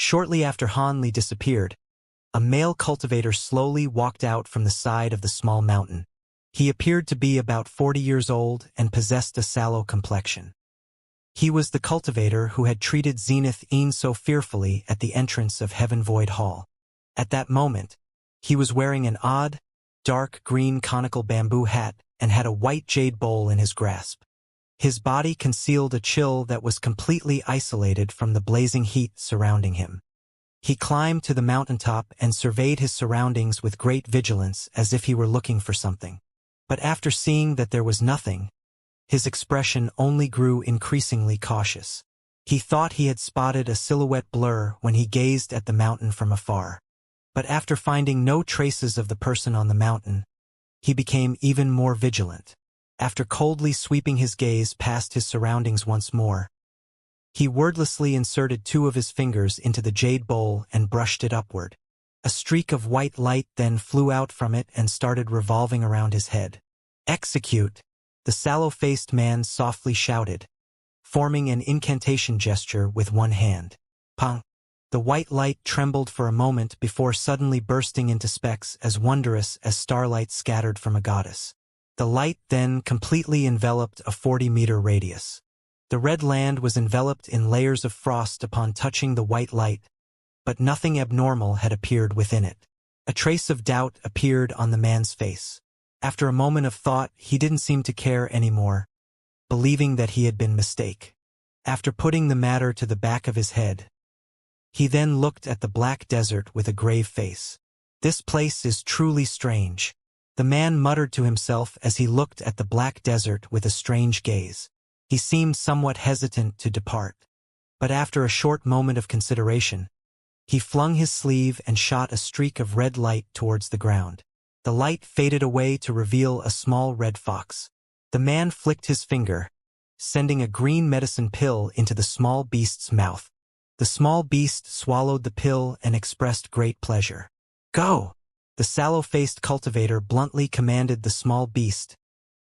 Shortly after Han Li disappeared, a male cultivator slowly walked out from the side of the small mountain. He appeared to be about 40 years old and possessed a sallow complexion. He was the cultivator who had treated Zenith Een so fearfully at the entrance of Heaven Void Hall. At that moment, he was wearing an odd, dark green conical bamboo hat and had a white jade bowl in his grasp. His body concealed a chill that was completely isolated from the blazing heat surrounding him. He climbed to the mountaintop and surveyed his surroundings with great vigilance as if he were looking for something. But after seeing that there was nothing, his expression only grew increasingly cautious. He thought he had spotted a silhouette blur when he gazed at the mountain from afar. But after finding no traces of the person on the mountain, he became even more vigilant. After coldly sweeping his gaze past his surroundings once more, he wordlessly inserted 2 of his fingers into the jade bowl and brushed it upward. A streak of white light then flew out from it and started revolving around his head. "Execute!" the sallow-faced man softly shouted, forming an incantation gesture with one hand. Pong! The white light trembled for a moment before suddenly bursting into specks as wondrous as starlight scattered from a goddess. The light then completely enveloped a 40-meter radius. The red land was enveloped in layers of frost upon touching the white light, but nothing abnormal had appeared within it. A trace of doubt appeared on the man's face. After a moment of thought, he didn't seem to care anymore, believing that he had been mistaken. After putting the matter to the back of his head, he then looked at the black desert with a grave face. "This place is truly strange," the man muttered to himself as he looked at the black desert with a strange gaze. He seemed somewhat hesitant to depart. But after a short moment of consideration, he flung his sleeve and shot a streak of red light towards the ground. The light faded away to reveal a small red fox. The man flicked his finger, sending a green medicine pill into the small beast's mouth. The small beast swallowed the pill and expressed great pleasure. "Go!" the sallow-faced cultivator bluntly commanded the small beast,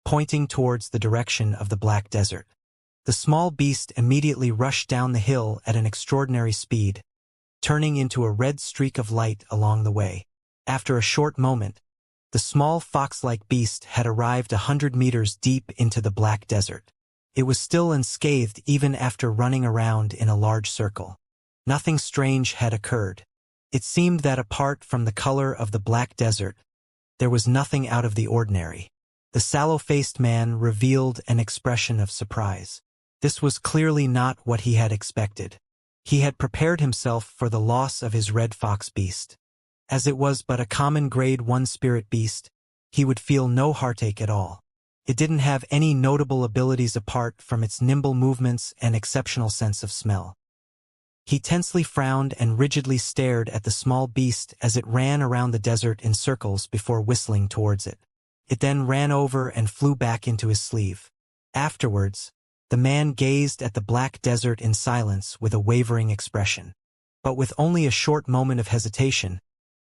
pointing towards the direction of the black desert. The small beast immediately rushed down the hill at an extraordinary speed, turning into a red streak of light along the way. After a short moment, the small fox-like beast had arrived 100 meters deep into the black desert. It was still unscathed even after running around in a large circle. Nothing strange had occurred. It seemed that apart from the color of the black desert, there was nothing out of the ordinary. The sallow-faced man revealed an expression of surprise. This was clearly not what he had expected. He had prepared himself for the loss of his red fox beast. As it was but a common grade 1 spirit beast, he would feel no heartache at all. It didn't have any notable abilities apart from its nimble movements and exceptional sense of smell. He tensely frowned and rigidly stared at the small beast as it ran around the desert in circles before whistling towards it. It then ran over and flew back into his sleeve. Afterwards, the man gazed at the black desert in silence with a wavering expression. But with only a short moment of hesitation,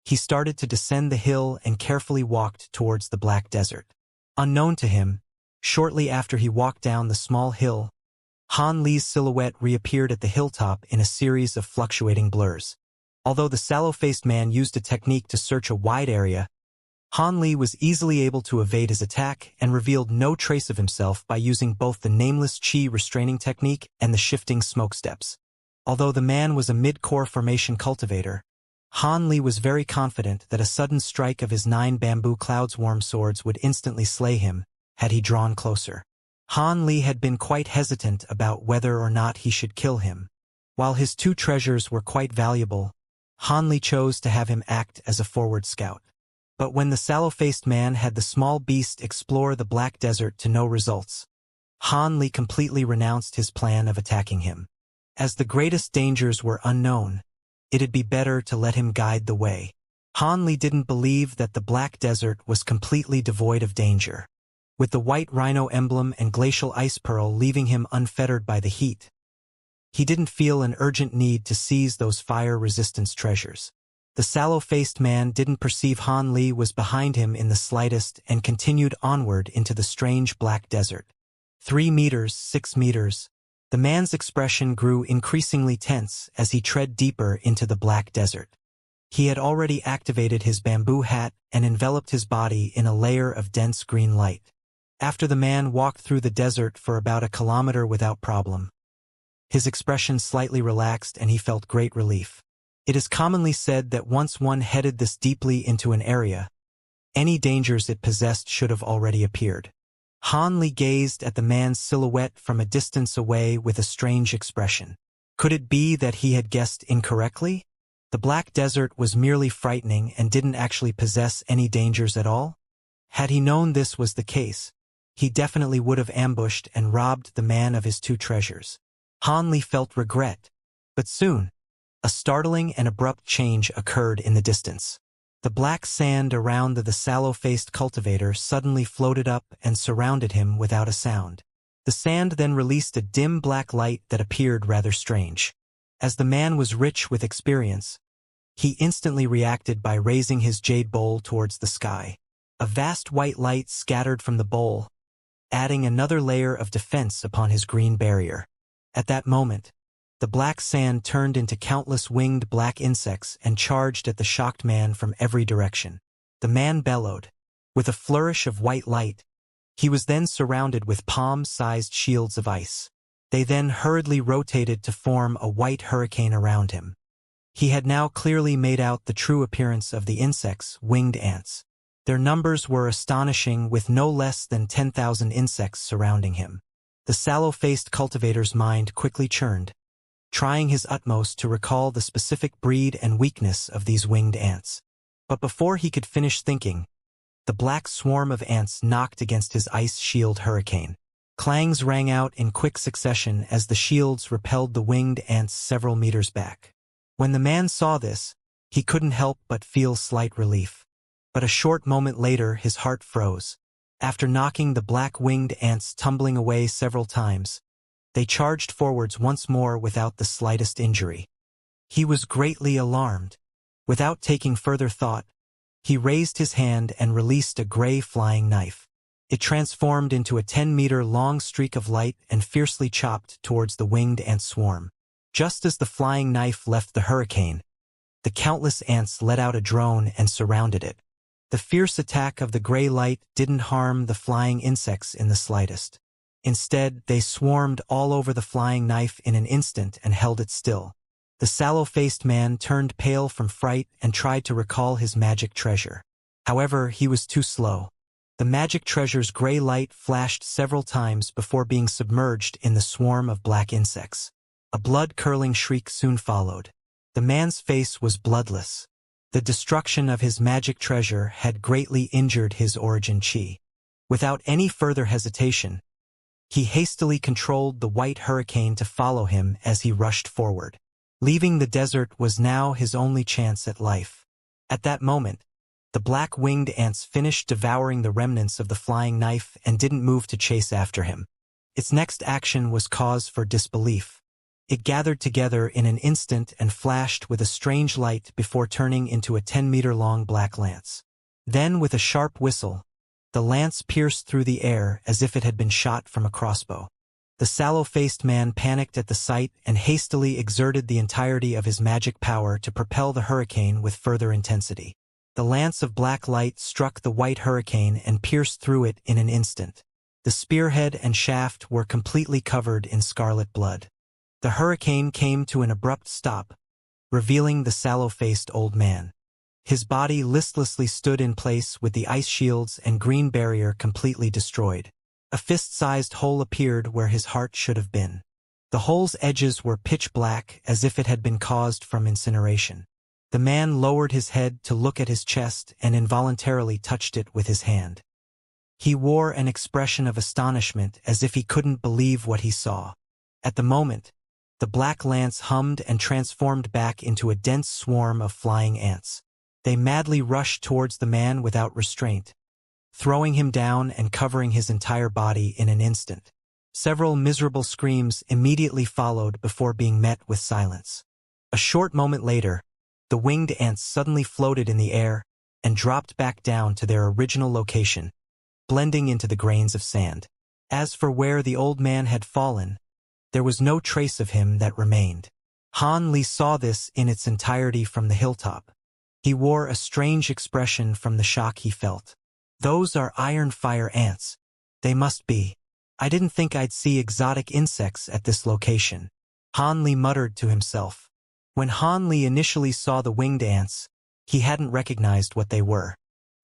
he started to descend the hill and carefully walked towards the black desert. Unknown to him, shortly after he walked down the small hill, Han Li's silhouette reappeared at the hilltop in a series of fluctuating blurs. Although the sallow-faced man used a technique to search a wide area, Han Li was easily able to evade his attack and revealed no trace of himself by using both the nameless chi restraining technique and the shifting smoke steps. Although the man was a mid-core formation cultivator, Han Li was very confident that a sudden strike of his 9 bamboo cloudswarm swords would instantly slay him, had he drawn closer. Han Li had been quite hesitant about whether or not he should kill him. While his 2 treasures were quite valuable, Han Li chose to have him act as a forward scout. But when the sallow-faced man had the small beast explore the black desert to no results, Han Li completely renounced his plan of attacking him. As the greatest dangers were unknown, it'd be better to let him guide the way. Han Li didn't believe that the black desert was completely devoid of danger. With the white rhino emblem and glacial ice pearl leaving him unfettered by the heat, he didn't feel an urgent need to seize those fire-resistance treasures. The sallow-faced man didn't perceive Han Li was behind him in the slightest and continued onward into the strange black desert. 3 meters, 6 meters. The man's expression grew increasingly tense as he tread deeper into the black desert. He had already activated his bamboo hat and enveloped his body in a layer of dense green light. After the man walked through the desert for about a kilometer without problem, his expression slightly relaxed and he felt great relief. It is commonly said that once one headed this deeply into an area, any dangers it possessed should have already appeared. Han Li gazed at the man's silhouette from a distance away with a strange expression. Could it be that he had guessed incorrectly? The black desert was merely frightening and didn't actually possess any dangers at all? Had he known this was the case, he definitely would have ambushed and robbed the man of his two treasures. Han Li felt regret, but soon, a startling and abrupt change occurred in the distance. The black sand around the sallow-faced cultivator suddenly floated up and surrounded him without a sound. The sand then released a dim black light that appeared rather strange. As the man was rich with experience, he instantly reacted by raising his jade bowl towards the sky. A vast white light scattered from the bowl, adding another layer of defense upon his green barrier. At that moment, the black sand turned into countless winged black insects and charged at the shocked man from every direction. The man bellowed. With a flourish of white light, he was then surrounded with palm-sized shields of ice. They then hurriedly rotated to form a white hurricane around him. He had now clearly made out the true appearance of the insects, winged ants. Their numbers were astonishing, with no less than 10,000 insects surrounding him. The sallow-faced cultivator's mind quickly churned, trying his utmost to recall the specific breed and weakness of these winged ants. But before he could finish thinking, the black swarm of ants knocked against his ice shield hurricane. Clangs rang out in quick succession as the shields repelled the winged ants several meters back. When the man saw this, he couldn't help but feel slight relief. But a short moment later his heart froze. After knocking the black-winged ants tumbling away several times, they charged forwards once more without the slightest injury. He was greatly alarmed. Without taking further thought, he raised his hand and released a gray flying knife. It transformed into a 10-meter-long streak of light and fiercely chopped towards the winged ant swarm. Just as the flying knife left the hurricane, the countless ants let out a drone and surrounded it. The fierce attack of the gray light didn't harm the flying insects in the slightest. Instead, they swarmed all over the flying knife in an instant and held it still. The sallow-faced man turned pale from fright and tried to recall his magic treasure. However, he was too slow. The magic treasure's gray light flashed several times before being submerged in the swarm of black insects. A blood-curdling shriek soon followed. The man's face was bloodless. The destruction of his magic treasure had greatly injured his origin chi. Without any further hesitation, he hastily controlled the white hurricane to follow him as he rushed forward. Leaving the desert was now his only chance at life. At that moment, the black-winged ants finished devouring the remnants of the flying knife and didn't move to chase after him. Its next action was cause for disbelief. It gathered together in an instant and flashed with a strange light before turning into a 10-meter-long black lance. Then, with a sharp whistle, the lance pierced through the air as if it had been shot from a crossbow. The sallow-faced man panicked at the sight and hastily exerted the entirety of his magic power to propel the hurricane with further intensity. The lance of black light struck the white hurricane and pierced through it in an instant. The spearhead and shaft were completely covered in scarlet blood. The hurricane came to an abrupt stop, revealing the sallow-faced old man. His body listlessly stood in place with the ice shields and green barrier completely destroyed. A fist-sized hole appeared where his heart should have been. The hole's edges were pitch black as if it had been caused from incineration. The man lowered his head to look at his chest and involuntarily touched it with his hand. He wore an expression of astonishment as if he couldn't believe what he saw. At the moment, the black lance hummed and transformed back into a dense swarm of flying ants. They madly rushed towards the man without restraint, throwing him down and covering his entire body in an instant. Several miserable screams immediately followed before being met with silence. A short moment later, the winged ants suddenly floated in the air and dropped back down to their original location, blending into the grains of sand. As for where the old man had fallen, There was no trace of him that remained. Han Li saw this in its entirety from the hilltop. He wore a strange expression from the shock he felt. Those are iron fire ants. They must be. I didn't think I'd see exotic insects at this location. Han Li muttered to himself. When Han Li initially saw the winged ants, he hadn't recognized what they were.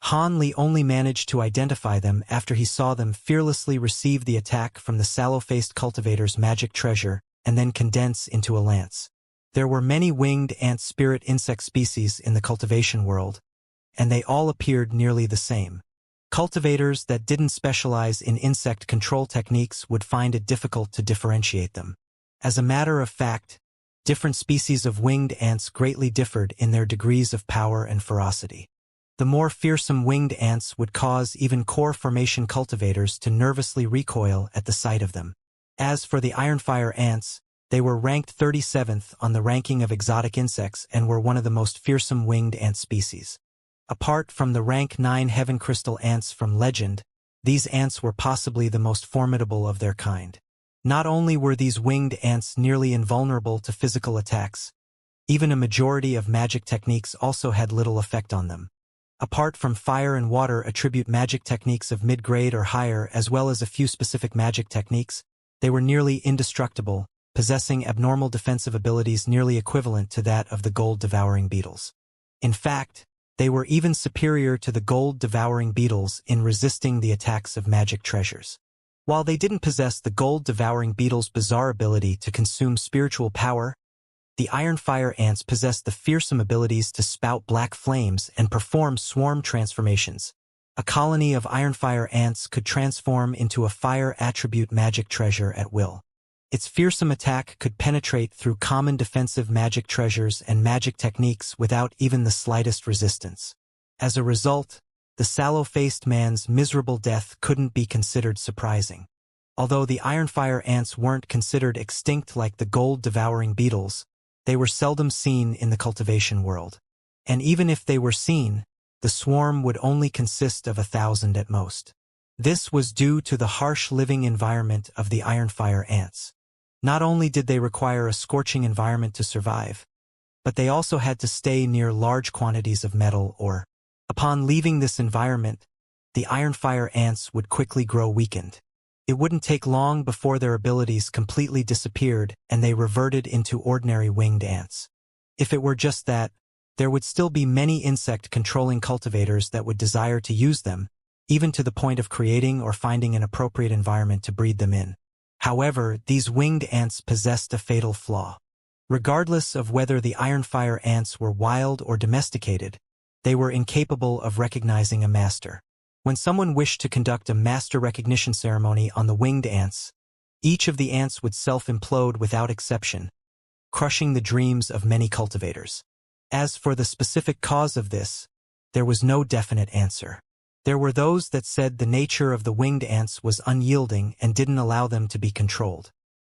Han Li only managed to identify them after he saw them fearlessly receive the attack from the sallow-faced cultivator's magic treasure and then condense into a lance. There were many winged ant spirit insect species in the cultivation world, and they all appeared nearly the same. Cultivators that didn't specialize in insect control techniques would find it difficult to differentiate them. As a matter of fact, different species of winged ants greatly differed in their degrees of power and ferocity. The more fearsome winged ants would cause even core formation cultivators to nervously recoil at the sight of them. As for the ironfire ants, they were ranked 37th on the ranking of exotic insects and were one of the most fearsome winged ant species. Apart from the rank 9 heaven crystal ants from legend, these ants were possibly the most formidable of their kind. Not only were these winged ants nearly invulnerable to physical attacks, even a majority of magic techniques also had little effect on them. Apart from fire and water attribute magic techniques of mid-grade or higher as well as a few specific magic techniques, they were nearly indestructible, possessing abnormal defensive abilities nearly equivalent to that of the gold-devouring beetles. In fact, they were even superior to the gold-devouring beetles in resisting the attacks of magic treasures. While they didn't possess the gold-devouring beetle's bizarre ability to consume spiritual power, the ironfire ants possessed the fearsome abilities to spout black flames and perform swarm transformations. A colony of ironfire ants could transform into a fire attribute magic treasure at will. Its fearsome attack could penetrate through common defensive magic treasures and magic techniques without even the slightest resistance. As a result, the sallow-faced man's miserable death couldn't be considered surprising. Although the ironfire ants weren't considered extinct like the gold-devouring beetles, they were seldom seen in the cultivation world. And even if they were seen, the swarm would only consist of 1,000 at most. This was due to the harsh living environment of the ironfire ants. Not only did they require a scorching environment to survive, but they also had to stay near large quantities of metal ore. Upon leaving this environment, the ironfire ants would quickly grow weakened. It wouldn't take long before their abilities completely disappeared and they reverted into ordinary winged ants. If it were just that, there would still be many insect-controlling cultivators that would desire to use them, even to the point of creating or finding an appropriate environment to breed them in. However, these winged ants possessed a fatal flaw. Regardless of whether the ironfire ants were wild or domesticated, they were incapable of recognizing a master. When someone wished to conduct a master recognition ceremony on the winged ants, each of the ants would self-implode without exception, crushing the dreams of many cultivators. As for the specific cause of this, there was no definite answer. There were those that said the nature of the winged ants was unyielding and didn't allow them to be controlled.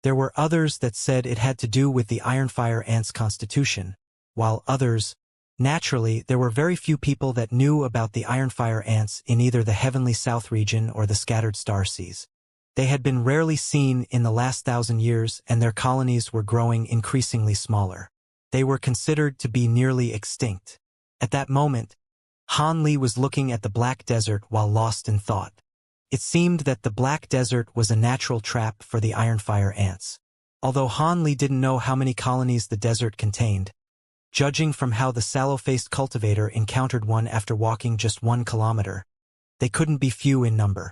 There were others that said it had to do with the ironfire ants' constitution, while others, naturally, there were very few people that knew about the ironfire ants in either the heavenly south region or the scattered star seas. They had been rarely seen in the last 1,000 years and their colonies were growing increasingly smaller. They were considered to be nearly extinct. At that moment, Han Li was looking at the Black Desert while lost in thought. It seemed that the Black Desert was a natural trap for the ironfire ants. Although Han Li didn't know how many colonies the desert contained, judging from how the sallow-faced cultivator encountered one after walking just 1 kilometer, they couldn't be few in number.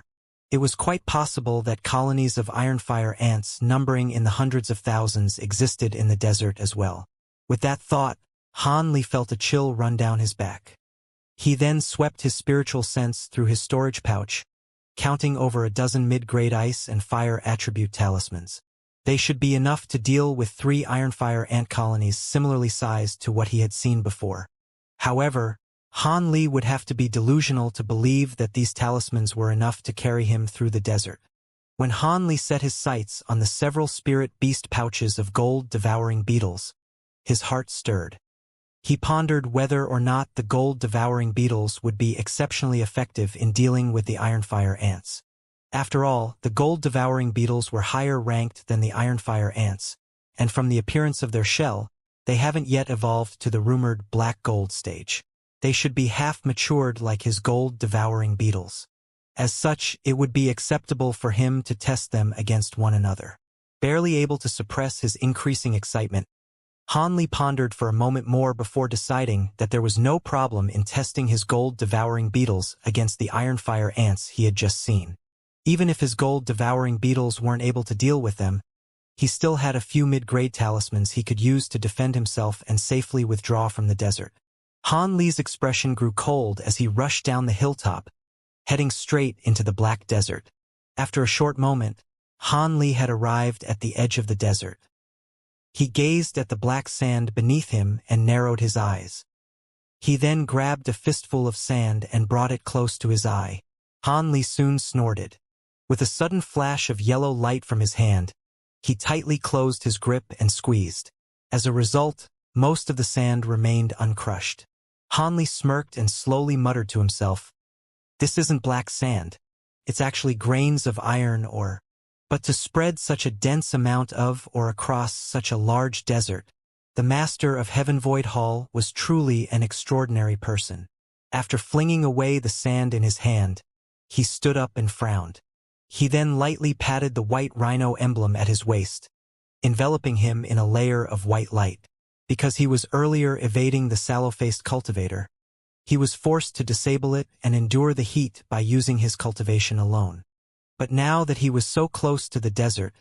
It was quite possible that colonies of ironfire ants numbering in the hundreds of thousands existed in the desert as well. With that thought, Han Li felt a chill run down his back. He then swept his spiritual sense through his storage pouch, counting over a dozen mid-grade ice and fire attribute talismans. They should be enough to deal with 3 ironfire ant colonies similarly sized to what he had seen before. However, Han Li would have to be delusional to believe that these talismans were enough to carry him through the desert. When Han Li set his sights on the several spirit beast pouches of gold-devouring beetles, his heart stirred. He pondered whether or not the gold-devouring beetles would be exceptionally effective in dealing with the ironfire ants. After all, the gold-devouring beetles were higher ranked than the ironfire ants, and from the appearance of their shell, they haven't yet evolved to the rumored black gold stage. They should be half-matured like his gold-devouring beetles. As such, it would be acceptable for him to test them against one another. Barely able to suppress his increasing excitement, Han Li pondered for a moment more before deciding that there was no problem in testing his gold-devouring beetles against the ironfire ants he had just seen. Even if his gold-devouring beetles weren't able to deal with them, he still had a few mid-grade talismans he could use to defend himself and safely withdraw from the desert. Han Li's expression grew cold as he rushed down the hilltop, heading straight into the black desert. After a short moment, Han Li had arrived at the edge of the desert. He gazed at the black sand beneath him and narrowed his eyes. He then grabbed a fistful of sand and brought it close to his eye. Han Li soon snorted. With a sudden flash of yellow light from his hand, he tightly closed his grip and squeezed. As a result, most of the sand remained uncrushed. Han Li smirked and slowly muttered to himself, "This isn't black sand. It's actually grains of iron ore." But to spread such a dense amount of or across such a large desert, the master of Heaven Void Hall was truly an extraordinary person. After flinging away the sand in his hand, he stood up and frowned. He then lightly patted the white rhino emblem at his waist, enveloping him in a layer of white light. Because he was earlier evading the sallow-faced cultivator, he was forced to disable it and endure the heat by using his cultivation alone. But now that he was so close to the desert,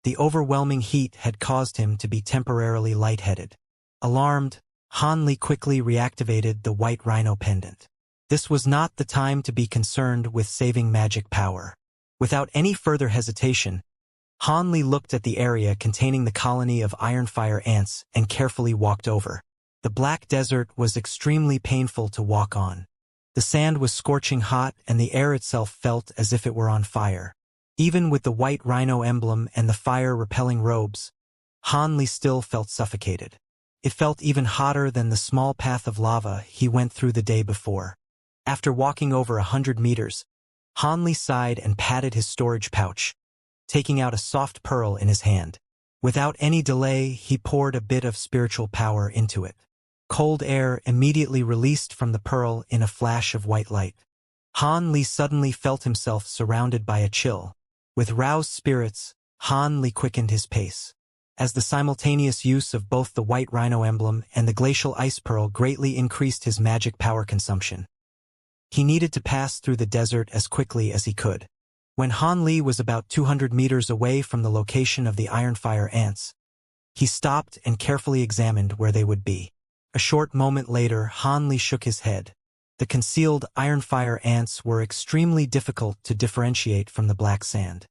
the overwhelming heat had caused him to be temporarily lightheaded. Alarmed, Han Li quickly reactivated the white rhino pendant. This was not the time to be concerned with saving magic power. Without any further hesitation, Han Li looked at the area containing the colony of ironfire ants and carefully walked over. The black desert was extremely painful to walk on. The sand was scorching hot and the air itself felt as if it were on fire. Even with the white rhino emblem and the fire-repelling robes, Han Li still felt suffocated. It felt even hotter than the small path of lava he went through the day before. After walking over 100 meters, Han Li sighed and patted his storage pouch, taking out a soft pearl in his hand. Without any delay, he poured a bit of spiritual power into it. Cold air immediately released from the pearl in a flash of white light. Han Li suddenly felt himself surrounded by a chill. With roused spirits, Han Li quickened his pace. As the simultaneous use of both the white rhino emblem and the glacial ice pearl greatly increased his magic power consumption, he needed to pass through the desert as quickly as he could. When Han Li was about 200 meters away from the location of the ironfire ants, he stopped and carefully examined where they would be. A short moment later, Han Li shook his head. The concealed ironfire ants were extremely difficult to differentiate from the black sand.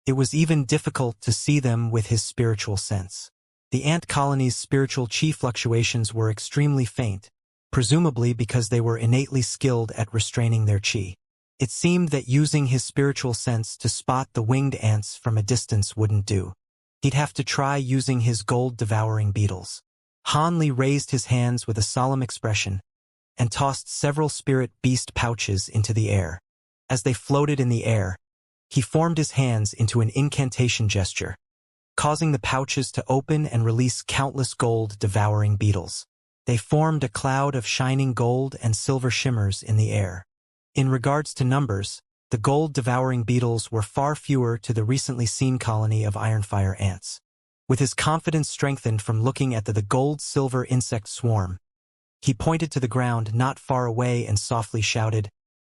It was even difficult to see them with his spiritual sense. The ant colony's spiritual chi fluctuations were extremely faint, presumably because they were innately skilled at restraining their chi. It seemed that using his spiritual sense to spot the winged ants from a distance wouldn't do. He'd have to try using his gold-devouring beetles. Han Li raised his hands with a solemn expression and tossed several spirit beast pouches into the air. As they floated in the air, he formed his hands into an incantation gesture, causing the pouches to open and release countless gold-devouring beetles. They formed a cloud of shining gold and silver shimmers in the air. In regards to numbers, the gold-devouring beetles were far fewer to the recently seen colony of ironfire ants. With his confidence strengthened from looking at the gold-silver insect swarm, he pointed to the ground not far away and softly shouted,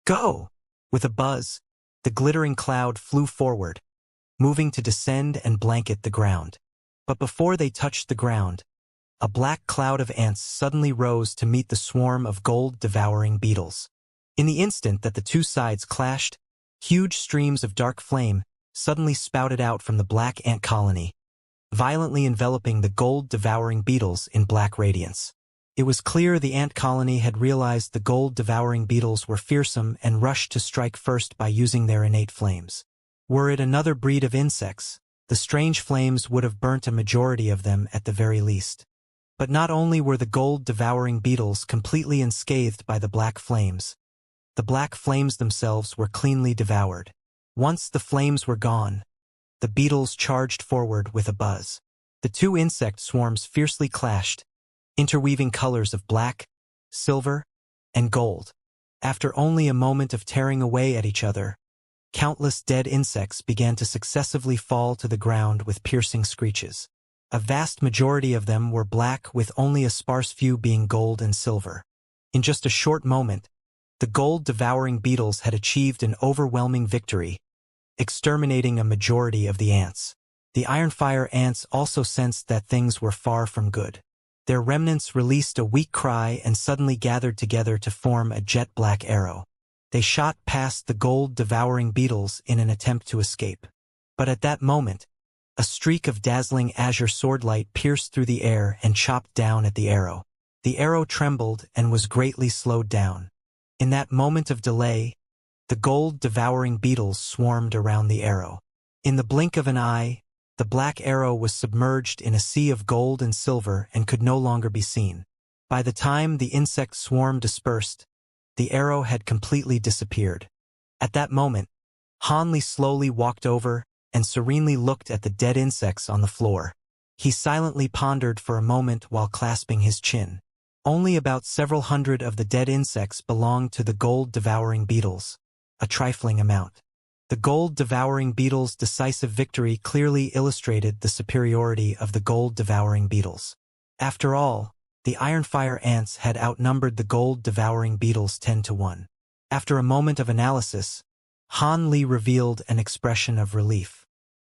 "Go!" With a buzz, the glittering cloud flew forward, moving to descend and blanket the ground. But before they touched the ground, a black cloud of ants suddenly rose to meet the swarm of gold-devouring beetles. In the instant that the two sides clashed, huge streams of dark flame suddenly spouted out from the black ant colony, violently enveloping the gold-devouring beetles in black radiance. It was clear the ant colony had realized the gold-devouring beetles were fearsome and rushed to strike first by using their innate flames. Were it another breed of insects, the strange flames would have burnt a majority of them at the very least. But not only were the gold-devouring beetles completely unscathed by the black flames themselves were cleanly devoured. Once the flames were gone, the beetles charged forward with a buzz. The two insect swarms fiercely clashed, interweaving colors of black, silver, and gold. After only a moment of tearing away at each other, countless dead insects began to successively fall to the ground with piercing screeches. A vast majority of them were black, with only a sparse few being gold and silver. In just a short moment, the gold-devouring beetles had achieved an overwhelming victory, exterminating a majority of the ants. The ironfire ants also sensed that things were far from good. Their remnants released a weak cry and suddenly gathered together to form a jet-black arrow. They shot past the gold-devouring beetles in an attempt to escape. But at that moment, a streak of dazzling azure swordlight pierced through the air and chopped down at the arrow. The arrow trembled and was greatly slowed down. In that moment of delay, the gold-devouring beetles swarmed around the arrow. In the blink of an eye, the black arrow was submerged in a sea of gold and silver and could no longer be seen. By the time the insect swarm dispersed, the arrow had completely disappeared. At that moment, Han Li slowly walked over and serenely looked at the dead insects on the floor. He silently pondered for a moment while clasping his chin. Only about several hundred of the dead insects belonged to the gold-devouring beetles, a trifling amount. The gold-devouring beetles' decisive victory clearly illustrated the superiority of the gold-devouring beetles. After all, the ironfire ants had outnumbered the gold-devouring beetles 10-1. After a moment of analysis, Han Li revealed an expression of relief.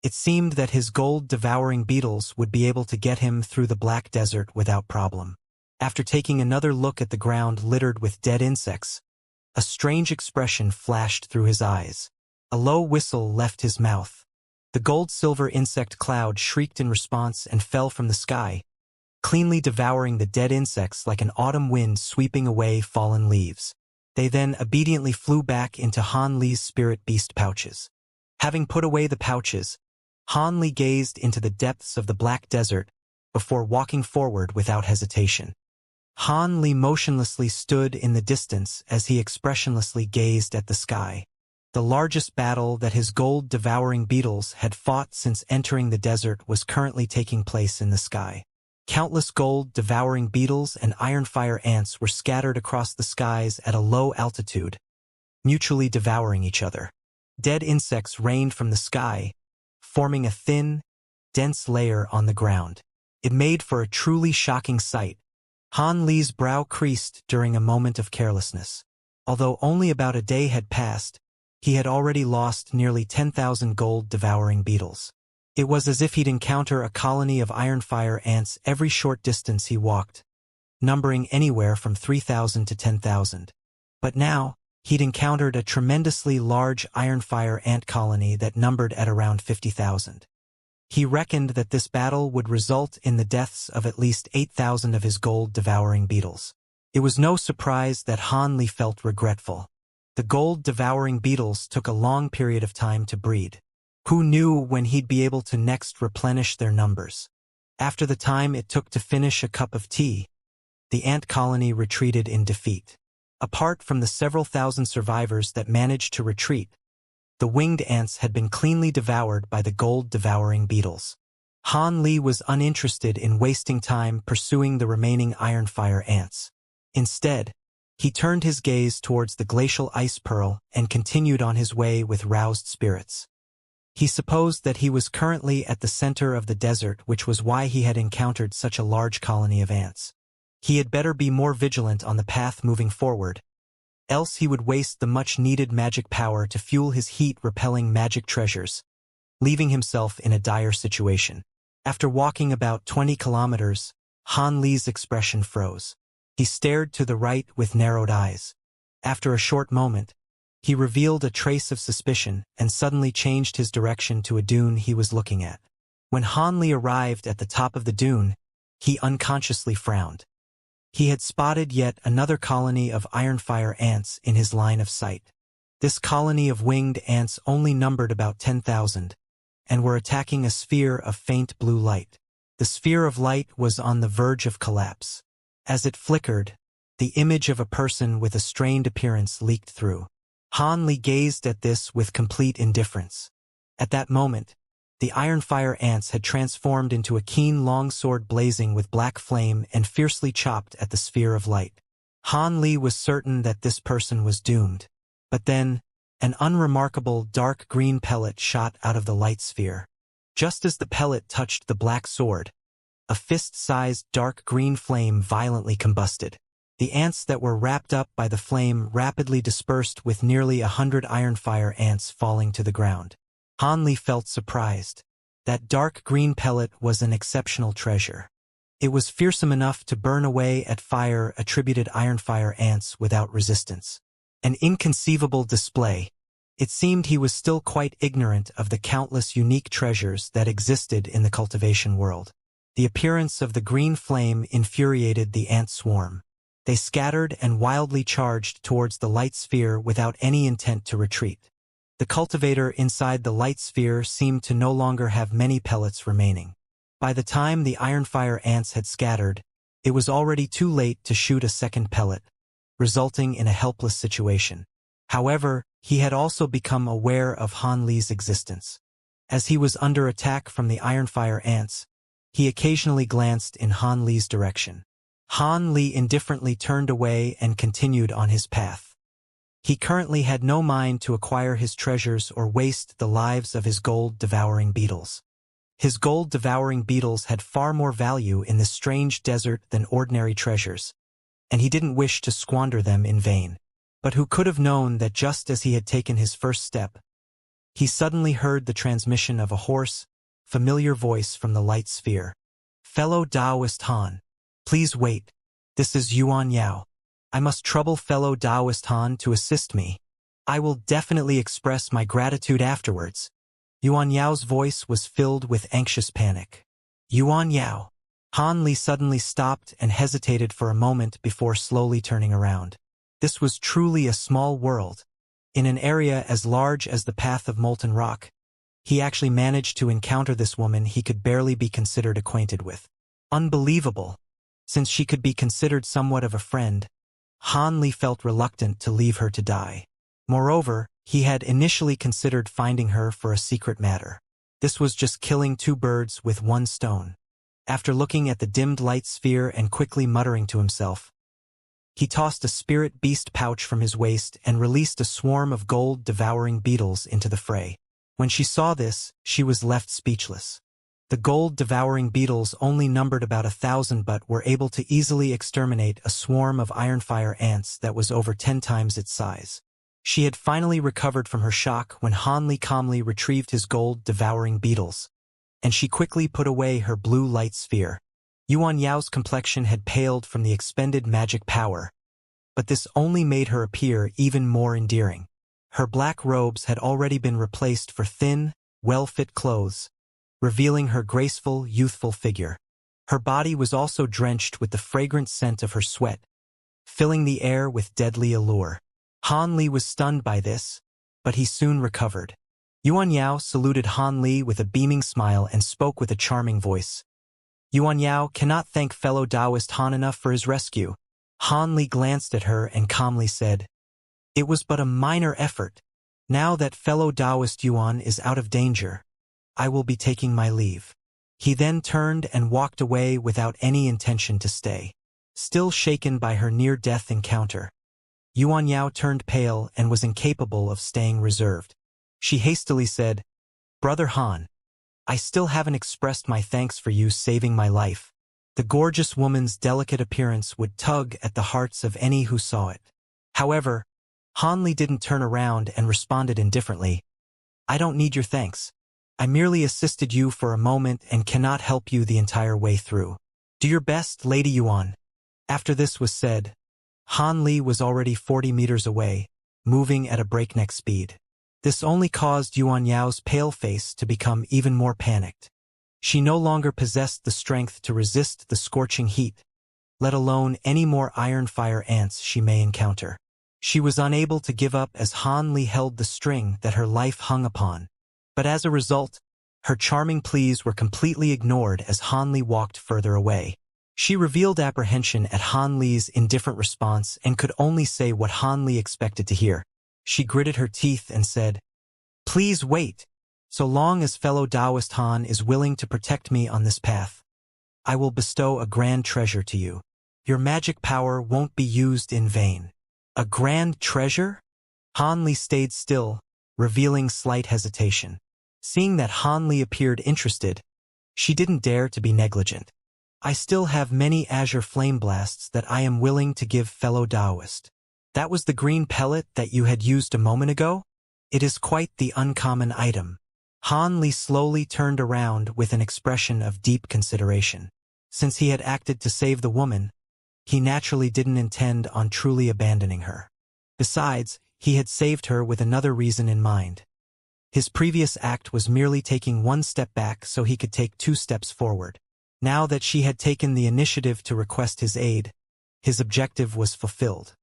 It seemed that his gold-devouring beetles would be able to get him through the black desert without problem. After taking another look at the ground littered with dead insects, a strange expression flashed through his eyes. A low whistle left his mouth. The gold-silver insect cloud shrieked in response and fell from the sky, cleanly devouring the dead insects like an autumn wind sweeping away fallen leaves. They then obediently flew back into Han Li's spirit beast pouches. Having put away the pouches, Han Li gazed into the depths of the black desert before walking forward without hesitation. Han Li motionlessly stood in the distance as he expressionlessly gazed at the sky. The largest battle that his gold-devouring beetles had fought since entering the desert was currently taking place in the sky. Countless gold-devouring beetles and ironfire ants were scattered across the skies at a low altitude, mutually devouring each other. Dead insects rained from the sky, forming a thin, dense layer on the ground. It made for a truly shocking sight. Han Li's brow creased during a moment of carelessness. Although only about a day had passed, he had already lost nearly 10,000 gold-devouring beetles. It was as if he'd encounter a colony of ironfire ants every short distance he walked, numbering anywhere from 3,000 to 10,000. But now, he'd encountered a tremendously large ironfire ant colony that numbered at around 50,000. He reckoned that this battle would result in the deaths of at least 8,000 of his gold-devouring beetles. It was no surprise that Han Li felt regretful. The gold-devouring beetles took a long period of time to breed. Who knew when he'd be able to next replenish their numbers? After the time it took to finish a cup of tea, the ant colony retreated in defeat. Apart from the several thousand survivors that managed to retreat, the winged ants had been cleanly devoured by the gold-devouring beetles. Han Li was uninterested in wasting time pursuing the remaining ironfire ants. Instead, he turned his gaze towards the glacial ice pearl and continued on his way with roused spirits. He supposed that he was currently at the center of the desert, which was why he had encountered such a large colony of ants. He had better be more vigilant on the path moving forward, else he would waste the much-needed magic power to fuel his heat-repelling magic treasures, leaving himself in a dire situation. After walking about 20 kilometers, Han Li's expression froze. He stared to the right with narrowed eyes. After a short moment, he revealed a trace of suspicion and suddenly changed his direction to a dune he was looking at. When Han Li arrived at the top of the dune, he unconsciously frowned. He had spotted yet another colony of ironfire ants in his line of sight. This colony of winged ants only numbered about 10,000, and were attacking a sphere of faint blue light. The sphere of light was on the verge of collapse. As it flickered, the image of a person with a strained appearance leaked through. Han Li gazed at this with complete indifference. At that moment, the iron fire ants had transformed into a keen long sword blazing with black flame and fiercely chopped at the sphere of light. Han Li was certain that this person was doomed. But then, an unremarkable dark green pellet shot out of the light sphere. Just as the pellet touched the black sword, a fist-sized dark green flame violently combusted. The ants that were wrapped up by the flame rapidly dispersed, with nearly 100 iron fire ants falling to the ground. Han Li felt surprised. That dark green pellet was an exceptional treasure. It was fearsome enough to burn away at fire-attributed iron fire ants without resistance. An inconceivable display. It seemed he was still quite ignorant of the countless unique treasures that existed in the cultivation world. The appearance of the green flame infuriated the ant swarm. They scattered and wildly charged towards the light sphere without any intent to retreat. The cultivator inside the light sphere seemed to no longer have many pellets remaining. By the time the iron fire ants had scattered, it was already too late to shoot a second pellet, resulting in a helpless situation. However, he had also become aware of Han Li's existence. As he was under attack from the iron fire ants, he occasionally glanced in Han Li's direction. Han Li indifferently turned away and continued on his path. He currently had no mind to acquire his treasures or waste the lives of his gold-devouring beetles. His gold-devouring beetles had far more value in this strange desert than ordinary treasures, and he didn't wish to squander them in vain. But who could have known that just as he had taken his first step, he suddenly heard the transmission of a hoarse, familiar voice from the light sphere. "Fellow Taoist Han, please wait. This is Yuan Yao. I must trouble fellow Taoist Han to assist me. I will definitely express my gratitude afterwards." Yuan Yao's voice was filled with anxious panic. "Yuan Yao." Han Li suddenly stopped and hesitated for a moment before slowly turning around. This was truly a small world. In an area as large as the Path of Molten Rock, he actually managed to encounter this woman he could barely be considered acquainted with. Unbelievable. Since she could be considered somewhat of a friend, Han Li felt reluctant to leave her to die. Moreover, he had initially considered finding her for a secret matter. This was just killing two birds with one stone. After looking at the dimmed light sphere and quickly muttering to himself, he tossed a spirit beast pouch from his waist and released a swarm of gold-devouring beetles into the fray. When she saw this, she was left speechless. The gold-devouring beetles only numbered about 1,000 but were able to easily exterminate a swarm of iron fire ants that was over 10 times its size. She had finally recovered from her shock when Han Li calmly retrieved his gold-devouring beetles, and she quickly put away her blue light sphere. Yuan Yao's complexion had paled from the expended magic power, but this only made her appear even more endearing. Her black robes had already been replaced for thin, well-fit clothes, revealing her graceful, youthful figure. Her body was also drenched with the fragrant scent of her sweat, filling the air with deadly allure. Han Li was stunned by this, but he soon recovered. Yuan Yao saluted Han Li with a beaming smile and spoke with a charming voice. Yuan Yao cannot thank fellow Taoist Han enough for his rescue. Han Li glanced at her and calmly said, "It was but a minor effort. Now that fellow Taoist Yuan is out of danger, I will be taking my leave." He then turned and walked away without any intention to stay. Still shaken by her near-death encounter, Yuan Yao turned pale and was incapable of staying reserved. She hastily said, "Brother Han, I still haven't expressed my thanks for you saving my life." The gorgeous woman's delicate appearance would tug at the hearts of any who saw it. However, Han Li didn't turn around and responded indifferently, "I don't need your thanks. I merely assisted you for a moment and cannot help you the entire way through. Do your best, Lady Yuan." After this was said, Han Li was already 40 meters away, moving at a breakneck speed. This only caused Yuan Yao's pale face to become even more panicked. She no longer possessed the strength to resist the scorching heat, let alone any more iron fire ants she may encounter. She was unable to give up as Han Li held the string that her life hung upon. But as a result, her charming pleas were completely ignored as Han Li walked further away. She revealed apprehension at Han Li's indifferent response and could only say what Han Li expected to hear. She gritted her teeth and said, "Please wait. So long as fellow Taoist Han is willing to protect me on this path, I will bestow a grand treasure to you. Your magic power won't be used in vain." A grand treasure? Han Li stayed still, revealing slight hesitation. Seeing that Han Li appeared interested, she didn't dare to be negligent. "I still have many azure flame blasts that I am willing to give fellow Taoist." "That was the green pellet that you had used a moment ago? It is quite the uncommon item." Han Li slowly turned around with an expression of deep consideration. Since he had acted to save the woman, he naturally didn't intend on truly abandoning her. Besides, he had saved her with another reason in mind. His previous act was merely taking one step back so he could take 2 steps forward. Now that she had taken the initiative to request his aid, his objective was fulfilled.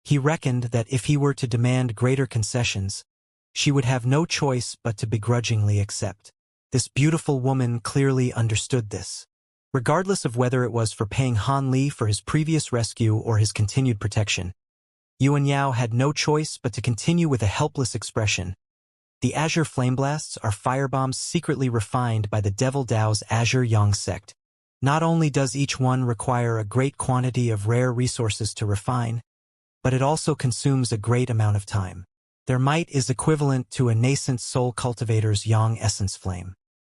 He reckoned that if he were to demand greater concessions, she would have no choice but to begrudgingly accept. This beautiful woman clearly understood this. Regardless of whether it was for paying Han Li for his previous rescue or his continued protection, Yuan Yao had no choice but to continue with a helpless expression. The azure flame blasts are firebombs secretly refined by the Devil Dao's Azure Yang sect. Not only does each one require a great quantity of rare resources to refine, but it also consumes a great amount of time. Their might is equivalent to a nascent soul cultivator's Yang essence flame.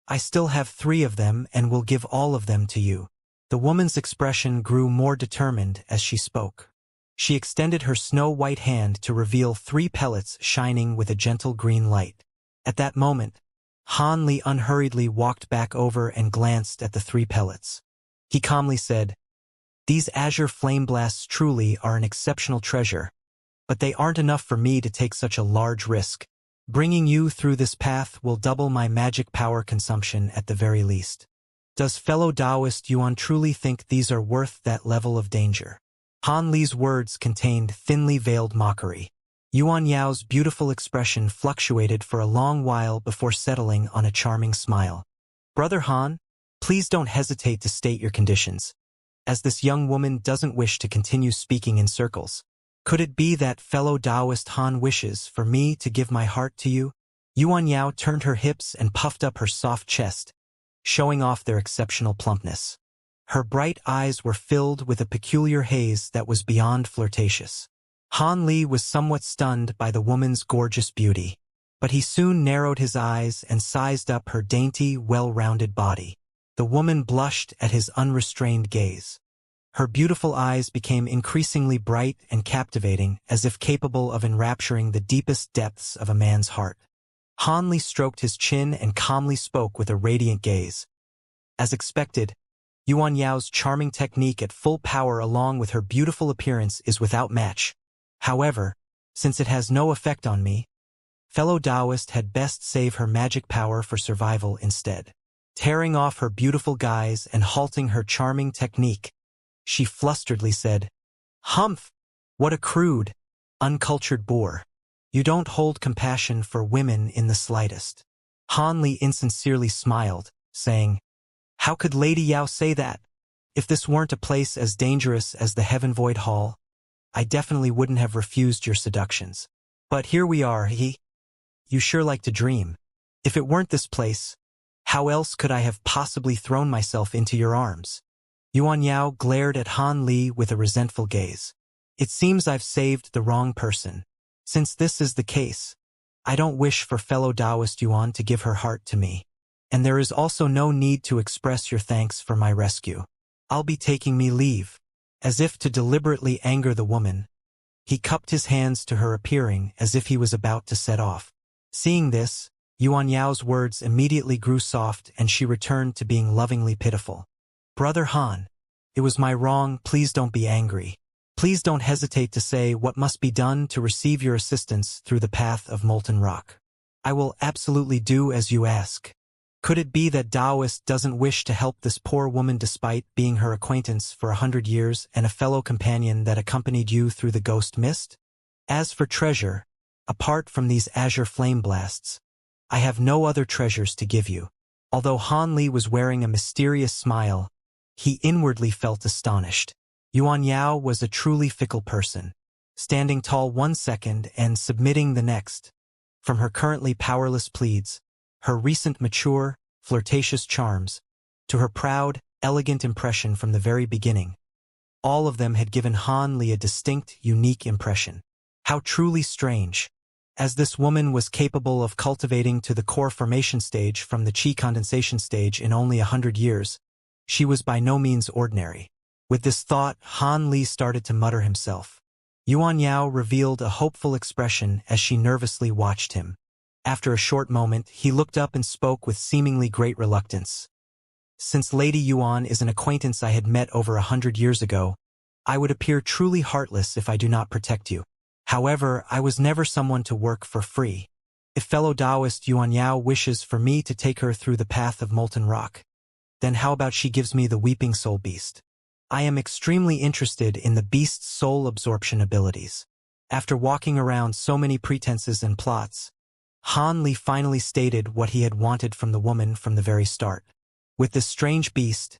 "I still have 3 of them and will give all of them to you." The woman's expression grew more determined as she spoke. She extended her snow-white hand to reveal 3 pellets shining with a gentle green light. At that moment, Han Li unhurriedly walked back over and glanced at the 3 pellets. He calmly said, "These azure flame blasts truly are an exceptional treasure, but they aren't enough for me to take such a large risk. Bringing you through this path will double my magic power consumption at the very least. Does fellow Taoist Yuan truly think these are worth that level of danger?" Han Li's words contained thinly veiled mockery. Yuan Yao's beautiful expression fluctuated for a long while before settling on a charming smile. "Brother Han, please don't hesitate to state your conditions, as this young woman doesn't wish to continue speaking in circles. Could it be that fellow Taoist Han wishes for me to give my heart to you?" Yuan Yao turned her hips and puffed up her soft chest, showing off their exceptional plumpness. Her bright eyes were filled with a peculiar haze that was beyond flirtatious. Han Li was somewhat stunned by the woman's gorgeous beauty, but he soon narrowed his eyes and sized up her dainty, well-rounded body. The woman blushed at his unrestrained gaze. Her beautiful eyes became increasingly bright and captivating, as if capable of enrapturing the deepest depths of a man's heart. Han Li stroked his chin and calmly spoke with a radiant gaze. As expected, Yuan Yao's charming technique at full power along with her beautiful appearance is without match. However, since it has no effect on me, fellow Taoist had best save her magic power for survival instead. Tearing off her beautiful guise and halting her charming technique, she flusteredly said, "Humph! What a crude, uncultured boor. You don't hold compassion for women in the slightest." Han Li insincerely smiled, saying, "How could Lady Yao say that? If this weren't a place as dangerous as the Heaven Void Hall, I definitely wouldn't have refused your seductions. But here we are, You sure like to dream. If it weren't this place, how else could I have possibly thrown myself into your arms?" Yuan Yao glared at Han Li with a resentful gaze. "It seems I've saved the wrong person. Since this is the case, I don't wish for fellow Taoist Yuan to give her heart to me. And there is also no need to express your thanks for my rescue. I'll be taking me leave." As if to deliberately anger the woman, he cupped his hands to her appearing as if he was about to set off. Seeing this, Yuan Yao's words immediately grew soft and she returned to being lovingly pitiful. "Brother Han, it was my wrong, please don't be angry. Please don't hesitate to say what must be done to receive your assistance through the path of molten rock. I will absolutely do as you ask." Could it be that Taoist doesn't wish to help this poor woman despite being her acquaintance for 100 years and a fellow companion that accompanied you through the ghost mist? As for treasure, apart from these azure flame blasts, I have no other treasures to give you. Although Han Li was wearing a mysterious smile, he inwardly felt astonished. Yuan Yao was a truly fickle person. standing tall 1 second and submitting the next. From her currently powerless pleads, her recent mature, flirtatious charms, to her proud, elegant impression from the very beginning, all of them had given Han Li a distinct, unique impression. How truly strange, as this woman was capable of cultivating to the core formation stage from the qi condensation stage in only 100 years, she was by no means ordinary. With this thought, Han Li started to mutter himself. Yuan Yao revealed a hopeful expression as she nervously watched him. After a short moment, he looked up and spoke with seemingly great reluctance. Since Lady Yuan is an acquaintance I had met over 100 years ago, I would appear truly heartless if I do not protect you. However, I was never someone to work for free. If fellow Taoist Yuan Yao wishes for me to take her through the path of molten rock, then how about she gives me the weeping soul beast? I am extremely interested in the beast's soul absorption abilities. After walking around so many pretenses and plots, Han Li finally stated what he had wanted from the woman from the very start. With this strange beast,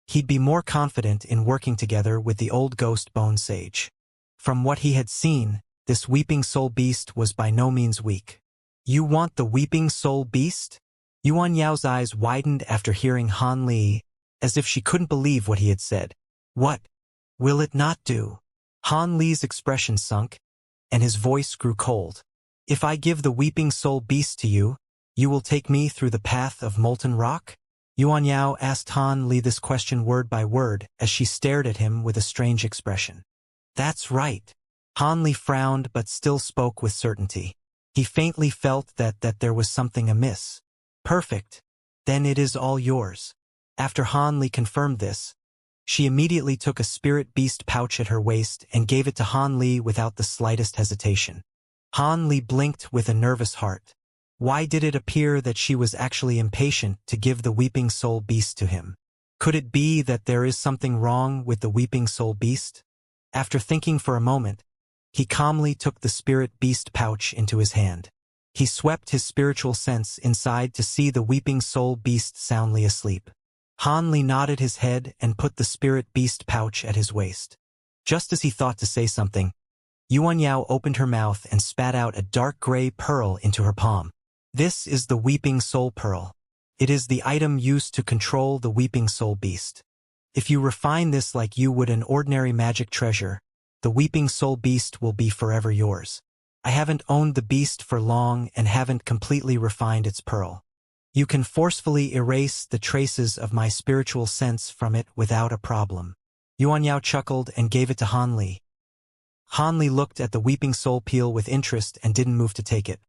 he'd be more confident in working together with the old ghost bone sage. From what he had seen, this weeping soul beast was by no means weak. You want the weeping soul beast? Yuan Yao's eyes widened after hearing Han Li, as if she couldn't believe what he had said. What will it not do? Han Li's expression sunk, and his voice grew cold. If I give the weeping soul beast to you, you will take me through the path of molten rock? Yuan Yao asked Han Li this question word by word as she stared at him with a strange expression. That's right. Han Li frowned but still spoke with certainty. He faintly felt that there was something amiss. Perfect. Then it is all yours. After Han Li confirmed this, she immediately took a spirit beast pouch at her waist and gave it to Han Li without the slightest hesitation. Han Li blinked with a nervous heart. Why did it appear that she was actually impatient to give the weeping soul beast to him? Could it be that there is something wrong with the weeping soul beast? After thinking for a moment, he calmly took the spirit beast pouch into his hand. He swept his spiritual sense inside to see the weeping soul beast soundly asleep. Han Li nodded his head and put the spirit beast pouch at his waist. Just as he thought to say something, Yuan Yao opened her mouth and spat out a dark gray pearl into her palm. This is the weeping soul pearl. It is the item used to control the weeping soul beast. If you refine this like you would an ordinary magic treasure, the weeping soul beast will be forever yours. I haven't owned the beast for long and haven't completely refined its pearl. You can forcefully erase the traces of my spiritual sense from it without a problem. Yuan Yao chuckled and gave it to Han Li. Han Li looked at the weeping soul peel with interest and didn't move to take it.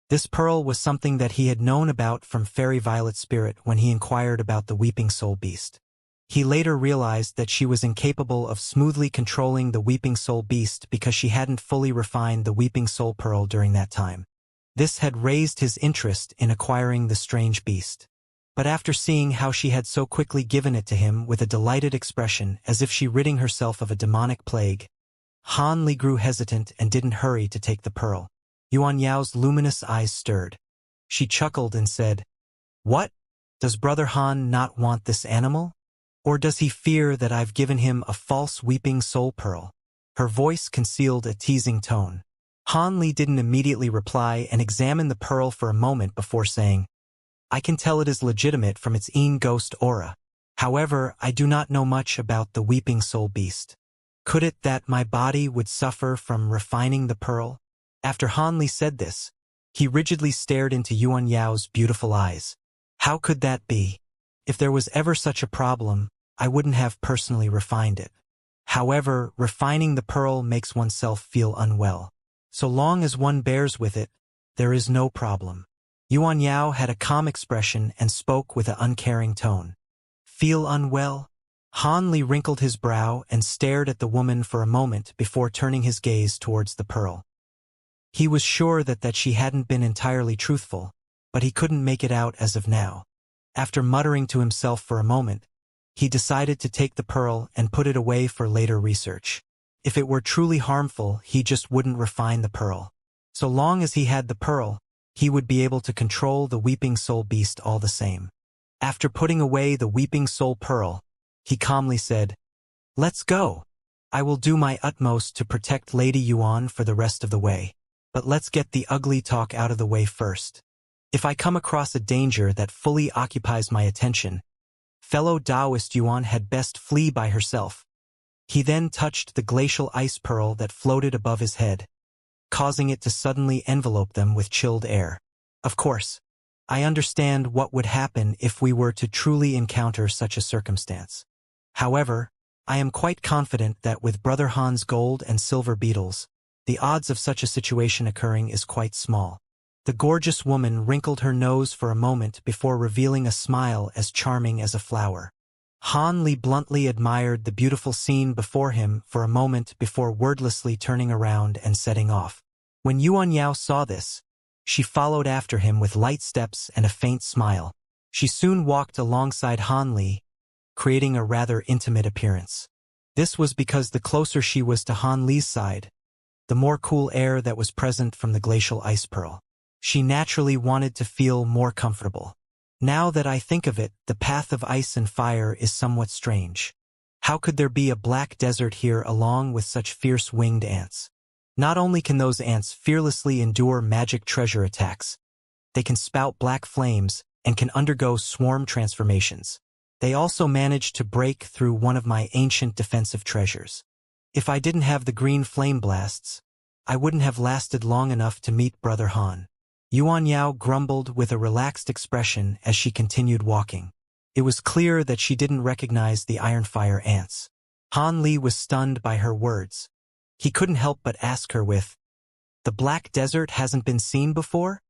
This pearl was something that he had known about from Fairy Violet Spirit when he inquired about the weeping soul beast. He later realized that she was incapable of smoothly controlling the weeping soul beast because she hadn't fully refined the weeping soul pearl during that time. This had raised his interest in acquiring the strange beast. But after seeing how she had so quickly given it to him with a delighted expression as if she ridding herself of a demonic plague, Han Li grew hesitant and didn't hurry to take the pearl. Yuan Yao's luminous eyes stirred. She chuckled and said, "What? Does Brother Han not want this animal? Or does he fear that I've given him a false weeping soul pearl?" Her voice concealed a teasing tone. Han Li didn't immediately reply and examined the pearl for a moment before saying, "I can tell it is legitimate from its ghost aura. However, I do not know much about the weeping soul beast. Could it that my body would suffer from refining the pearl?" After Han Li said this, he rigidly stared into Yuan Yao's beautiful eyes. How could that be? If there was ever such a problem, I wouldn't have personally refined it. However, refining the pearl makes oneself feel unwell. So long as one bears with it, there is no problem. Yuan Yao had a calm expression and spoke with an uncaring tone. Feel unwell? Han Li wrinkled his brow and stared at the woman for a moment before turning his gaze towards the pearl. He was sure that she hadn't been entirely truthful, but he couldn't make it out as of now. After muttering to himself for a moment, he decided to take the pearl and put it away for later research. If it were truly harmful, he just wouldn't refine the pearl. So long as he had the pearl, he would be able to control the weeping soul beast all the same. After putting away the weeping soul pearl, he calmly said, "Let's go." I will do my utmost to protect Lady Yuan for the rest of the way. But let's get the ugly talk out of the way first. If I come across a danger that fully occupies my attention, fellow Taoist Yuan had best flee by herself. He then touched the glacial ice pearl that floated above his head, causing it to suddenly envelope them with chilled air. Of course, I understand what would happen if we were to truly encounter such a circumstance. However, I am quite confident that with Brother Han's gold and silver beetles, the odds of such a situation occurring is quite small. The gorgeous woman wrinkled her nose for a moment before revealing a smile as charming as a flower. Han Li bluntly admired the beautiful scene before him for a moment before wordlessly turning around and setting off. When Yuan Yao saw this, she followed after him with light steps and a faint smile. She soon walked alongside Han Li, creating a rather intimate appearance. This was because the closer she was to Han Li's side, the more cool air that was present from the glacial ice pearl. She naturally wanted to feel more comfortable. Now that I think of it, the path of ice and fire is somewhat strange. How could there be a black desert here along with such fierce winged ants? Not only can those ants fearlessly endure magic treasure attacks, they can spout black flames and can undergo swarm transformations. They also manage to break through one of my ancient defensive treasures. If I didn't have the green flame blasts, I wouldn't have lasted long enough to meet Brother Han. Yuan Yao grumbled with a relaxed expression as she continued walking. It was clear that she didn't recognize the Ironfire ants. Han Li was stunned by her words. He couldn't help but ask her with, "The Black Desert hasn't been seen before?"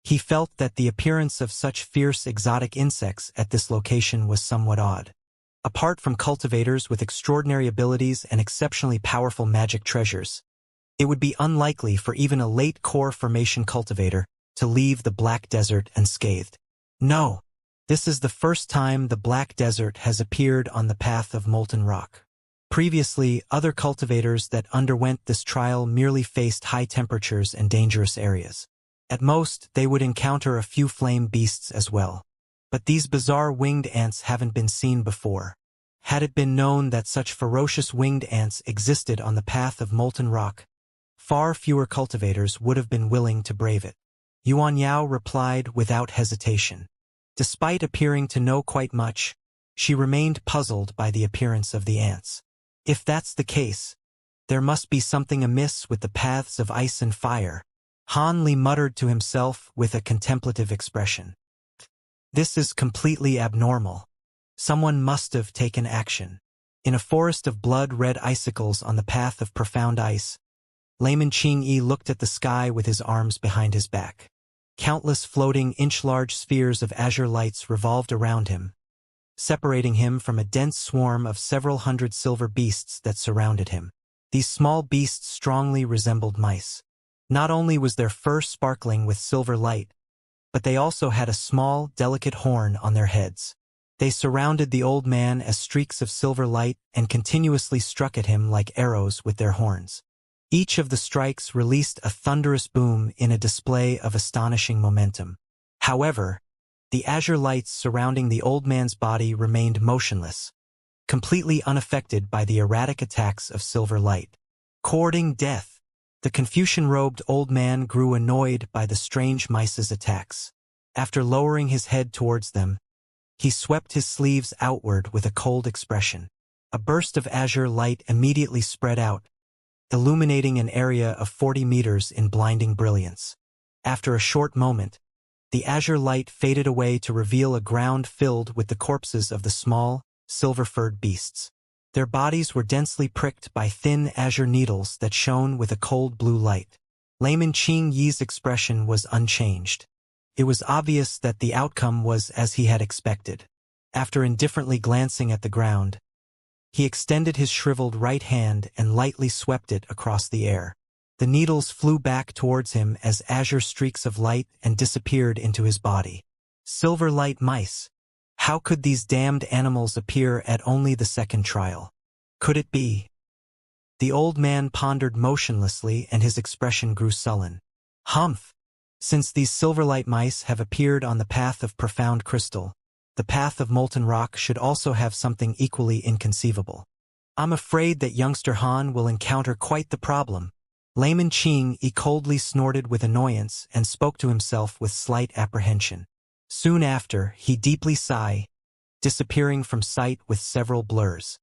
He felt that the appearance of such fierce exotic insects at this location was somewhat odd. Apart from cultivators with extraordinary abilities and exceptionally powerful magic treasures, it would be unlikely for even a late core formation cultivator to leave the Black Desert unscathed. No, this is the first time the Black Desert has appeared on the path of molten rock. Previously, other cultivators that underwent this trial merely faced high temperatures and dangerous areas. At most, they would encounter a few flame beasts as well. But these bizarre winged ants haven't been seen before. Had it been known that such ferocious winged ants existed on the path of molten rock, far fewer cultivators would have been willing to brave it. Yuan Yao replied without hesitation. Despite appearing to know quite much, she remained puzzled by the appearance of the ants. If that's the case, there must be something amiss with the paths of ice and fire. Han Li muttered to himself with a contemplative expression. This is completely abnormal. Someone must have taken action. In a forest of blood-red icicles on the path of profound ice, Layman Qingyi looked at the sky with his arms behind his back. Countless floating inch-large spheres of azure lights revolved around him, separating him from a dense swarm of several hundred silver beasts that surrounded him. These small beasts strongly resembled mice. Not only was their fur sparkling with silver light, but they also had a small, delicate horn on their heads. They surrounded the old man as streaks of silver light and continuously struck at him like arrows with their horns. Each of the strikes released a thunderous boom in a display of astonishing momentum. However, the azure lights surrounding the old man's body remained motionless, completely unaffected by the erratic attacks of silver light. Courting death, the Confucian-robed old man grew annoyed by the strange mice's attacks. After lowering his head towards them, he swept his sleeves outward with a cold expression. A burst of azure light immediately spread out, illuminating an area of 40 meters in blinding brilliance. After a short moment, the azure light faded away to reveal a ground filled with the corpses of the small, silver-furred beasts. Their bodies were densely pricked by thin azure needles that shone with a cold blue light. Layman Qingyi's expression was unchanged. It was obvious that the outcome was as he had expected. After indifferently glancing at the ground, he extended his shriveled right hand and lightly swept it across the air. The needles flew back towards him as azure streaks of light and disappeared into his body. Silver light mice. How could these damned animals appear at only the second trial? Could it be? The old man pondered motionlessly and his expression grew sullen. Humph! Since these silverlight mice have appeared on the path of profound crystal, the path of molten rock should also have something equally inconceivable. I'm afraid that youngster Han will encounter quite the problem. Layman Qing coldly snorted with annoyance and spoke to himself with slight apprehension. Soon after, he deeply sighed, disappearing from sight with several blurs.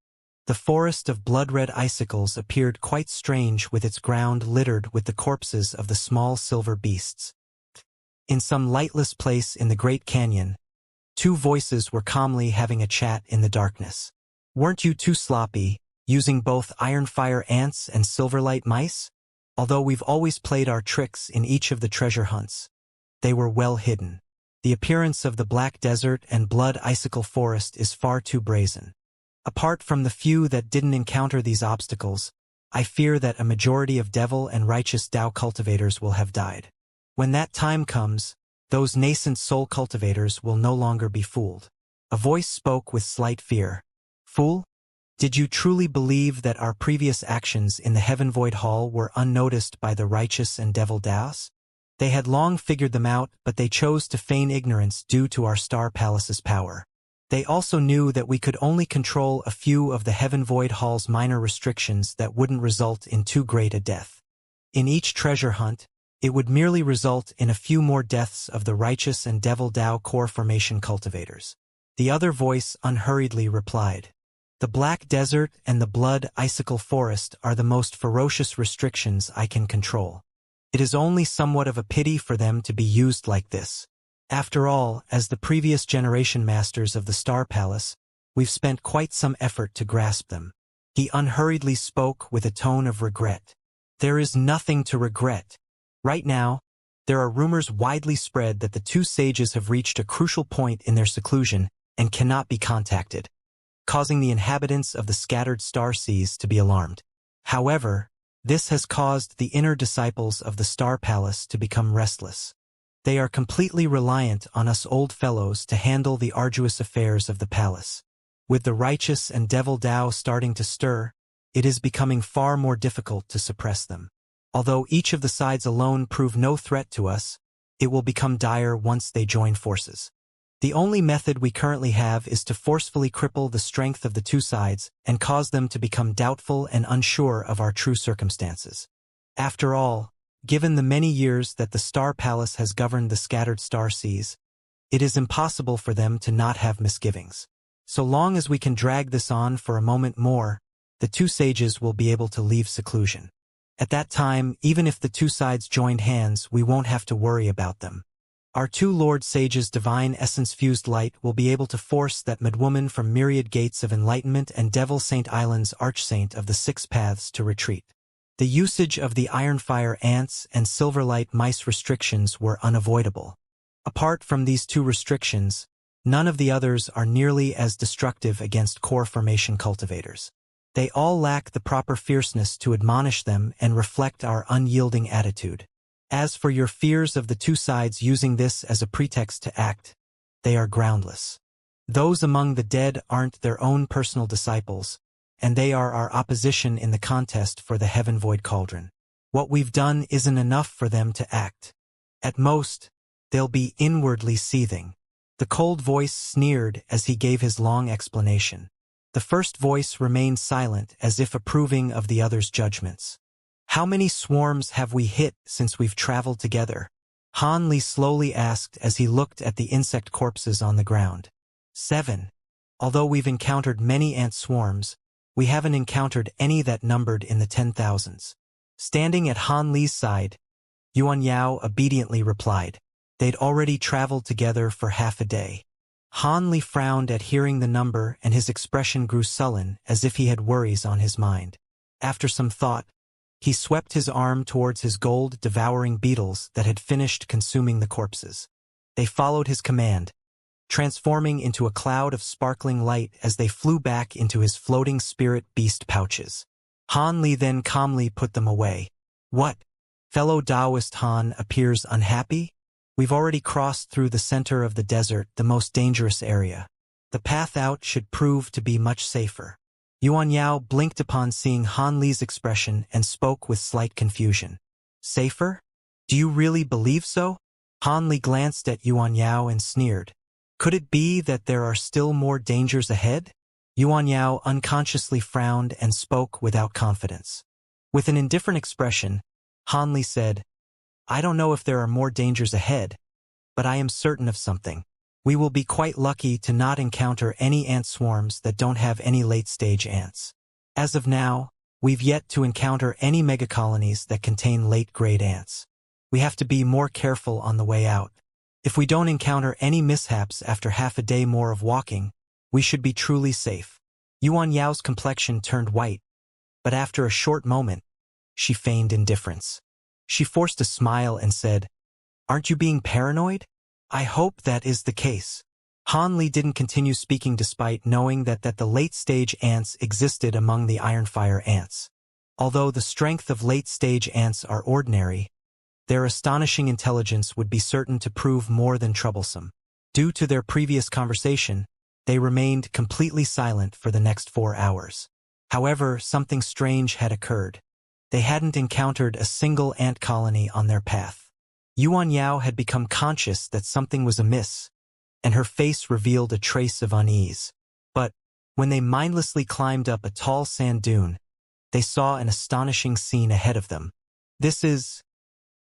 The forest of blood-red icicles appeared quite strange with its ground littered with the corpses of the small silver beasts. In some lightless place in the Great Canyon, two voices were calmly having a chat in the darkness. Weren't you too sloppy, using both ironfire ants and silverlight mice? Although we've always played our tricks in each of the treasure hunts, they were well hidden. The appearance of the Black Desert and Blood Icicle Forest is far too brazen. Apart from the few that didn't encounter these obstacles, I fear that a majority of devil and righteous Tao cultivators will have died. When that time comes, those nascent soul cultivators will no longer be fooled. A voice spoke with slight fear. Fool? Did you truly believe that our previous actions in the Heaven Void Hall were unnoticed by the righteous and devil Daos? They had long figured them out, but they chose to feign ignorance due to our Star Palace's power. They also knew that we could only control a few of the Heaven Void Hall's minor restrictions that wouldn't result in too great a death. In each treasure hunt, it would merely result in a few more deaths of the righteous and devil Tao core formation cultivators. The other voice unhurriedly replied. The Black Desert and the Blood Icicle Forest are the most ferocious restrictions I can control. It is only somewhat of a pity for them to be used like this. After all, as the previous generation masters of the Star Palace, we've spent quite some effort to grasp them. He unhurriedly spoke with a tone of regret. There is nothing to regret. Right now, there are rumors widely spread that the two sages have reached a crucial point in their seclusion and cannot be contacted, causing the inhabitants of the scattered star seas to be alarmed. However, this has caused the inner disciples of the Star Palace to become restless. They are completely reliant on us old fellows to handle the arduous affairs of the palace. With the righteous and devil Tao starting to stir, it is becoming far more difficult to suppress them. Although each of the sides alone prove no threat to us, it will become dire once they join forces. The only method we currently have is to forcefully cripple the strength of the two sides and cause them to become doubtful and unsure of our true circumstances. After all, given the many years that the Star Palace has governed the scattered star seas, it is impossible for them to not have misgivings. So long as we can drag this on for a moment more, the two sages will be able to leave seclusion. At that time, even if the two sides joined hands, we won't have to worry about them. Our two Lord Sages' divine essence-fused light will be able to force that madwoman from myriad gates of enlightenment and Devil Saint Island's archsaint of the six paths to retreat. The usage of the ironfire ants and silverlight mice restrictions were unavoidable. Apart from these two restrictions, none of the others are nearly as destructive against core formation cultivators. They all lack the proper fierceness to admonish them and reflect our unyielding attitude. As for your fears of the two sides using this as a pretext to act, they are groundless. Those among the dead aren't their own personal disciples, and they are our opposition in the contest for the Heaven Void Cauldron. What we've done isn't enough for them to act. At most, they'll be inwardly seething. The cold voice sneered as he gave his long explanation. The first voice remained silent as if approving of the other's judgments. How many swarms have we hit since we've traveled together? Han Li slowly asked as he looked at the insect corpses on the ground. 7. Although we've encountered many ant swarms, we haven't encountered any that numbered in the 10,000s. Standing at Han Li's side, Yuan Yao obediently replied. They'd already traveled together for half a day. Han Li frowned at hearing the number and his expression grew sullen as if he had worries on his mind. After some thought, he swept his arm towards his gold-devouring beetles that had finished consuming the corpses. They followed his command, transforming into a cloud of sparkling light as they flew back into his floating spirit beast pouches. Han Li then calmly put them away. What? Fellow Taoist Han appears unhappy? We've already crossed through the center of the desert, the most dangerous area. The path out should prove to be much safer. Yuan Yao blinked upon seeing Han Li's expression and spoke with slight confusion. Safer? Do you really believe so? Han Li glanced at Yuan Yao and sneered. Could it be that there are still more dangers ahead? Yuan Yao unconsciously frowned and spoke without confidence. With an indifferent expression, Han Li said, I don't know if there are more dangers ahead, but I am certain of something. We will be quite lucky to not encounter any ant swarms that don't have any late-stage ants. As of now, we've yet to encounter any megacolonies that contain late-grade ants. We have to be more careful on the way out. If we don't encounter any mishaps after half a day more of walking, we should be truly safe. Yuan Yao's complexion turned white, but after a short moment, she feigned indifference. She forced a smile and said, Aren't you being paranoid? I hope that is the case. Han Li didn't continue speaking despite knowing that the late-stage ants existed among the ironfire ants. Although the strength of late-stage ants are ordinary, their astonishing intelligence would be certain to prove more than troublesome. Due to their previous conversation, they remained completely silent for the next 4 hours. However, something strange had occurred. They hadn't encountered a single ant colony on their path. Yuan Yao had become conscious that something was amiss, and her face revealed a trace of unease. But, when they mindlessly climbed up a tall sand dune, they saw an astonishing scene ahead of them.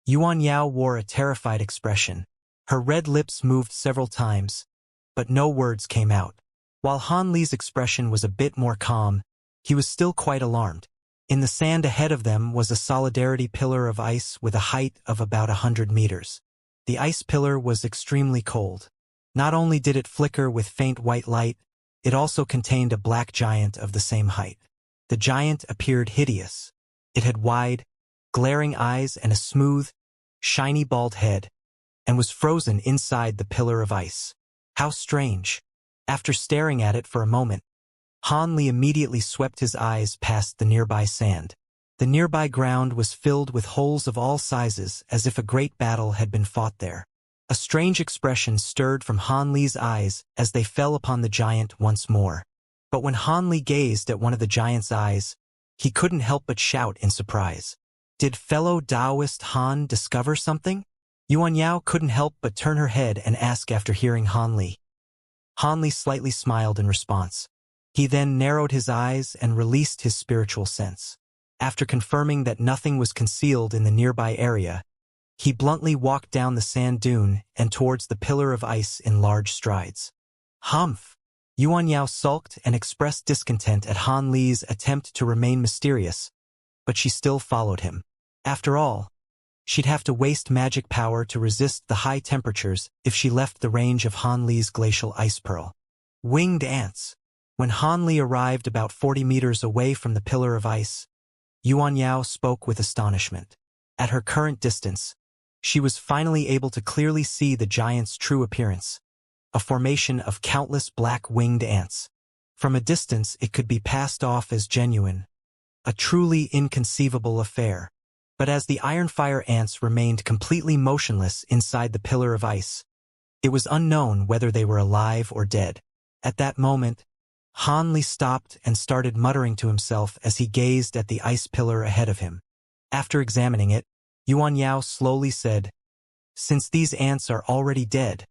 Yuan Yao wore a terrified expression. Her red lips moved several times, but no words came out. While Han Li's expression was a bit more calm, he was still quite alarmed. In the sand ahead of them was a solidarity pillar of ice with a height of about 100 meters. The ice pillar was extremely cold. Not only did it flicker with faint white light, it also contained a black giant of the same height. The giant appeared hideous. It had wide, glaring eyes and a smooth, shiny bald head, and was frozen inside the pillar of ice. How strange. After staring at it for a moment, Han Li immediately swept his eyes past the nearby sand. The nearby ground was filled with holes of all sizes as if a great battle had been fought there. A strange expression stirred from Han Li's eyes as they fell upon the giant once more. But when Han Li gazed at one of the giant's eyes, he couldn't help but shout in surprise. Did fellow Taoist Han discover something? Yuan Yao couldn't help but turn her head and ask after hearing Han Li. Han Li slightly smiled in response. He then narrowed his eyes and released his spiritual sense. After confirming that nothing was concealed in the nearby area, he bluntly walked down the sand dune and towards the pillar of ice in large strides. Humph! Yuan Yao sulked and expressed discontent at Han Li's attempt to remain mysterious, but she still followed him. After all, she'd have to waste magic power to resist the high temperatures if she left the range of Han Li's glacial ice pearl. Winged ants. When Han Li arrived about 40 meters away from the pillar of ice, Yuan Yao spoke with astonishment. At her current distance, she was finally able to clearly see the giant's true appearance, a formation of countless black winged ants. From a distance it could be passed off as genuine, a truly inconceivable affair. But as the ironfire ants remained completely motionless inside the pillar of ice, it was unknown whether they were alive or dead. At that moment, Han Li stopped and started muttering to himself as he gazed at the ice pillar ahead of him. After examining it, Yuan Yao slowly said, Since these ants are already dead,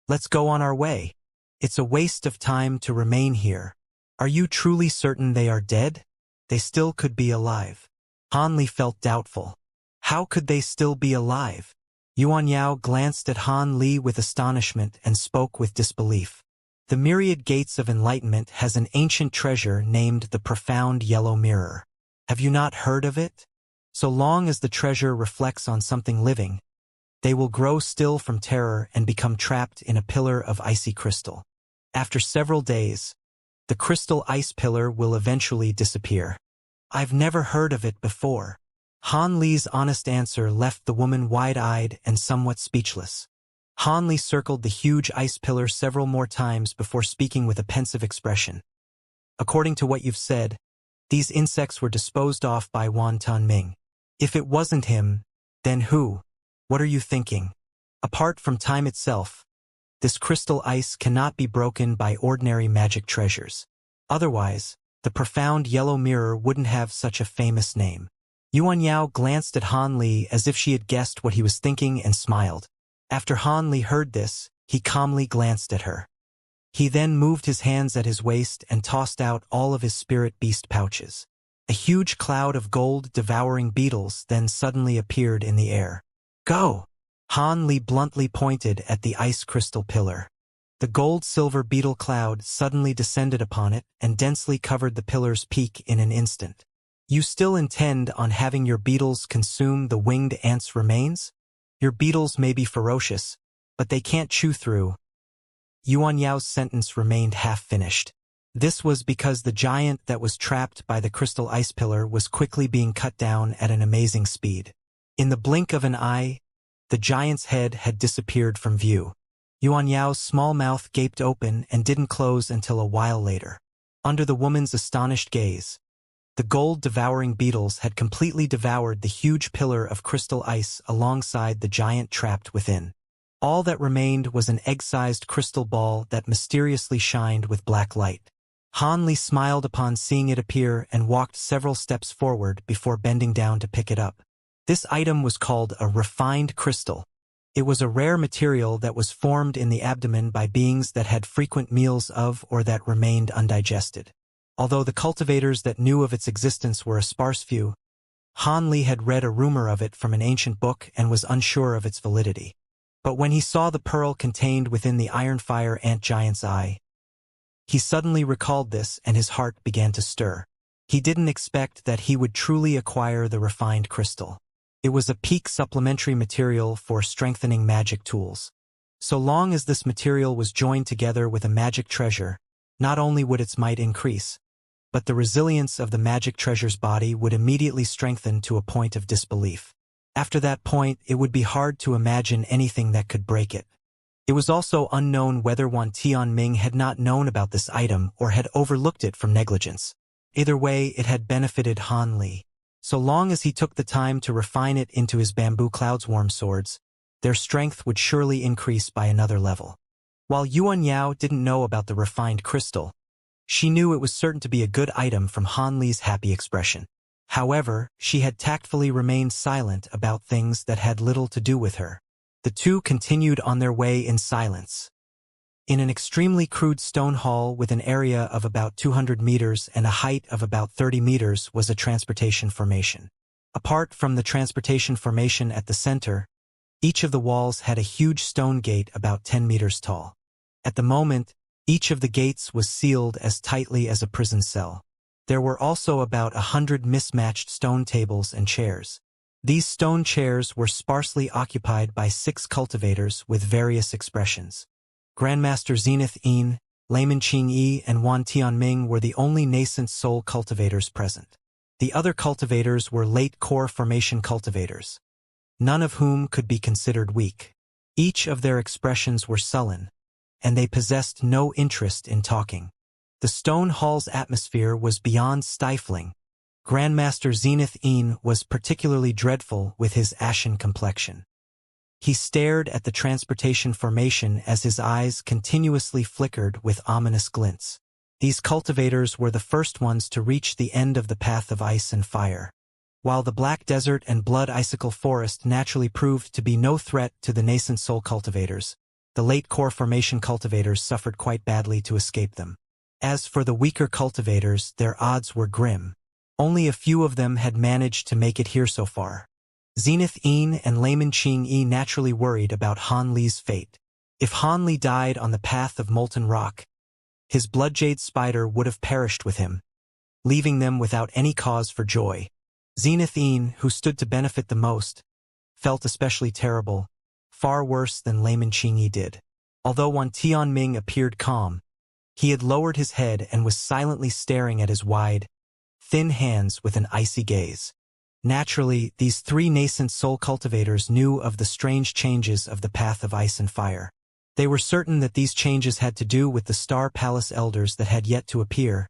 let's go on our way. It's a waste of time to remain here. Are you truly certain they are dead? They still could be alive. Han Li felt doubtful. How could they still be alive? Yuan Yao glanced at Han Li with astonishment and spoke with disbelief. The Myriad Gates of Enlightenment has an ancient treasure named the Profound Yellow Mirror. Have you not heard of it? So long as the treasure reflects on something living, they will grow still from terror and become trapped in a pillar of icy crystal. After several days, the crystal ice pillar will eventually disappear. I've never heard of it before. Han Li's honest answer left the woman wide-eyed and somewhat speechless. Han Li circled the huge ice pillar several more times before speaking with a pensive expression. According to what you've said, these insects were disposed off by Wan Tunming. If it wasn't him, then who? What are you thinking? Apart from time itself, this crystal ice cannot be broken by ordinary magic treasures. Otherwise, the profound yellow mirror wouldn't have such a famous name. Yuan Yao glanced at Han Li as if she had guessed what he was thinking and smiled. After Han Li heard this, he calmly glanced at her. He then moved his hands at his waist and tossed out all of his spirit beast pouches. A huge cloud of gold-devouring beetles then suddenly appeared in the air. "Go!" Han Li bluntly pointed at the ice crystal pillar. The gold-silver beetle cloud suddenly descended upon it and densely covered the pillar's peak in an instant. "You still intend on having your beetles consume the winged ant's remains? Your beetles may be ferocious, but they can't chew through." Yuan Yao's sentence remained half-finished. This was because the giant that was trapped by the crystal ice pillar was quickly being cut down at an amazing speed. In the blink of an eye, the giant's head had disappeared from view. Yuan Yao's small mouth gaped open and didn't close until a while later. Under the woman's astonished gaze, the gold-devouring beetles had completely devoured the huge pillar of crystal ice alongside the giant trapped within. All that remained was an egg-sized crystal ball that mysteriously shined with black light. Han Li smiled upon seeing it appear and walked several steps forward before bending down to pick it up. This item was called a refined crystal. It was a rare material that was formed in the abdomen by beings that had frequent meals of or that remained undigested. Although the cultivators that knew of its existence were a sparse few, Han Li had read a rumor of it from an ancient book and was unsure of its validity. But when he saw the pearl contained within the iron-fire ant giant's eye, he suddenly recalled this and his heart began to stir. He didn't expect that he would truly acquire the refined crystal. It was a peak supplementary material for strengthening magic tools. So long as this material was joined together with a magic treasure, not only would its might increase, but the resilience of the magic treasure's body would immediately strengthen to a point of disbelief. After that point, it would be hard to imagine anything that could break it. It was also unknown whether Wan Tianming had not known about this item or had overlooked it from negligence. Either way, it had benefited Han Li. So long as he took the time to refine it into his bamboo cloudswarm swords, their strength would surely increase by another level. While Yuan Yao didn't know about the refined crystal, she knew it was certain to be a good item from Han Li's happy expression. However, she had tactfully remained silent about things that had little to do with her. The two continued on their way in silence. In an extremely crude stone hall with an area of about 200 meters and a height of about 30 meters was a transportation formation. Apart from the transportation formation at the center, each of the walls had a huge stone gate about 10 meters tall. At the moment, each of the gates was sealed as tightly as a prison cell. There were also about 100 mismatched stone tables and chairs. These stone chairs were sparsely occupied by 6 cultivators with various expressions. Grandmaster Zenith Yin, Layman Qingyi, and Wan Tianming were the only nascent soul cultivators present. The other cultivators were late core formation cultivators, none of whom could be considered weak. Each of their expressions were sullen, and they possessed no interest in talking. The stone hall's atmosphere was beyond stifling. Grandmaster Zenith Yin was particularly dreadful with his ashen complexion. He stared at the transportation formation as his eyes continuously flickered with ominous glints. These cultivators were the first ones to reach the end of the path of ice and fire. While the Black Desert and Blood Icicle Forest naturally proved to be no threat to the nascent soul cultivators, the late core formation cultivators suffered quite badly to escape them. As for the weaker cultivators, their odds were grim. Only a few of them had managed to make it here so far. Zenith Yin and Layman Qingyi naturally worried about Han Li's fate. If Han Li died on the path of molten rock, his bloodjade spider would have perished with him, leaving them without any cause for joy. Zenith Yin, who stood to benefit the most, felt especially terrible, far worse than Layman Qingyi did. Although Wan Tianming appeared calm, he had lowered his head and was silently staring at his wide, thin hands with an icy gaze. Naturally, these 3 nascent soul cultivators knew of the strange changes of the path of ice and fire. They were certain that these changes had to do with the Star Palace elders that had yet to appear,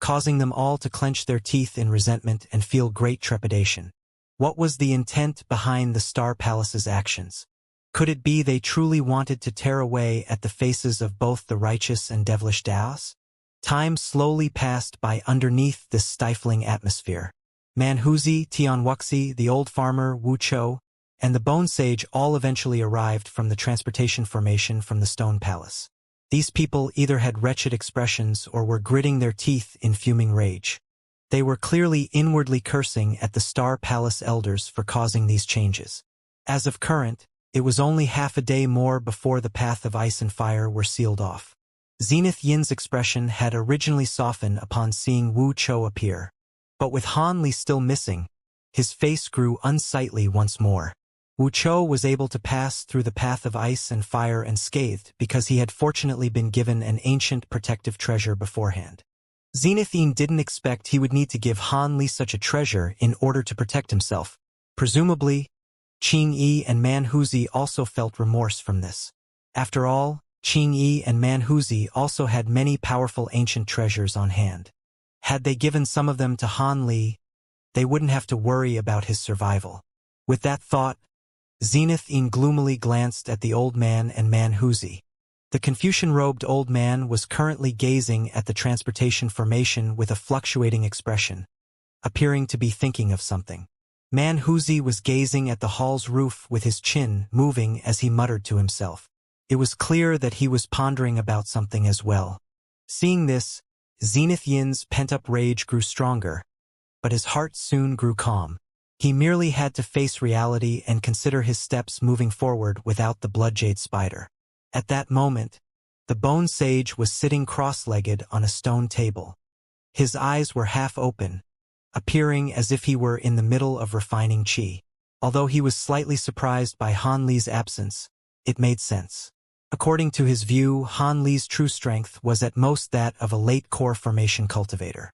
causing them all to clench their teeth in resentment and feel great trepidation. What was the intent behind the Star Palace's actions? Could it be they truly wanted to tear away at the faces of both the righteous and devilish Daos? Time slowly passed by underneath this stifling atmosphere. Manhuzi, Tianwuxi, the old farmer, Wuchou, and the Bone Sage all eventually arrived from the transportation formation from the Stone Palace. These people either had wretched expressions or were gritting their teeth in fuming rage. They were clearly inwardly cursing at the Star Palace elders for causing these changes. As of current, it was only half a day more before the path of ice and fire were sealed off. Zenith Yin's expression had originally softened upon seeing Wu Chou appear. But with Han Li still missing, his face grew unsightly once more. Wu Chou was able to pass through the path of ice and fire unscathed because he had fortunately been given an ancient protective treasure beforehand. Zenith Yin didn't expect he would need to give Han Li such a treasure in order to protect himself. Presumably, Qing Yi and Man Huzi also felt remorse from this. After all, Qing Yi and Man Huzi also had many powerful ancient treasures on hand. Had they given some of them to Han Li, they wouldn't have to worry about his survival. With that thought, Zenith Yin gloomily glanced at the old man and Man Huzi. The Confucian-robed old man was currently gazing at the transportation formation with a fluctuating expression, appearing to be thinking of something. Man Huzi was gazing at the hall's roof with his chin moving as he muttered to himself. It was clear that he was pondering about something as well. Seeing this, Zenith Yin's pent-up rage grew stronger, but his heart soon grew calm. He merely had to face reality and consider his steps moving forward without the bloodjade spider. At that moment, the bone sage was sitting cross-legged on a stone table. His eyes were half open, appearing as if he were in the middle of refining qi. Although he was slightly surprised by Han Li's absence, it made sense. According to his view, Han Li's true strength was at most that of a late core formation cultivator.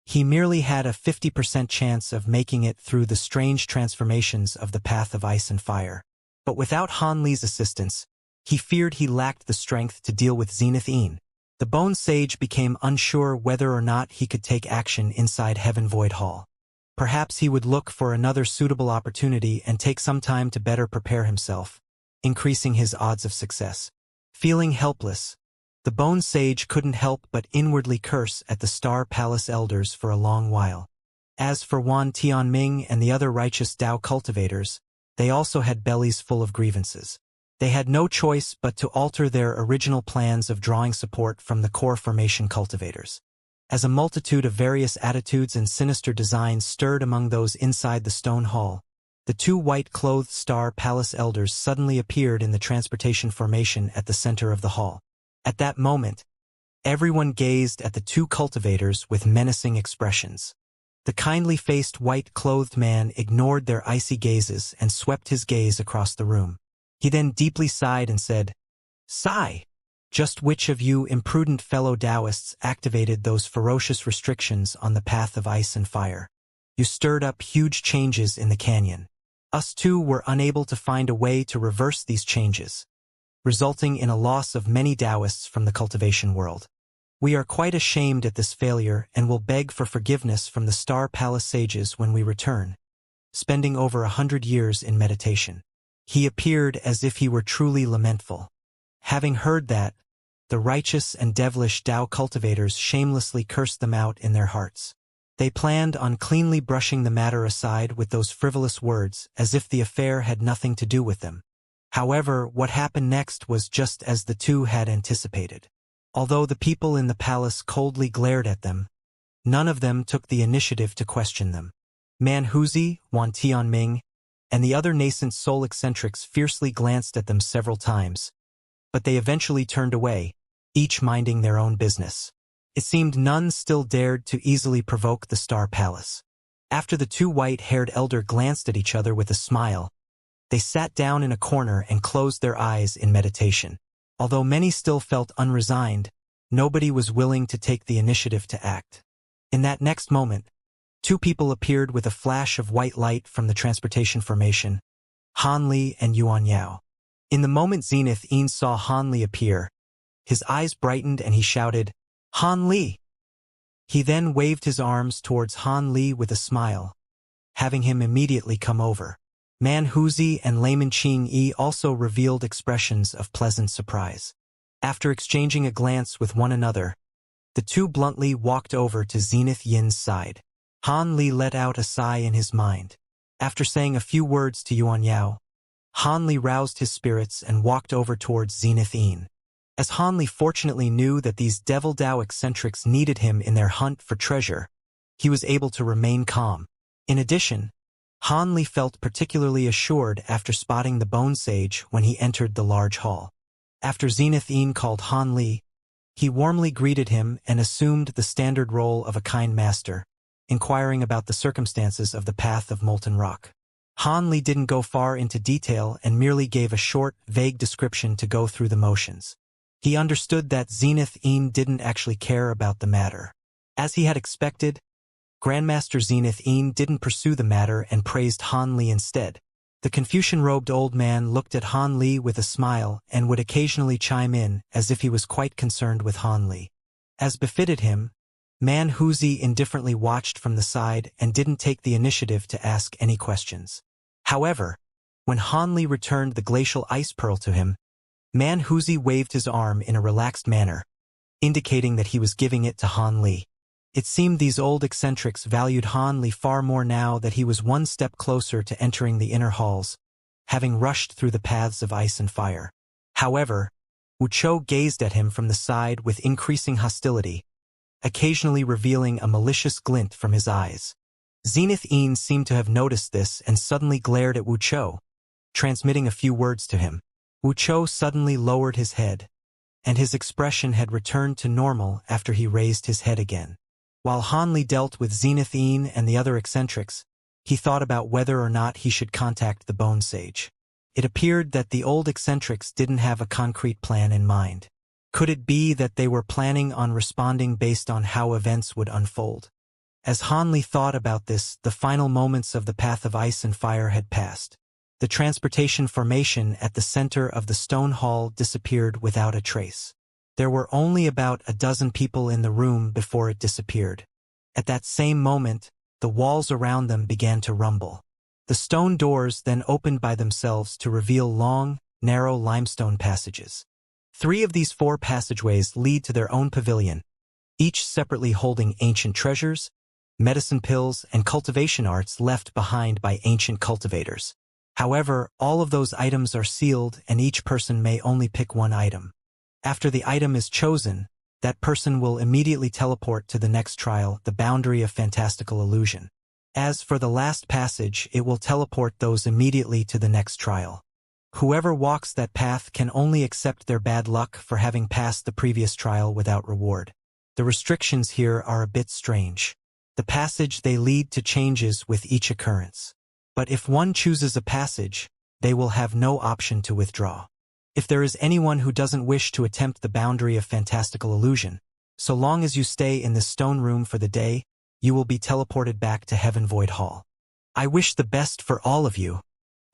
He merely had a 50% chance of making it through the strange transformations of the path of ice and fire. But without Han Li's assistance, he feared he lacked the strength to deal with Zenith Yin. The Bone Sage became unsure whether or not he could take action inside Heaven Void Hall. Perhaps he would look for another suitable opportunity and take some time to better prepare himself, increasing his odds of success. Feeling helpless, the Bone Sage couldn't help but inwardly curse at the Star Palace elders for a long while. As for Wan Tianming and the other righteous Dao cultivators, they also had bellies full of grievances. They had no choice but to alter their original plans of drawing support from the core formation cultivators. As a multitude of various attitudes and sinister designs stirred among those inside the stone hall, the two white-clothed Star Palace elders suddenly appeared in the transportation formation at the center of the hall. At that moment, everyone gazed at the two cultivators with menacing expressions. The kindly-faced white-clothed man ignored their icy gazes and swept his gaze across the room. He then deeply sighed and said, "Sigh! Just which of you imprudent fellow Taoists activated those ferocious restrictions on the path of ice and fire? You stirred up huge changes in the canyon. Us too were unable to find a way to reverse these changes, resulting in a loss of many Taoists from the cultivation world. We are quite ashamed at this failure and will beg for forgiveness from the Star Palace sages when we return, spending over 100 years in meditation." He appeared as if he were truly lamentful. Having heard that, the righteous and devilish Tao cultivators shamelessly cursed them out in their hearts. They planned on cleanly brushing the matter aside with those frivolous words as if the affair had nothing to do with them. However, what happened next was just as the two had anticipated. Although the people in the palace coldly glared at them, none of them took the initiative to question them. Man Huzi, Wan Tianming, and the other nascent soul eccentrics fiercely glanced at them several times, but they eventually turned away, each minding their own business. It seemed none still dared to easily provoke the Star Palace. After the two white-haired elder glanced at each other with a smile, they sat down in a corner and closed their eyes in meditation. Although many still felt unresigned, nobody was willing to take the initiative to act. In that next moment, two people appeared with a flash of white light from the transportation formation, Han Li and Yuan Yao. In the moment Zenith Yin saw Han Li appear, his eyes brightened and he shouted, "Han Li!" He then waved his arms towards Han Li with a smile, having him immediately come over. Man Huzi and Layman Qing Yi also revealed expressions of pleasant surprise. After exchanging a glance with one another, the two bluntly walked over to Zenith Yin's side. Han Li let out a sigh in his mind. After saying a few words to Yuan Yao, Han Li roused his spirits and walked over towards Zenith Yin. As Han Li fortunately knew that these Devil Dao eccentrics needed him in their hunt for treasure, he was able to remain calm. In addition, Han Li felt particularly assured after spotting the Bone Sage when he entered the large hall. After Zenith Yin called Han Li, he warmly greeted him and assumed the standard role of a kind master, inquiring about the circumstances of the path of molten rock. Han Li didn't go far into detail and merely gave a short, vague description to go through the motions. He understood that Zenith Yin didn't actually care about the matter. As he had expected, Grandmaster Zenith Yin didn't pursue the matter and praised Han Li instead. The Confucian-robed old man looked at Han Li with a smile and would occasionally chime in as if he was quite concerned with Han Li. As befitted him, Man Huzi indifferently watched from the side and didn't take the initiative to ask any questions. However, when Han Li returned the glacial ice pearl to him, Man Huzi waved his arm in a relaxed manner, indicating that he was giving it to Han Li. It seemed these old eccentrics valued Han Li far more now that he was one step closer to entering the inner halls, having rushed through the paths of ice and fire. However, Wuxia gazed at him from the side with increasing hostility, occasionally revealing a malicious glint from his eyes. Zenith Yin seemed to have noticed this and suddenly glared at Wuxia, transmitting a few words to him. Wuxia suddenly lowered his head, and his expression had returned to normal after he raised his head again. While Han Li dealt with Zenith Yin and the other eccentrics, he thought about whether or not he should contact the Bone Sage. It appeared that the old eccentrics didn't have a concrete plan in mind. Could it be that they were planning on responding based on how events would unfold? As Han Li thought about this, the final moments of the path of ice and fire had passed. The transportation formation at the center of the stone hall disappeared without a trace. There were only about a dozen people in the room before it disappeared. At that same moment, the walls around them began to rumble. The stone doors then opened by themselves to reveal long, narrow limestone passages. 3 of these 4 passageways lead to their own pavilion, each separately holding ancient treasures, medicine pills, and cultivation arts left behind by ancient cultivators. However, all of those items are sealed and each person may only pick one item. After the item is chosen, that person will immediately teleport to the next trial, the boundary of fantastical illusion. As for the last passage, it will teleport those immediately to the next trial. Whoever walks that path can only accept their bad luck for having passed the previous trial without reward. The restrictions here are a bit strange. The passage they lead to changes with each occurrence. But if one chooses a passage, they will have no option to withdraw. If there is anyone who doesn't wish to attempt the boundary of fantastical illusion, so long as you stay in this stone room for the day, you will be teleported back to Heaven Void Hall. I wish the best for all of you.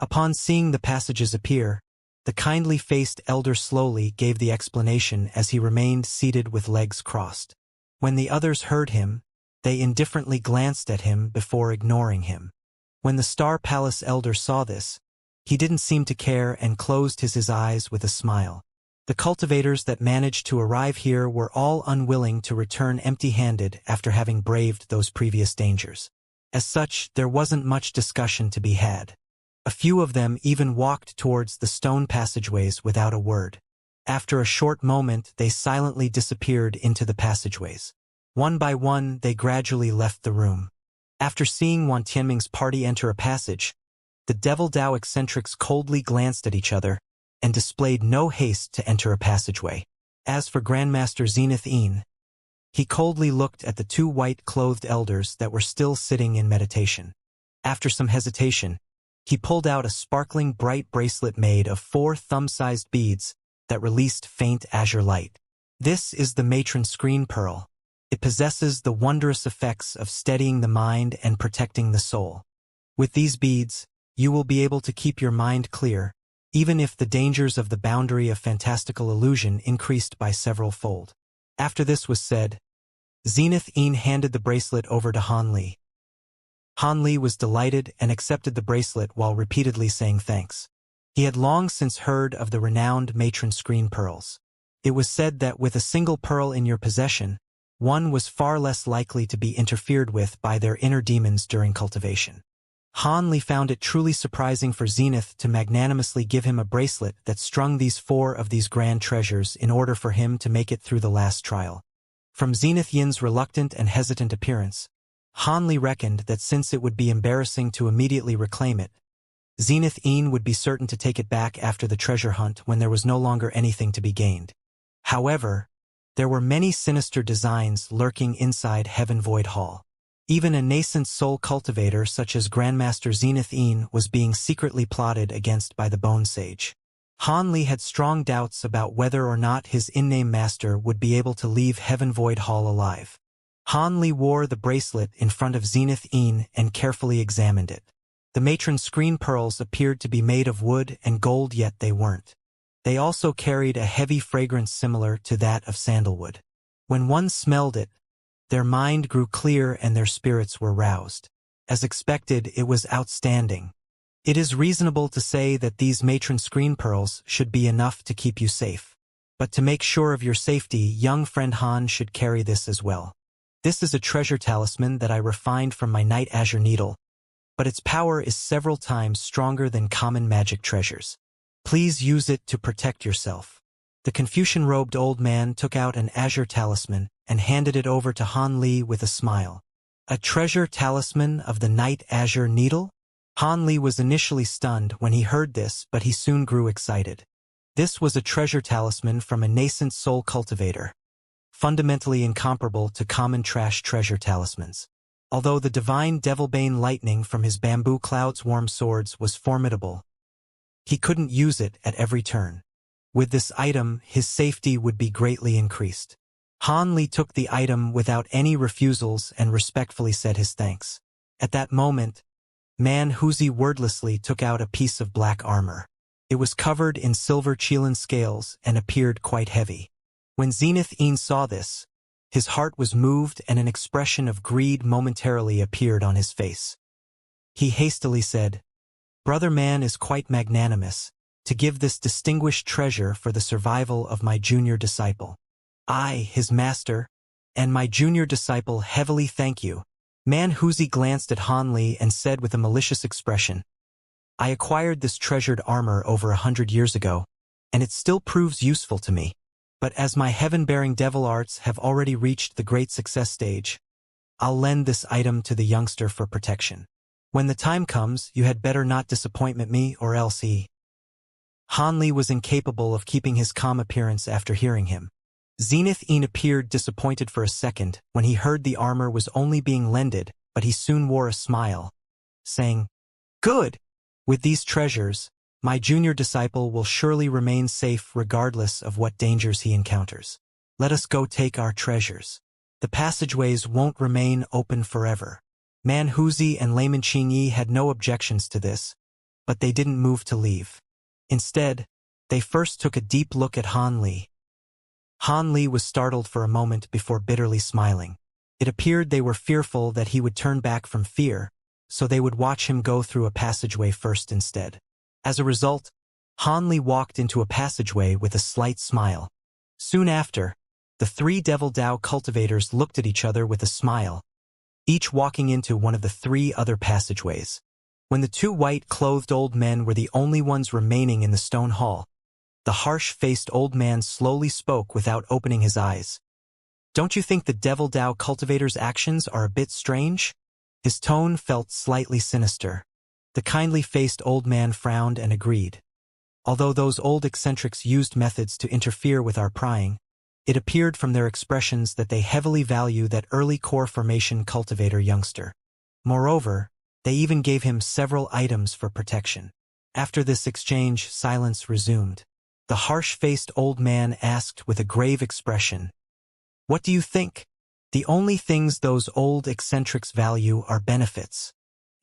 Upon seeing the passages appear, the kindly-faced elder slowly gave the explanation as he remained seated with legs crossed. When the others heard him, they indifferently glanced at him before ignoring him. When the Star Palace elder saw this, he didn't seem to care and closed his eyes with a smile. The cultivators that managed to arrive here were all unwilling to return empty-handed after having braved those previous dangers. As such, there wasn't much discussion to be had. A few of them even walked towards the stone passageways without a word. After a short moment, they silently disappeared into the passageways. One by one, they gradually left the room. After seeing Wan Tianming's party enter a passage, the Devil Dao eccentrics coldly glanced at each other and displayed no haste to enter a passageway. As for Grandmaster Zenith Yin, he coldly looked at the 2 white-clothed elders that were still sitting in meditation. After some hesitation, he pulled out a sparkling bright bracelet made of 4 thumb-sized beads that released faint azure light. This is the Matron Screen Pearl. It possesses the wondrous effects of steadying the mind and protecting the soul. With these beads, you will be able to keep your mind clear, even if the dangers of the boundary of fantastical illusion increased by several-fold. After this was said, Zenith Yin handed the bracelet over to Han Li. Han Li was delighted and accepted the bracelet while repeatedly saying thanks. He had long since heard of the renowned Matron Screen Pearls. It was said that with a single pearl in your possession, one was far less likely to be interfered with by their inner demons during cultivation. Han Li found it truly surprising for Zenith to magnanimously give him a bracelet that strung these 4 of these grand treasures in order for him to make it through the last trial. From Zenith Yin's reluctant and hesitant appearance, Han Li reckoned that since it would be embarrassing to immediately reclaim it, Zenith Yin would be certain to take it back after the treasure hunt when there was no longer anything to be gained. However, there were many sinister designs lurking inside Heaven Void Hall. Even a nascent soul cultivator such as Grandmaster Zenith Yin was being secretly plotted against by the Bone Sage. Han Li had strong doubts about whether or not his in-name master would be able to leave Heaven Void Hall alive. Han Li wore the bracelet in front of Zenith Yin and carefully examined it. The matron screen pearls appeared to be made of wood and gold, yet they weren't. They also carried a heavy fragrance similar to that of sandalwood. When one smelled it, their mind grew clear and their spirits were roused. As expected, it was outstanding. It is reasonable to say that these matron screen pearls should be enough to keep you safe. But to make sure of your safety, young friend Han should carry this as well. This is a treasure talisman that I refined from my Night Azure Needle, but its power is several times stronger than common magic treasures. Please use it to protect yourself. The Confucian-robed old man took out an azure talisman and handed it over to Han Li with a smile. A treasure talisman of the Night Azure Needle? Han Li was initially stunned when he heard this, but he soon grew excited. This was a treasure talisman from a nascent soul cultivator, fundamentally incomparable to common trash treasure talismans. Although the divine Devilbane lightning from his bamboo cloud's warm swords was formidable, he couldn't use it at every turn. With this item, his safety would be greatly increased. Han Li took the item without any refusals and respectfully said his thanks. At that moment, Man Huzi wordlessly took out a piece of black armor. It was covered in silver Qilin scales and appeared quite heavy. When Zenith Yin saw this, his heart was moved and an expression of greed momentarily appeared on his face. He hastily said, "Brother Man is quite magnanimous to give this distinguished treasure for the survival of my junior disciple. I, his master, and my junior disciple heavily thank you." Man Huzi glanced at Han Li and said with a malicious expression, "I acquired this treasured armor over 100 years ago, and it still proves useful to me. But as my heaven-bearing devil arts have already reached the great success stage, I'll lend this item to the youngster for protection. When the time comes, you had better not disappoint me or else he." Han Li was incapable of keeping his calm appearance after hearing him. Zenith Yin appeared disappointed for a second when he heard the armor was only being lended, but he soon wore a smile, saying, "Good! With these treasures, my junior disciple will surely remain safe regardless of what dangers he encounters. Let us go take our treasures. The passageways won't remain open forever." Man Huzi and Layman Qingyi had no objections to this, but they didn't move to leave. Instead, they first took a deep look at Han Li. Han Li was startled for a moment before bitterly smiling. It appeared they were fearful that he would turn back from fear, so they would watch him go through a passageway first instead. As a result, Han Li walked into a passageway with a slight smile. Soon after, the 3 Devil Dao cultivators looked at each other with a smile, each walking into one of the 3 other passageways. When the 2 white-clothed old men were the only ones remaining in the stone hall, the harsh-faced old man slowly spoke without opening his eyes. "Don't you think the Devil Dao cultivator's actions are a bit strange?" His tone felt slightly sinister. The kindly-faced old man frowned and agreed. Although those old eccentrics used methods to interfere with our prying, it appeared from their expressions that they heavily value that early core formation cultivator youngster. Moreover, they even gave him several items for protection. After this exchange, silence resumed. The harsh-faced old man asked with a grave expression, "What do you think? The only things those old eccentrics value are benefits.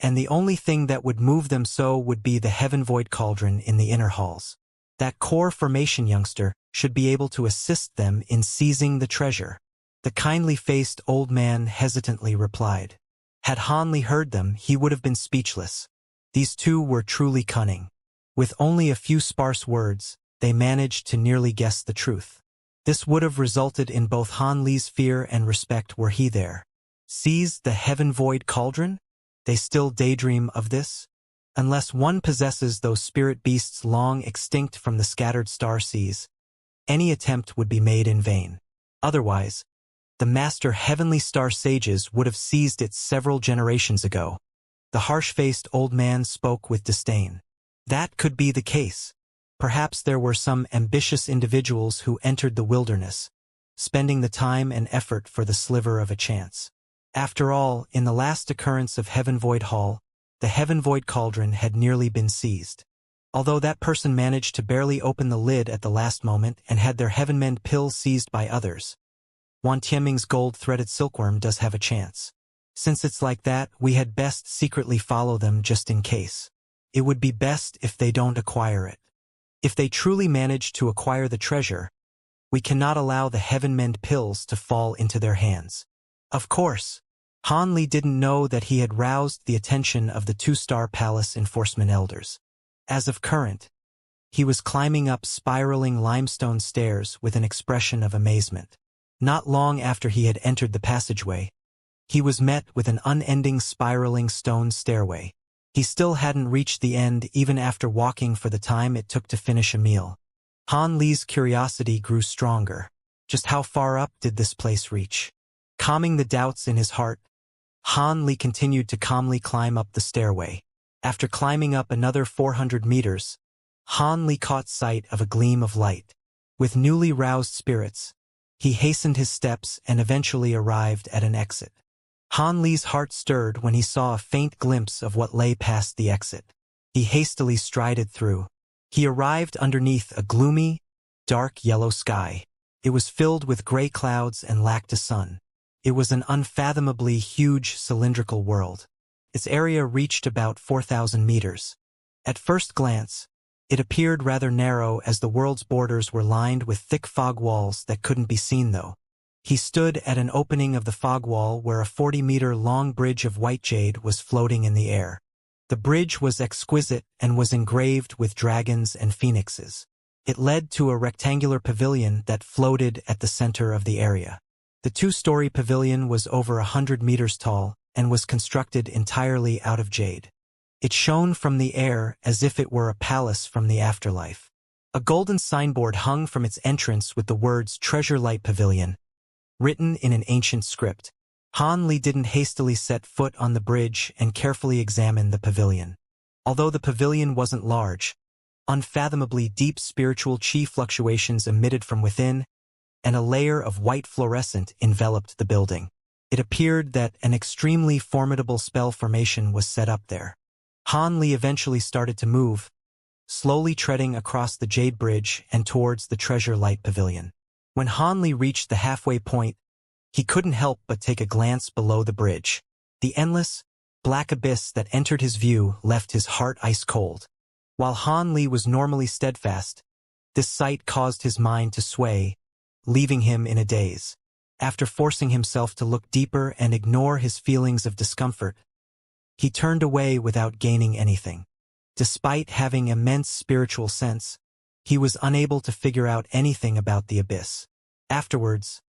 And the only thing that would move them so would be the Heaven Void Cauldron in the inner halls. That core formation youngster should be able to assist them in seizing the treasure." The kindly-faced old man hesitantly replied. Had Han Li heard them, he would have been speechless. These 2 were truly cunning. With only a few sparse words, they managed to nearly guess the truth. This would have resulted in both Han Li's fear and respect were he there. "Seize the Heaven Void Cauldron?" They still daydream of this? Unless one possesses those spirit beasts long extinct from the scattered star seas, any attempt would be made in vain. Otherwise, the master heavenly star sages would have seized it several generations ago. The harsh-faced old man spoke with disdain. That could be the case. Perhaps there were some ambitious individuals who entered the wilderness, spending the time and effort for the sliver of a chance. After all, in the last occurrence of Heaven Void Hall, the Heaven Void Cauldron had nearly been seized. Although that person managed to barely open the lid at the last moment and had their Heavenmend pill seized by others, Wan Tianming's gold-threaded silkworm does have a chance. Since it's like that, we had best secretly follow them just in case. It would be best if they don't acquire it. If they truly manage to acquire the treasure, we cannot allow the Heavenmend pills to fall into their hands. Of course, Han Li didn't know that he had roused the attention of the two-star palace enforcement elders. As of current, he was climbing up spiraling limestone stairs with an expression of amazement. Not long after he had entered the passageway, he was met with an unending spiraling stone stairway. He still hadn't reached the end even after walking for the time it took to finish a meal. Han Li's curiosity grew stronger. Just how far up did this place reach? Calming the doubts in his heart, Han Li continued to calmly climb up the stairway. After climbing up another 400 meters, Han Li caught sight of a gleam of light. With newly roused spirits, he hastened his steps and eventually arrived at an exit. Han Li's heart stirred when he saw a faint glimpse of what lay past the exit. He hastily strided through. He arrived underneath a gloomy, dark yellow sky. It was filled with gray clouds and lacked a sun. It was an unfathomably huge cylindrical world. Its area reached about 4,000 meters. At first glance, it appeared rather narrow as the world's borders were lined with thick fog walls that couldn't be seen though. He stood at an opening of the fog wall where a 40-meter-long bridge of white jade was floating in the air. The bridge was exquisite and was engraved with dragons and phoenixes. It led to a rectangular pavilion that floated at the center of the area. The two-story pavilion was over 100 meters tall and was constructed entirely out of jade. It shone from the air as if it were a palace from the afterlife. A golden signboard hung from its entrance with the words Treasure Light Pavilion, written in an ancient script. Han Li didn't hastily set foot on the bridge and carefully examine the pavilion. Although the pavilion wasn't large, unfathomably deep spiritual chi fluctuations emitted from within, and a layer of white fluorescent enveloped the building. It appeared that an extremely formidable spell formation was set up there. Han Li eventually started to move, slowly treading across the jade bridge and towards the Treasure Light Pavilion. When Han Li reached the halfway point, he couldn't help but take a glance below the bridge. The endless, black abyss that entered his view left his heart ice cold. While Han Li was normally steadfast, this sight caused his mind to sway, leaving him in a daze. After forcing himself to look deeper and ignore his feelings of discomfort, he turned away without gaining anything. Despite having immense spiritual sense, he was unable to figure out anything about the abyss. Afterwards,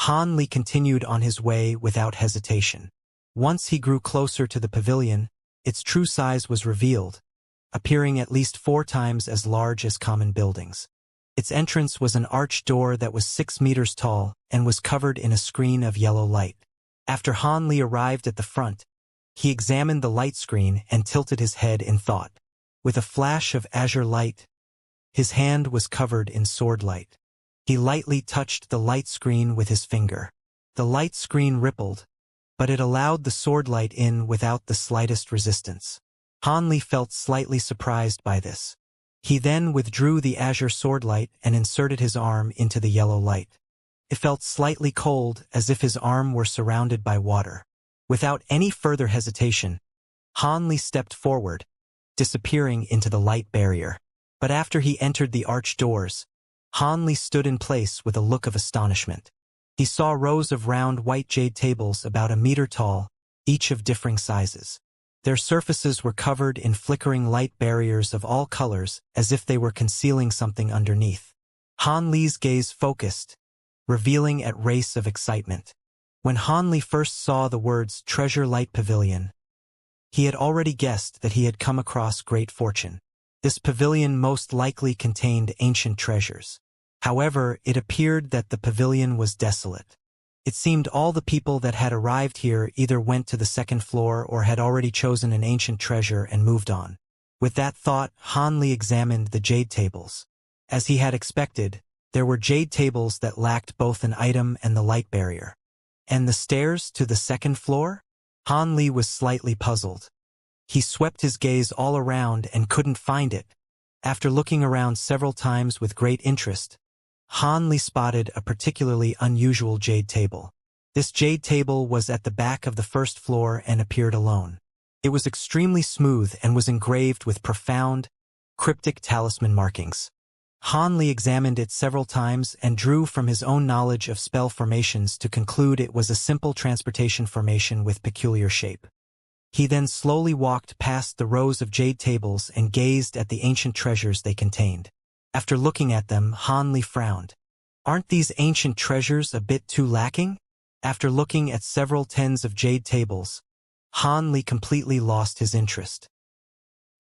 Han Li continued on his way without hesitation. Once he grew closer to the pavilion, its true size was revealed, appearing at least 4 times as large as common buildings. Its entrance was an arched door that was 6 meters tall and was covered in a screen of yellow light. After Han Li arrived at the front, he examined the light screen and tilted his head in thought. With a flash of azure light, his hand was covered in sword light. He lightly touched the light screen with his finger. The light screen rippled, but it allowed the sword light in without the slightest resistance. Han Li felt slightly surprised by this. He then withdrew the azure sword light and inserted his arm into the yellow light. It felt slightly cold, as if his arm were surrounded by water. Without any further hesitation, Han Li stepped forward, disappearing into the light barrier. But after he entered the arched doors, Han Li stood in place with a look of astonishment. He saw rows of round white jade tables about 1 meter tall, each of differing sizes. Their surfaces were covered in flickering light barriers of all colors, as if they were concealing something underneath. Han Li's gaze focused, revealing a race of excitement. When Han Li first saw the words Treasure Light Pavilion, He had already guessed that he had come across great fortune. This pavilion most likely contained ancient treasures. However, it appeared that the pavilion was desolate. It seemed all the people that had arrived here either went to the second floor or had already chosen an ancient treasure and moved on. With that thought, Han Li examined the jade tables. As he had expected, there were jade tables that lacked both an item and the light barrier. And the stairs to the second floor? Han Li was slightly puzzled. He swept his gaze all around and couldn't find it. After looking around several times with great interest, Han Li spotted a particularly unusual jade table. This jade table was at the back of the first floor and appeared alone. It was extremely smooth and was engraved with profound, cryptic talisman markings. Han Li examined it several times and drew from his own knowledge of spell formations to conclude it was a simple transportation formation with peculiar shape. He then slowly walked past the rows of jade tables and gazed at the ancient treasures they contained. After looking at them, Han Li frowned. Aren't these ancient treasures a bit too lacking? After looking at several tens of jade tables, Han Li completely lost his interest.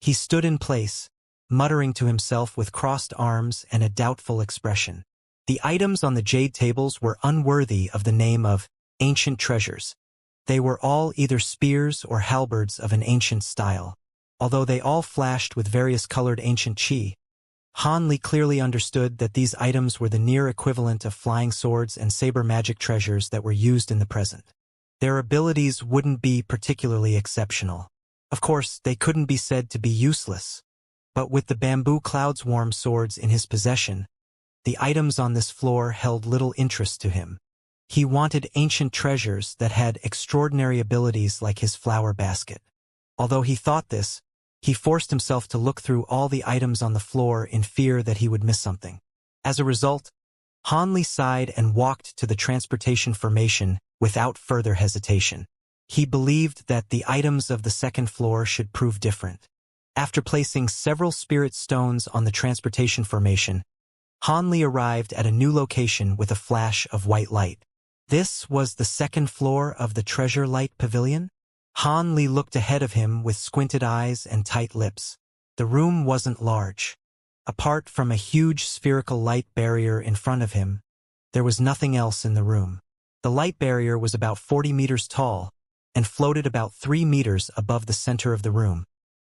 He stood in place, muttering to himself with crossed arms and a doubtful expression. The items on the jade tables were unworthy of the name of ancient treasures. They were all either spears or halberds of an ancient style. Although they all flashed with various colored ancient chi, Han Li clearly understood that these items were the near equivalent of flying swords and saber magic treasures that were used in the present. Their abilities wouldn't be particularly exceptional. Of course, they couldn't be said to be useless. But with the bamboo cloudswarm swords in his possession, the items on this floor held little interest to him. He wanted ancient treasures that had extraordinary abilities like his flower basket. Although he thought this, he forced himself to look through all the items on the floor in fear that he would miss something. As a result, Han Li sighed and walked to the transportation formation without further hesitation. He believed that the items of the second floor should prove different. After placing several spirit stones on the transportation formation, Han Li arrived at a new location with a flash of white light. This was the second floor of the Treasure Light Pavilion? Han Li looked ahead of him with squinted eyes and tight lips. The room wasn't large. Apart from a huge spherical light barrier in front of him, there was nothing else in the room. The light barrier was about 40 meters tall and floated about 3 meters above the center of the room,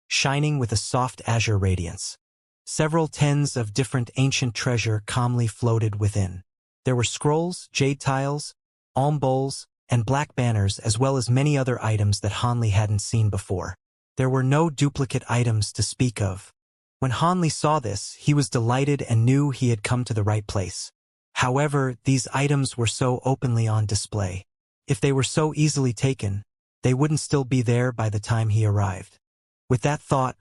shining with a soft azure radiance. Several tens of different ancient treasure calmly floated within. There were scrolls, jade tiles, alm bowls, and black banners, as well as many other items that Han Li hadn't seen before. There were no duplicate items to speak of. When Han Li saw this, he was delighted and knew he had come to the right place. However, these items were so openly on display. If they were so easily taken, they wouldn't still be there by the time he arrived. With that thought,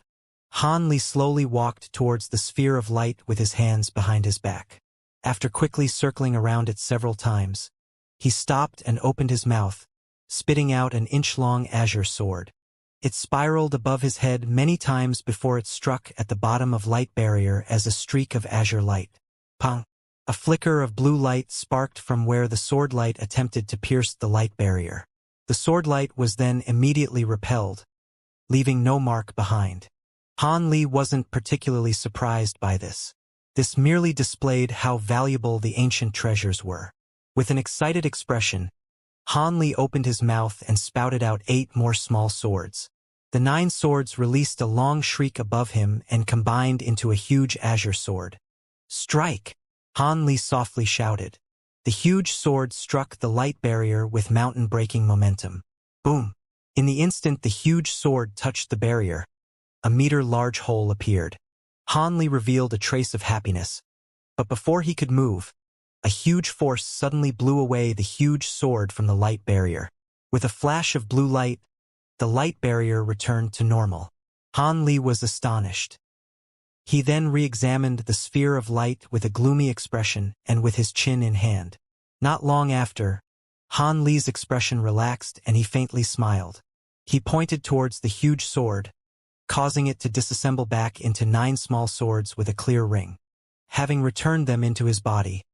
Han Li slowly walked towards the sphere of light with his hands behind his back. After quickly circling around it several times, he stopped and opened his mouth, spitting out an inch-long azure sword. It spiraled above his head many times before it struck at the bottom of light barrier as a streak of azure light. Pong! A flicker of blue light sparked from where the sword light attempted to pierce the light barrier. The sword light was then immediately repelled, leaving no mark behind. Han Li wasn't particularly surprised by this. This merely displayed how valuable the ancient treasures were. With an excited expression, Han Li opened his mouth and spouted out 8 more small swords. The 9 swords released a long shriek above him and combined into a huge azure sword. "Strike!" Han Li softly shouted. The huge sword struck the light barrier with mountain-breaking momentum. Boom! In the instant the huge sword touched the barrier, a meter-large hole appeared. Han Li revealed a trace of happiness, but before he could move, a huge force suddenly blew away the huge sword from the light barrier. With a flash of blue light, the light barrier returned to normal. Han Li was astonished. He then re-examined the sphere of light with a gloomy expression and with his chin in hand. Not long after, Han Li's expression relaxed and he faintly smiled. He pointed towards the huge sword, causing it to disassemble back into 9 small swords with a clear ring. Having returned them into his body,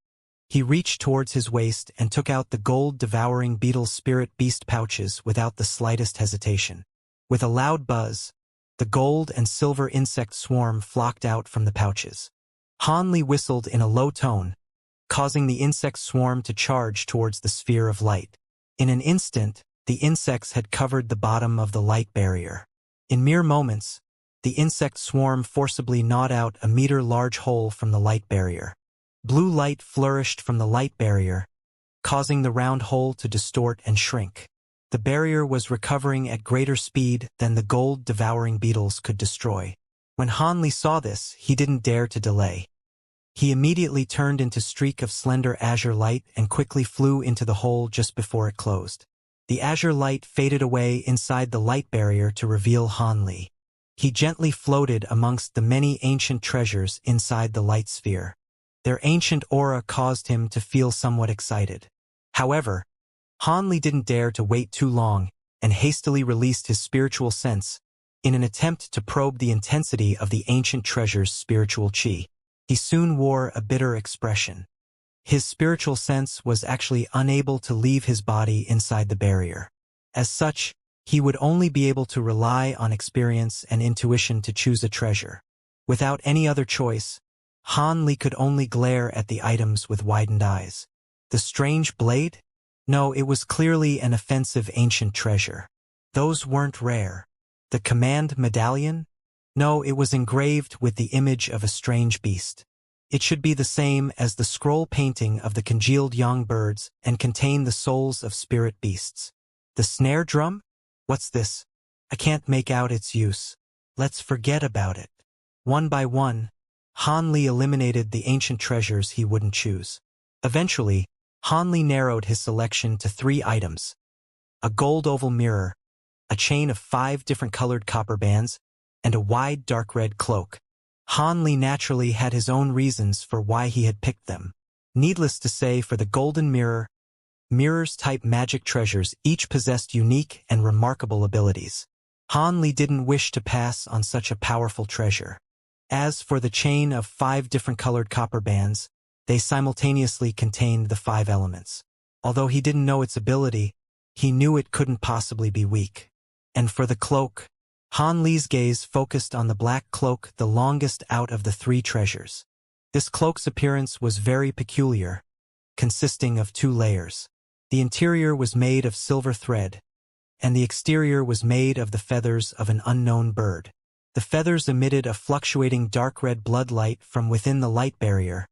he reached towards his waist and took out the gold-devouring beetle spirit beast pouches without the slightest hesitation. With a loud buzz, the gold and silver insect swarm flocked out from the pouches. Han Li whistled in a low tone, causing the insect swarm to charge towards the sphere of light. In an instant, the insects had covered the bottom of the light barrier. In mere moments, the insect swarm forcibly gnawed out a meter-large hole from the light barrier. Blue light flourished from the light barrier, causing the round hole to distort and shrink. The barrier was recovering at greater speed than the gold-devouring beetles could destroy. When Han Li saw this, he didn't dare to delay. He immediately turned into a streak of slender azure light and quickly flew into the hole just before it closed. The azure light faded away inside the light barrier to reveal Han Li. He gently floated amongst the many ancient treasures inside the light sphere. Their ancient aura caused him to feel somewhat excited. However, Han Li didn't dare to wait too long and hastily released his spiritual sense in an attempt to probe the intensity of the ancient treasure's spiritual qi. He soon wore a bitter expression. His spiritual sense was actually unable to leave his body inside the barrier. As such, he would only be able to rely on experience and intuition to choose a treasure. Without any other choice, Han Li could only glare at the items with widened eyes. The strange blade? No, it was clearly an offensive ancient treasure. Those weren't rare. The command medallion? No, it was engraved with the image of a strange beast. It should be the same as the scroll painting of the congealed young birds and contain the souls of spirit beasts. The snare drum? What's this? I can't make out its use. Let's forget about it. One by one, Han Li eliminated the ancient treasures he wouldn't choose. Eventually, Han Li narrowed his selection to 3 items: a gold oval mirror, a chain of 5 different colored copper bands, and a wide dark red cloak. Han Li naturally had his own reasons for why he had picked them. Needless to say, for the golden mirror, mirrors-type magic treasures each possessed unique and remarkable abilities. Han Li didn't wish to pass on such a powerful treasure. As for the chain of 5 different colored copper bands, they simultaneously contained the 5 elements. Although he didn't know its ability, he knew it couldn't possibly be weak. And for the cloak, Han Li's gaze focused on the black cloak, the longest out of the 3 treasures. This cloak's appearance was very peculiar, consisting of 2 layers. The interior was made of silver thread, and the exterior was made of the feathers of an unknown bird. The feathers emitted a fluctuating dark red blood light from within the light barrier,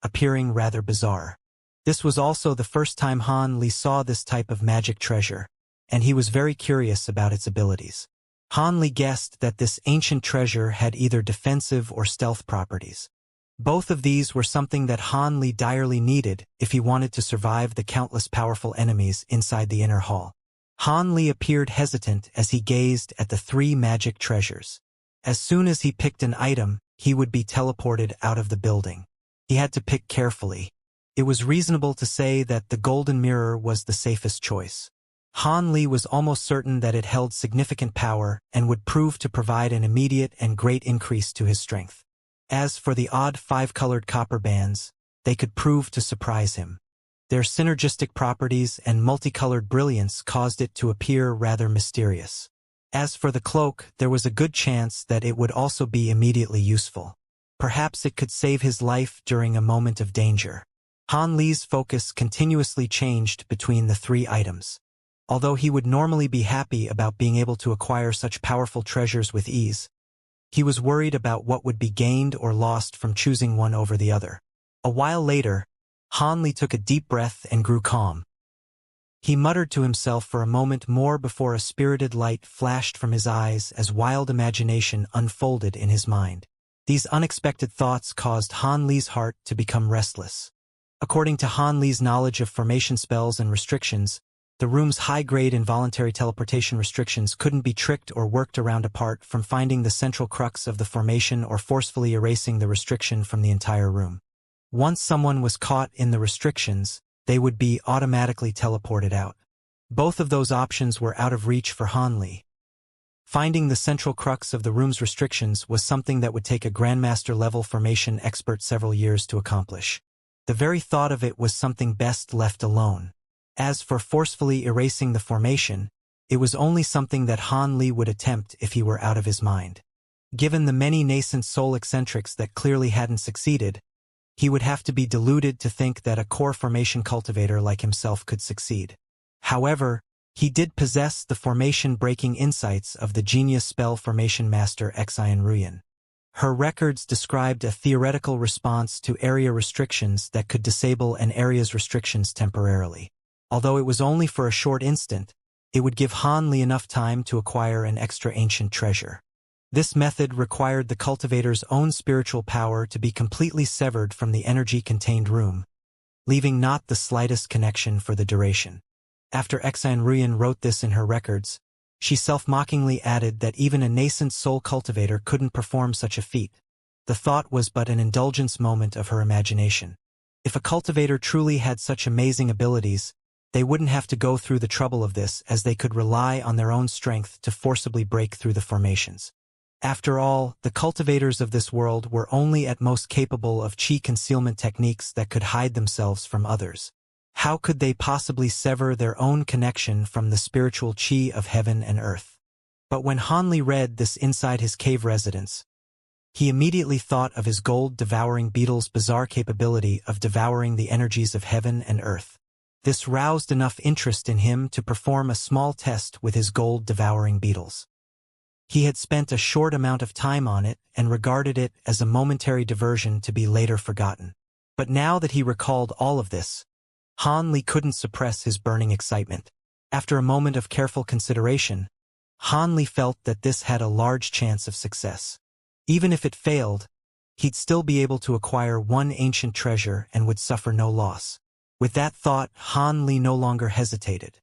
appearing rather bizarre. This was also the first time Han Li saw this type of magic treasure, and he was very curious about its abilities. Han Li guessed that this ancient treasure had either defensive or stealth properties. Both of these were something that Han Li direly needed if he wanted to survive the countless powerful enemies inside the inner hall. Han Li appeared hesitant as he gazed at the 3 magic treasures. As soon as he picked an item, he would be teleported out of the building. He had to pick carefully. It was reasonable to say that the golden mirror was the safest choice. Han Li was almost certain that it held significant power and would prove to provide an immediate and great increase to his strength. As for the odd 5-colored copper bands, they could prove to surprise him. Their synergistic properties and multicolored brilliance caused it to appear rather mysterious. As for the cloak, there was a good chance that it would also be immediately useful. Perhaps it could save his life during a moment of danger. Han Li's focus continuously changed between the 3 items. Although he would normally be happy about being able to acquire such powerful treasures with ease, he was worried about what would be gained or lost from choosing one over the other. A while later, Han Li took a deep breath and grew calm. He muttered to himself for a moment more before a spirited light flashed from his eyes as wild imagination unfolded in his mind. These unexpected thoughts caused Han Li's heart to become restless. According to Han Li's knowledge of formation spells and restrictions, the room's high-grade involuntary teleportation restrictions couldn't be tricked or worked around apart from finding the central crux of the formation or forcefully erasing the restriction from the entire room. Once someone was caught in the restrictions, they would be automatically teleported out. Both of those options were out of reach for Han Li. Finding the central crux of the room's restrictions was something that would take a Grandmaster-level formation expert several years to accomplish. The very thought of it was something best left alone. As for forcefully erasing the formation, It was only something that Han Li would attempt if he were out of his mind. Given the many nascent soul eccentrics that clearly hadn't succeeded, he would have to be deluded to think that a core formation cultivator like himself could succeed. However, he did possess the formation-breaking insights of the genius spell formation master Xianxia. Her records described a theoretical response to area restrictions that could disable an area's restrictions temporarily. Although it was only for a short instant, it would give Han Li enough time to acquire an extra ancient treasure. This method required the cultivator's own spiritual power to be completely severed from the energy-contained room, leaving not the slightest connection for the duration. After Xianxia wrote this in her records, she self-mockingly added that even a nascent soul cultivator couldn't perform such a feat. The thought was but an indulgence moment of her imagination. If a cultivator truly had such amazing abilities, they wouldn't have to go through the trouble of this, as they could rely on their own strength to forcibly break through the formations. After all, the cultivators of this world were only at most capable of qi concealment techniques that could hide themselves from others. How could they possibly sever their own connection from the spiritual qi of heaven and earth? But when Han Li read this inside his cave residence, he immediately thought of his gold-devouring beetle's bizarre capability of devouring the energies of heaven and earth. This roused enough interest in him to perform a small test with his gold-devouring beetles. He had spent a short amount of time on it and regarded it as a momentary diversion to be later forgotten. But now that he recalled all of this, Han Li couldn't suppress his burning excitement. After a moment of careful consideration, Han Li felt that this had a large chance of success. Even if it failed, he'd still be able to acquire one ancient treasure and would suffer no loss. With that thought, Han Li no longer hesitated.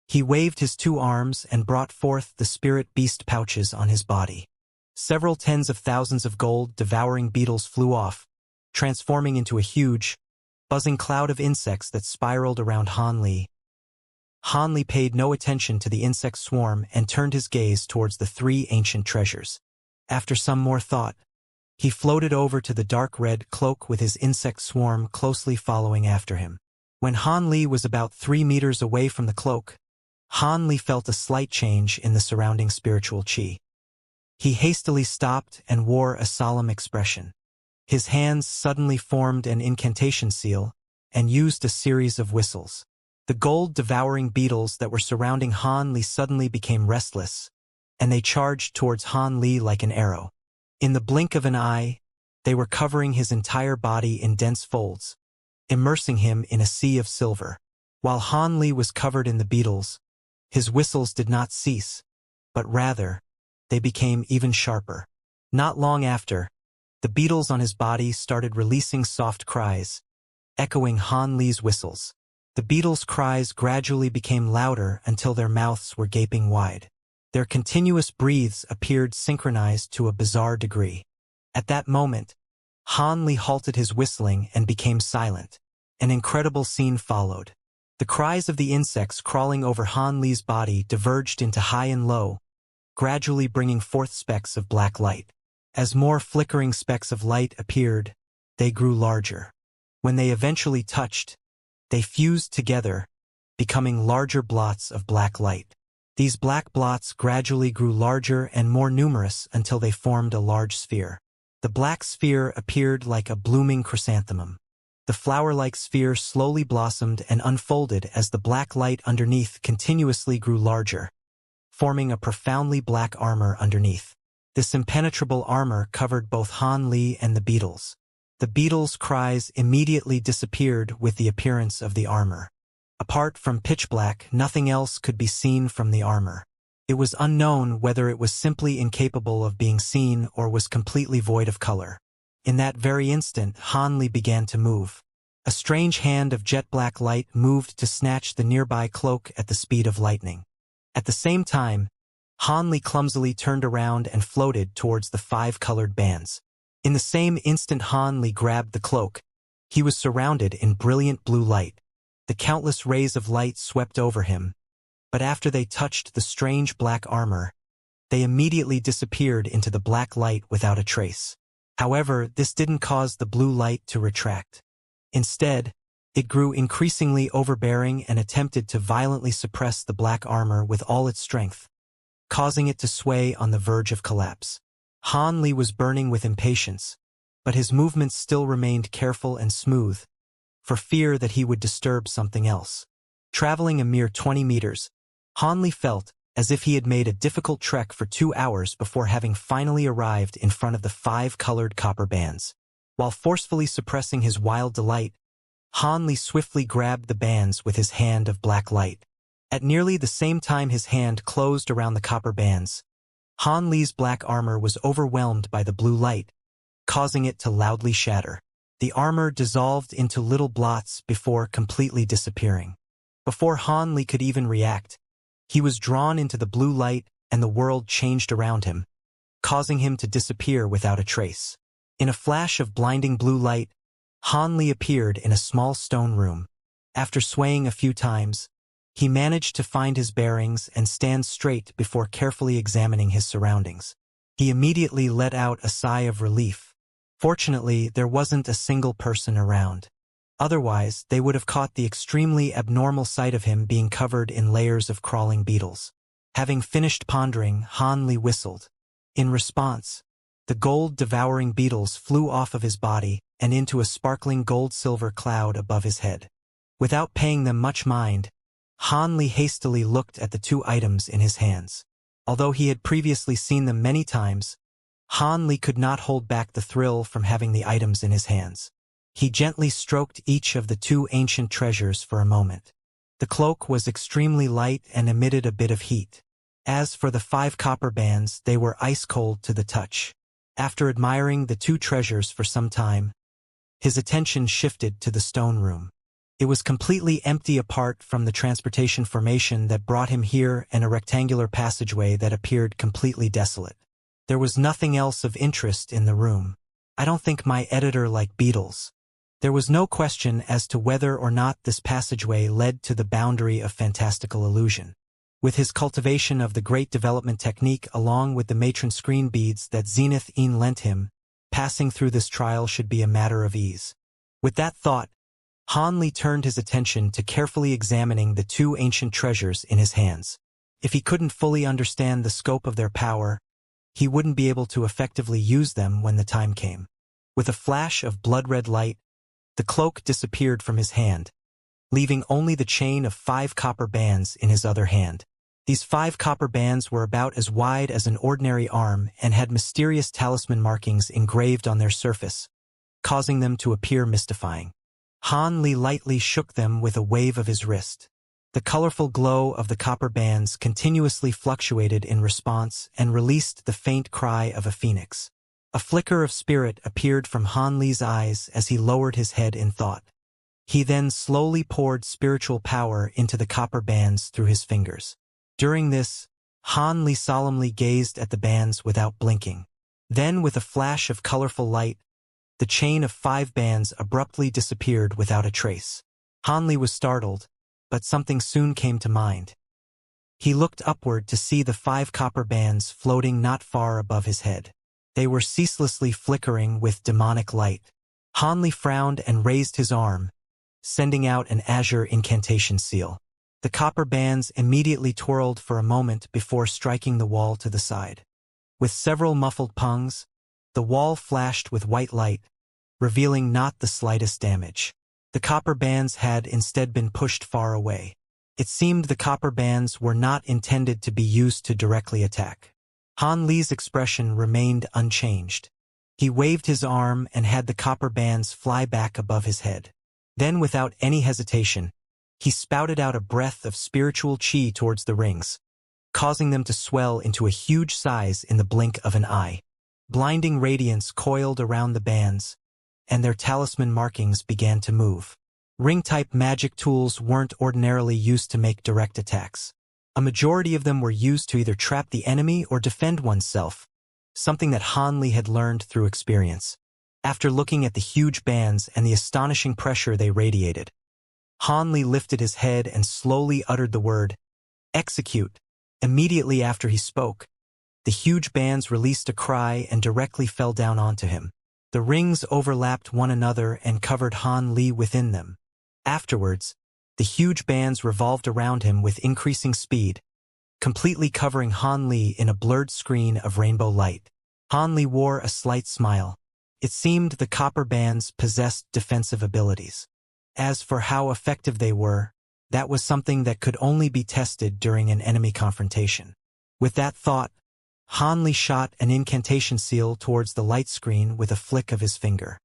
He waved his two arms and brought forth the spirit beast pouches on his body. Several tens of thousands of gold-devouring beetles flew off, transforming into a huge, buzzing cloud of insects that spiraled around Han Li. Han Li paid no attention to the insect swarm and turned his gaze towards the three ancient treasures. After some more thought, he floated over to the dark red cloak with his insect swarm closely following after him. When Han Li was about 3 meters away from the cloak, Han Li felt a slight change in the surrounding spiritual qi. He hastily stopped and wore a solemn expression. His hands suddenly formed an incantation seal and used a series of whistles. The gold-devouring beetles that were surrounding Han Li suddenly became restless, and they charged towards Han Li like an arrow. In the blink of an eye, they were covering his entire body in dense folds, immersing him in a sea of silver. While Han Li was covered in the beetles, his whistles did not cease, but rather, they became even sharper. Not long after, the beetles on his body started releasing soft cries, echoing Han Li's whistles. The beetles' cries gradually became louder until their mouths were gaping wide. Their continuous breaths appeared synchronized to a bizarre degree. At that moment, Han Li halted his whistling and became silent. An incredible scene followed. The cries of the insects crawling over Han Li's body diverged into high and low, gradually bringing forth specks of black light. As more flickering specks of light appeared, they grew larger. When they eventually touched, they fused together, becoming larger blots of black light. These black blots gradually grew larger and more numerous until they formed a large sphere. The black sphere appeared like a blooming chrysanthemum. The flower-like sphere slowly blossomed and unfolded as the black light underneath continuously grew larger, forming a profoundly black armor underneath. This impenetrable armor covered both Han Li and the beetles. The beetles' cries immediately disappeared with the appearance of the armor. Apart from pitch black, nothing else could be seen from the armor. It was unknown whether it was simply incapable of being seen or was completely void of color. In that very instant, Han Li began to move. A strange hand of jet-black light moved to snatch the nearby cloak at the speed of lightning. At the same time, Han Li clumsily turned around and floated towards the 5 colored bands. In the same instant Han Li grabbed the cloak, he was surrounded in brilliant blue light. The countless rays of light swept over him, but after they touched the strange black armor, they immediately disappeared into the black light without a trace. However, this didn't cause the blue light to retract. Instead, It grew increasingly overbearing and attempted to violently suppress the black armor with all its strength, causing it to sway on the verge of collapse. Han Li was burning with impatience, but his movements still remained careful and smooth, for fear that he would disturb something else. Traveling a mere 20 meters, Han Li felt as if he had made a difficult trek for 2 hours before having finally arrived in front of the 5 colored copper bands. While forcefully suppressing his wild delight, Han Li swiftly grabbed the bands with his hand of black light. At nearly the same time his hand closed around the copper bands, Han Li's black armor was overwhelmed by the blue light, causing it to loudly shatter. The armor dissolved into little blots before completely disappearing. Before Han Li could even react, he was drawn into the blue light and the world changed around him, causing him to disappear without a trace. In a flash of blinding blue light, Han Li appeared in a small stone room. After swaying a few times, he managed to find his bearings and stand straight before carefully examining his surroundings. He immediately let out a sigh of relief. Fortunately, there wasn't a single person around. Otherwise, they would have caught the extremely abnormal sight of him being covered in layers of crawling beetles. Having finished pondering, Han Li whistled. In response, the gold-devouring beetles flew off of his body and into a sparkling gold-silver cloud above his head. Without paying them much mind, Han Li hastily looked at the 2 items in his hands. Although he had previously seen them many times, Han Li could not hold back the thrill from having the items in his hands. He gently stroked each of the 2 ancient treasures for a moment. The cloak was extremely light and emitted a bit of heat. As for the 5 copper bands, they were ice-cold to the touch. After admiring the 2 treasures for some time, his attention shifted to the stone room. It was completely empty apart from the transportation formation that brought him here and a rectangular passageway that appeared completely desolate. There was nothing else of interest in the room. I don't think my editor liked beetles. There was no question as to whether or not this passageway led to the boundary of fantastical illusion. With his cultivation of the great development technique along with the matron screen beads that Zenith Een lent him, passing through this trial should be a matter of ease. With that thought, Han Li turned his attention to carefully examining the 2 ancient treasures in his hands. If he couldn't fully understand the scope of their power, he wouldn't be able to effectively use them when the time came. With a flash of blood-red light, the cloak disappeared from his hand, leaving only the chain of 5 copper bands in his other hand. These 5 copper bands were about as wide as an ordinary arm and had mysterious talisman markings engraved on their surface, causing them to appear mystifying. Han Li lightly shook them with a wave of his wrist. The colorful glow of the copper bands continuously fluctuated in response and released the faint cry of a phoenix. A flicker of spirit appeared from Han Li's eyes as he lowered his head in thought. He then slowly poured spiritual power into the copper bands through his fingers. During this, Han Li solemnly gazed at the bands without blinking. Then, with a flash of colorful light, the chain of 5 bands abruptly disappeared without a trace. Han Li was startled, but something soon came to mind. He looked upward to see the 5 copper bands floating not far above his head. They were ceaselessly flickering with demonic light. Han Li frowned and raised his arm, sending out an azure incantation seal. The copper bands immediately twirled for a moment before striking the wall to the side. With several muffled pungs, the wall flashed with white light, revealing not the slightest damage. The copper bands had instead been pushed far away. It seemed the copper bands were not intended to be used to directly attack. Han Li's expression remained unchanged. He waved his arm and had the copper bands fly back above his head. Then, without any hesitation, he spouted out a breath of spiritual chi towards the rings, causing them to swell into a huge size in the blink of an eye. Blinding radiance coiled around the bands, and their talisman markings began to move. Ring-type magic tools weren't ordinarily used to make direct attacks. A majority of them were used to either trap the enemy or defend oneself, something that Han Li had learned through experience. After looking at the huge bands and the astonishing pressure they radiated, Han Li lifted his head and slowly uttered the word, "Execute." Immediately after he spoke, the huge bands released a cry and directly fell down onto him. The rings overlapped one another and covered Han Li within them. Afterwards, the huge bands revolved around him with increasing speed, completely covering Han Li in a blurred screen of rainbow light. Han Li wore a slight smile. It seemed the copper bands possessed defensive abilities. As for how effective they were, that was something that could only be tested during an enemy confrontation. With that thought, Han Li shot an incantation seal towards the light screen with a flick of his finger.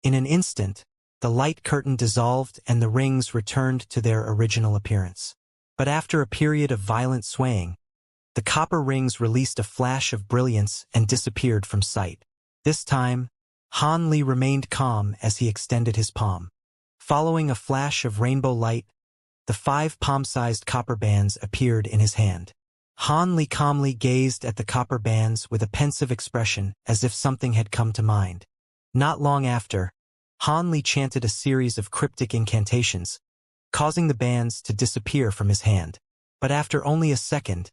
In an instant, the light curtain dissolved and the rings returned to their original appearance. But after a period of violent swaying, the copper rings released a flash of brilliance and disappeared from sight. This time, Han Li remained calm as he extended his palm. Following a flash of rainbow light, the 5 palm-sized copper bands appeared in his hand. Han Li calmly gazed at the copper bands with a pensive expression as if something had come to mind. Not long after, Han Li chanted a series of cryptic incantations, causing the bands to disappear from his hand. But after only a second,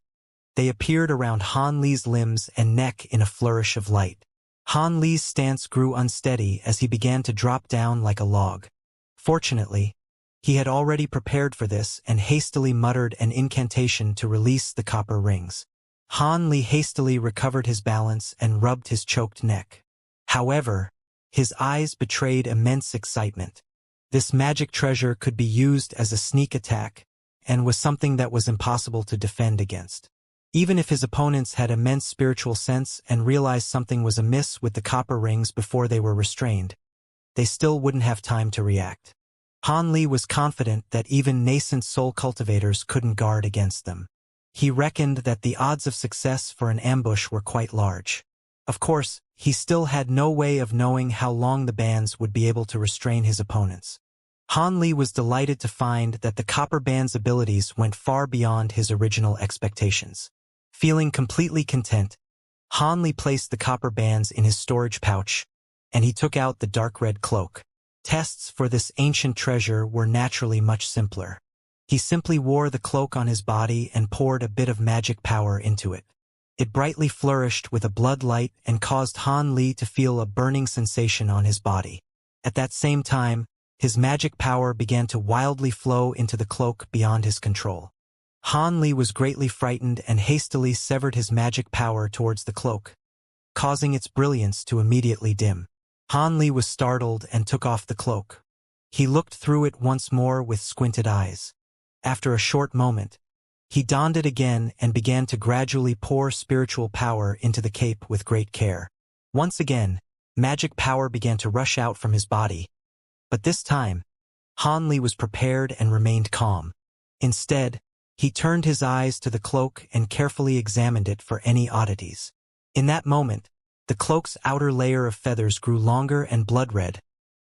they appeared around Han Li's limbs and neck in a flourish of light. Han Li's stance grew unsteady as he began to drop down like a log. Fortunately, he had already prepared for this and hastily muttered an incantation to release the copper rings. Han Li hastily recovered his balance and rubbed his choked neck. However, his eyes betrayed immense excitement. This magic treasure could be used as a sneak attack and was something that was impossible to defend against. Even if his opponents had immense spiritual sense and realized something was amiss with the copper rings before they were restrained, they still wouldn't have time to react. Han Li was confident that even nascent soul cultivators couldn't guard against them. He reckoned that the odds of success for an ambush were quite large. Of course, he still had no way of knowing how long the bands would be able to restrain his opponents. Han Li was delighted to find that the copper band's abilities went far beyond his original expectations. Feeling completely content, Han Li placed the copper bands in his storage pouch, and he took out the dark red cloak. Tests for this ancient treasure were naturally much simpler. He simply wore the cloak on his body and poured a bit of magic power into it. It brightly flourished with a blood light and caused Han Li to feel a burning sensation on his body. At that same time, his magic power began to wildly flow into the cloak beyond his control. Han Li was greatly frightened and hastily severed his magic power towards the cloak, causing its brilliance to immediately dim. Han Li was startled and took off the cloak. He looked through it once more with squinted eyes. After a short moment, he donned it again and began to gradually pour spiritual power into the cape with great care. Once again, magic power began to rush out from his body. But this time, Han Li was prepared and remained calm. Instead, he turned his eyes to the cloak and carefully examined it for any oddities. In that moment, the cloak's outer layer of feathers grew longer and blood-red,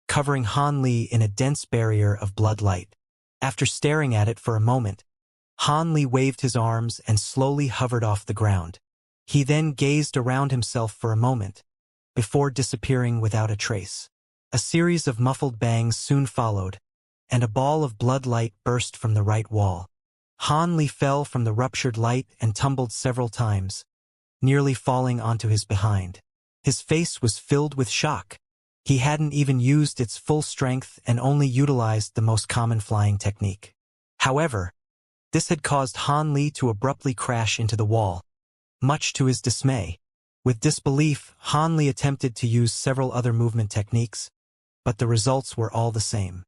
covering Han Li in a dense barrier of blood light. After staring at it for a moment, Han Li waved his arms and slowly hovered off the ground. He then gazed around himself for a moment, before disappearing without a trace. A series of muffled bangs soon followed, and a ball of blood light burst from the right wall. Han Li fell from the ruptured light and tumbled several times, nearly falling onto his behind. His face was filled with shock. He hadn't even used its full strength and only utilized the most common flying technique. However, this had caused Han Li to abruptly crash into the wall, much to his dismay. With disbelief, Han Li attempted to use several other movement techniques, but the results were all the same.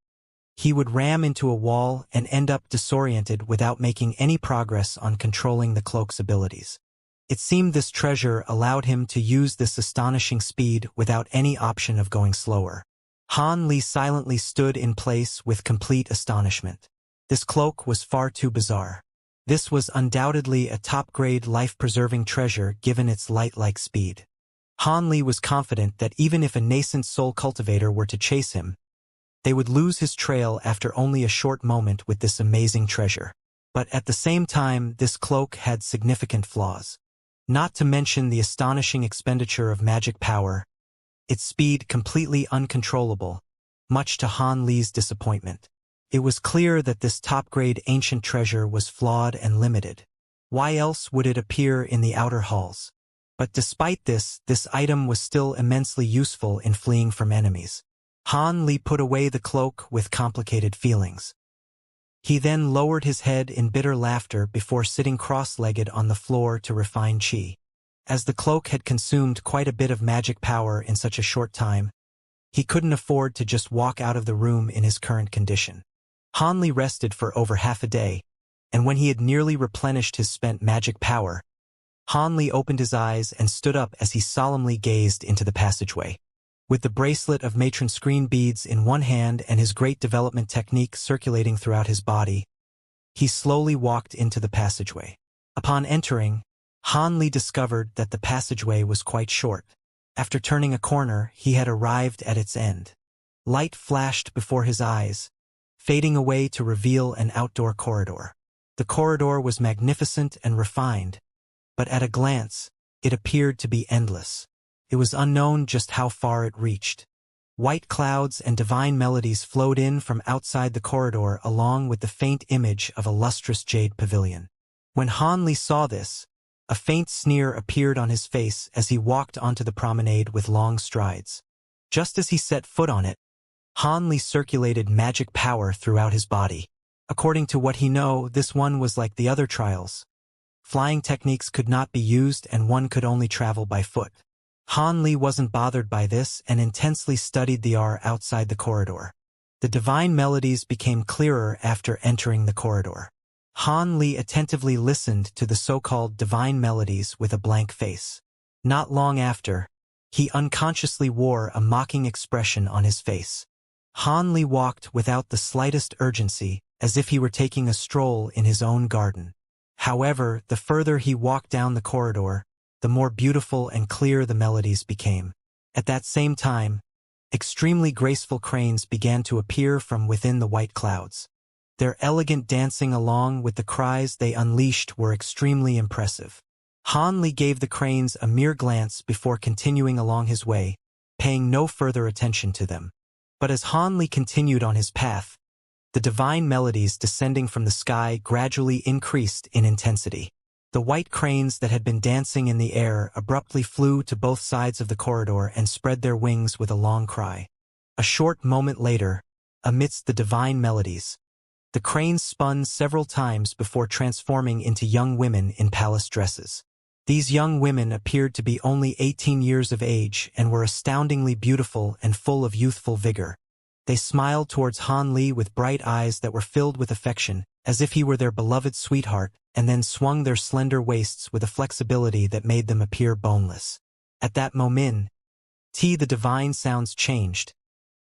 He would ram into a wall and end up disoriented without making any progress on controlling the cloak's abilities. It seemed this treasure allowed him to use this astonishing speed without any option of going slower. Han Li silently stood in place with complete astonishment. This cloak was far too bizarre. This was undoubtedly a top-grade life-preserving treasure given its light-like speed. Han Li was confident that even if a nascent soul cultivator were to chase him, they would lose his trail after only a short moment with this amazing treasure. But at the same time, this cloak had significant flaws. Not to mention the astonishing expenditure of magic power, its speed completely uncontrollable, much to Han Li's disappointment. It was clear that this top-grade ancient treasure was flawed and limited. Why else would it appear in the outer halls? But despite this, this item was still immensely useful in fleeing from enemies. Han Li put away the cloak with complicated feelings. He then lowered his head in bitter laughter before sitting cross-legged on the floor to refine qi. As the cloak had consumed quite a bit of magic power in such a short time, he couldn't afford to just walk out of the room in his current condition. Han Li rested for over half a day, and when he had nearly replenished his spent magic power, Han Li opened his eyes and stood up as he solemnly gazed into the passageway. With the bracelet of matron screen beads in one hand and his great development technique circulating throughout his body, he slowly walked into the passageway. Upon entering, Han Li discovered that the passageway was quite short. After turning a corner, he had arrived at its end. Light flashed before his eyes, fading away to reveal an outdoor corridor. The corridor was magnificent and refined, but at a glance, it appeared to be endless. It was unknown just how far it reached. White clouds and divine melodies flowed in from outside the corridor along with the faint image of a lustrous jade pavilion. When Han Li saw this, a faint sneer appeared on his face as he walked onto the promenade with long strides. Just as he set foot on it, Han Li circulated magic power throughout his body. According to what he knew, this one was like the other trials. Flying techniques could not be used and one could only travel by foot. Han Li wasn't bothered by this and intensely studied the air outside the corridor. The divine melodies became clearer after entering the corridor. Han Li attentively listened to the so-called divine melodies with a blank face. Not long after, he unconsciously wore a mocking expression on his face. Han Li walked without the slightest urgency, as if he were taking a stroll in his own garden. However, the further he walked down the corridor, the more beautiful and clear the melodies became. At that same time, extremely graceful cranes began to appear from within the white clouds. Their elegant dancing along with the cries they unleashed were extremely impressive. Han Li gave the cranes a mere glance before continuing along his way, paying no further attention to them. But as Han Li continued on his path, the divine melodies descending from the sky gradually increased in intensity. The white cranes that had been dancing in the air abruptly flew to both sides of the corridor and spread their wings with a long cry. A short moment later, amidst the divine melodies, the cranes spun several times before transforming into young women in palace dresses. These young women appeared to be only 18 years of age and were astoundingly beautiful and full of youthful vigor. They smiled towards Han Li with bright eyes that were filled with affection, as if he were their beloved sweetheart, and then swung their slender waists with a flexibility that made them appear boneless. At that moment, the divine sounds changed,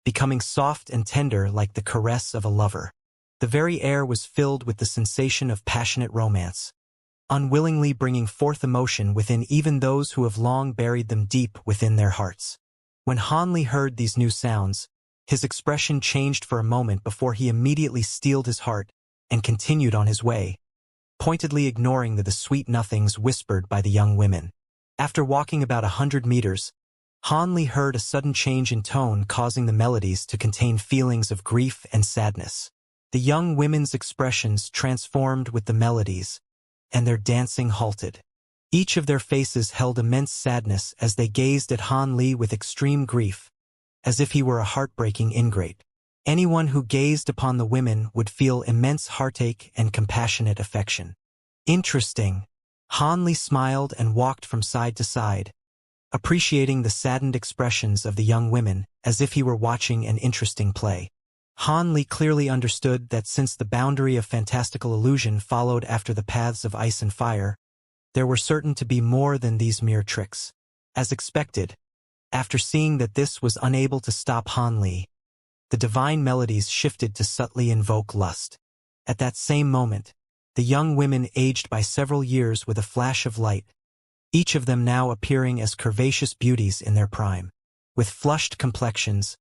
becoming soft and tender like the caress of a lover. The very air was filled with the sensation of passionate romance, unwillingly bringing forth emotion within even those who have long buried them deep within their hearts. When Han Li heard these new sounds, his expression changed for a moment before he immediately steeled his heart and continued on his way, pointedly ignoring the sweet nothings whispered by the young women. After walking about 100 meters, Han Li heard a sudden change in tone causing the melodies to contain feelings of grief and sadness. The young women's expressions transformed with the melodies, and their dancing halted. Each of their faces held immense sadness as they gazed at Han Li with extreme grief, as if he were a heartbreaking ingrate. Anyone who gazed upon the women would feel immense heartache and compassionate affection. Interesting. Han Li smiled and walked from side to side, appreciating the saddened expressions of the young women as if he were watching an interesting play. Han Li clearly understood that since the boundary of fantastical illusion followed after the paths of ice and fire, there were certain to be more than these mere tricks. As expected, after seeing that this was unable to stop Han Li, the divine melodies shifted to subtly invoke lust. At that same moment, the young women aged by several years with a flash of light, each of them now appearing as curvaceous beauties in their prime. With flushed complexions,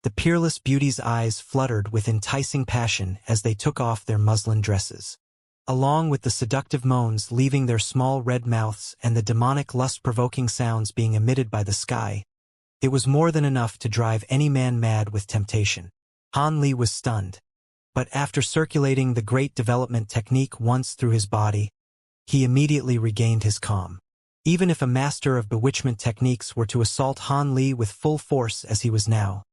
the peerless beauties' eyes fluttered with enticing passion as they took off their muslin dresses. Along with the seductive moans leaving their small red mouths and the demonic lust-provoking sounds being emitted by the sky, it was more than enough to drive any man mad with temptation. Han Li was stunned, but after circulating the great development technique once through his body, he immediately regained his calm. Even if a master of bewitchment techniques were to assault Han Li with full force as he was now,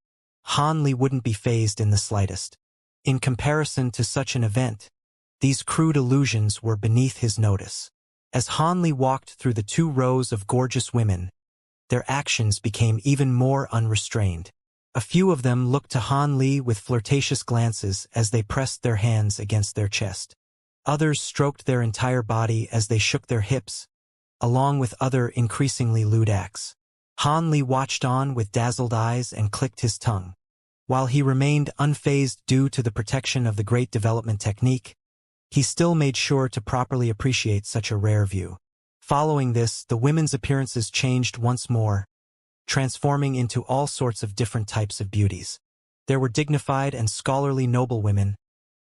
Han Li wouldn't be fazed in the slightest. In comparison to such an event, these crude illusions were beneath his notice. As Han Li walked through the 2 rows of gorgeous women, their actions became even more unrestrained. A few of them looked to Han Li with flirtatious glances as they pressed their hands against their chest. Others stroked their entire body as they shook their hips, along with other increasingly lewd acts. Han Li watched on with dazzled eyes and clicked his tongue. While he remained unfazed due to the protection of the Great Development Technique, he still made sure to properly appreciate such a rare view. Following this, the women's appearances changed once more, transforming into all sorts of different types of beauties. There were dignified and scholarly noblewomen,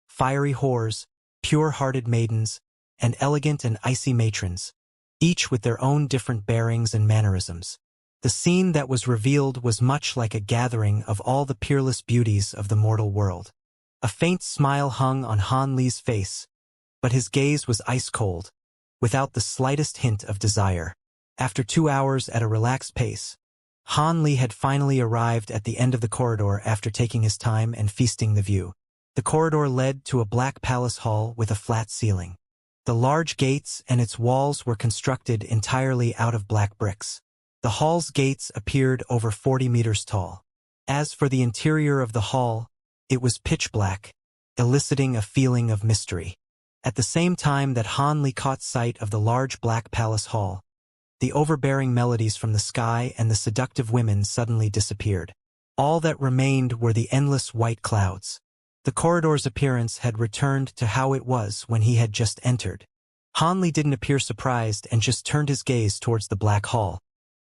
fiery whores, pure-hearted maidens, and elegant and icy matrons, each with their own different bearings and mannerisms. The scene that was revealed was much like a gathering of all the peerless beauties of the mortal world. A faint smile hung on Han Li's face, but his gaze was ice-cold, without the slightest hint of desire. After 2 hours at a relaxed pace, Han Li had finally arrived at the end of the corridor after taking his time and feasting the view. The corridor led to a black palace hall with a flat ceiling. The large gates and its walls were constructed entirely out of black bricks. The hall's gates appeared over 40 meters tall. As for the interior of the hall, it was pitch black, eliciting a feeling of mystery. At the same time that Han Li caught sight of the large black palace hall, the overbearing melodies from the sky and the seductive women suddenly disappeared. All that remained were the endless white clouds. The corridor's appearance had returned to how it was when he had just entered. Han Li didn't appear surprised and just turned his gaze towards the black hall,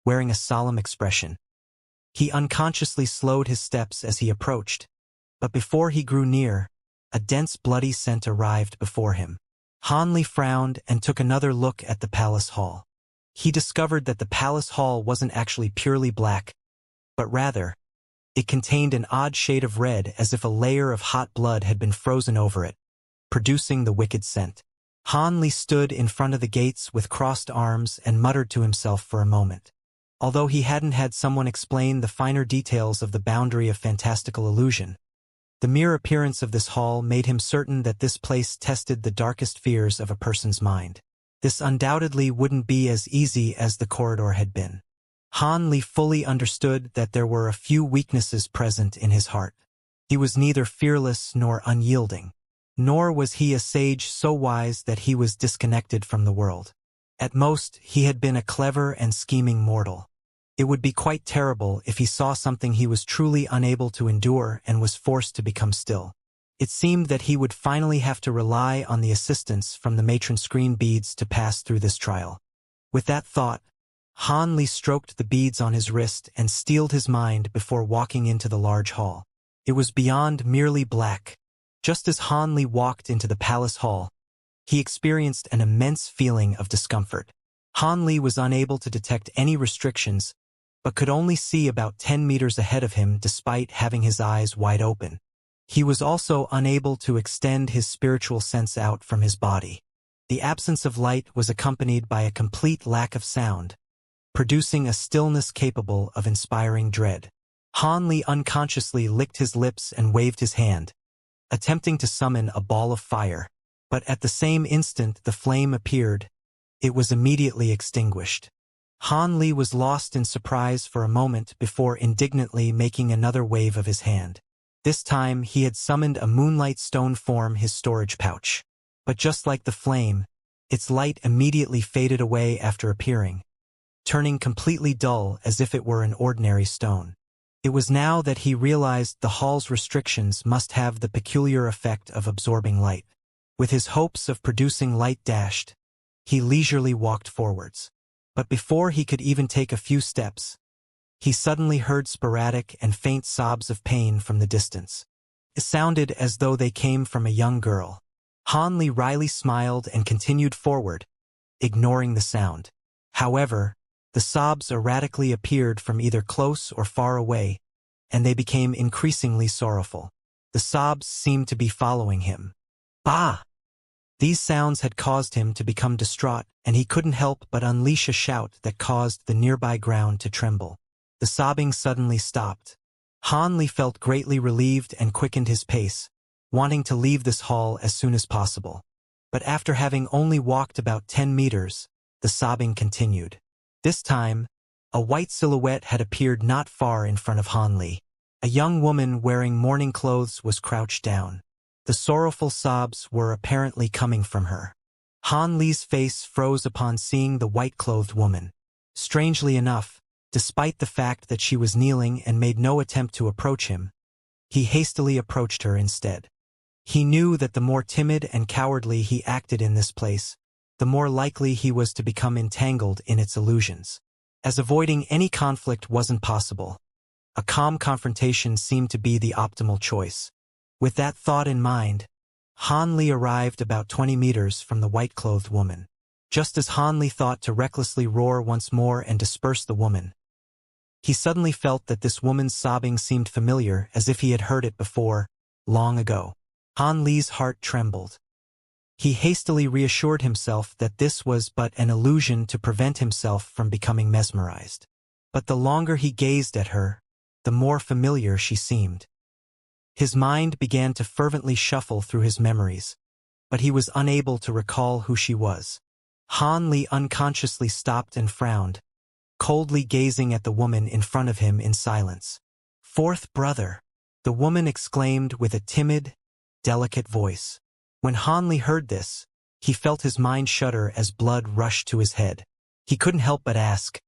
wearing a solemn expression. He unconsciously slowed his steps as he approached, but before he grew near, a dense bloody scent arrived before him. Han Li frowned and took another look at the palace hall. He discovered that the palace hall wasn't actually purely black, but rather, it contained an odd shade of red as if a layer of hot blood had been frozen over it, producing the wicked scent. Han Li stood in front of the gates with crossed arms and muttered to himself for a moment. Although he hadn't had someone explain the finer details of the boundary of fantastical illusion, the mere appearance of this hall made him certain that this place tested the darkest fears of a person's mind. This undoubtedly wouldn't be as easy as the corridor had been. Han Li fully understood that there were a few weaknesses present in his heart. He was neither fearless nor unyielding, nor was he a sage so wise that he was disconnected from the world. At most, he had been a clever and scheming mortal. It would be quite terrible if he saw something he was truly unable to endure and was forced to become still. It seemed that he would finally have to rely on the assistance from the matron screen beads to pass through this trial. With that thought, Han Li stroked the beads on his wrist and steeled his mind before walking into the large hall. It was beyond merely black. Just as Han Li walked into the palace hall, he experienced an immense feeling of discomfort. Han Li was unable to detect any restrictions, but could only see about 10 meters ahead of him despite having his eyes wide open. He was also unable to extend his spiritual sense out from his body. The absence of light was accompanied by a complete lack of sound, producing a stillness capable of inspiring dread. Han Li unconsciously licked his lips and waved his hand, attempting to summon a ball of fire. But at the same instant the flame appeared, it was immediately extinguished. Han Li was lost in surprise for a moment before indignantly making another wave of his hand. This time he had summoned a moonlight stone form his storage pouch. But just like the flame, its light immediately faded away after appearing, turning completely dull as if it were an ordinary stone. It was now that he realized the hall's restrictions must have the peculiar effect of absorbing light. With his hopes of producing light dashed, he leisurely walked forwards. But before he could even take a few steps, he suddenly heard sporadic and faint sobs of pain from the distance. It sounded as though they came from a young girl. Han Li wryly smiled and continued forward, ignoring the sound. However, the sobs erratically appeared from either close or far away, and they became increasingly sorrowful. The sobs seemed to be following him. Bah! These sounds had caused him to become distraught, and he couldn't help but unleash a shout that caused the nearby ground to tremble. The sobbing suddenly stopped, Han Li felt greatly relieved and quickened his pace, wanting to leave this hall as soon as possible. But after having only walked about 10 meters, the sobbing continued. This time, a white silhouette had appeared not far in front of Han Li. A young woman wearing mourning clothes was crouched down. The sorrowful sobs were apparently coming from her. Han Li's face froze upon seeing the white-clothed woman. Strangely enough, despite the fact that she was kneeling and made no attempt to approach him, he hastily approached her instead. He knew that the more timid and cowardly he acted in this place, the more likely he was to become entangled in its illusions. As avoiding any conflict wasn't possible, a calm confrontation seemed to be the optimal choice. With that thought in mind, Han Li arrived about 20 meters from the white-clothed woman. Just as Han Li thought to recklessly roar once more and disperse the woman, he suddenly felt that this woman's sobbing seemed familiar, as if he had heard it before, long ago. Han Li's heart trembled. He hastily reassured himself that this was but an illusion to prevent himself from becoming mesmerized. But the longer he gazed at her, the more familiar she seemed. His mind began to fervently shuffle through his memories, but he was unable to recall who she was. Han Li unconsciously stopped and frowned, coldly gazing at the woman in front of him in silence. "Fourth brother," the woman exclaimed with a timid, delicate voice. When Han Li heard this, he felt his mind shudder as blood rushed to his head. He couldn't help but ask,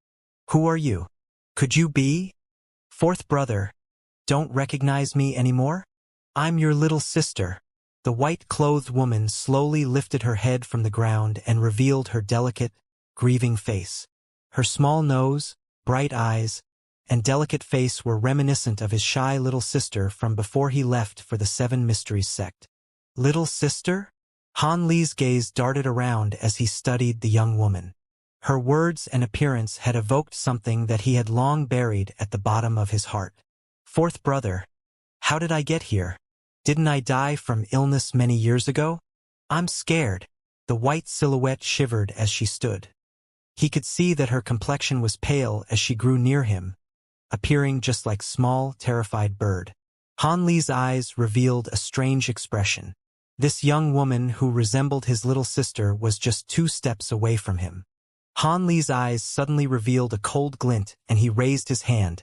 "Who are you? Could you be? Fourth brother, don't recognize me anymore? I'm your little sister." The white-clothed woman slowly lifted her head from the ground and revealed her delicate, grieving face. Her small nose, bright eyes, and delicate face were reminiscent of his shy little sister from before he left for the Seven Mysteries sect. Little sister? Han Li's gaze darted around as he studied the young woman. Her words and appearance had evoked something that he had long buried at the bottom of his heart. "Fourth brother, how did I get here? Didn't I die from illness many years ago? I'm scared." The white silhouette shivered as she stood. He could see that her complexion was pale as she grew near him, appearing just like a small, terrified bird. Han Li's eyes revealed a strange expression. This young woman who resembled his little sister was just 2 steps away from him. Han Li's eyes suddenly revealed a cold glint and he raised his hand,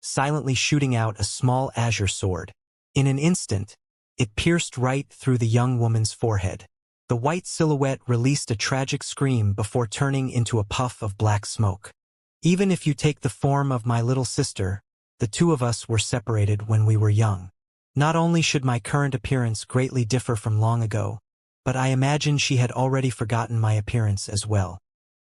silently shooting out a small azure sword. In an instant, it pierced right through the young woman's forehead. The white silhouette released a tragic scream before turning into a puff of black smoke. "Even if you take the form of my little sister, the two of us were separated when we were young. Not only should my current appearance greatly differ from long ago, but I imagine she had already forgotten my appearance as well.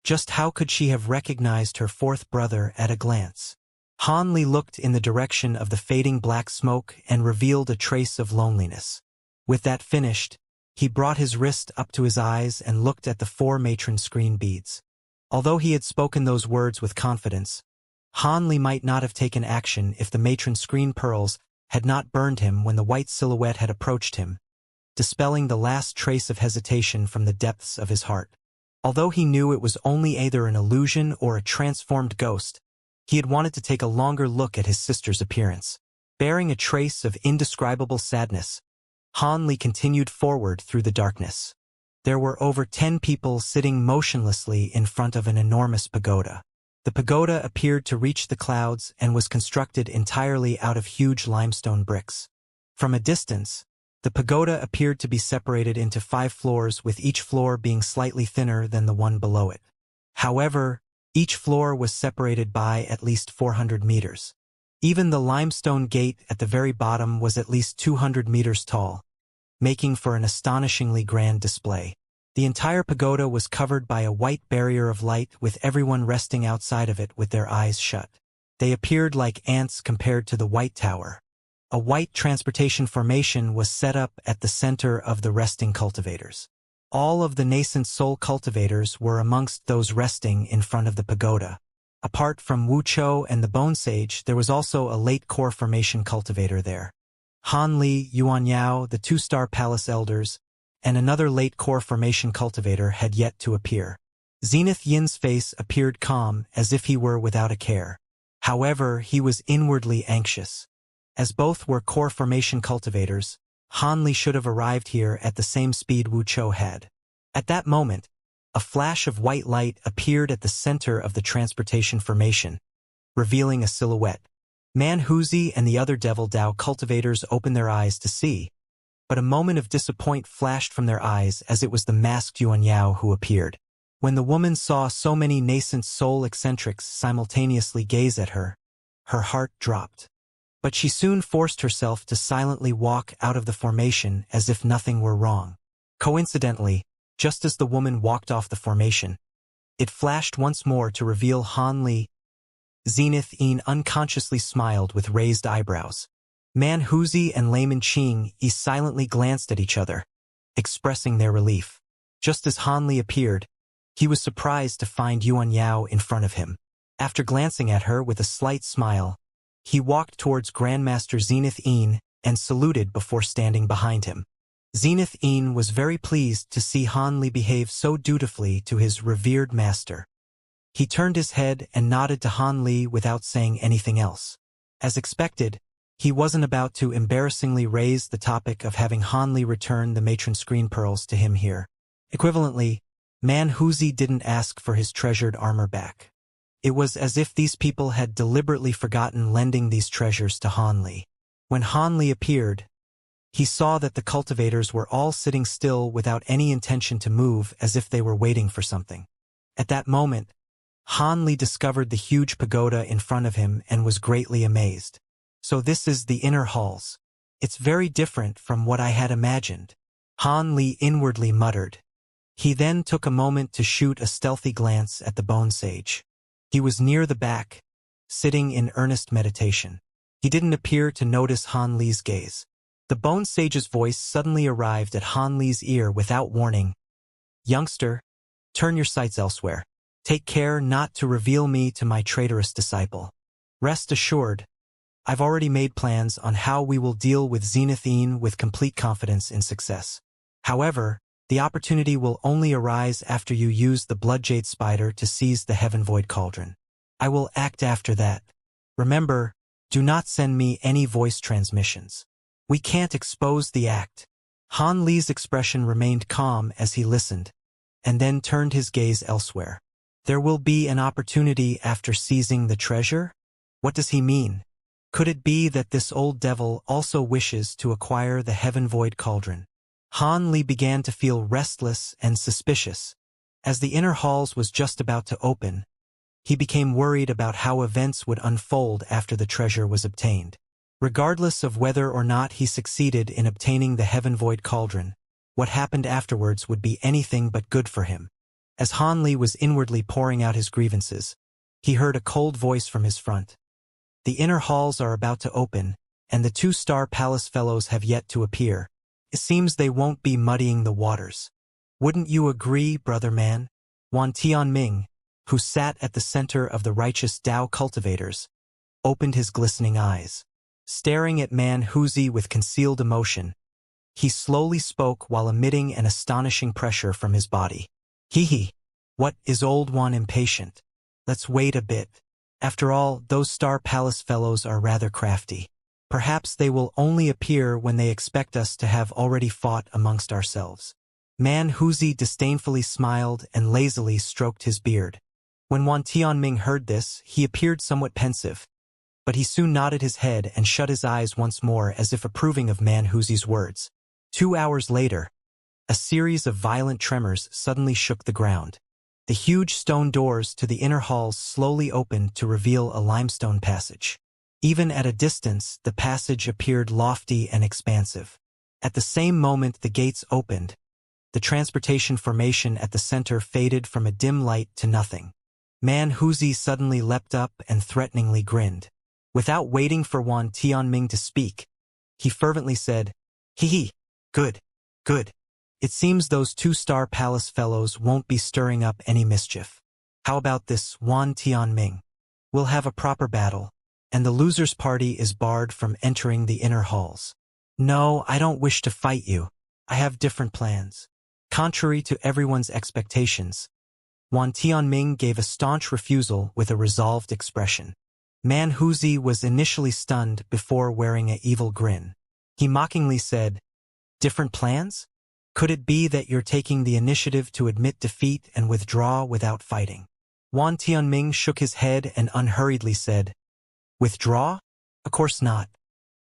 Just how could she have recognized her fourth brother at a glance?" Han Li looked in the direction of the fading black smoke and revealed a trace of loneliness. With that finished, he brought his wrist up to his eyes and looked at the 4 matron screen beads. Although he had spoken those words with confidence, Han Li might not have taken action if the matron screen pearls had not burned him when the white silhouette had approached him, dispelling the last trace of hesitation from the depths of his heart. Although he knew it was only either an illusion or a transformed ghost, he had wanted to take a longer look at his sister's appearance. Bearing a trace of indescribable sadness, Han Li continued forward through the darkness. There were over 10 people sitting motionlessly in front of an enormous pagoda. The pagoda appeared to reach the clouds and was constructed entirely out of huge limestone bricks. From a distance, the pagoda appeared to be separated into 5 floors, with each floor being slightly thinner than the one below it. However, each floor was separated by at least 400 meters. Even the limestone gate at the very bottom was at least 200 meters tall, making for an astonishingly grand display. The entire pagoda was covered by a white barrier of light, with everyone resting outside of it with their eyes shut. They appeared like ants compared to the White Tower. A white transportation formation was set up at the center of the resting cultivators. All of the nascent soul cultivators were amongst those resting in front of the pagoda. Apart from Wuxia and the Bone Sage, there was also a late core formation cultivator there. Han Li, Yuan Yao, the 2-star palace elders, and another late core formation cultivator had yet to appear. Zenith Yin's face appeared calm, as if he were without a care. However, he was inwardly anxious. As both were core formation cultivators, Han Li should have arrived here at the same speed Wu Chou had. At that moment, a flash of white light appeared at the center of the transportation formation, revealing a silhouette. Man Huzi and the other Devil Dao cultivators opened their eyes to see, but a moment of disappointment flashed from their eyes as it was the masked Yuan Yao who appeared. When the woman saw so many nascent soul eccentrics simultaneously gaze at her, her heart dropped. But she soon forced herself to silently walk out of the formation as if nothing were wrong. Coincidentally, just as the woman walked off the formation, it flashed once more to reveal Han Li. Zenith Yin unconsciously smiled with raised eyebrows. Man Huzi and Layman Qing silently glanced at each other, expressing their relief. Just as Han Li appeared, he was surprised to find Yuan Yao in front of him. After glancing at her with a slight smile, he walked towards Grandmaster Zenith Yin and saluted before standing behind him. Zenith Yin was very pleased to see Han Li behave so dutifully to his revered master. He turned his head and nodded to Han Li without saying anything else. As expected, he wasn't about to embarrassingly raise the topic of having Han Li return the matron screen pearls to him here. Equivalently, Man Huzi didn't ask for his treasured armor back. It was as if these people had deliberately forgotten lending these treasures to Han Li. When Han Li appeared, he saw that the cultivators were all sitting still without any intention to move, as if they were waiting for something. At that moment, Han Li discovered the huge pagoda in front of him and was greatly amazed. So this is the inner halls. It's very different from what I had imagined. Han Li inwardly muttered. He then took a moment to shoot a stealthy glance at the bone sage. He was near the back, sitting in earnest meditation. He didn't appear to notice Han Li's gaze. The bone sage's voice suddenly arrived at Han Li's ear without warning. Youngster, turn your sights elsewhere. Take care not to reveal me to my traitorous disciple. Rest assured, I've already made plans on how we will deal with Zenith Yin with complete confidence in success. However, the opportunity will only arise after you use the Bloodjade Spider to seize the Heaven Void Cauldron. I will act after that. Remember, do not send me any voice transmissions. We can't expose the act. Han Li's expression remained calm as he listened, and then turned his gaze elsewhere. There will be an opportunity after seizing the treasure? What does he mean? Could it be that this old devil also wishes to acquire the Heaven Void Cauldron? Han Li began to feel restless and suspicious. As the inner halls was just about to open, he became worried about how events would unfold after the treasure was obtained. Regardless of whether or not he succeeded in obtaining the Heaven Void Cauldron, what happened afterwards would be anything but good for him. As Han Li was inwardly pouring out his grievances, he heard a cold voice from his front. The inner halls are about to open, and the 2-star palace fellows have yet to appear. It seems they won't be muddying the waters. Wouldn't you agree, brother man? Wan Tianming, who sat at the center of the righteous Dao cultivators, opened his glistening eyes. Staring at Man Huzi with concealed emotion, he slowly spoke while emitting an astonishing pressure from his body. Hee. What is old Wan impatient? Let's wait a bit. After all, those Star Palace fellows are rather crafty. Perhaps they will only appear when they expect us to have already fought amongst ourselves. Man Huzi disdainfully smiled and lazily stroked his beard. When Wan Tianming heard this, he appeared somewhat pensive, but he soon nodded his head and shut his eyes once more as if approving of Man Huzi's words. 2 hours later, a series of violent tremors suddenly shook the ground. The huge stone doors to the inner halls slowly opened to reveal a limestone passage. Even at a distance, the passage appeared lofty and expansive. At the same moment the gates opened, the transportation formation at the center faded from a dim light to nothing. Man Huzi suddenly leapt up and threateningly grinned. Without waiting for Wan Tianming to speak, he fervently said, Hee. Good. It seems those 2-star palace fellows won't be stirring up any mischief. How about this, Wan Tianming? We'll have a proper battle, and the loser's party is barred from entering the inner halls. No, I don't wish to fight you. I have different plans. Contrary to everyone's expectations, Wan Tianming gave a staunch refusal with a resolved expression. Man Huzi was initially stunned before wearing an evil grin. He mockingly said, "Different plans? Could it be that you're taking the initiative to admit defeat and withdraw without fighting?" Wan Tianming shook his head and unhurriedly said, "Withdraw? Of course not.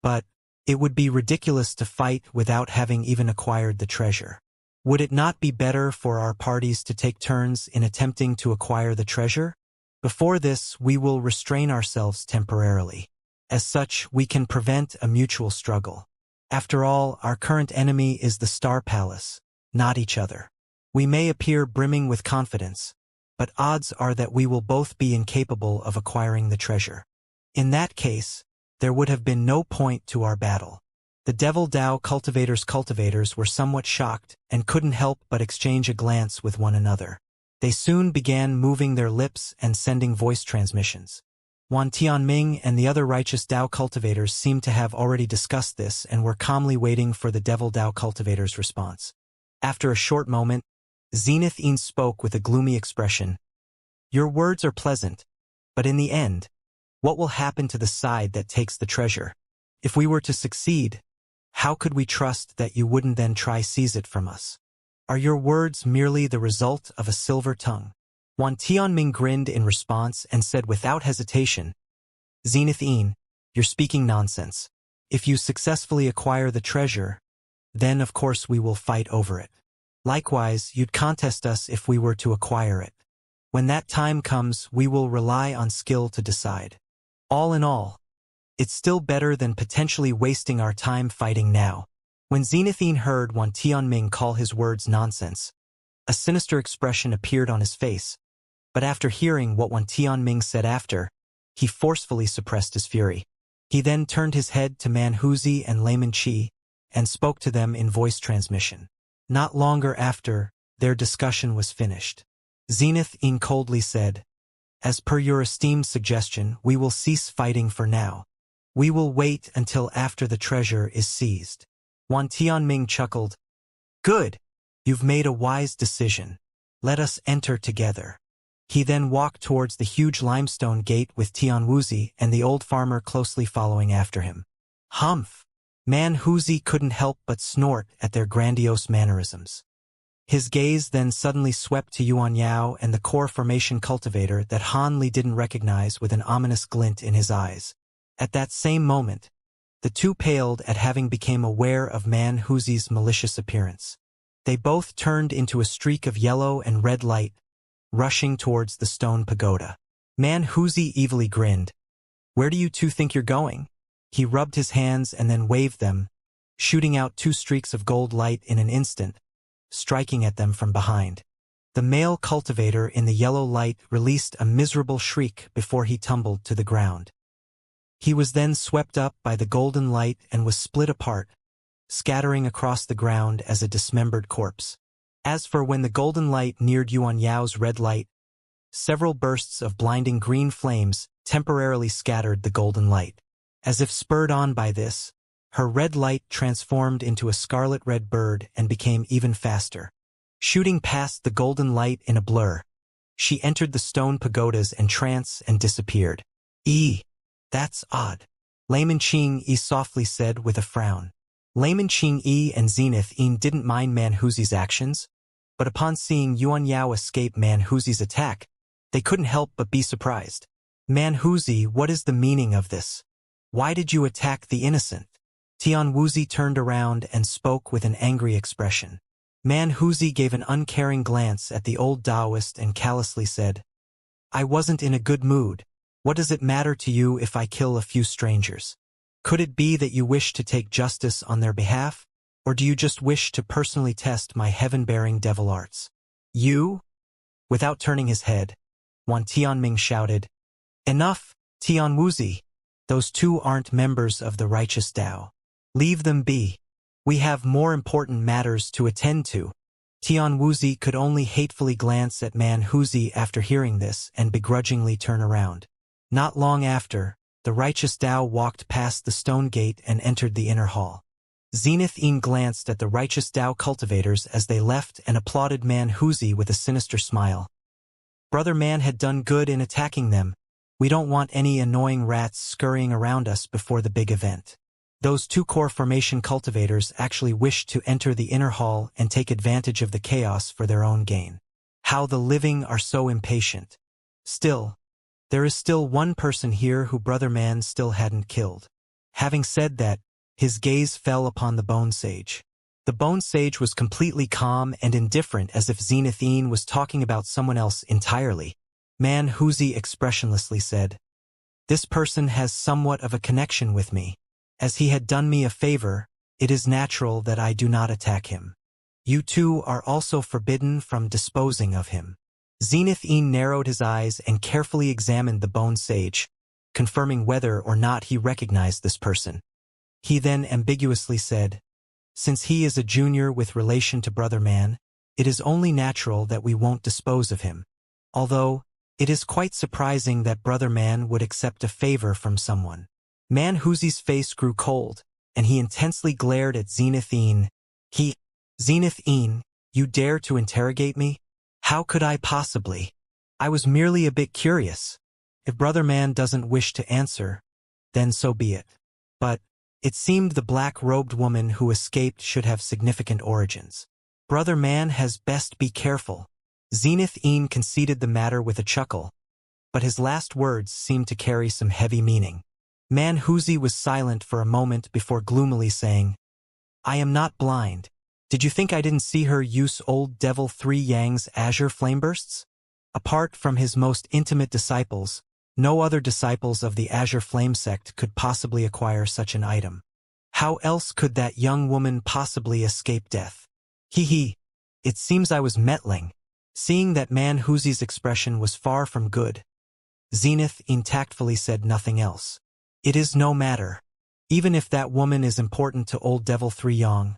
But it would be ridiculous to fight without having even acquired the treasure. Would it not be better for our parties to take turns in attempting to acquire the treasure? Before this, we will restrain ourselves temporarily. As such, we can prevent a mutual struggle. After all, our current enemy is the Star Palace, not each other. We may appear brimming with confidence, but odds are that we will both be incapable of acquiring the treasure. In that case, there would have been no point to our battle." The Devil Dao cultivators were somewhat shocked and couldn't help but exchange a glance with one another. They soon began moving their lips and sending voice transmissions. Wan Tianming and the other righteous Dao cultivators seemed to have already discussed this and were calmly waiting for the Devil Dao cultivator's response. After a short moment, Zenith Yin spoke with a gloomy expression. "Your words are pleasant, but in the end, what will happen to the side that takes the treasure? If we were to succeed, how could we trust that you wouldn't then try seize it from us? Are your words merely the result of a silver tongue?" Wan Tianming grinned in response and said without hesitation, "Zenith Yin, you're speaking nonsense. If you successfully acquire the treasure, then of course we will fight over it. Likewise, you'd contest us if we were to acquire it. When that time comes, we will rely on skill to decide. All in all, it's still better than potentially wasting our time fighting now." When Zenith Yin heard Wan Tianming call his words nonsense, a sinister expression appeared on his face, but after hearing what Wan Tianming said after, he forcefully suppressed his fury. He then turned his head to Man Huzi and Layman Qi and spoke to them in voice transmission. Not longer after, their discussion was finished. Zenith Yin coldly said, "As per your esteemed suggestion, we will cease fighting for now. We will wait until after the treasure is seized." Wan Tianming chuckled. "Good. You've made a wise decision. Let us enter together." He then walked towards the huge limestone gate with Tian Wuzi and the old farmer closely following after him. Humph! Man Huzi couldn't help but snort at their grandiose mannerisms. His gaze then suddenly swept to Yuan Yao and the core formation cultivator that Han Li didn't recognize with an ominous glint in his eyes. At that same moment, the two paled at having become aware of Man Huzi's malicious appearance. They both turned into a streak of yellow and red light, rushing towards the stone pagoda. Man Huzi evilly grinned. "Where do you two think you're going?" He rubbed his hands and then waved them, shooting out two streaks of gold light in an instant, striking at them from behind. The male cultivator in the yellow light released a miserable shriek before he tumbled to the ground. He was then swept up by the golden light and was split apart, scattering across the ground as a dismembered corpse. As for when the golden light neared Yuan Yao's red light, several bursts of blinding green flames temporarily scattered the golden light. As if spurred on by this, her red light transformed into a scarlet-red bird and became even faster. Shooting past the golden light in a blur, she entered the stone pagoda's entrance and disappeared. That's odd," Layman Qing softly said with a frown. Layman Qing and Zenith Yin didn't mind Man Huzi's actions, but upon seeing Yuan Yao escape Man Huzi's attack, they couldn't help but be surprised. "Man Huzi, what is the meaning of this? Why did you attack the innocent?" Tian Wuzi turned around and spoke with an angry expression. Man Huzi gave an uncaring glance at the old Taoist and callously said, "I wasn't in a good mood. What does it matter to you if I kill a few strangers? Could it be that you wish to take justice on their behalf, or do you just wish to personally test my heaven-bearing devil arts?" "You?" Without turning his head, Wan Tianming shouted, "Enough, Tian Wuzi. Those two aren't members of the righteous Tao. Leave them be. We have more important matters to attend to." Tian Wuzi could only hatefully glance at Man Huzi after hearing this and begrudgingly turn around. Not long after, the righteous Tao walked past the stone gate and entered the inner hall. Zenith Yin glanced at the righteous Tao cultivators as they left and applauded Man Huzi with a sinister smile. Brother Man had done good in attacking them, We don't want any annoying rats scurrying around us before the big event. Those two core formation cultivators actually wished to enter the inner hall and take advantage of the chaos for their own gain. How the living are so impatient. Still, there is still one person here who Brother Man still hadn't killed. Having said that, his gaze fell upon the Bone Sage. The Bone Sage was completely calm and indifferent, as if Zenithine was talking about someone else entirely. Man Huzi expressionlessly said, "This person has somewhat of a connection with me. As he had done me a favor, it is natural that I do not attack him. You two are also forbidden from disposing of him." Zenithine narrowed his eyes and carefully examined the Bone Sage, confirming whether or not he recognized this person. He then ambiguously said, "Since he is a junior with relation to Brother Man, it is only natural that we won't dispose of him. Although, it is quite surprising that Brother Man would accept a favor from someone." Man Huzi's face grew cold, and he intensely glared at Zenithine. Zenithine, you dare to interrogate me? How could I possibly? I was merely a bit curious. If Brother Man doesn't wish to answer, then so be it. But it seemed the black-robed woman who escaped should have significant origins. Brother Man has best be careful. Zenithine conceded the matter with a chuckle, but his last words seemed to carry some heavy meaning. Man Huzi was silent for a moment before gloomily saying, "I am not blind. Did you think I didn't see her use old Devil 3 Yang's azure flamebursts? Apart from his most intimate disciples, no other disciples of the Azure Flame sect could possibly acquire such an item. How else could that young woman possibly escape death? It seems I was meddling." Seeing that Man Huzi's expression was far from good, Zenithine tactfully said nothing else. "It is no matter. Even if that woman is important to old Devil 3 Yang,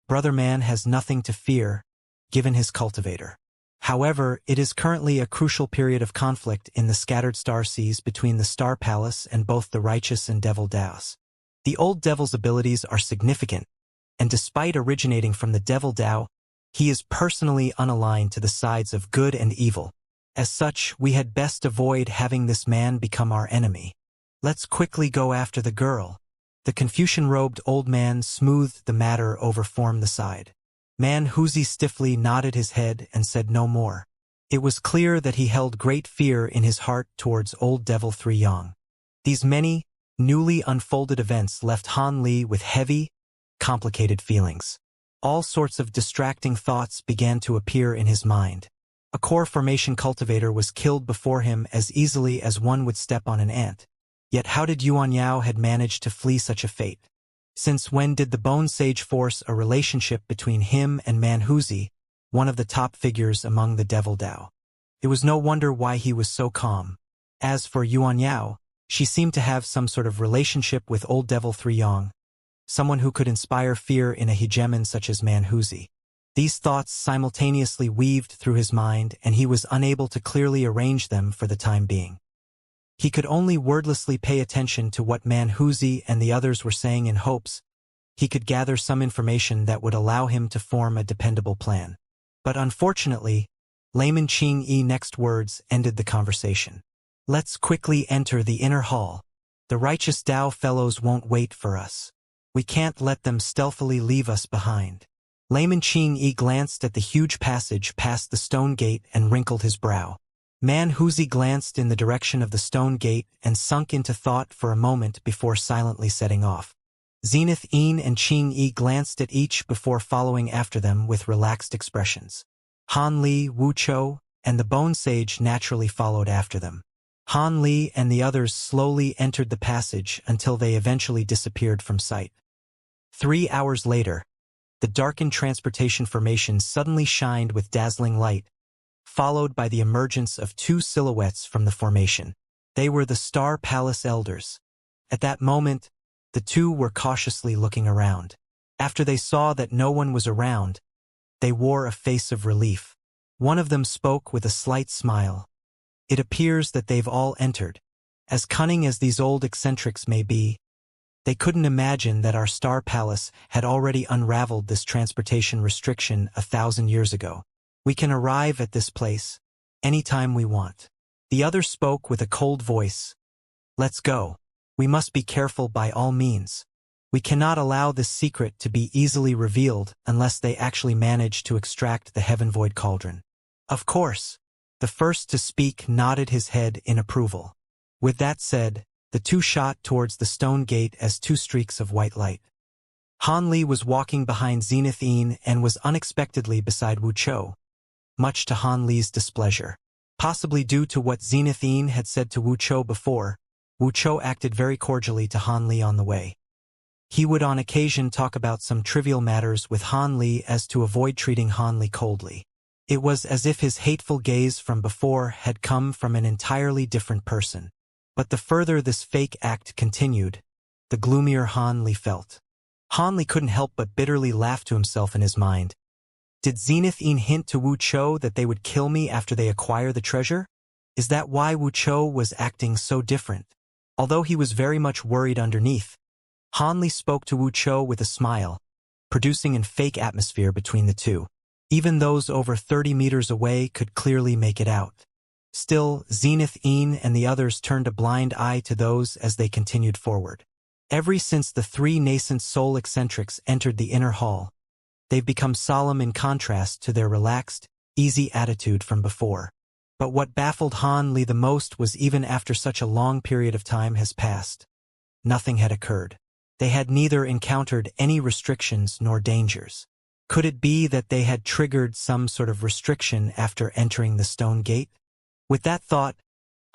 Brother Man has nothing to fear, given his cultivator. However, it is currently a crucial period of conflict in the scattered star seas between the Star Palace and both the righteous and Devil Daos. The old Devil's abilities are significant, and despite originating from the Devil Dao, he is personally unaligned to the sides of good and evil. As such, we had best avoid having this man become our enemy. Let's quickly go after the girl." The Confucian-robed old man smoothed the matter over from the side. Man Huzi stiffly nodded his head and said no more. It was clear that he held great fear in his heart towards old Devil 3 Yang. These many, newly unfolded events left Han Li with heavy, complicated feelings. All sorts of distracting thoughts began to appear in his mind. A core formation cultivator was killed before him as easily as one would step on an ant. Yet how did Yuan Yao had managed to flee such a fate? Since when did the Bone Sage force a relationship between him and Man Huzi, one of the top figures among the Devil Dao? It was no wonder why he was so calm. As for Yuan Yao, she seemed to have some sort of relationship with old Devil 3 Yang, someone who could inspire fear in a hegemon such as Man Huzi. These thoughts simultaneously weaved through his mind, and he was unable to clearly arrange them for the time being. He could only wordlessly pay attention to what Man Huzi and the others were saying in hopes he could gather some information that would allow him to form a dependable plan. But unfortunately, Layman Qing's next words ended the conversation. "Let's quickly enter the inner hall. The righteous Dao fellows won't wait for us. We can't let them stealthily leave us behind." Layman Qing glanced at the huge passage past the stone gate and wrinkled his brow. Man Huzi glanced in the direction of the stone gate and sunk into thought for a moment before silently setting off. Zenithine and Qing glanced at each before following after them with relaxed expressions. Han Li, Wuchou, and the Bone Sage naturally followed after them. Han Li and the others slowly entered the passage until they eventually disappeared from sight. 3 hours later, the darkened transportation formation suddenly shined with dazzling light, followed by the emergence of two silhouettes from the formation. They were the Star Palace elders. At that moment, the two were cautiously looking around. After they saw that no one was around, they wore a face of relief. One of them spoke with a slight smile. "It appears that they've all entered. As cunning as these old eccentrics may be, they couldn't imagine that our Star Palace had already unraveled this transportation restriction 1,000 years ago. We can arrive at this place anytime we want." The other spoke with a cold voice. Let's go. We must be careful by all means. We cannot allow this secret to be easily revealed unless they actually manage to extract the Heaven Void Cauldron. Of course. The first to speak nodded his head in approval. With that said, the two shot towards the stone gate as two streaks of white light. Han Li was walking behind Zenith Yin and was unexpectedly beside Wuchou, much to Han Li's displeasure. Possibly due to what Zenith Yin had said to Wuchou before, Wuchou acted very cordially to Han Li on the way. He would on occasion talk about some trivial matters with Han Li as to avoid treating Han Li coldly. It was as if his hateful gaze from before had come from an entirely different person. But the further this fake act continued, the gloomier Han Li felt. Han Li couldn't help but bitterly laugh to himself in his mind. Did Zenith Yin hint to Wuchou that they would kill me after they acquire the treasure? Is that why Wuchou was acting so different? Although he was very much worried underneath, Han Li spoke to Wuchou with a smile, producing an fake atmosphere between the two. Even those over 30 meters away could clearly make it out. Still, Zenith Yin and the others turned a blind eye to those as they continued forward. Ever since the three nascent soul eccentrics entered the inner hall, they've become solemn in contrast to their relaxed, easy attitude from before. But what baffled Han Li the most was even after such a long period of time has passed, nothing had occurred. They had neither encountered any restrictions nor dangers. Could it be that they had triggered some sort of restriction after entering the stone gate? With that thought,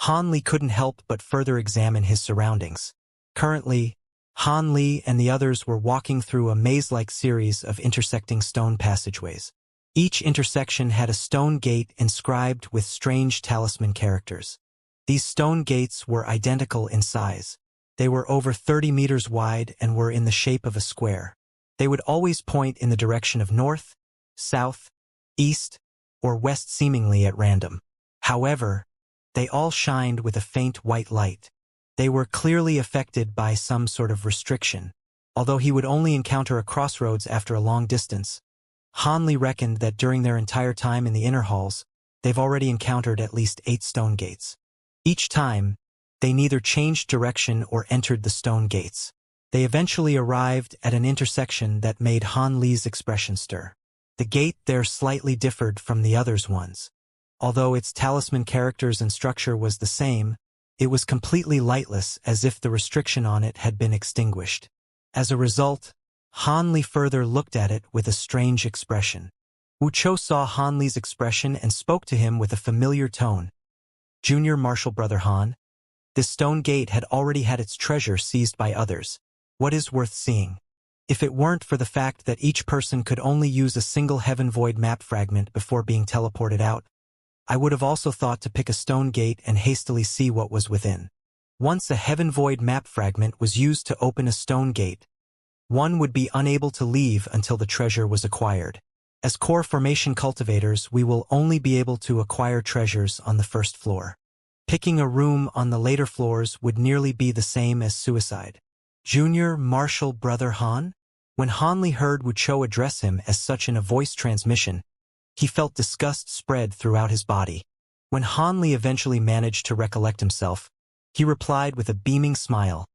Han Li couldn't help but further examine his surroundings. Currently, Han Li and the others were walking through a maze-like series of intersecting stone passageways. Each intersection had a stone gate inscribed with strange talisman characters. These stone gates were identical in size. They were over 30 meters wide and were in the shape of a square. They would always point in the direction of north, south, east, or west seemingly at random. However, they all shined with a faint white light. They were clearly affected by some sort of restriction. Although he would only encounter a crossroads after a long distance, Han Li reckoned that during their entire time in the inner halls, they've already encountered at least 8 stone gates. Each time, they neither changed direction or entered the stone gates. They eventually arrived at an intersection that made Han Li's expression stir. The gate there slightly differed from the others' ones. Although its talisman characters and structure was the same, it was completely lightless, as if the restriction on it had been extinguished. As a result, Han Li further looked at it with a strange expression. Wuchou saw Han Li's expression and spoke to him with a familiar tone. "Junior Marshal Brother Han, this stone gate had already had its treasure seized by others. What is worth seeing? If it weren't for the fact that each person could only use a single Heaven Void map fragment before being teleported out, I would have also thought to pick a stone gate and hastily see what was within. Once a Heaven Void map fragment was used to open a stone gate, one would be unable to leave until the treasure was acquired. As core formation cultivators, we will only be able to acquire treasures on the first floor. Picking a room on the later floors would nearly be the same as suicide." Junior Marshal Brother Han? When Han Li heard Wuchou address him as such in a voice transmission, he felt disgust spread throughout his body. When Han Li eventually managed to recollect himself, he replied with a beaming smile.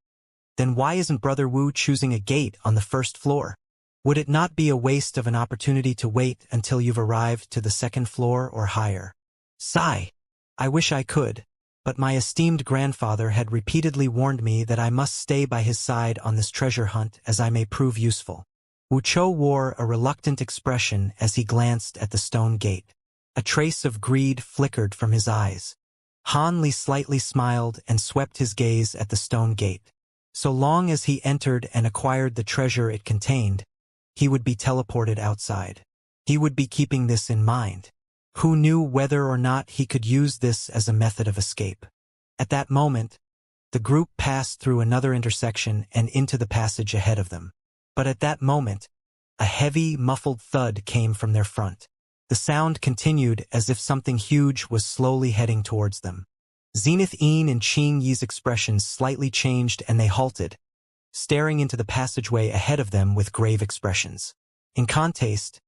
"Then why isn't Brother Wu choosing a gate on the first floor? Would it not be a waste of an opportunity to wait until you've arrived to the second floor or higher?" "Sigh. I wish I could, but my esteemed grandfather had repeatedly warned me that I must stay by his side on this treasure hunt as I may prove useful." Wuchou wore a reluctant expression as he glanced at the stone gate. A trace of greed flickered from his eyes. Han Li slightly smiled and swept his gaze at the stone gate. So long as he entered and acquired the treasure it contained, he would be teleported outside. He would be keeping this in mind. Who knew whether or not he could use this as a method of escape? At that moment, the group passed through another intersection and into the passage ahead of them. But at that moment, a heavy, muffled thud came from their front. The sound continued as if something huge was slowly heading towards them. Zenith Yin and Qing Yi's expressions slightly changed and they halted, staring into the passageway ahead of them with grave expressions. In contrast,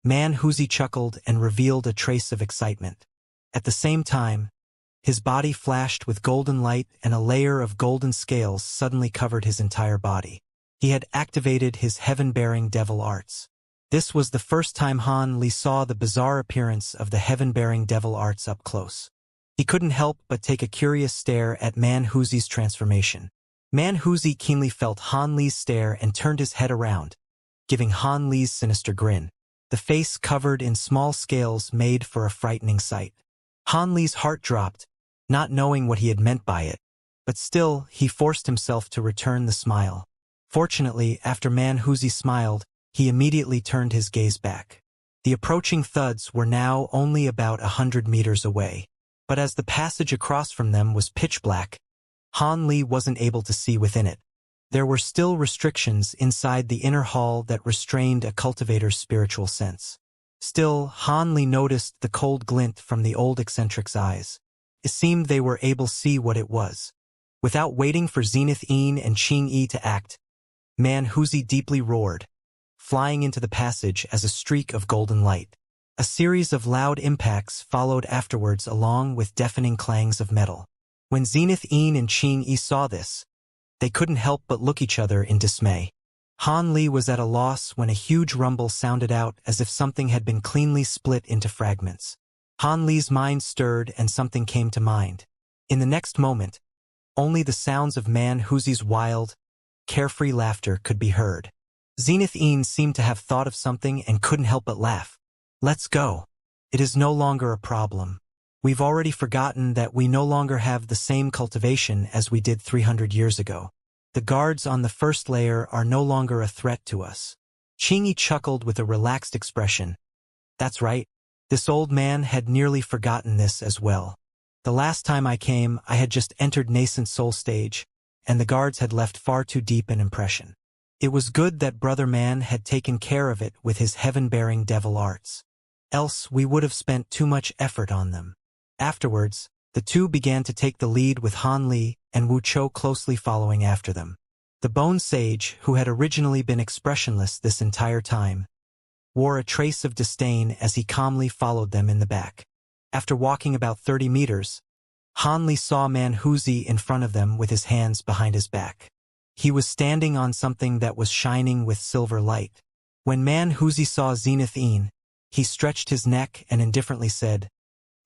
Man Huzi chuckled and revealed a trace of excitement. At the same time, His body flashed with golden light and a layer of golden scales suddenly covered his entire body. He had activated his heaven-bearing devil arts. This was the first time Han Li saw the bizarre appearance of the heaven-bearing devil arts up close. He couldn't help but take a curious stare at Man Huzi's transformation. Man Huzi keenly felt Han Li's stare and turned his head around, giving Han Li's sinister grin. The face covered in small scales made for a frightening sight. Han Li's heart dropped, not knowing what he had meant by it, but still he forced himself to return the smile. Fortunately, after Man Huzi smiled, he immediately turned his gaze back. The approaching thuds were now only about 100 meters away, but as the passage across from them was pitch black, Han Li wasn't able to see within it. There were still restrictions inside the inner hall that restrained a cultivator's spiritual sense. Still, Han Li noticed the cold glint from the old eccentric's eyes. It seemed they were able to see what it was. Without waiting for Zenith Yin and Qing Yi to act, Man Huzi deeply roared, flying into the passage as a streak of golden light. A series of loud impacts followed afterwards along with deafening clangs of metal. When Zenith Yin and Qing Yi saw this, they couldn't help but look each other in dismay. Han Li was at a loss when a huge rumble sounded out as if something had been cleanly split into fragments. Han Li's mind stirred and something came to mind. In the next moment, only the sounds of Man Huzi's wild, carefree laughter could be heard. Zenith Yin seemed to have thought of something and couldn't help but laugh. "Let's go. It is no longer a problem. We've already forgotten that we no longer have the same cultivation as we did 300 years ago. The guards on the first layer are no longer a threat to us." Qing Yi chuckled with a relaxed expression. That's right. This old man had nearly forgotten this as well. The last time I came, I had just entered nascent soul stage, and the guards had left far too deep an impression. It was good that Brother Man had taken care of it with his heaven-bearing devil arts. Else we would have spent too much effort on them. Afterwards, the two began to take the lead with Han Li and Wuxia closely following after them. The Bone Sage, who had originally been expressionless this entire time, wore a trace of disdain as he calmly followed them in the back. After walking about 30 meters, Han Li saw Man Huzi in front of them with his hands behind his back. He was standing on something that was shining with silver light. When Man Huzi saw Zenith Yin, he stretched his neck and indifferently said,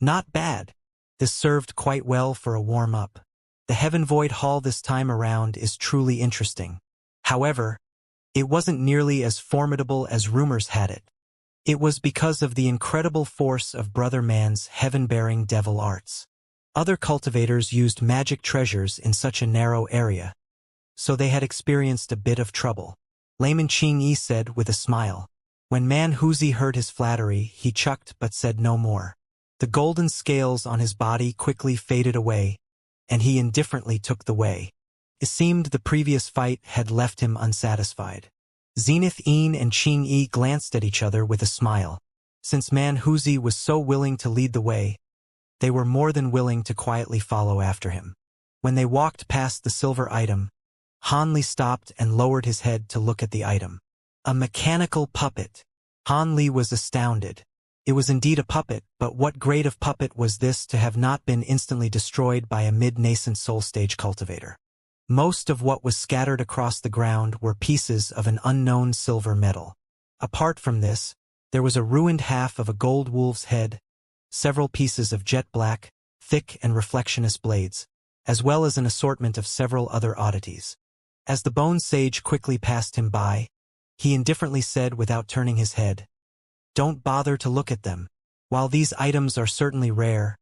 "Not bad. This served quite well for a warm-up. The Heaven Void Hall this time around is truly interesting. However, it wasn't nearly as formidable as rumors had it. It was because of the incredible force of Brother Man's heaven-bearing devil arts. Other cultivators used magic treasures in such a narrow area, so they had experienced a bit of trouble." Layman Qing Yi said with a smile. When Man Huzi heard his flattery, he chuckled but said no more. The golden scales on his body quickly faded away, and he indifferently took the way. It seemed the previous fight had left him unsatisfied. Zenith Yin and Qing Yi glanced at each other with a smile. Since Man Huzi was so willing to lead the way, they were more than willing to quietly follow after him. When they walked past the silver item, Han Li stopped and lowered his head to look at the item. A mechanical puppet. Han Li was astounded. It was indeed a puppet, but what grade of puppet was this to have not been instantly destroyed by a mid-nascent soul stage cultivator? Most of what was scattered across the ground were pieces of an unknown silver metal. Apart from this, there was a ruined half of a gold wolf's head, several pieces of jet black, thick and reflectionless blades, as well as an assortment of several other oddities. As the Bone Sage quickly passed him by, he indifferently said without turning his head, "Don't bother to look at them. While these items are certainly rare,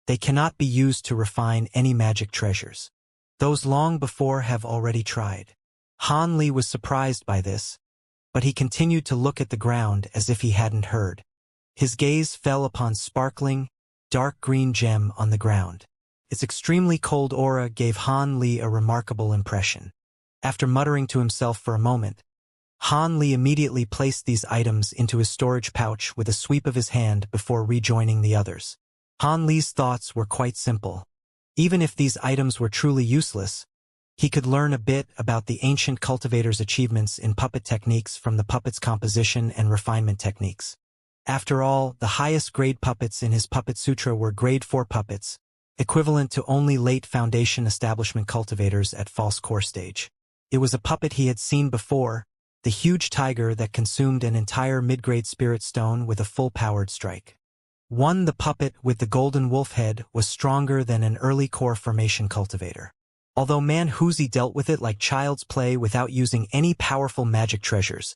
they cannot be used to refine any magic treasures. Those long before have already tried." Han Li was surprised by this, but he continued to look at the ground as if he hadn't heard. His gaze fell upon sparkling, dark green gem on the ground. Its extremely cold aura gave Han Li a remarkable impression. After muttering to himself for a moment, Han Li immediately placed these items into his storage pouch with a sweep of his hand before rejoining the others. Han Li's thoughts were quite simple. Even if these items were truly useless, he could learn a bit about the ancient cultivator's achievements in puppet techniques from the puppet's composition and refinement techniques. After all, the highest grade puppets in his Puppet Sutra were grade 4 puppets, equivalent to only late Foundation establishment cultivators at false core stage. It was a puppet he had seen before, the huge tiger that consumed an entire mid-grade spirit stone with a full-powered strike. The puppet with the golden wolf head was stronger than an early core formation cultivator. Although Wuxia dealt with it like child's play without using any powerful magic treasures,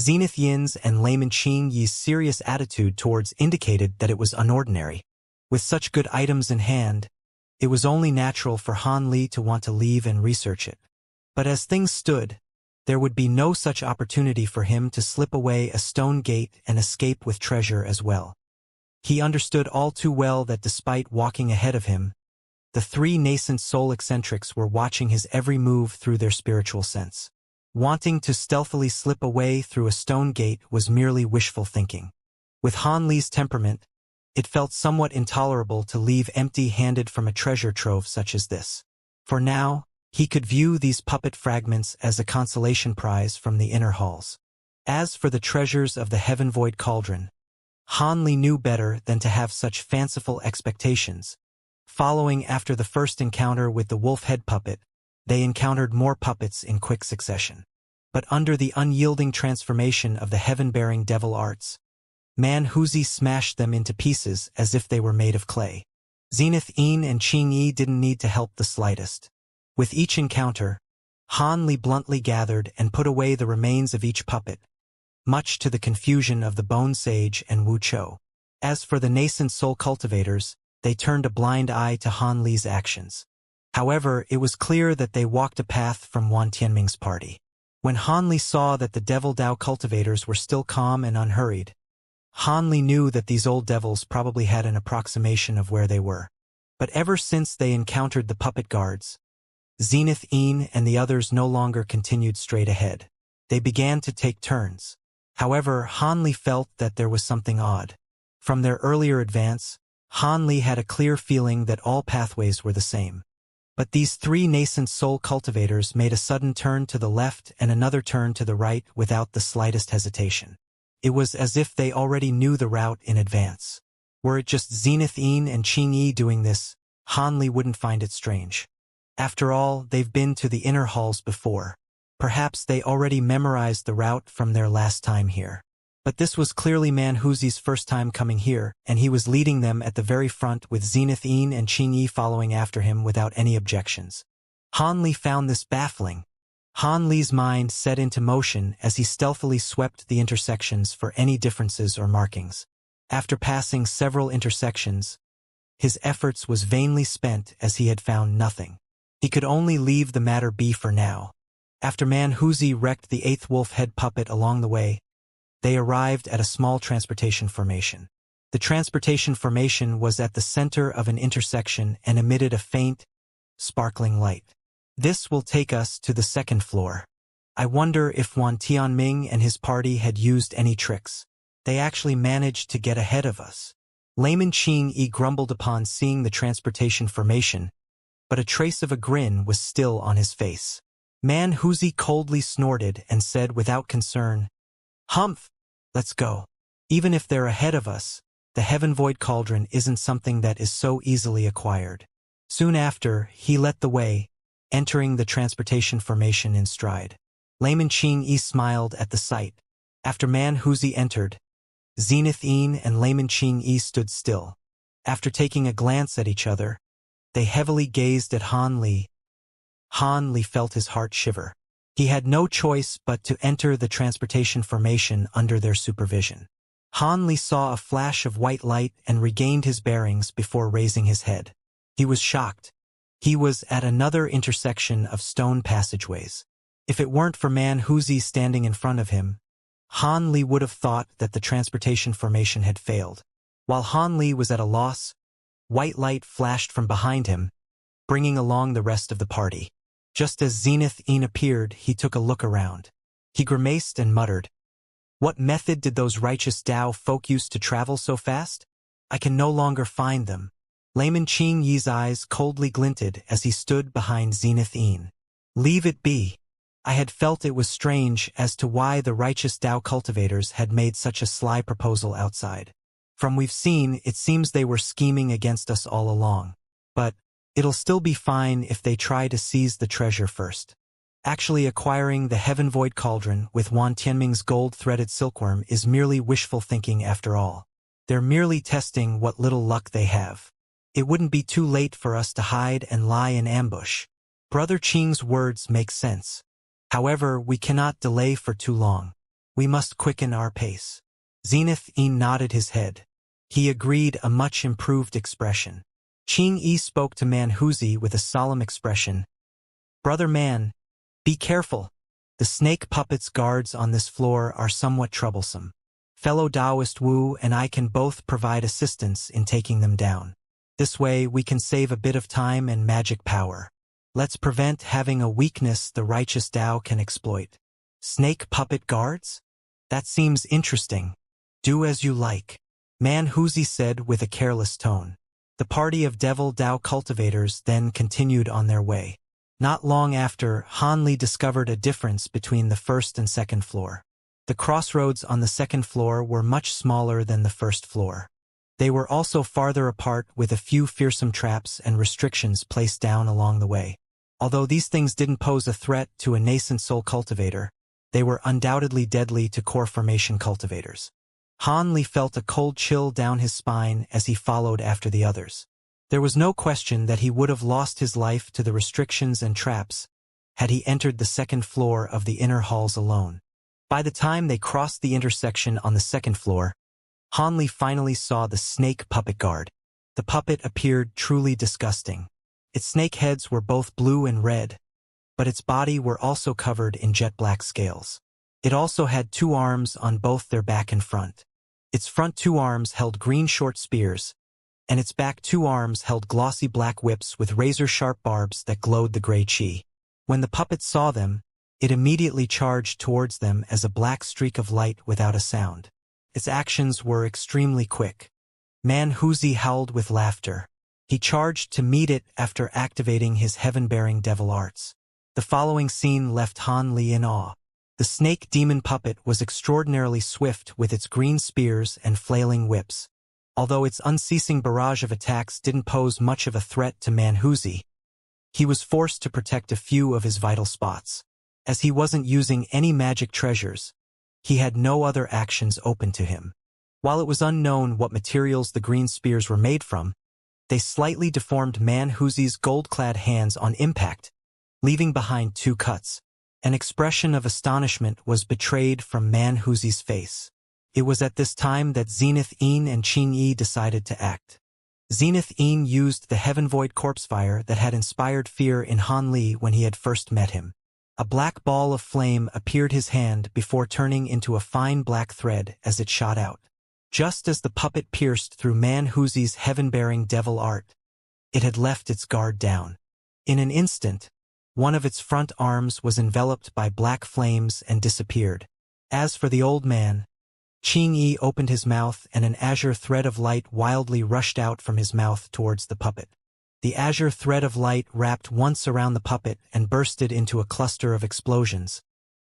Zenith Yin's and Layman Qingyi's serious attitude towards indicated that it was unordinary. With such good items in hand, it was only natural for Han Li to want to leave and research it. But as things stood, there would be no such opportunity for him to slip away a stone gate and escape with treasure as well. He understood all too well that despite walking ahead of him, the three nascent soul eccentrics were watching his every move through their spiritual sense. Wanting to stealthily slip away through a stone gate was merely wishful thinking. With Han Li's temperament, it felt somewhat intolerable to leave empty-handed from a treasure trove such as this. For now, he could view these puppet fragments as a consolation prize from the inner halls. As for the treasures of the Heaven Void Cauldron, Han Li knew better than to have such fanciful expectations. Following after the first encounter with the wolf head puppet, they encountered more puppets in quick succession. But under the unyielding transformation of the heaven-bearing devil arts, Wuxia smashed them into pieces as if they were made of clay. Zenith Yin and Qingyi didn't need to help the slightest. With each encounter, Han Li bluntly gathered and put away the remains of each puppet, much to the confusion of the Bone Sage and Wu Chou. As for the nascent soul cultivators, they turned a blind eye to Han Li's actions. However, it was clear that they walked a path from Wan Tianming's party. When Han Li saw that the Devil Dao cultivators were still calm and unhurried, Han Li knew that these old devils probably had an approximation of where they were. But ever since they encountered the puppet guards, Zenith Yin and the others no longer continued straight ahead. They began to take turns. However, Han Li felt that there was something odd. From their earlier advance, Han Li had a clear feeling that all pathways were the same. But these three nascent soul cultivators made a sudden turn to the left and another turn to the right without the slightest hesitation. It was as if they already knew the route in advance. Were it just Zenith Yin and Qingyi doing this, Han Li wouldn't find it strange. After all, they've been to the inner halls before. Perhaps they already memorized the route from their last time here. But this was clearly Wuxia's first time coming here, and he was leading them at the very front with Zenith Yin and Qingyi following after him without any objections. Han Li found this baffling. Han Li's mind set into motion as he stealthily swept the intersections for any differences or markings. After passing several intersections, his efforts was vainly spent as he had found nothing. He could only leave the matter be for now. After Wuxia wrecked the eighth wolf head puppet along the way, they arrived at a small transportation formation. The transportation formation was at the center of an intersection and emitted a faint, sparkling light. This will take us to the second floor. I wonder if Wan Tianming and his party had used any tricks. They actually managed to get ahead of us. Layman Qingyi grumbled upon seeing the transportation formation, but a trace of a grin was still on his face. Wuxia coldly snorted and said without concern, "Humph, let's go. Even if they're ahead of us, the Heaven Void Cauldron isn't something that is so easily acquired." Soon after, he led the way, entering the transportation formation in stride. Layman Qingyi smiled at the sight. After Wuxia entered, Zenith Yin and Layman Qingyi stood still. After taking a glance at each other, they heavily gazed at Han Li. Han Li felt his heart shiver. He had no choice but to enter the transportation formation under their supervision. Han Li saw a flash of white light and regained his bearings before raising his head. He was shocked. He was at another intersection of stone passageways. If it weren't for Wuxia standing in front of him, Han Li would have thought that the transportation formation had failed. While Han Li was at a loss, white light flashed from behind him, bringing along the rest of the party. Just as Zenith Yin appeared, he took a look around. He grimaced and muttered, "What method did those righteous Dao folk use to travel so fast? I can no longer find them." Layman Qingyi's eyes coldly glinted as he stood behind Zenith Yin. "Leave it be. I had felt it was strange as to why the righteous Dao cultivators had made such a sly proposal outside. From we've seen, it seems they were scheming against us all along. But it'll still be fine if they try to seize the treasure first. Actually acquiring the Heaven Void Cauldron with Wan Tianming's gold-threaded silkworm is merely wishful thinking after all. They're merely testing what little luck they have. It wouldn't be too late for us to hide and lie in ambush. Brother Qing's words make sense. However, we cannot delay for too long. We must quicken our pace. Zenith Yin nodded his head. He agreed, a much improved expression. Qing Yi spoke to Man Huzi with a solemn expression. Brother Man, be careful. The snake puppets guards on this floor are somewhat troublesome. Fellow Taoist Wu and I can both provide assistance in taking them down. This way we can save a bit of time and magic power. Let's prevent having a weakness the righteous Tao can exploit. Snake puppet guards? That seems interesting. Do as you like. Man Huzi said with a careless tone. The party of Devil Tao cultivators then continued on their way. Not long after, Han Li discovered a difference between the first and second floor. The crossroads on the second floor were much smaller than the first floor. They were also farther apart, with a few fearsome traps and restrictions placed down along the way. Although these things didn't pose a threat to a nascent soul cultivator, they were undoubtedly deadly to core formation cultivators. Han Li felt a cold chill down his spine as he followed after the others. There was no question that he would have lost his life to the restrictions and traps had he entered the second floor of the inner halls alone. By the time they crossed the intersection on the second floor, Han Li finally saw the snake puppet guard. The puppet appeared truly disgusting. Its snake heads were both blue and red, but its body were also covered in jet black scales. It also had 2 arms on both their back and front. Its front 2 arms held green short spears, and its back 2 arms held glossy black whips with razor-sharp barbs that glowed the gray chi. When the puppet saw them, it immediately charged towards them as a black streak of light without a sound. Its actions were extremely quick. Man Huzi howled with laughter. He charged to meet it after activating his heaven-bearing devil arts. The following scene left Han Li in awe. The snake demon puppet was extraordinarily swift with its green spears and flailing whips. Although its unceasing barrage of attacks didn't pose much of a threat to Man Huzi, he was forced to protect a few of his vital spots. As he wasn't using any magic treasures, he had no other actions open to him. While it was unknown what materials the green spears were made from, they slightly deformed Man Huzi's gold-clad hands on impact, leaving behind 2 cuts. An expression of astonishment was betrayed from Man Huzi's face. It was at this time that Zenith Yin and Qing Yi decided to act. Zenith Yin used the Heaven Void corpse fire that had inspired fear in Han Li when he had first met him. A black ball of flame appeared his hand before turning into a fine black thread as it shot out. Just as the puppet pierced through Man Huzi's heaven-bearing devil art, it had left its guard down. In an instant, one of its front arms was enveloped by black flames and disappeared. As for the old man, Qing Yi opened his mouth and an azure thread of light wildly rushed out from his mouth towards the puppet. The azure thread of light wrapped once around the puppet and bursted into a cluster of explosions,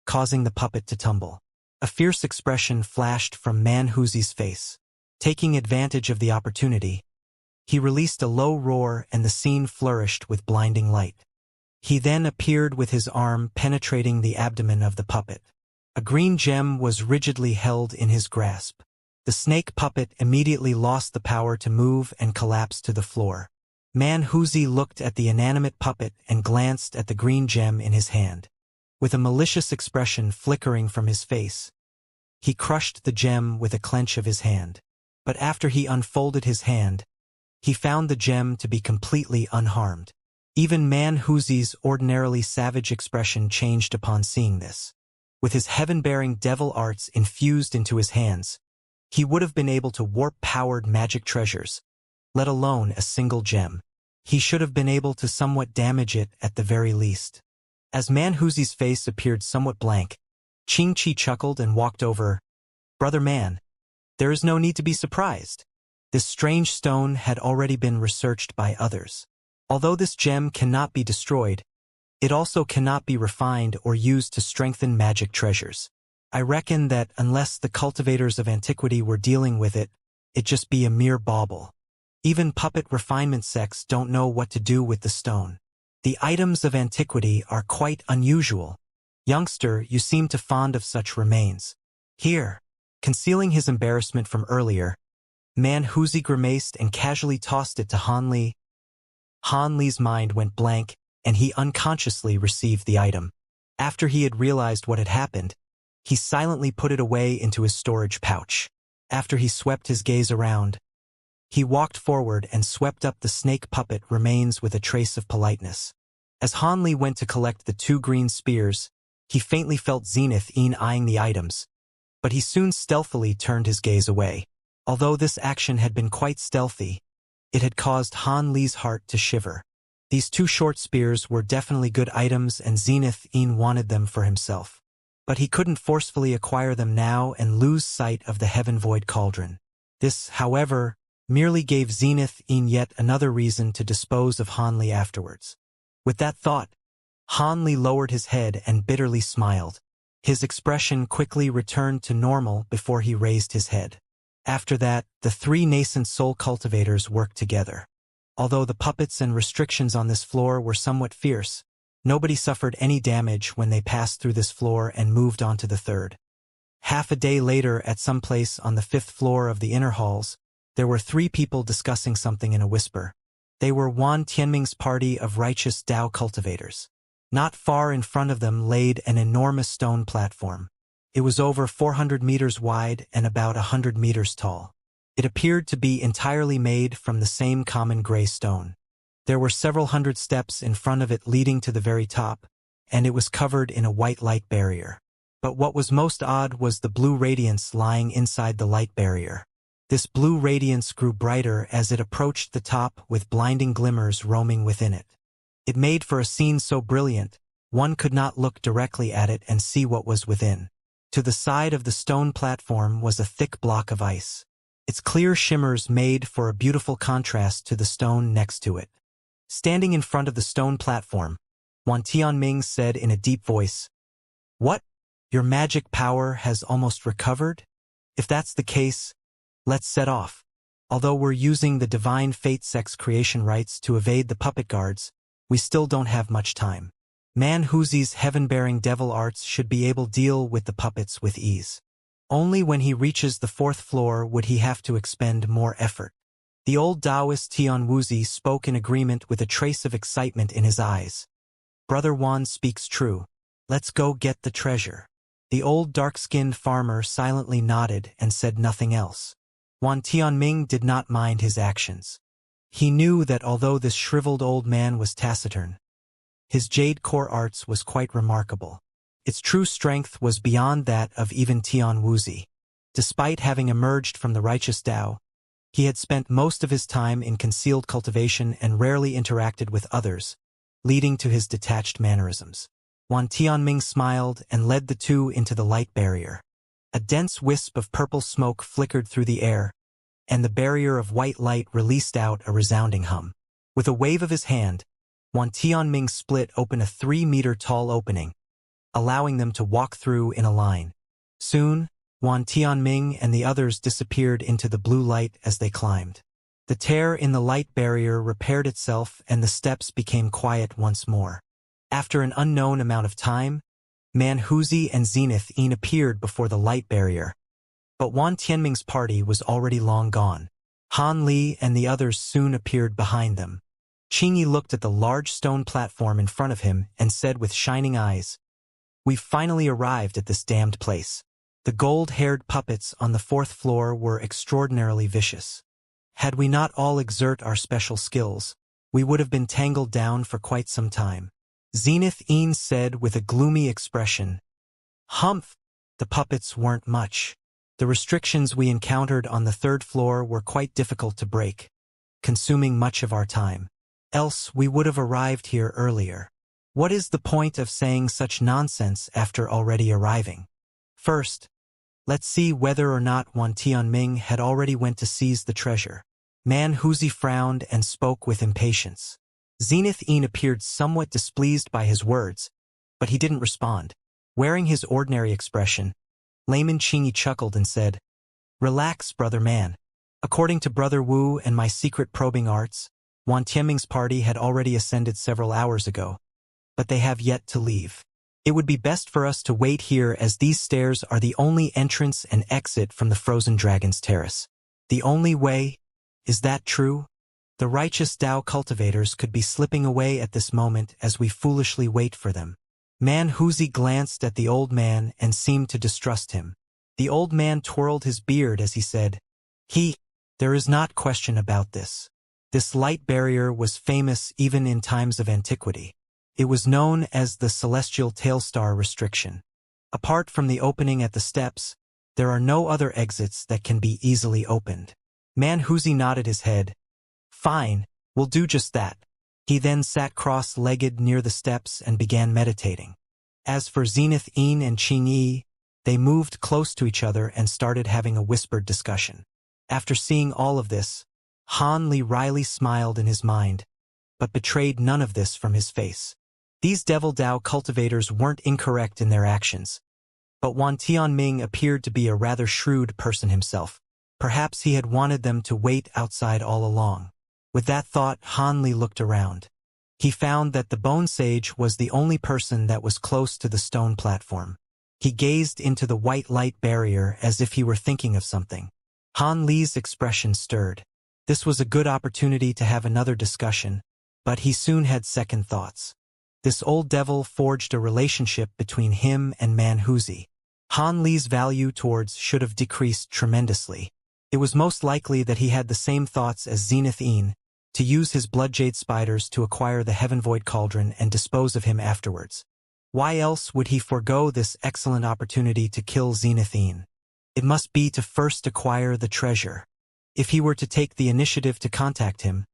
causing the puppet to tumble. A fierce expression flashed from Man Huzi's face. Taking advantage of the opportunity, he released a low roar and the scene flourished with blinding light. He then appeared with his arm penetrating the abdomen of the puppet. A green gem was rigidly held in his grasp. The snake puppet immediately lost the power to move and collapsed to the floor. Man Huzi looked at the inanimate puppet and glanced at the green gem in his hand. With a malicious expression flickering from his face, he crushed the gem with a clench of his hand. But after he unfolded his hand, he found the gem to be completely unharmed. Even Man Huzi's ordinarily savage expression changed upon seeing this. With his heaven-bearing devil arts infused into his hands, he would have been able to warp-powered magic treasures, let alone a single gem. He should have been able to somewhat damage it at the very least. As Man Huzi's face appeared somewhat blank, Qing Chi chuckled and walked over. "Brother Man, there is no need to be surprised. This strange stone had already been researched by others. Although this gem cannot be destroyed, it also cannot be refined or used to strengthen magic treasures. I reckon that unless the cultivators of antiquity were dealing with it, it'd just be a mere bauble." Even puppet refinement sects don't know what to do with the stone. The items of antiquity are quite unusual. Youngster, you seem to fond of such remains. Here. Concealing his embarrassment from earlier, Man Huzi grimaced and casually tossed it to Han Li. Han Li's mind went blank, and he unconsciously received the item. After he had realized what had happened, he silently put it away into his storage pouch. After he swept his gaze around, he walked forward and swept up the snake puppet remains with a trace of politeness. As Han Li went to collect the 2 green spears, he faintly felt Zenith-een eyeing the items, but he soon stealthily turned his gaze away. Although this action had been quite stealthy, it had caused Han Li's heart to shiver. These 2 short spears were definitely good items and Zenith-een wanted them for himself. But he couldn't forcefully acquire them now and lose sight of the Heaven Void Cauldron. This, however, merely gave Zenith-een yet another reason to dispose of Han Li afterwards. With that thought, Han Li lowered his head and bitterly smiled. His expression quickly returned to normal before he raised his head. After that, the 3 nascent soul cultivators worked together. Although the puppets and restrictions on this floor were somewhat fierce, nobody suffered any damage when they passed through this floor and moved on to the 3rd. Half a day later, at some place on the 5th floor of the inner halls, there were 3 people discussing something in a whisper. They were Wan Tianming's party of righteous Dao cultivators. Not far in front of them laid an enormous stone platform. It was over 400 meters wide and about 100 meters tall. It appeared to be entirely made from the same common gray stone. There were several hundred steps in front of it leading to the very top, and it was covered in a white light barrier. But what was most odd was the blue radiance lying inside the light barrier. This blue radiance grew brighter as it approached the top with blinding glimmers roaming within it. It made for a scene so brilliant, one could not look directly at it and see what was within. To the side of the stone platform was a thick block of ice. Its clear shimmers made for a beautiful contrast to the stone next to it. Standing in front of the stone platform, Wan Tianming said in a deep voice, "What? Your magic power has almost recovered? If that's the case, let's set off. Although we're using the Divine Fate Sect's creation rights to evade the puppet guards, we still don't have much time. Man Huzi's heaven-bearing devil arts should be able to deal with the puppets with ease. Only when he reaches the 4th floor would he have to expend more effort." The old Taoist Tian Wuzi spoke in agreement with a trace of excitement in his eyes. "Brother Wan speaks true. Let's go get the treasure." The old dark-skinned farmer silently nodded and said nothing else. Wan Tianming did not mind his actions. He knew that although this shriveled old man was taciturn, his jade core arts was quite remarkable. Its true strength was beyond that of even Tian Wuzi. Despite having emerged from the righteous Tao, he had spent most of his time in concealed cultivation and rarely interacted with others, leading to his detached mannerisms. Wan Tianming smiled and led the 2 into the light barrier. A dense wisp of purple smoke flickered through the air, and the barrier of white light released out a resounding hum. With a wave of his hand, Wan Tianming split open a 3-meter-tall opening, allowing them to walk through in a line. Soon, Wan Tianming and the others disappeared into the blue light as they climbed. The tear in the light barrier repaired itself and the steps became quiet once more. After an unknown amount of time, Man Huzi and Zenith-een appeared before the light barrier. But Wan Tianming's party was already long gone. Han Li and the others soon appeared behind them. Qingyi looked at the large stone platform in front of him and said with shining eyes, "We've finally arrived at this damned place." The gold-haired puppets on the 4th floor were extraordinarily vicious. Had we not all exert our special skills, we would have been tangled down for quite some time. Zenith-een said with a gloomy expression, "Humph, the puppets weren't much. The restrictions we encountered on the 3rd floor were quite difficult to break, consuming much of our time. Else we would have arrived here earlier. What is the point of saying such nonsense after already arriving? First, let's see whether or not Wan Tianming had already went to seize the treasure." Man Huzi frowned and spoke with impatience. Zenith-een appeared somewhat displeased by his words, but he didn't respond. Wearing his ordinary expression, Layman Qingyi chuckled and said, "Relax, brother man. According to Brother Wu and my secret probing arts, Wan Tianming's party had already ascended several hours ago, but they have yet to leave. It would be best for us to wait here as these stairs are the only entrance and exit from the Frozen Dragon's Terrace. The only way? Is that true? The righteous Tao cultivators could be slipping away at this moment as we foolishly wait for them. Man Huzi glanced at the old man and seemed to distrust him. The old man twirled his beard as he said, There is not question about this. This light barrier was famous even in times of antiquity. It was known as the Celestial Tailstar Restriction. Apart from the opening at the steps, there are no other exits that can be easily opened. Man Huzi nodded his head. Fine, we'll do just that. He then sat cross-legged near the steps and began meditating. As for Zenith Yin and Qing Yi, they moved close to each other and started having a whispered discussion. After seeing all of this, Han Li wryly smiled in his mind, but betrayed none of this from his face. These Devil Dao cultivators weren't incorrect in their actions, but Wan Tianming appeared to be a rather shrewd person himself. Perhaps he had wanted them to wait outside all along. With that thought, Han Li looked around. He found that the Bone Sage was the only person that was close to the stone platform. He gazed into the white light barrier as if he were thinking of something. Han Li's expression stirred. This was a good opportunity to have another discussion, but he soon had second thoughts. This old devil forged a relationship between him and Man Huzi. Han Li's value towards should have decreased tremendously. It was most likely that he had the same thoughts as Zenith Yin, to use his bloodjade spiders to acquire the Heaven Void Cauldron and dispose of him afterwards. Why else would he forego this excellent opportunity to kill Zenith Yin? It must be to first acquire the treasure. If he were to take the initiative to contact him,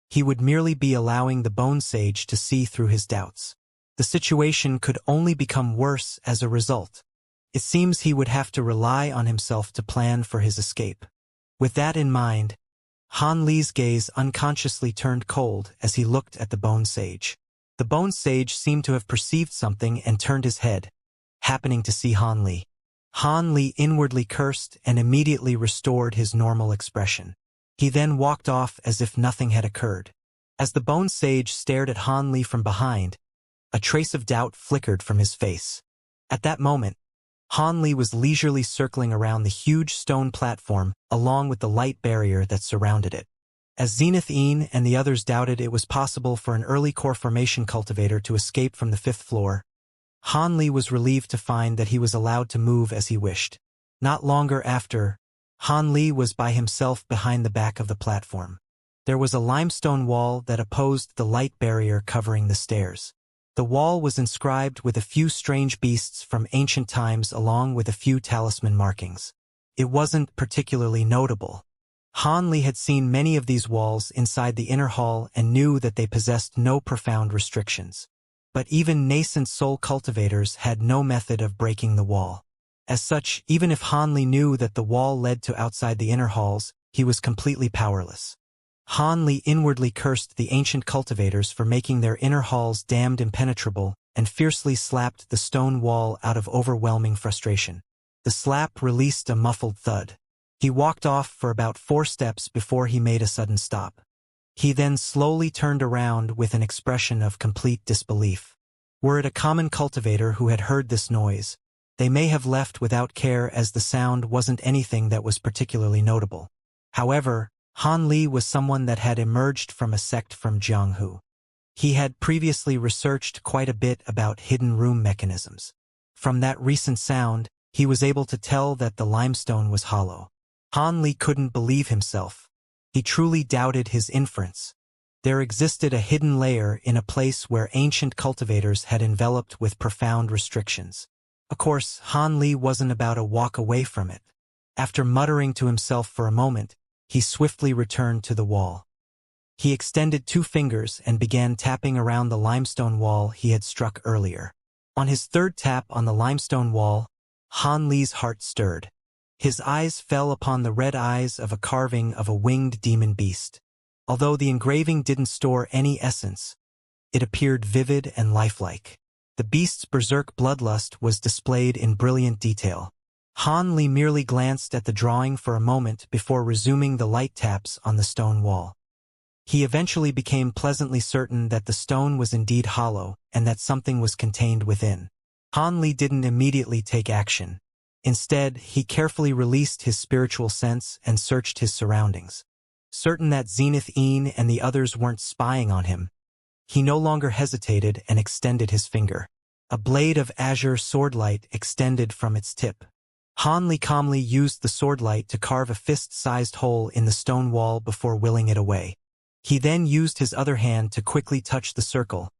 he would merely be allowing the Bone Sage to see through his doubts. The situation could only become worse as a result. It seems he would have to rely on himself to plan for his escape. With that in mind, Han Li's gaze unconsciously turned cold as he looked at the Bone Sage. The Bone Sage seemed to have perceived something and turned his head, happening to see Han Li. Han Li inwardly cursed and immediately restored his normal expression. He then walked off as if nothing had occurred. As the Bone Sage stared at Han Li from behind, a trace of doubt flickered from his face. At that moment, Han Li was leisurely circling around the huge stone platform along with the light barrier that surrounded it. As Zenith Yin and the others doubted it was possible for an early core formation cultivator to escape from the 5th floor, Han Li was relieved to find that he was allowed to move as he wished. Not longer after, Han Li was by himself behind the back of the platform. There was a limestone wall that opposed the light barrier covering the stairs. The wall was inscribed with a few strange beasts from ancient times along with a few talisman markings. It wasn't particularly notable. Han Li had seen many of these walls inside the inner hall and knew that they possessed no profound restrictions. But even nascent soul cultivators had no method of breaking the wall. As such, even if Han Li knew that the wall led to outside the inner halls, he was completely powerless. Han Li inwardly cursed the ancient cultivators for making their inner halls damned impenetrable and fiercely slapped the stone wall out of overwhelming frustration. The slap released a muffled thud. He walked off for about 4 steps before he made a sudden stop. He then slowly turned around with an expression of complete disbelief. Were it a common cultivator who had heard this noise, they may have left without care as the sound wasn't anything that was particularly notable. However, Han Li was someone that had emerged from a sect from Jianghu. He had previously researched quite a bit about hidden room mechanisms. From that recent sound, he was able to tell that the limestone was hollow. Han Li couldn't believe himself. He truly doubted his inference. There existed a hidden layer in a place where ancient cultivators had enveloped with profound restrictions. Of course, Han Li wasn't about to walk away from it. After muttering to himself for a moment, he swiftly returned to the wall. He extended 2 fingers and began tapping around the limestone wall he had struck earlier. On his 3rd tap on the limestone wall, Han Li's heart stirred. His eyes fell upon the red eyes of a carving of a winged demon beast. Although the engraving didn't store any essence, it appeared vivid and lifelike. The beast's berserk bloodlust was displayed in brilliant detail. Han Li merely glanced at the drawing for a moment before resuming the light taps on the stone wall. He eventually became pleasantly certain that the stone was indeed hollow and that something was contained within. Han Li didn't immediately take action. Instead, he carefully released his spiritual sense and searched his surroundings. Certain that Zenith Een and the others weren't spying on him, he no longer hesitated and extended his finger. A blade of azure swordlight extended from its tip. Han Li calmly used the swordlight to carve a fist-sized hole in the stone wall before willing it away. He then used his other hand to quickly touch the circle,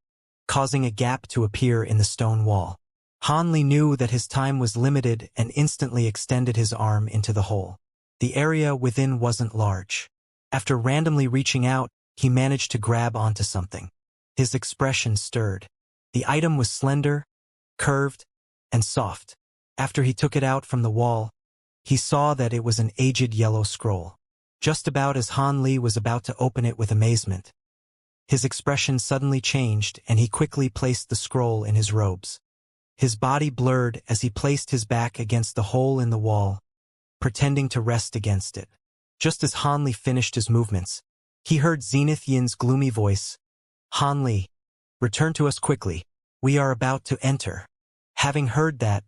causing a gap to appear in the stone wall. Han Li knew that his time was limited and instantly extended his arm into the hole. The area within wasn't large. After randomly reaching out, he managed to grab onto something. His expression stirred. The item was slender, curved, and soft. After he took it out from the wall, he saw that it was an aged yellow scroll. Just about as Han Li was about to open it with amazement, his expression suddenly changed and he quickly placed the scroll in his robes. His body blurred as he placed his back against the hole in the wall, pretending to rest against it. Just as Han Li finished his movements, he heard Zenith Yin's gloomy voice, "Han Li, return to us quickly. We are about to enter." Having heard that,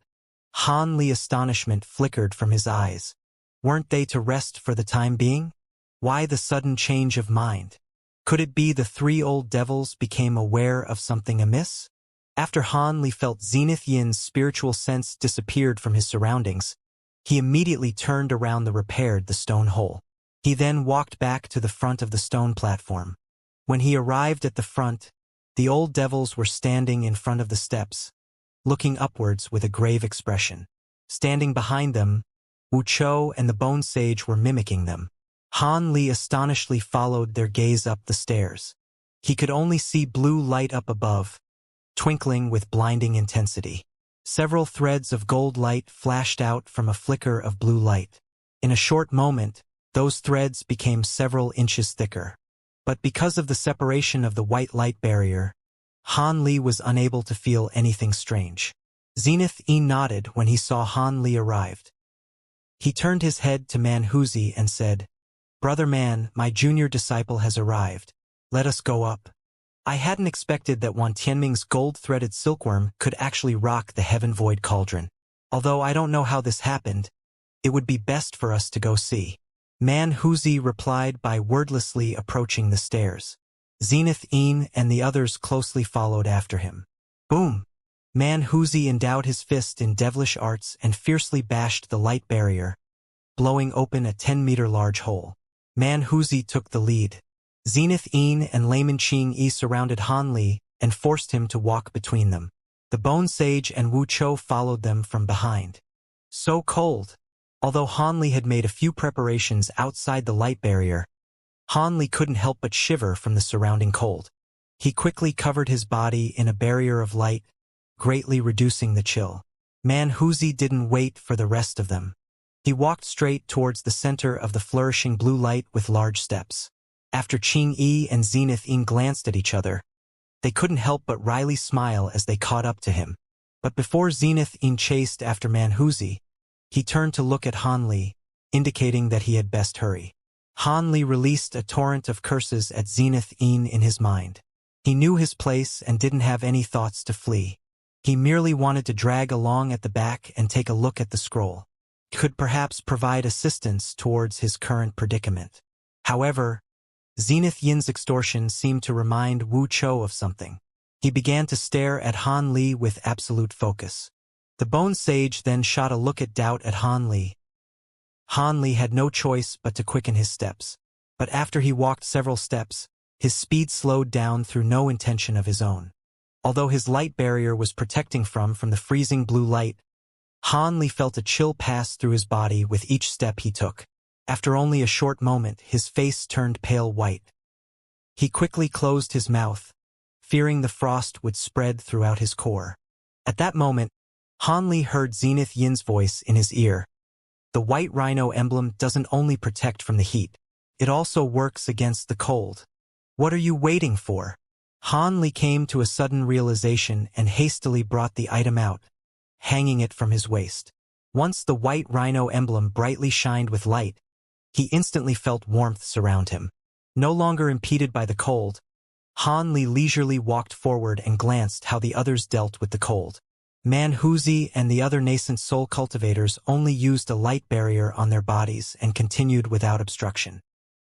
Han Li's astonishment flickered from his eyes. Weren't they to rest for the time being? Why the sudden change of mind? Could it be the three old devils became aware of something amiss? After Han Li felt Zenith Yin's spiritual sense disappeared from his surroundings, he immediately turned around the repaired the stone hole. He then walked back to the front of the stone platform. When he arrived at the front, the old devils were standing in front of the steps, looking upwards with a grave expression. Standing behind them, Wuxia and the Bone Sage were mimicking them. Han Li astonishedly followed their gaze up the stairs. He could only see blue light up above, twinkling with blinding intensity. Several threads of gold light flashed out from a flicker of blue light. In a short moment, those threads became several inches thicker. But because of the separation of the white light barrier, Han Li was unable to feel anything strange. Zenith Een nodded when he saw Han Li arrived. He turned his head to Man Huzi and said, "Brother Man, my junior disciple has arrived. Let us go up." I hadn't expected that Wan Tianming's gold-threaded silkworm could actually rock the Heaven Void Cauldron. Although I don't know how this happened, it would be best for us to go see. Man Huzi replied by wordlessly approaching the stairs. Zenith Een and the others closely followed after him. Boom! Man Huzi endowed his fist in devilish arts and fiercely bashed the light barrier, blowing open a 10-meter large hole. Man Huzi took the lead. Zenith Een and Layman Qing Yi surrounded Han Li and forced him to walk between them. The Bone Sage and Wuxia followed them from behind. So cold! Although Han Li had made a few preparations outside the light barrier, Han Li couldn't help but shiver from the surrounding cold. He quickly covered his body in a barrier of light, greatly reducing the chill. Man Huzi didn't wait for the rest of them. He walked straight towards the center of the flourishing blue light with large steps. After Qing Yi and Zenith Een glanced at each other, they couldn't help but wryly smile as they caught up to him. But before Zenith Een chased after Man Huzi, he turned to look at Han Li, indicating that he had best hurry. Han Li released a torrent of curses at Zenith Een in his mind. He knew his place and didn't have any thoughts to flee. He merely wanted to drag along at the back and take a look at the scroll. Could perhaps provide assistance towards his current predicament. However, Zenith Yin's extortion seemed to remind Wuxia of something. He began to stare at Han Li with absolute focus. The Bone Sage then shot a look at doubt at Han Li. Han Li had no choice but to quicken his steps. But after he walked several steps, his speed slowed down through no intention of his own. Although his light barrier was protecting from the freezing blue light, Han Li felt a chill pass through his body with each step he took. After only a short moment, his face turned pale white. He quickly closed his mouth, fearing the frost would spread throughout his core. At that moment, Han Li heard Zenith Yin's voice in his ear. The white rhino emblem doesn't only protect from the heat, it also works against the cold. What are you waiting for? Han Li came to a sudden realization and hastily brought the item out, hanging it from his waist. Once the white rhino emblem brightly shined with light, he instantly felt warmth surround him. No longer impeded by the cold, Han Li leisurely walked forward and glanced how the others dealt with the cold. Manhuzi and the other nascent soul cultivators only used a light barrier on their bodies and continued without obstruction.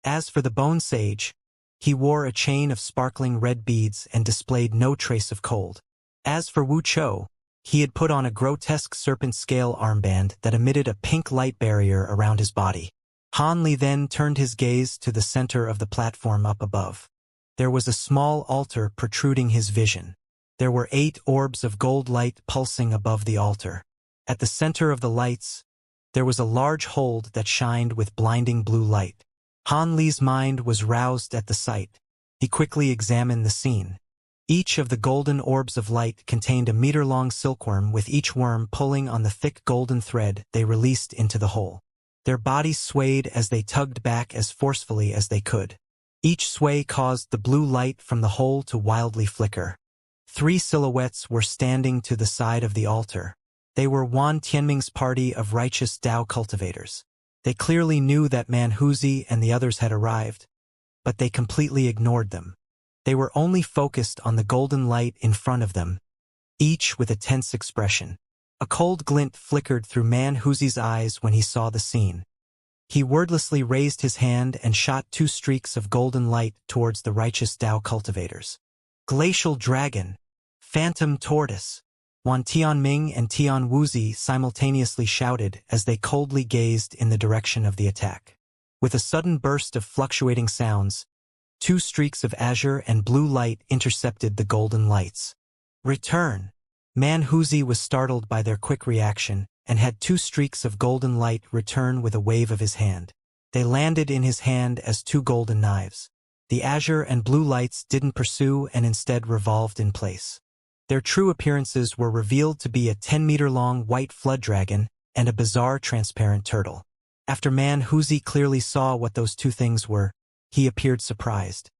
As for the bone sage, he wore a chain of sparkling red beads and displayed no trace of cold. As for Wu Chou, he had put on a grotesque serpent scale armband that emitted a pink light barrier around his body. Han Li then turned his gaze to the center of the platform up above. There was a small altar protruding his vision. There were 8 orbs of gold light pulsing above the altar. At the center of the lights, there was a large hold that shined with blinding blue light. Han Li's mind was roused at the sight. He quickly examined the scene. Each of the golden orbs of light contained a meter-long silkworm, with each worm pulling on the thick golden thread they released into the hole. Their bodies swayed as they tugged back as forcefully as they could. Each sway caused the blue light from the hole to wildly flicker. 3 silhouettes were standing to the side of the altar. They were Wan Tianming's party of righteous Tao cultivators. They clearly knew that Manhuzi and the others had arrived, but they completely ignored them. They were only focused on the golden light in front of them, each with a tense expression. A cold glint flickered through Manhuzi's eyes when he saw the scene. He wordlessly raised his hand and shot 2 streaks of golden light towards the righteous Tao cultivators. Glacial Dragon, Phantom Tortoise, Wan Tianming and Tian Wuzi simultaneously shouted as they coldly gazed in the direction of the attack. With a sudden burst of fluctuating sounds, 2 streaks of azure and blue light intercepted the golden lights. Return! Manhuzi was startled by their quick reaction and had 2 streaks of golden light return with a wave of his hand. They landed in his hand as 2 golden knives. The azure and blue lights didn't pursue and instead revolved in place. Their true appearances were revealed to be a 10-meter-long white flood dragon and a bizarre transparent turtle. After Manhuzi clearly saw what those 2 things were, he appeared surprised.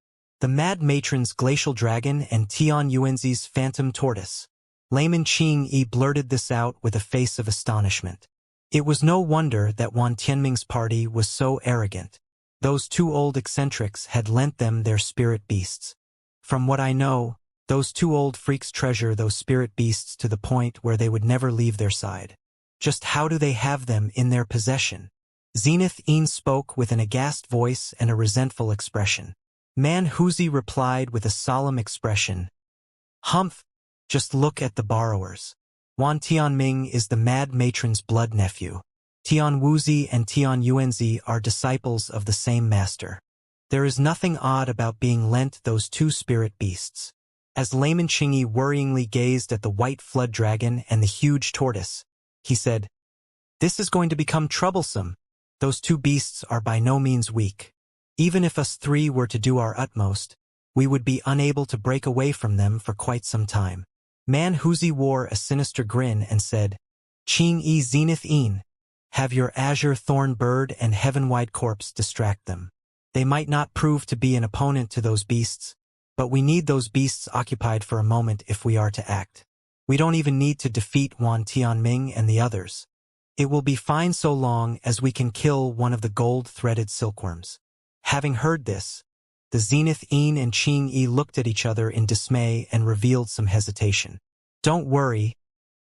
The Mad Matron's glacial dragon and Tian Yuanzi's phantom tortoise. Layman Qing Yi blurted this out with a face of astonishment. It was no wonder that Wan Tianming's party was so arrogant. Those 2 old eccentrics had lent them their spirit beasts. From what I know, those 2 old freaks treasure those spirit beasts to the point where they would never leave their side. Just how do they have them in their possession? Zenith Een spoke with an aghast voice and a resentful expression. Manhuzi replied with a solemn expression. Humph! Just look at the borrowers. Wan Tianming is the Mad Matron's blood nephew. Tian Wuzi and Tian Yuanzi are disciples of the same master. There is nothing odd about being lent those 2 spirit beasts. As Layman Qingyi worryingly gazed at the white flood dragon and the huge tortoise, he said, "This is going to become troublesome. Those 2 beasts are by no means weak. Even if us 3 were to do our utmost, we would be unable to break away from them for quite some time." Manhuzi wore a sinister grin and said, "Qing-yi Zenith Een, have your azure thorn bird and heaven-wide corpse distract them. They might not prove to be an opponent to those beasts, but we need those beasts occupied for a moment if we are to act. We don't even need to defeat Wan Tianming and the others. It will be fine so long as we can kill one of the gold-threaded silkworms." Having heard this, the Zenith Een and Qing Yi looked at each other in dismay and revealed some hesitation. "Don't worry,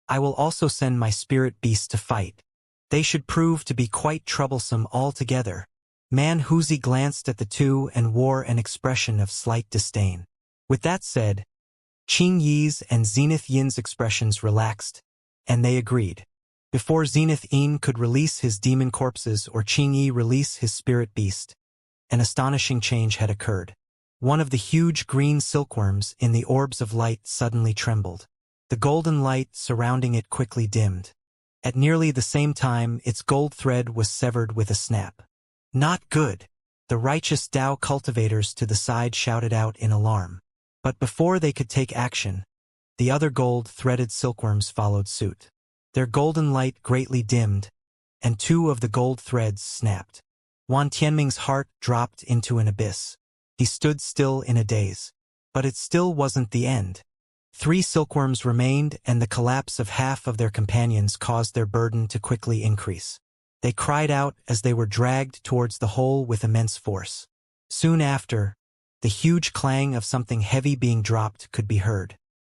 I will also send my spirit beasts to fight. They should prove to be quite troublesome altogether." Manhuzi glanced at the 2 and wore an expression of slight disdain. With that said, Qing Yi's and Zenith Yin's expressions relaxed, and they agreed. Before Zenith Een could release his demon corpses or Qing Yi release his spirit beast, an astonishing change had occurred. One of the huge green silkworms in the orbs of light suddenly trembled. The golden light surrounding it quickly dimmed. At nearly the same time, its gold thread was severed with a snap. "Not good!" The righteous Tao cultivators to the side shouted out in alarm. But before they could take action, the other gold-threaded silkworms followed suit. Their golden light greatly dimmed, and 2 of the gold threads snapped. Wan Tianming's heart dropped into an abyss. He stood still in a daze. But it still wasn't the end. 3 silkworms remained, and the collapse of half of their companions caused their burden to quickly increase. They cried out as they were dragged towards the hole with immense force. Soon after, the huge clang of something heavy being dropped could be heard.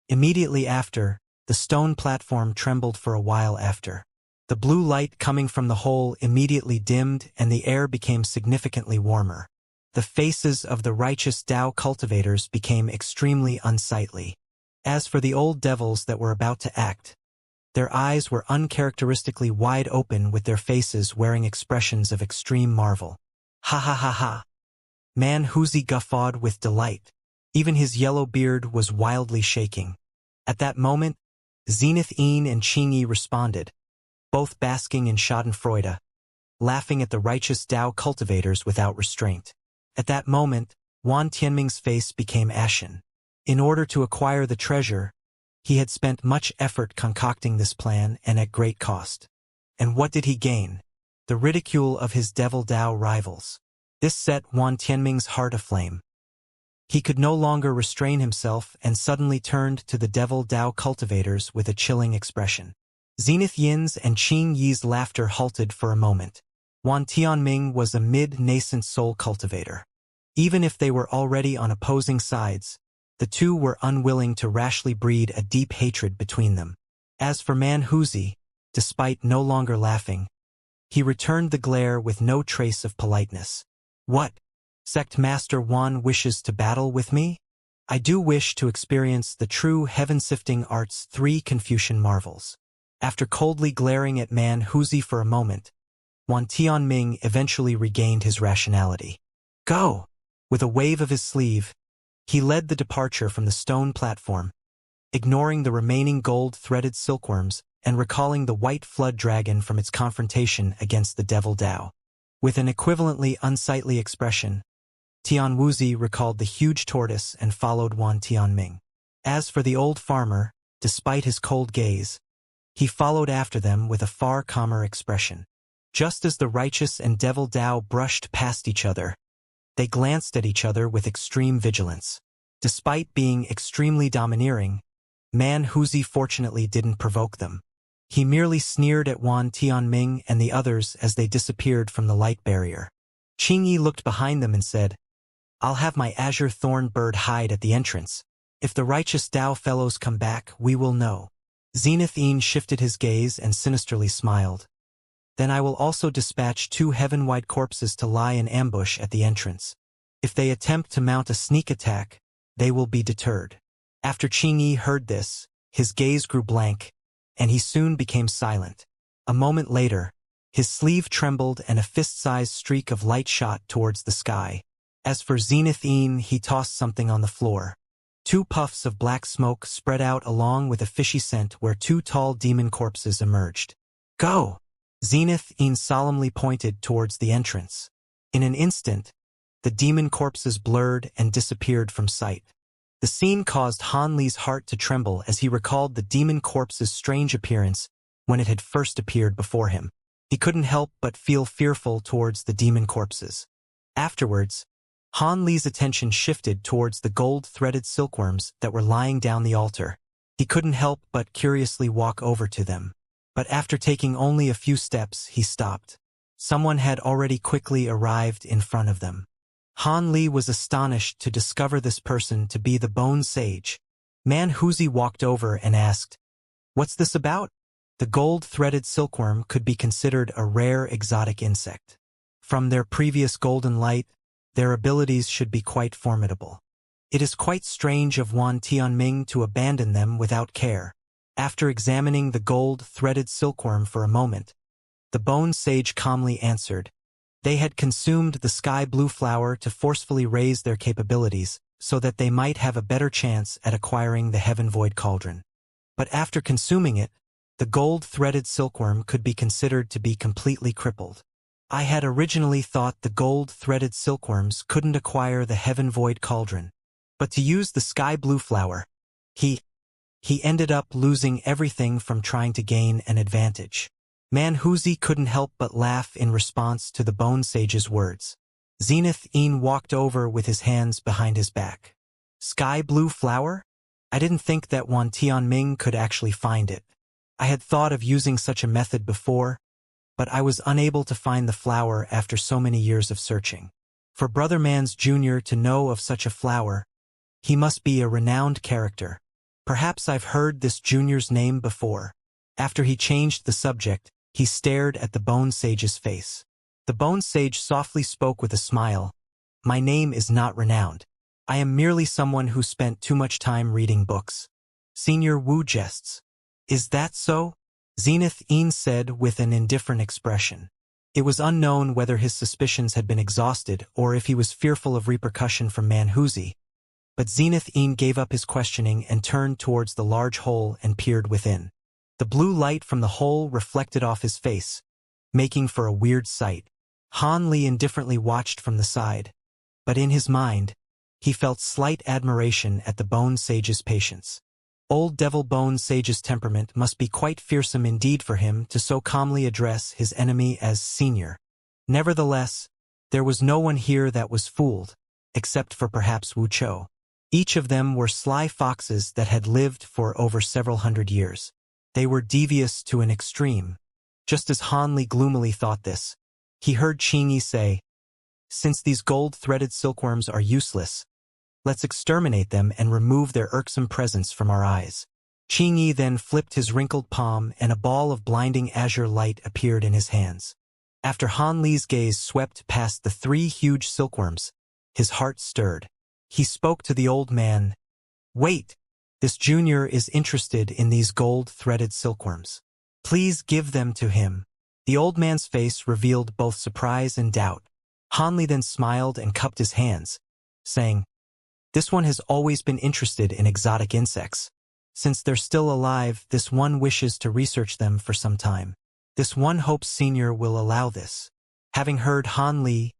Immediately after, the stone platform trembled for a while after. The blue light coming from the hole immediately dimmed and the air became significantly warmer. The faces of the righteous Tao cultivators became extremely unsightly. As for the old devils that were about to act, their eyes were uncharacteristically wide open with their faces wearing expressions of extreme marvel. Ha ha ha ha! Man Wuxia guffawed with delight. Even his yellow beard was wildly shaking. At that moment, Zenith Een and Qingyi responded, both basking in schadenfreude, laughing at the righteous Tao cultivators without restraint. At that moment, Wan Tianming's face became ashen. In order to acquire the treasure, he had spent much effort concocting this plan and at great cost. And what did he gain? The ridicule of his devil Tao rivals. This set Wan Tianming's heart aflame. He could no longer restrain himself and suddenly turned to the devil Tao cultivators with a chilling expression. Zenith Yin's and Qing Yi's laughter halted for a moment. Wan Tianming was a mid-nascent soul cultivator. Even if they were already on opposing sides, the two were unwilling to rashly breed a deep hatred between them. As for Man Wuxia, despite no longer laughing, he returned the glare with no trace of politeness. What? Sect Master Wan wishes to battle with me? I do wish to experience the true heaven-sifting art's 3 Confucian marvels. After coldly glaring at Man Wuxia for a moment, Wan Tianming eventually regained his rationality. Go! With a wave of his sleeve, he led the departure from the stone platform, ignoring the remaining gold-threaded silkworms and recalling the white flood dragon from its confrontation against the devil Tao. With an equivalently unsightly expression, Tian Wuxia recalled the huge tortoise and followed Wan Tianming. As for the old farmer, despite his cold gaze, he followed after them with a far calmer expression. Just as the righteous and devil Tao brushed past each other, they glanced at each other with extreme vigilance. Despite being extremely domineering, Man Wuxia fortunately didn't provoke them. He merely sneered at Wan Tianming and the others as they disappeared from the light barrier. Qingyi looked behind them and said, I'll have my azure thorn bird hide at the entrance. If the righteous Tao fellows come back, we will know. Zenith Een shifted his gaze and sinisterly smiled. Then I will also dispatch 2 heaven-wide corpses to lie in ambush at the entrance. If they attempt to mount a sneak attack, they will be deterred. After Qingyi heard this, his gaze grew blank, and he soon became silent. A moment later, his sleeve trembled and a fist-sized streak of light shot towards the sky. As for Zenith Een, he tossed something on the floor. 2 puffs of black smoke spread out along with a fishy scent where 2 tall demon corpses emerged. Go! Zenith Een solemnly pointed towards the entrance. In an instant, the demon corpses blurred and disappeared from sight. The scene caused Han Li's heart to tremble as he recalled the demon corpse's strange appearance when it had first appeared before him. He couldn't help but feel fearful towards the demon corpses. Afterwards, Han Li's attention shifted towards the gold-threaded silkworms that were lying down the altar. He couldn't help but curiously walk over to them. But after taking only a few steps, he stopped. Someone had already quickly arrived in front of them. Han Li was astonished to discover this person to be the Bone Sage. Man Wuxia walked over and asked, What's this about? The gold-threaded silkworm could be considered a rare exotic insect. From their previous golden light, their abilities should be quite formidable. It is quite strange of Wan Tianming to abandon them without care. After examining the gold-threaded silkworm for a moment, the Bone Sage calmly answered, They had consumed the sky-blue flower to forcefully raise their capabilities so that they might have a better chance at acquiring the Heaven-Void Cauldron. But after consuming it, the gold-threaded silkworm could be considered to be completely crippled. I had originally thought the gold-threaded silkworms couldn't acquire the Heaven-Void Cauldron, but to use the sky-blue flower, he ended up losing everything from trying to gain an advantage. Man Wuxia couldn't help but laugh in response to the Bone Sage's words. Zenith Een walked over with his hands behind his back. Sky blue flower? I didn't think that Wan Tianming could actually find it. I had thought of using such a method before, but I was unable to find the flower after so many years of searching. For Brother Mans Jr. to know of such a flower, he must be a renowned character. Perhaps I've heard this junior's name before. After he changed the subject, he stared at the Bone Sage's face. The Bone Sage softly spoke with a smile. My name is not renowned. I am merely someone who spent too much time reading books. Senior Wu jests. Is that so? Zenith Een said with an indifferent expression. It was unknown whether his suspicions had been exhausted or if he was fearful of repercussion from Manhuzi, but Zenith Een gave up his questioning and turned towards the large hole and peered within. The blue light from the hole reflected off his face, making for a weird sight. Han Li indifferently watched from the side, but in his mind, he felt slight admiration at the Bone Sage's patience. Old Devil Bone Sage's temperament must be quite fearsome indeed for him to so calmly address his enemy as senior. Nevertheless, there was no one here that was fooled, except for perhaps Wuchou. Each of them were sly foxes that had lived for over several hundred years. They were devious to an extreme. Just as Han Li gloomily thought this, he heard Qingyi say, "Since these gold-threaded silkworms are useless, let's exterminate them and remove their irksome presence from our eyes." Qingyi then flipped his wrinkled palm and a ball of blinding azure light appeared in his hands. After Han Li's gaze swept past the 3 huge silkworms, his heart stirred. He spoke to the old man. "Wait, this junior is interested in these gold-threaded silkworms. Please give them to him." The old man's face revealed both surprise and doubt. Han Li then smiled and cupped his hands, saying, "This one has always been interested in exotic insects. Since they're still alive, this one wishes to research them for some time. This one hopes Senior will allow this." Having heard Han Li,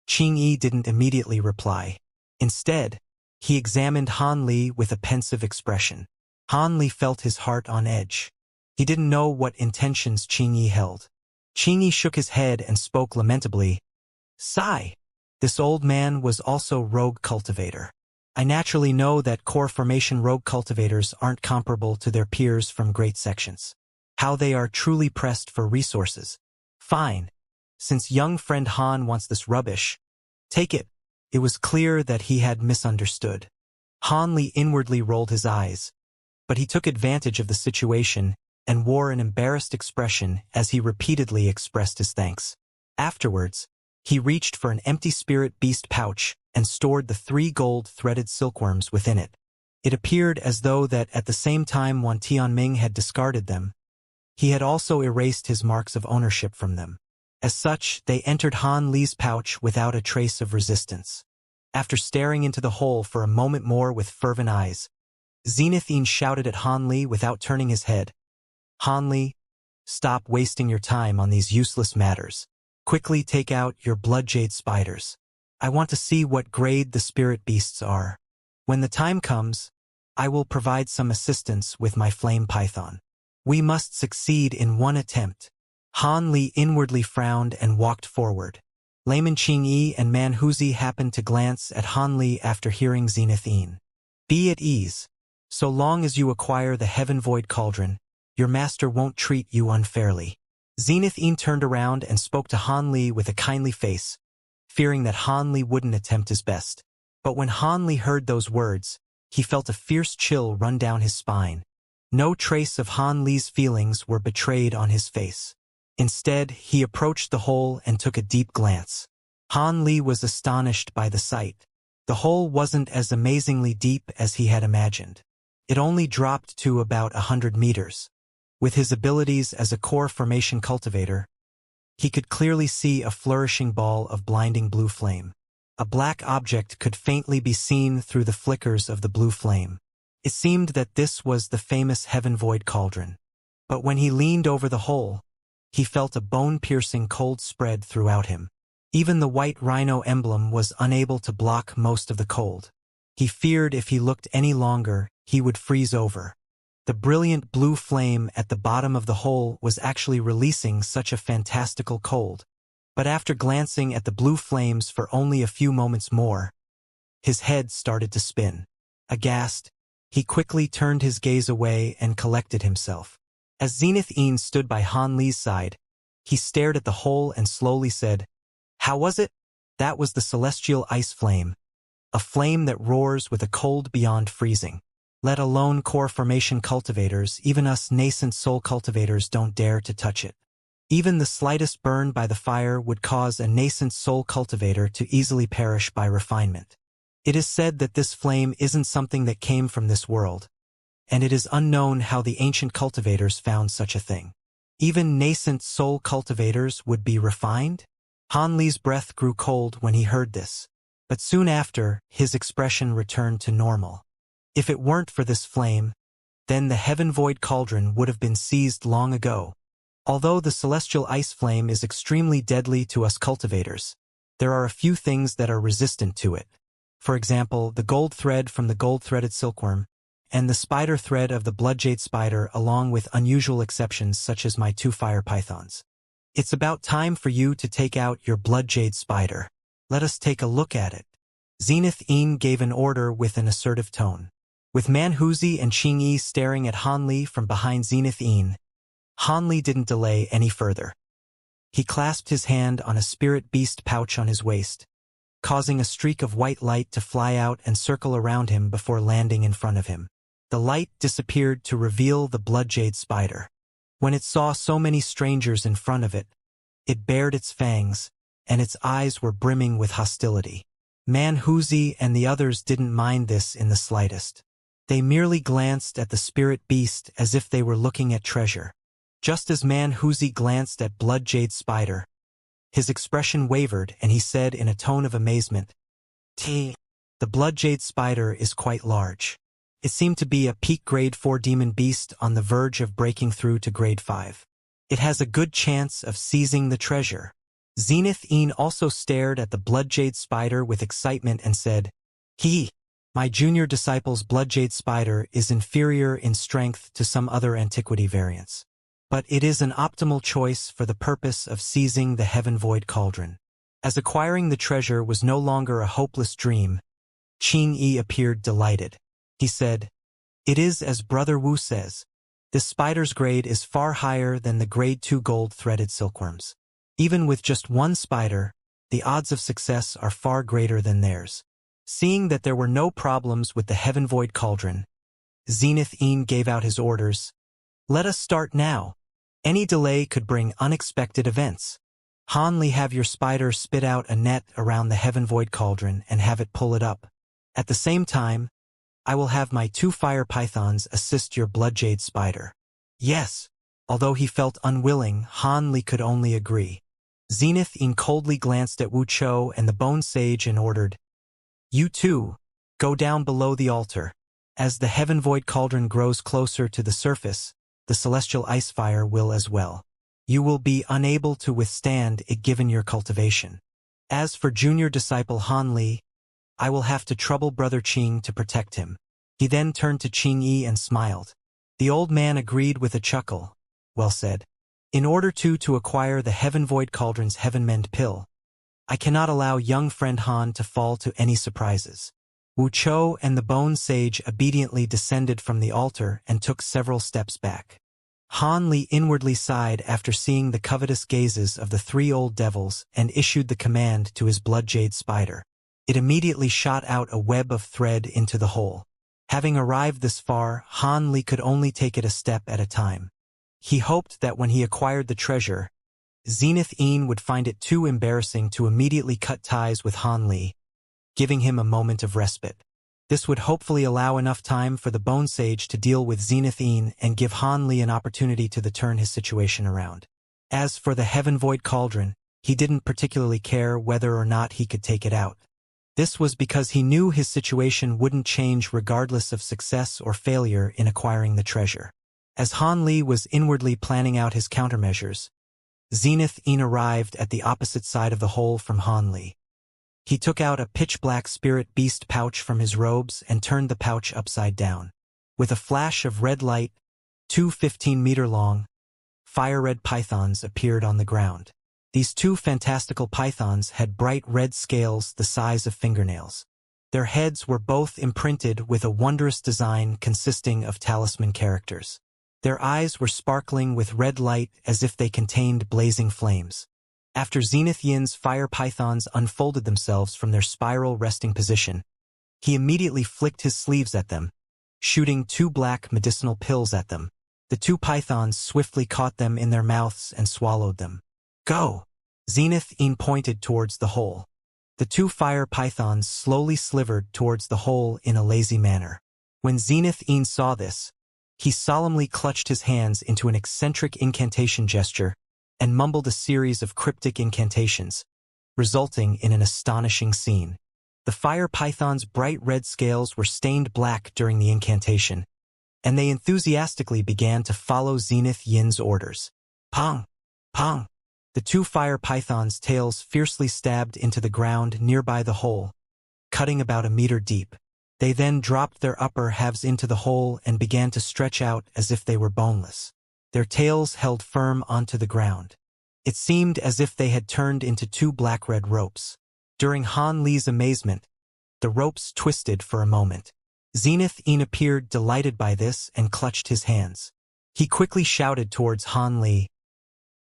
Qingyi didn't immediately reply. Instead, he examined Han Li with a pensive expression. Han Li felt his heart on edge. He didn't know what intentions Qingyi held. Qingyi shook his head and spoke lamentably. "Sigh. This old man was also rogue cultivator. I naturally know that core formation rogue cultivators aren't comparable to their peers from great sections. How they are truly pressed for resources. Fine. Since young friend Han wants this rubbish, take it." It was clear that he had misunderstood. Han Li inwardly rolled his eyes, but he took advantage of the situation and wore an embarrassed expression as he repeatedly expressed his thanks. Afterwards, he reached for an empty spirit beast pouch and stored the 3 gold-threaded silkworms within it. It appeared as though that at the same time Wan Tianming had discarded them, he had also erased his marks of ownership from them. As such, they entered Han Li's pouch without a trace of resistance. After staring into the hole for a moment more with fervent eyes, Zenith Een shouted at Han Li without turning his head. "Han Li, stop wasting your time on these useless matters. Quickly take out your bloodjade spiders. I want to see what grade the spirit beasts are. When the time comes, I will provide some assistance with my flame python. We must succeed in one attempt." Han Li inwardly frowned and walked forward. Layman Qingyi and Manhuzi happened to glance at Han Li after hearing Zenith Een. "Be at ease. So long as you acquire the Heaven Void Cauldron, your master won't treat you unfairly." Zenith Een turned around and spoke to Han Li with a kindly face, fearing that Han Li wouldn't attempt his best. But when Han Li heard those words, he felt a fierce chill run down his spine. No trace of Han Li's feelings were betrayed on his face. Instead, he approached the hole and took a deep glance. Han Li was astonished by the sight. The hole wasn't as amazingly deep as he had imagined. It only dropped to about 100 meters. With his abilities as a core formation cultivator, he could clearly see a flourishing ball of blinding blue flame. A black object could faintly be seen through the flickers of the blue flame. It seemed that this was the famous Heaven Void Cauldron. But when he leaned over the hole, he felt a bone-piercing cold spread throughout him. Even the white rhino emblem was unable to block most of the cold. He feared if he looked any longer, he would freeze over. The brilliant blue flame at the bottom of the hole was actually releasing such a fantastical cold. But after glancing at the blue flames for only a few moments more, his head started to spin. Aghast, He quickly turned his gaze away and collected himself. As Zenith Een stood by Han Li's side, he stared at the hole and slowly said, "How was it?" "That was the celestial ice flame. A flame that roars with a cold beyond freezing. Let alone core formation cultivators, even us nascent soul cultivators don't dare to touch it. Even the slightest burn by the fire would cause a nascent soul cultivator to easily perish by refinement. It is said that this flame isn't something that came from this world, and it is unknown how the ancient cultivators found such a thing. Even nascent soul cultivators would be refined?" Han Li's breath grew cold when he heard this, but soon after, his expression returned to normal. If it weren't for this flame, then the Heaven Void Cauldron would have been seized long ago. Although the celestial ice flame is extremely deadly to us cultivators, there are a few things that are resistant to it. For example, the gold thread from the gold-threaded silkworm, and the spider thread of the bloodjade spider, along with unusual exceptions such as my 2 fire pythons. It's about time for you to take out your bloodjade spider. Let us take a look at it. Zenith Een gave an order with an assertive tone. With Manhuzi and Qingyi staring at Han Li from behind Zenith Een, Han Li didn't delay any further. He clasped his hand on a spirit beast pouch on his waist, causing a streak of white light to fly out and circle around him before landing in front of him. The light disappeared to reveal the bloodjade spider. When it saw so many strangers in front of it, it bared its fangs, and its eyes were brimming with hostility. Manhuzi and the others didn't mind this in the slightest. They merely glanced at the spirit beast as if they were looking at treasure. Just as Manhuzi glanced at bloodjade spider, his expression wavered and he said in a tone of amazement, "The bloodjade spider is quite large. It seemed to be a peak grade 4 demon beast on the verge of breaking through to grade 5. It has a good chance of seizing the treasure." Zenith Een also stared at the bloodjade spider with excitement and said, My junior disciple's bloodjade spider is inferior in strength to some other antiquity variants, but it is an optimal choice for the purpose of seizing the Heaven Void Cauldron." As acquiring the treasure was no longer a hopeless dream, Qingyi appeared delighted. He said, "It is as Brother Wu says. This spider's grade is far higher than the grade 2 gold-threaded silkworms. Even with just one spider, the odds of success are far greater than theirs." Seeing that there were no problems with the Heaven Void Cauldron, Zenith Een gave out his orders. "Let us start now. Any delay could bring unexpected events. Han Li, have your spider spit out a net around the Heaven Void Cauldron and have it pull it up. At the same time, I will have my 2 fire pythons assist your bloodjade spider." "Yes." Although he felt unwilling, Han Li could only agree. Zenith Een coldly glanced at Wuxia and the Bone Sage and ordered, "You two, go down below the altar. As the Heaven Void Cauldron grows closer to the surface, the celestial ice fire will as well. You will be unable to withstand it given your cultivation. As for junior disciple Han Li, I will have to trouble Brother Qing to protect him." He then turned to Qingyi and smiled. The old man agreed with a chuckle. "Well said. In order to acquire the Heaven Void Cauldron's Heaven Mend pill, I cannot allow young friend Han to fall to any surprises." Wuxia and the Bone Sage obediently descended from the altar and took several steps back. Han Li inwardly sighed after seeing the covetous gazes of the 3 old devils and issued the command to his bloodjade spider. It immediately shot out a web of thread into the hole. Having arrived this far, Han Li could only take it a step at a time. He hoped that when he acquired the treasure, Zenith Een would find it too embarrassing to immediately cut ties with Han Li, giving him a moment of respite. This would hopefully allow enough time for the Bone Sage to deal with Zenith Een and give Han Li an opportunity to turn his situation around. As for the Heaven Void Cauldron, he didn't particularly care whether or not he could take it out. This was because he knew his situation wouldn't change regardless of success or failure in acquiring the treasure. As Han Li was inwardly planning out his countermeasures, Zenith Een arrived at the opposite side of the hole from Han Li. He took out a pitch-black spirit beast pouch from his robes and turned the pouch upside down. With a flash of red light, 2 15-meter-long, fire-red pythons appeared on the ground. These 2 fantastical pythons had bright red scales the size of fingernails. Their heads were both imprinted with a wondrous design consisting of talisman characters. Their eyes were sparkling with red light as if they contained blazing flames. After Zenith Yin's fire pythons unfolded themselves from their spiral resting position, he immediately flicked his sleeves at them, shooting 2 black medicinal pills at them. The 2 pythons swiftly caught them in their mouths and swallowed them. Go! Zenith Yin pointed towards the hole. The 2 fire pythons slowly slivered towards the hole in a lazy manner. When Zenith Yin saw this, he solemnly clutched his hands into an eccentric incantation gesture and mumbled a series of cryptic incantations, resulting in an astonishing scene. The fire python's bright red scales were stained black during the incantation, and they enthusiastically began to follow Zenith Yin's orders. Pong! Pong! The 2 fire pythons' tails fiercely stabbed into the ground nearby the hole, cutting about a meter deep. They then dropped their upper halves into the hole and began to stretch out as if they were boneless. Their tails held firm onto the ground. It seemed as if they had turned into 2 black-red ropes. During Han Li's amazement, the ropes twisted for a moment. Zenith Yin appeared delighted by this and clutched his hands. He quickly shouted towards Han Li,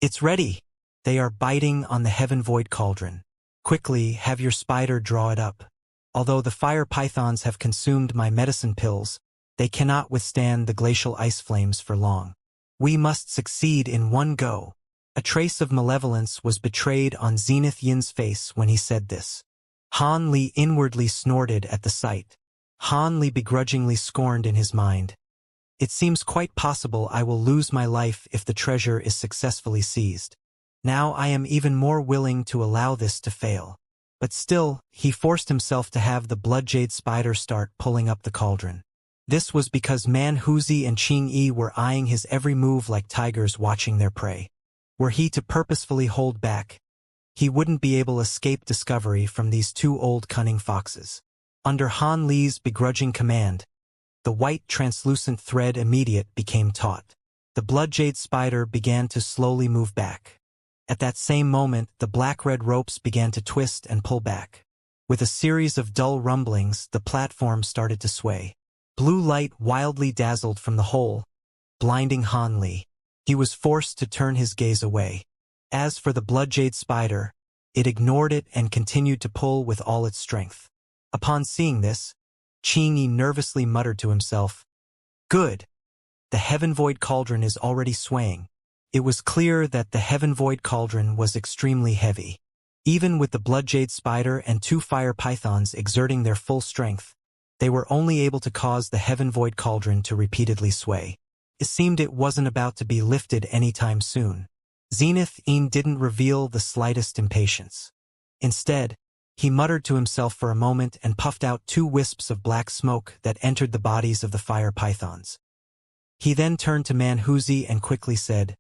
"It's ready! They are biting on the Heaven Void Cauldron. Quickly, have your spider draw it up. Although the fire pythons have consumed my medicine pills, they cannot withstand the glacial ice flames for long. We must succeed in one go." A trace of malevolence was betrayed on Zenith Yin's face when he said this. Han Li inwardly snorted at the sight. Han Li begrudgingly scorned in his mind, "It seems quite possible I will lose my life if the treasure is successfully seized. Now I am even more willing to allow this to fail." But still, he forced himself to have the bloodjade spider start pulling up the cauldron. This was because Man Huzi and Qing Yi were eyeing his every move like tigers watching their prey. Were he to purposefully hold back, he wouldn't be able to escape discovery from these 2 old cunning foxes. Under Han Li's begrudging command, the white translucent thread immediate became taut. The bloodjade spider began to slowly move back. At that same moment, the black-red ropes began to twist and pull back. With a series of dull rumblings, the platform started to sway. Blue light wildly dazzled from the hole, blinding Han Li. He was forced to turn his gaze away. As for the bloodjade spider, it ignored it and continued to pull with all its strength. Upon seeing this, Qing Yi nervously muttered to himself, "Good! The Heaven Void Cauldron is already swaying." It was clear that the Heaven Void Cauldron was extremely heavy. Even with the bloodjade spider and 2 fire pythons exerting their full strength, they were only able to cause the Heaven Void Cauldron to repeatedly sway. It seemed it wasn't about to be lifted anytime soon. Zenith Yin didn't reveal the slightest impatience. Instead, he muttered to himself for a moment and puffed out 2 wisps of black smoke that entered the bodies of the fire pythons. He then turned to Man Huzi and quickly said,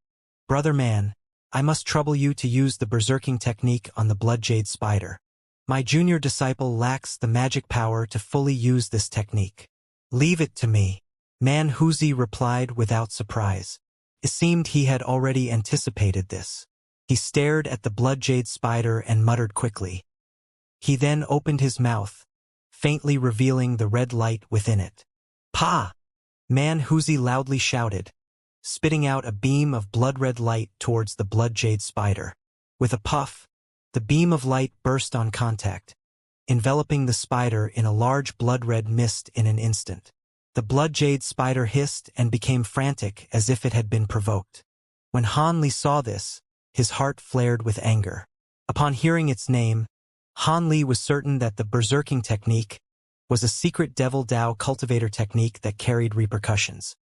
"Brother Man, I must trouble you to use the berserking technique on the bloodjade spider. My junior disciple lacks the magic power to fully use this technique. Leave it to me." Man Huzi replied without surprise. It seemed he had already anticipated this. He stared at the bloodjade spider and muttered quickly. He then opened his mouth, faintly revealing the red light within it. "Pa!" Man Huzi loudly shouted, spitting out a beam of blood-red light towards the bloodjade spider. With a puff, the beam of light burst on contact, enveloping the spider in a large blood-red mist in an instant. The bloodjade spider hissed and became frantic as if it had been provoked. When Han Li saw this, his heart flared with anger. Upon hearing its name, Han Li was certain that the berserking technique was a secret Devil Dao cultivator technique that carried repercussions.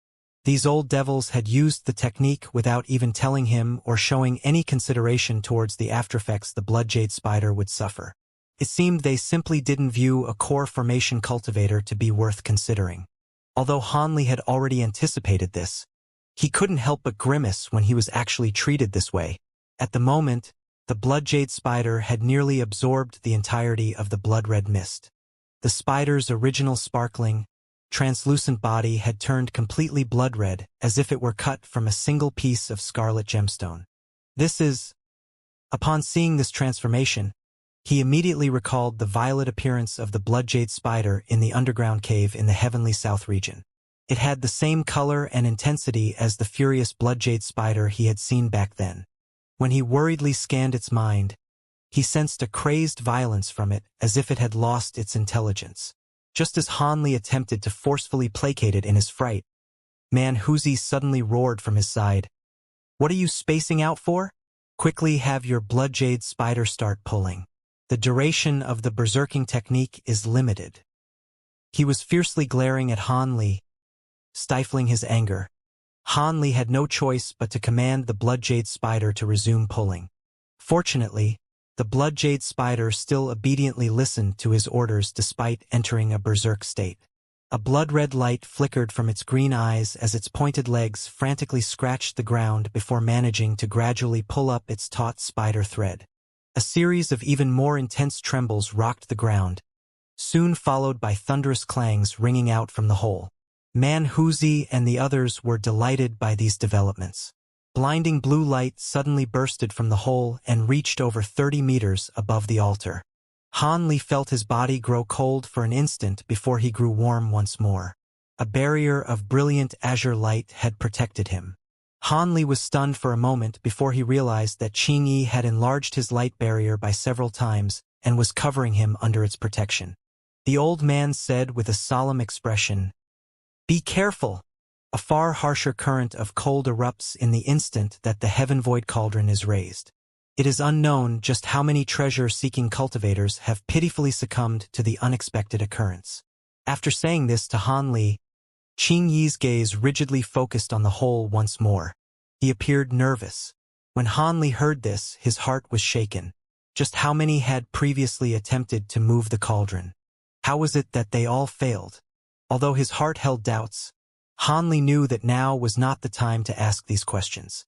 These old devils had used the technique without even telling him or showing any consideration towards the aftereffects the bloodjade spider would suffer. It seemed they simply didn't view a core formation cultivator to be worth considering. Although Han Li had already anticipated this, he couldn't help but grimace when he was actually treated this way. At the moment, the bloodjade spider had nearly absorbed the entirety of the blood-red mist. The spider's original sparkling, translucent body had turned completely blood-red, as if it were cut from a single piece of scarlet gemstone. Upon seeing this transformation, He immediately recalled the violet appearance of the blood-jade spider in the underground cave in the heavenly south region. It had the same color and intensity as the furious blood-jade spider he had seen back then. When he worriedly scanned its mind, he sensed a crazed violence from it, as if it had lost its intelligence. Just as Han Li attempted to forcefully placate it in his fright, Wuxia suddenly roared from his side. "What are you spacing out for? Quickly have your blood-jade spider start pulling. The duration of the berserking technique is limited." He was fiercely glaring at Han Li, stifling his anger. Han Li had no choice but to command the blood-jade spider to resume pulling. Fortunately, the blood-jade spider still obediently listened to his orders despite entering a berserk state. A blood-red light flickered from its green eyes as its pointed legs frantically scratched the ground before managing to gradually pull up its taut spider thread. A series of even more intense trembles rocked the ground, soon followed by thunderous clangs ringing out from the hole. Wuxia and the others were delighted by these developments. Blinding blue light suddenly bursted from the hole and reached over 30 meters above the altar. Han Li felt his body grow cold for an instant before he grew warm once more. A barrier of brilliant azure light had protected him. Han Li was stunned for a moment before he realized that Xianxia had enlarged his light barrier by several times and was covering him under its protection. The old man said with a solemn expression, "Be careful! A far harsher current of cold erupts in the instant that the heaven void cauldron is raised. It is unknown just how many treasure-seeking cultivators have pitifully succumbed to the unexpected occurrence." After saying this to Han Li, Xianxia's gaze rigidly focused on the hole once more. He appeared nervous. When Han Li heard this, his heart was shaken. Just how many had previously attempted to move the cauldron? How was it that they all failed? Although his heart held doubts, Han Li knew that now was not the time to ask these questions.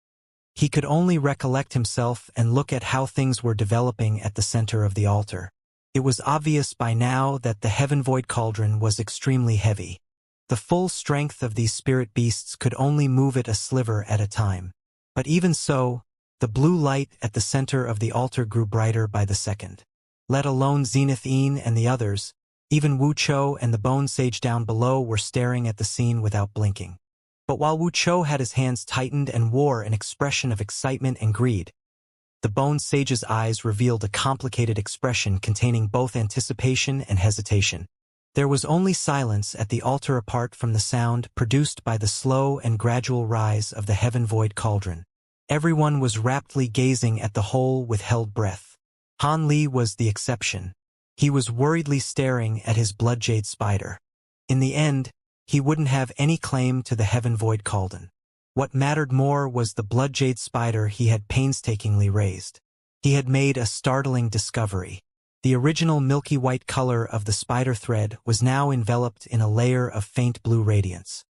He could only recollect himself and look at how things were developing at the center of the altar. It was obvious by now that the heaven void cauldron was extremely heavy. The full strength of these spirit beasts could only move it a sliver at a time. But even so, the blue light at the center of the altar grew brighter by the second. Let alone Xianxia and the others, even Wuxia and the bone sage down below were staring at the scene without blinking. But while Wuxia had his hands tightened and wore an expression of excitement and greed, the bone sage's eyes revealed a complicated expression containing both anticipation and hesitation. There was only silence at the altar apart from the sound produced by the slow and gradual rise of the heaven void cauldron. Everyone was raptly gazing at the hole with held breath. Han Li was the exception. He was worriedly staring at his blood-jade spider. In the end, he wouldn't have any claim to the heaven void cauldron. What mattered more was the blood-jade spider he had painstakingly raised. He had made a startling discovery. The original milky white color of the spider thread was now enveloped in a layer of faint blue radiance.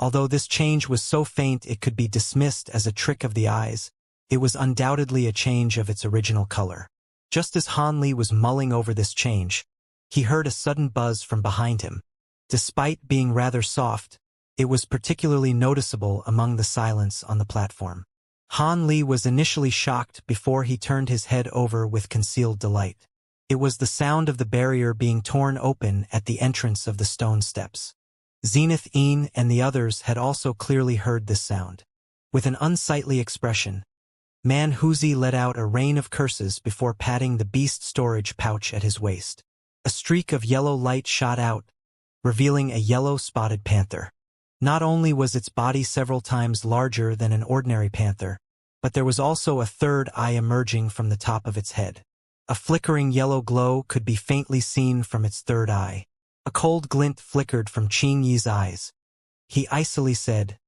Although this change was so faint it could be dismissed as a trick of the eyes, it was undoubtedly a change of its original color. Just as Han Li was mulling over this change, he heard a sudden buzz from behind him. Despite being rather soft, it was particularly noticeable among the silence on the platform. Han Li was initially shocked before he turned his head over with concealed delight. It was the sound of the barrier being torn open at the entrance of the stone steps. Xianxia and the others had also clearly heard this sound. With an unsightly expression, Wuxia let out a rain of curses before patting the beast storage pouch at his waist. A streak of yellow light shot out, revealing a yellow-spotted panther. Not only was its body several times larger than an ordinary panther, but there was also a third eye emerging from the top of its head. A flickering yellow glow could be faintly seen from its third eye. A cold glint flickered from Xianxia's eyes. He icily said,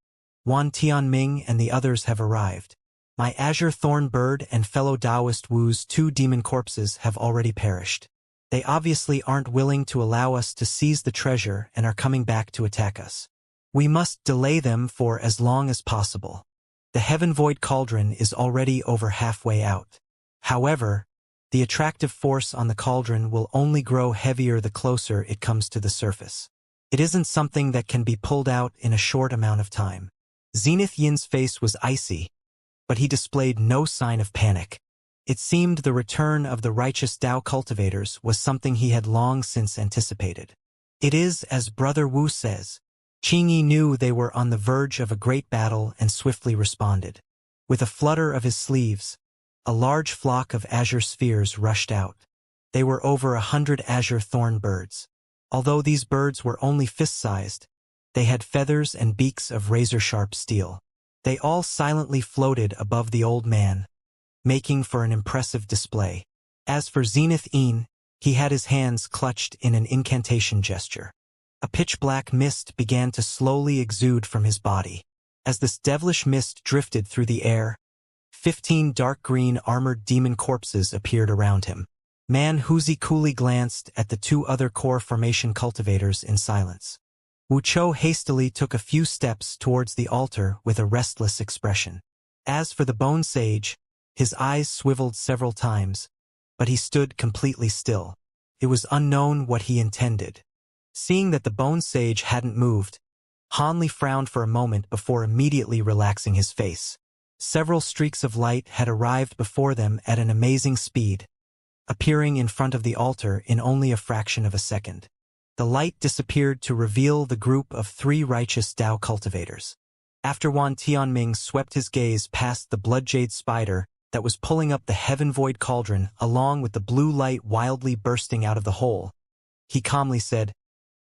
"Wan Tianming and the others have arrived. My azure thorn bird and fellow Taoist Wu's 2 demon corpses have already perished. They obviously aren't willing to allow us to seize the treasure and are coming back to attack us. We must delay them for as long as possible. The heaven void cauldron is already over halfway out. However, the attractive force on the cauldron will only grow heavier the closer it comes to the surface. It isn't something that can be pulled out in a short amount of time." Xianxia's face was icy, but he displayed no sign of panic. It seemed the return of the righteous Tao cultivators was something he had long since anticipated. It is as Brother Wu says. Qingyi knew they were on the verge of a great battle and swiftly responded. With a flutter of his sleeves, a large flock of azure spheres rushed out. They were over 100 azure thorn birds. Although these birds were only fist-sized, they had feathers and beaks of razor-sharp steel. They all silently floated above the old man, making for an impressive display. As for Zenith Een, he had his hands clutched in an incantation gesture. A pitch-black mist began to slowly exude from his body. As this devilish mist drifted through the air, 15 dark green armored demon corpses appeared around him. Man Huzi coolly glanced at the 2 other core formation cultivators in silence. Wuchou hastily took a few steps towards the altar with a restless expression. As for the bone sage, his eyes swiveled several times, but he stood completely still. It was unknown what he intended. Seeing that the bone sage hadn't moved, Hanli frowned for a moment before immediately relaxing his face. Several streaks of light had arrived before them at an amazing speed, appearing in front of the altar in only a fraction of a second. The light disappeared to reveal the group of 3 righteous Tao cultivators. After Wan Tianming swept his gaze past the blood-jade spider that was pulling up the heaven-void cauldron along with the blue light wildly bursting out of the hole, he calmly said,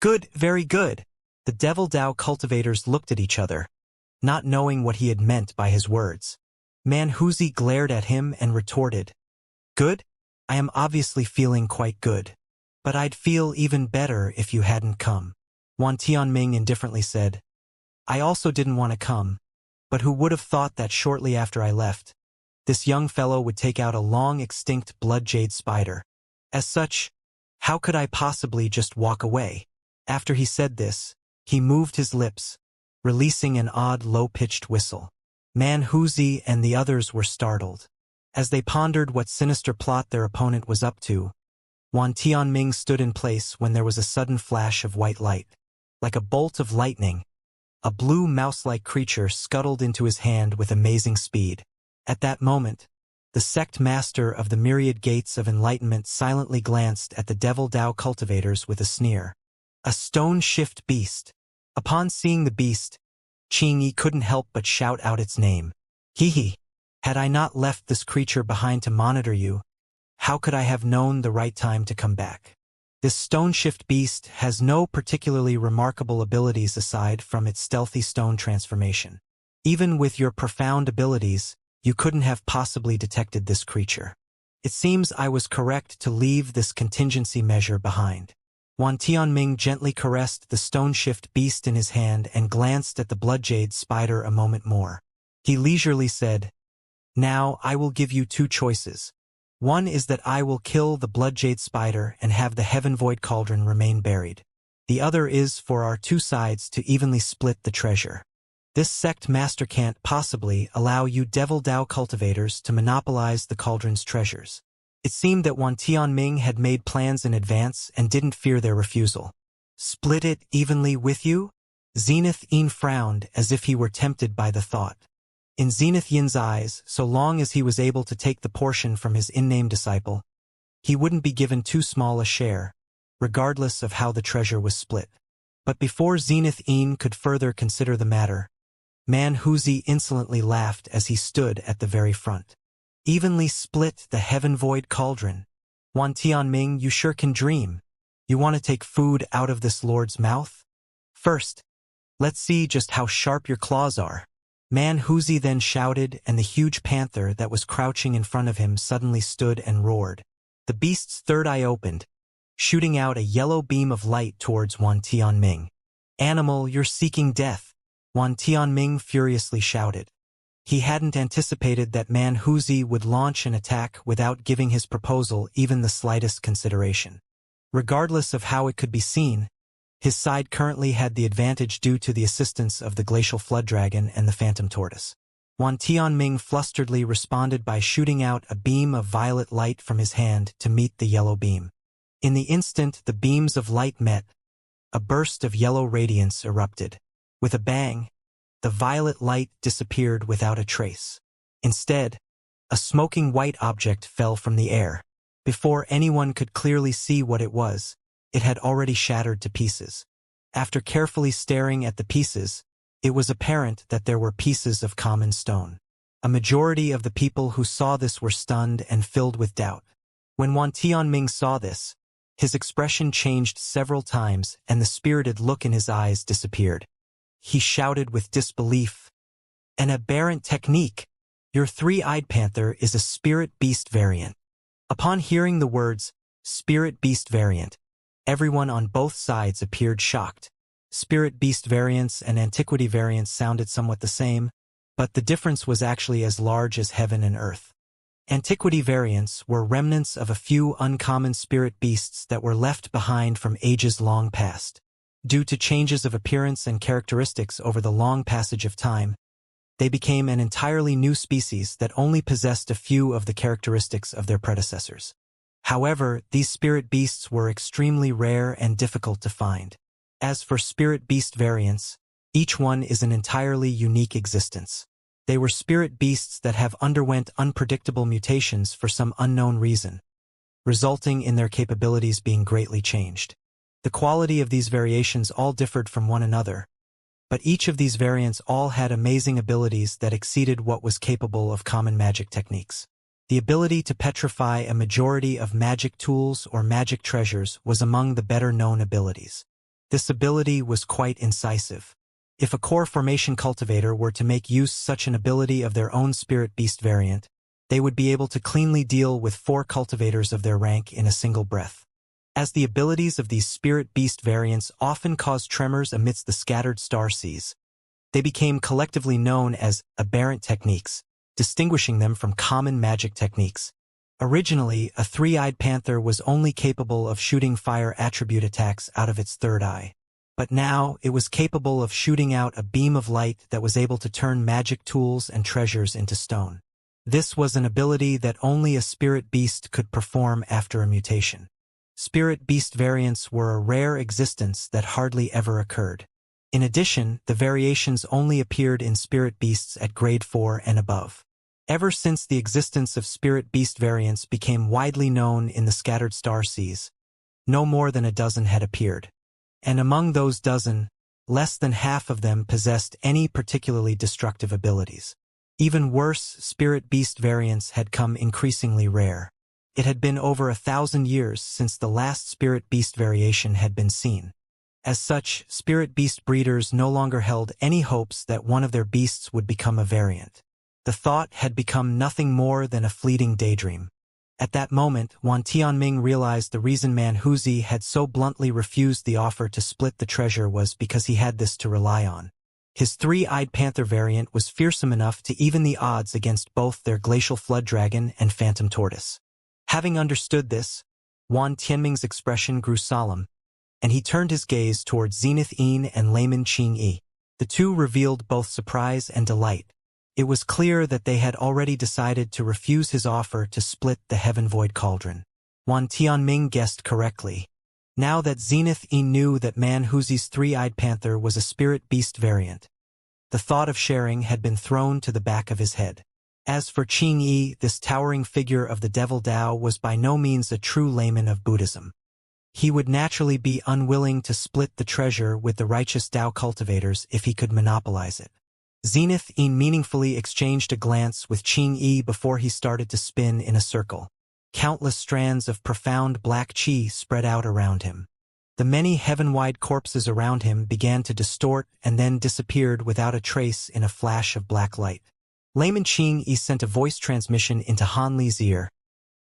"Good, very good." The devil Tao cultivators looked at each other, not knowing what he had meant by his words. Manhuzi glared at him and retorted, "Good? I am obviously feeling quite good. But I'd feel even better if you hadn't come." Wan Tianming indifferently said, "I also didn't want to come, but who would have thought that shortly after I left, this young fellow would take out a long-extinct blood-jade spider. As such, how could I possibly just walk away?" After he said this, he moved his lips, releasing an odd low-pitched whistle. Manhuzi and the others were startled. As they pondered what sinister plot their opponent was up to, Wan Tianming stood in place when there was a sudden flash of white light. Like a bolt of lightning, a blue mouse-like creature scuttled into his hand with amazing speed. At that moment, the sect master of the myriad gates of enlightenment silently glanced at the devil Tao cultivators with a sneer. A stone-shift beast. Upon seeing the beast, Qingyi couldn't help but shout out its name. "Hee. Had I not left this creature behind to monitor you, how could I have known the right time to come back?" This stone-shift beast has no particularly remarkable abilities aside from its stealthy stone transformation. Even with your profound abilities, you couldn't have possibly detected this creature. It seems I was correct to leave this contingency measure behind. Wan Tianming gently caressed the stone-shift beast in his hand and glanced at the blood-jade spider a moment more. He leisurely said, "Now I will give you 2 choices. One is that I will kill the blood-jade spider and have the heaven-void cauldron remain buried. The other is for our 2 sides to evenly split the treasure. This sect master can't possibly allow you devil Tao cultivators to monopolize the cauldron's treasures." It seemed that Wan Tianming had made plans in advance and didn't fear their refusal. "Split it evenly with you?" Zenith Een frowned as if he were tempted by the thought. In Zenith Yin's eyes, so long as he was able to take the portion from his in-name disciple, he wouldn't be given too small a share, regardless of how the treasure was split. But before Zenith Een could further consider the matter, Manhuzi insolently laughed as he stood at the very front. "Evenly split the heaven-void cauldron? Wan Tianming, you sure can dream. You want to take food out of this lord's mouth? First, let's see just how sharp your claws are." Manhuzi then shouted, and the huge panther that was crouching in front of him suddenly stood and roared. The beast's third eye opened, shooting out a yellow beam of light towards Wan Tianming. "Animal, you're seeking death," Wan Tianming furiously shouted. He hadn't anticipated that Manhuzi would launch an attack without giving his proposal even the slightest consideration. Regardless of how it could be seen, his side currently had the advantage due to the assistance of the glacial flood dragon and the phantom tortoise. Wan Tianming flusteredly responded by shooting out a beam of violet light from his hand to meet the yellow beam. In the instant the beams of light met, a burst of yellow radiance erupted. With a bang, the violet light disappeared without a trace. Instead, A smoking white object fell from the air. Before anyone could clearly see what it was, it had already shattered to pieces. After carefully staring at the pieces, it was apparent that there were pieces of common stone. A majority of the people who saw this were stunned and filled with doubt. When Wan Tianming saw this, his expression changed several times and the spirited look in his eyes disappeared. He shouted with disbelief, "An aberrant technique! Your three-eyed panther is a spirit-beast variant." Upon hearing the words, spirit-beast variant, everyone on both sides appeared shocked. Spirit-beast variants and antiquity variants sounded somewhat the same, but the difference was actually as large as heaven and earth. Antiquity variants were remnants of a few uncommon spirit beasts that were left behind from ages long past. Due to changes of appearance and characteristics over the long passage of time, they became an entirely new species that only possessed a few of the characteristics of their predecessors. However, these spirit beasts were extremely rare and difficult to find. As for spirit beast variants, each one is an entirely unique existence. They were spirit beasts that have underwent unpredictable mutations for some unknown reason, resulting in their capabilities being greatly changed. The quality of these variations all differed from one another, but each of these variants all had amazing abilities that exceeded what was capable of common magic techniques. The ability to petrify a majority of magic tools or magic treasures was among the better-known abilities. This ability was quite incisive. If a core formation cultivator were to make use such an ability of their own spirit beast variant, they would be able to cleanly deal with 4 cultivators of their rank in a single breath. As the abilities of these spirit beast variants often caused tremors amidst the scattered star seas, they became collectively known as aberrant techniques, distinguishing them from common magic techniques. Originally, a three-eyed panther was only capable of shooting fire attribute attacks out of its third eye. But now, it was capable of shooting out a beam of light that was able to turn magic tools and treasures into stone. This was an ability that only a spirit beast could perform after a mutation. Spirit beast variants were a rare existence that hardly ever occurred. In addition, the variations only appeared in spirit beasts at grade 4 and above. Ever since the existence of spirit beast variants became widely known in the scattered star seas, no more than a dozen had appeared. And among those dozen, less than half of them possessed any particularly destructive abilities. Even worse, spirit beast variants had come increasingly rare. It had been over 1,000 years since the last spirit beast variation had been seen. As such, spirit beast breeders no longer held any hopes that one of their beasts would become a variant. The thought had become nothing more than a fleeting daydream. At that moment, Wan Tianming realized the reason Manhuzi had so bluntly refused the offer to split the treasure was because he had this to rely on. His three-eyed panther variant was fearsome enough to even the odds against both their glacial flood dragon and phantom tortoise. Having understood this, Wan Tianming's expression grew solemn, and he turned his gaze towards Zenith Yin and Layman Qingyi. The two revealed both surprise and delight. It was clear that they had already decided to refuse his offer to split the Heaven Void Cauldron. Wan Tianming guessed correctly. Now that Zenith Yin knew that Manhuzi's three-eyed panther was a spirit beast variant, the thought of sharing had been thrown to the back of his head. As for Qingyi, this towering figure of the Devil Dao was by no means a true layman of Buddhism. He would naturally be unwilling to split the treasure with the righteous Dao cultivators if he could monopolize it. Zenith Yin meaningfully exchanged a glance with Qingyi before he started to spin in a circle. Countless strands of profound black qi spread out around him. The many heaven-wide corpses around him began to distort and then disappeared without a trace in a flash of black light. Layman Qingyi sent a voice transmission into Han Li's ear.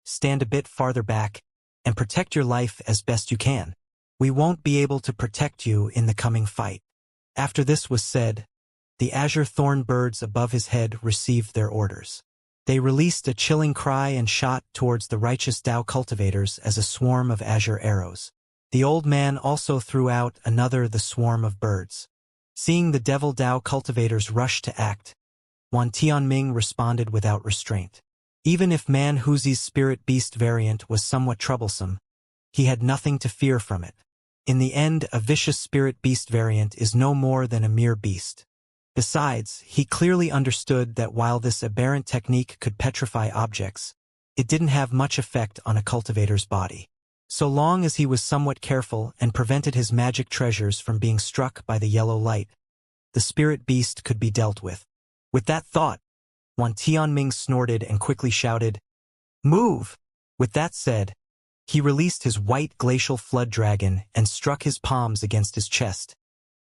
"Stand a bit farther back and protect your life as best you can. We won't be able to protect you in the coming fight." After this was said, the azure thorn birds above his head received their orders. They released a chilling cry and shot towards the righteous Dao cultivators as a swarm of azure arrows. The old man also threw out another the swarm of birds. Seeing the Devil Dao cultivators rush to act, Wan Tianming responded without restraint. Even if Manhuzi's spirit beast variant was somewhat troublesome, he had nothing to fear from it. In the end, a vicious spirit beast variant is no more than a mere beast. Besides, he clearly understood that while this aberrant technique could petrify objects, it didn't have much effect on a cultivator's body. So long as he was somewhat careful and prevented his magic treasures from being struck by the yellow light, the spirit beast could be dealt with. With that thought, Wan Tianming snorted and quickly shouted, "Move!" With that said, he released his white glacial flood dragon and struck his palms against his chest,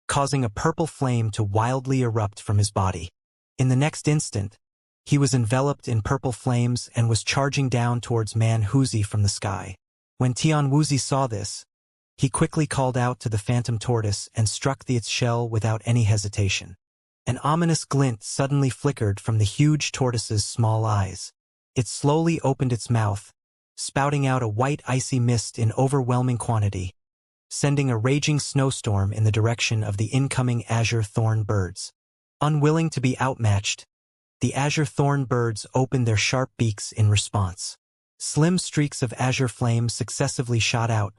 causing a purple flame to wildly erupt from his body. In the next instant, he was enveloped in purple flames and was charging down towards Man Huzi from the sky. When Tian Wuzi saw this, he quickly called out to the phantom tortoise and struck its shell without any hesitation. An ominous glint suddenly flickered from the huge tortoise's small eyes. It slowly opened its mouth, spouting out a white icy mist in overwhelming quantity, sending a raging snowstorm in the direction of the incoming azure thorn birds. Unwilling to be outmatched, the azure thorn birds opened their sharp beaks in response. Slim streaks of azure flame successively shot out,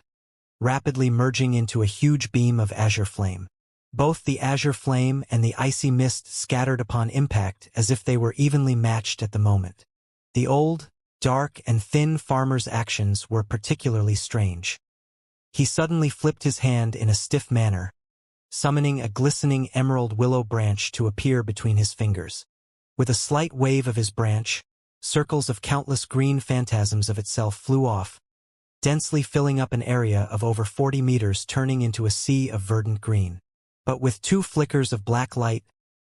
rapidly merging into a huge beam of azure flame. Both the azure flame and the icy mist scattered upon impact as if they were evenly matched at the moment. The old, dark and thin farmer's actions were particularly strange. He suddenly flipped his hand in a stiff manner, summoning a glistening emerald willow branch to appear between his fingers. With a slight wave of his branch, circles of countless green phantasms of itself flew off, densely filling up an area of over 40 meters, turning into a sea of verdant green. But with two flickers of black light,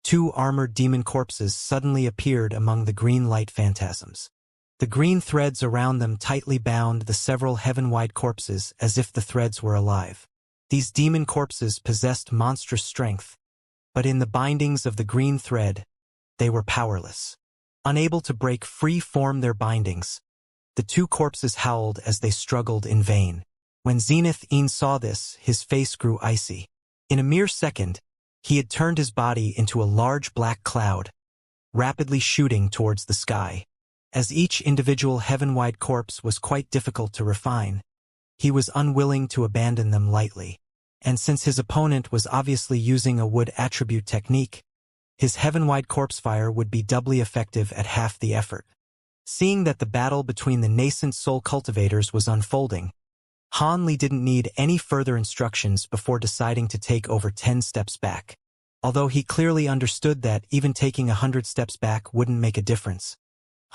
two armored demon corpses suddenly appeared among the green light phantasms. The green threads around them tightly bound the several heaven-wide corpses as if the threads were alive. These demon corpses possessed monstrous strength, but in the bindings of the green thread, they were powerless. Unable to break free from their bindings, the two corpses howled as they struggled in vain. When Zenith Een saw this, his face grew icy. In a mere second, he had turned his body into a large black cloud, rapidly shooting towards the sky. As each individual heaven-wide corpse was quite difficult to refine, he was unwilling to abandon them lightly. And since his opponent was obviously using a wood attribute technique, his heaven-wide corpse fire would be doubly effective at half the effort. Seeing that the battle between the nascent soul cultivators was unfolding, Han Li didn't need any further instructions before deciding to take over 10 steps back. Although he clearly understood that even taking 100 steps back wouldn't make a difference,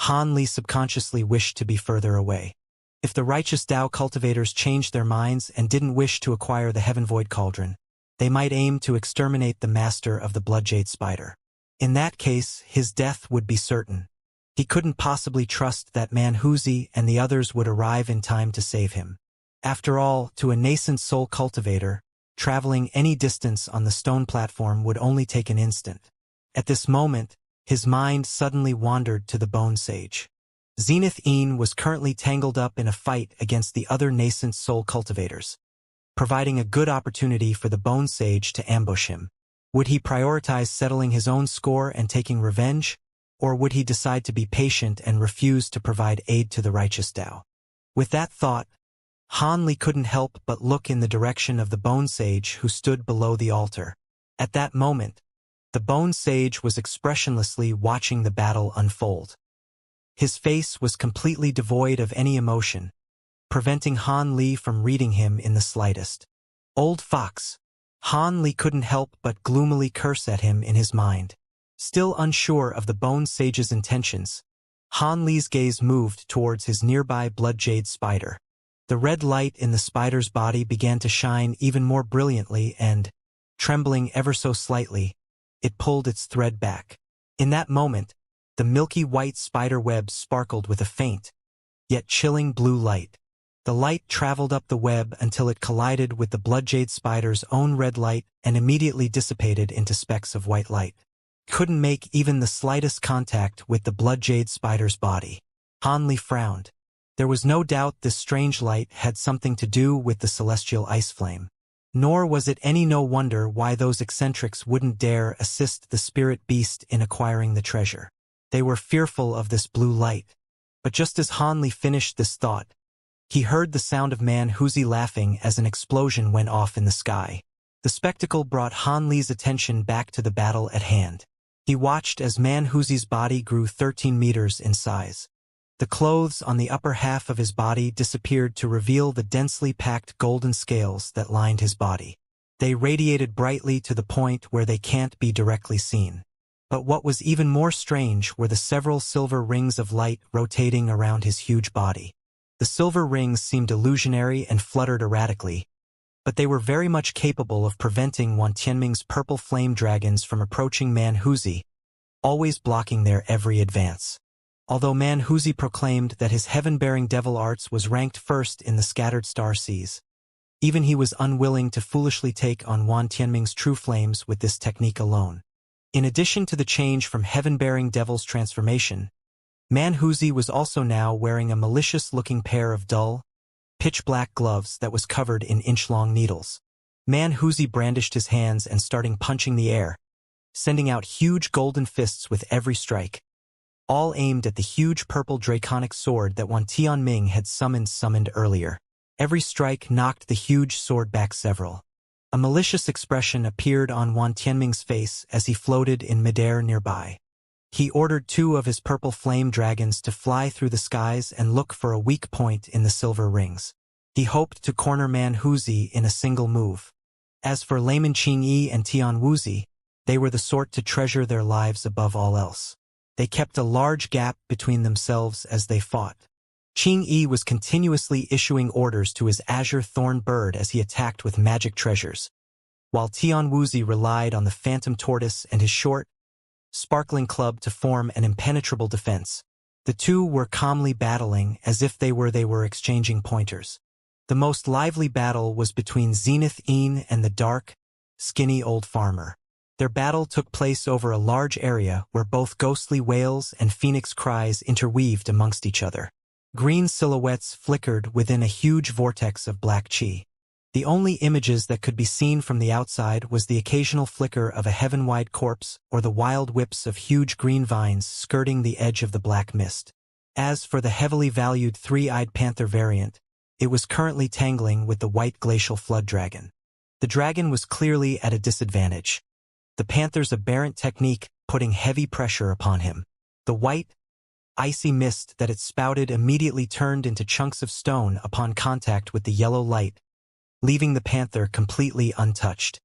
Han Li subconsciously wished to be further away. If the righteous Dao cultivators changed their minds and didn't wish to acquire the Heaven Void Cauldron, they might aim to exterminate the master of the Bloodjade Spider. In that case, his death would be certain. He couldn't possibly trust that Man Huzi and the others would arrive in time to save him. After all, to a nascent soul cultivator, traveling any distance on the stone platform would only take an instant. At this moment, his mind suddenly wandered to the Bone Sage. Zenith Een was currently tangled up in a fight against the other nascent soul cultivators, providing a good opportunity for the Bone Sage to ambush him. Would he prioritize settling his own score and taking revenge, or would he decide to be patient and refuse to provide aid to the righteous Dao? With that thought, Han Li couldn't help but look in the direction of the Bone Sage who stood below the altar. At that moment, the Bone Sage was expressionlessly watching the battle unfold. His face was completely devoid of any emotion, preventing Han Li from reading him in the slightest. Old fox! Han Li couldn't help but gloomily curse at him in his mind. Still unsure of the Bone Sage's intentions, Han Li's gaze moved towards his nearby Bloodjade Spider. The red light in the spider's body began to shine even more brilliantly and, trembling ever so slightly, it pulled its thread back. In that moment, the milky white spider web sparkled with a faint, yet chilling blue light. The light traveled up the web until it collided with the Bloodjade Spider's own red light and immediately dissipated into specks of white light. Couldn't make even the slightest contact with the Bloodjade Spider's body. Han Li frowned. There was no doubt this strange light had something to do with the celestial ice flame. Nor was it no wonder why those eccentrics wouldn't dare assist the spirit beast in acquiring the treasure. They were fearful of this blue light. But just as Han Li finished this thought, he heard the sound of Man Huzi laughing as an explosion went off in the sky. The spectacle brought Han Li's attention back to the battle at hand. He watched as Man Huzi's body grew 13 meters in size. The clothes on the upper half of his body disappeared to reveal the densely packed golden scales that lined his body. They radiated brightly to the point where they can't be directly seen. But what was even more strange were the several silver rings of light rotating around his huge body. The silver rings seemed illusionary and fluttered erratically, but they were very much capable of preventing Wan Tianming's purple flame dragons from approaching Man Huzi, always blocking their every advance. Although Man Huzi proclaimed that his heaven-bearing devil arts was ranked first in the scattered star seas, even he was unwilling to foolishly take on Wan Tianming's true flames with this technique alone. In addition to the change from heaven-bearing devil's transformation, Man Huzi was also now wearing a malicious-looking pair of dull, pitch-black gloves that was covered in inch-long needles. Man Huzi brandished his hands and started punching the air, sending out huge golden fists with every strike, all aimed at the huge purple draconic sword that Wan Tianming had summoned earlier. Every strike knocked the huge sword back several. A malicious expression appeared on Wan Tianming's face as he floated in midair nearby. He ordered 2 of his purple flame dragons to fly through the skies and look for a weak point in the silver rings. He hoped to corner Man Huzi in a single move. As for Layman Qingyi and Tian Wuzi, they were the sort to treasure their lives above all else. They kept a large gap between themselves as they fought. Qingyi was continuously issuing orders to his azure thorn bird as he attacked with magic treasures, while Tian Wuzi relied on the phantom tortoise and his short, sparkling club to form an impenetrable defense. The two were calmly battling as if they were exchanging pointers. The most lively battle was between Zenith Een and the dark, skinny old farmer. Their battle took place over a large area where both ghostly wails and phoenix cries interweaved amongst each other. Green silhouettes flickered within a huge vortex of black chi. The only images that could be seen from the outside was the occasional flicker of a heaven-wide corpse or the wild whips of huge green vines skirting the edge of the black mist. As for the heavily valued three-eyed panther variant, it was currently tangling with the white glacial flood dragon. The dragon was clearly at a disadvantage, the panther's aberrant technique putting heavy pressure upon him. The white, icy mist that it spouted immediately turned into chunks of stone upon contact with the yellow light, leaving the panther completely untouched.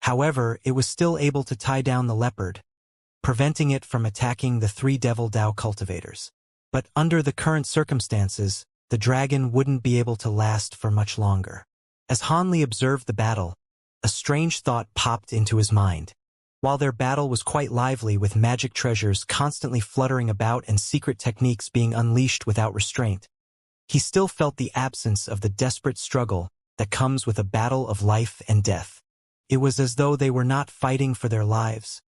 However, it was still able to tie down the leopard, preventing it from attacking the 3 Devil Dao cultivators. But under the current circumstances, the dragon wouldn't be able to last for much longer. As Han Li observed the battle, a strange thought popped into his mind. While their battle was quite lively with magic treasures constantly fluttering about and secret techniques being unleashed without restraint, he still felt the absence of the desperate struggle that comes with a battle of life and death. It was as though they were not fighting for their lives,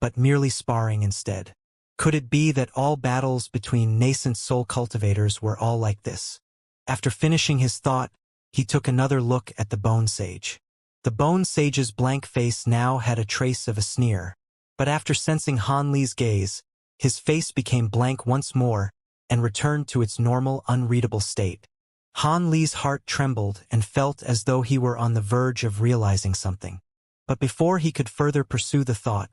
but merely sparring instead. Could it be that all battles between nascent soul cultivators were all like this? After finishing his thought, he took another look at the Bone Sage. The Bone Sage's blank face now had a trace of a sneer, but after sensing Han Li's gaze, his face became blank once more and returned to its normal, unreadable state. Han Li's heart trembled and felt as though he were on the verge of realizing something. But before he could further pursue the thought,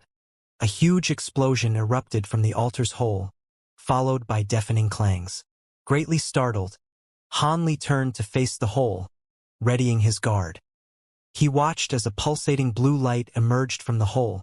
a huge explosion erupted from the altar's hole, followed by deafening clangs. Greatly startled, Han Li turned to face the hole, readying his guard. He watched as a pulsating blue light emerged from the hole,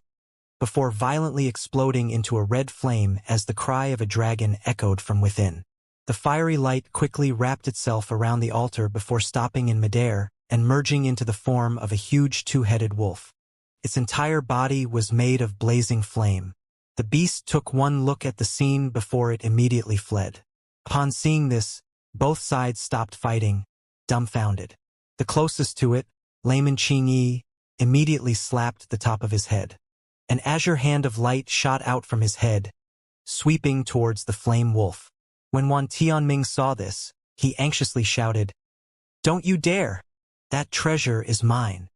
before violently exploding into a red flame as the cry of a dragon echoed from within. The fiery light quickly wrapped itself around the altar before stopping in midair and merging into the form of a huge 2-headed wolf. Its entire body was made of blazing flame. The beast took one look at the scene before it immediately fled. Upon seeing this, both sides stopped fighting, dumbfounded. The closest to it, Layman Qingyi, immediately slapped the top of his head. An azure hand of light shot out from his head, sweeping towards the flame wolf. When Wan Tianming saw this, he anxiously shouted, "Don't you dare! That treasure is mine."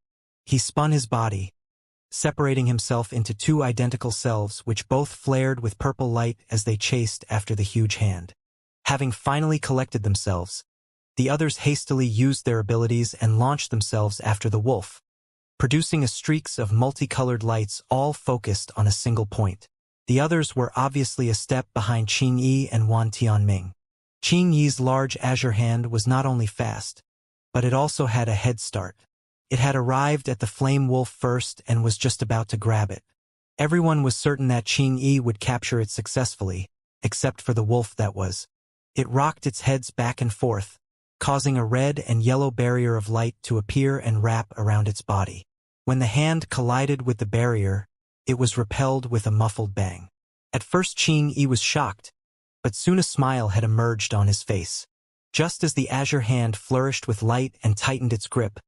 He spun his body, separating himself into 2 identical selves which both flared with purple light as they chased after the huge hand. Having finally collected themselves, the others hastily used their abilities and launched themselves after the wolf, producing a streaks of multicolored lights all focused on a single point. The others were obviously a step behind Qing Yi and Wan Tianming. Qing Yi's large azure hand was not only fast, but it also had a head start. It had arrived at the flame wolf first and was just about to grab it. Everyone was certain that Qing Yi would capture it successfully, except for the wolf that was. It rocked its heads back and forth, causing a red and yellow barrier of light to appear and wrap around its body. When the hand collided with the barrier, it was repelled with a muffled bang. At first Qing Yi was shocked, but soon a smile had emerged on his face. Just as the azure hand flourished with light and tightened its grip,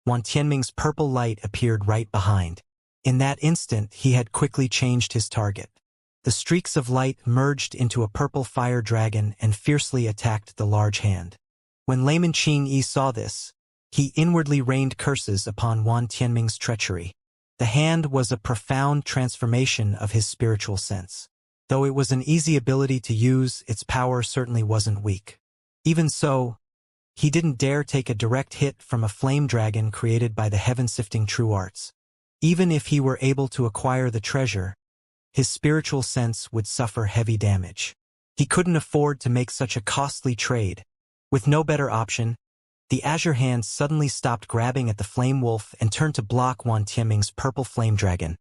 Wan Tianming's purple light appeared right behind. In that instant he had quickly changed his target. The streaks of light merged into a purple fire dragon and fiercely attacked the large hand. When layman Qing Yi saw this, he inwardly rained curses upon Wan Tianming's treachery. The hand was a profound transformation of his spiritual sense. Though it was an easy ability to use, its power certainly wasn't weak. Even so, he didn't dare take a direct hit from a flame dragon created by the heaven-sifting true arts. Even if he were able to acquire the treasure, his spiritual sense would suffer heavy damage. He couldn't afford to make such a costly trade. With no better option, the azure hand suddenly stopped grabbing at the flame wolf and turned to block Wan Tianming's purple flame dragon,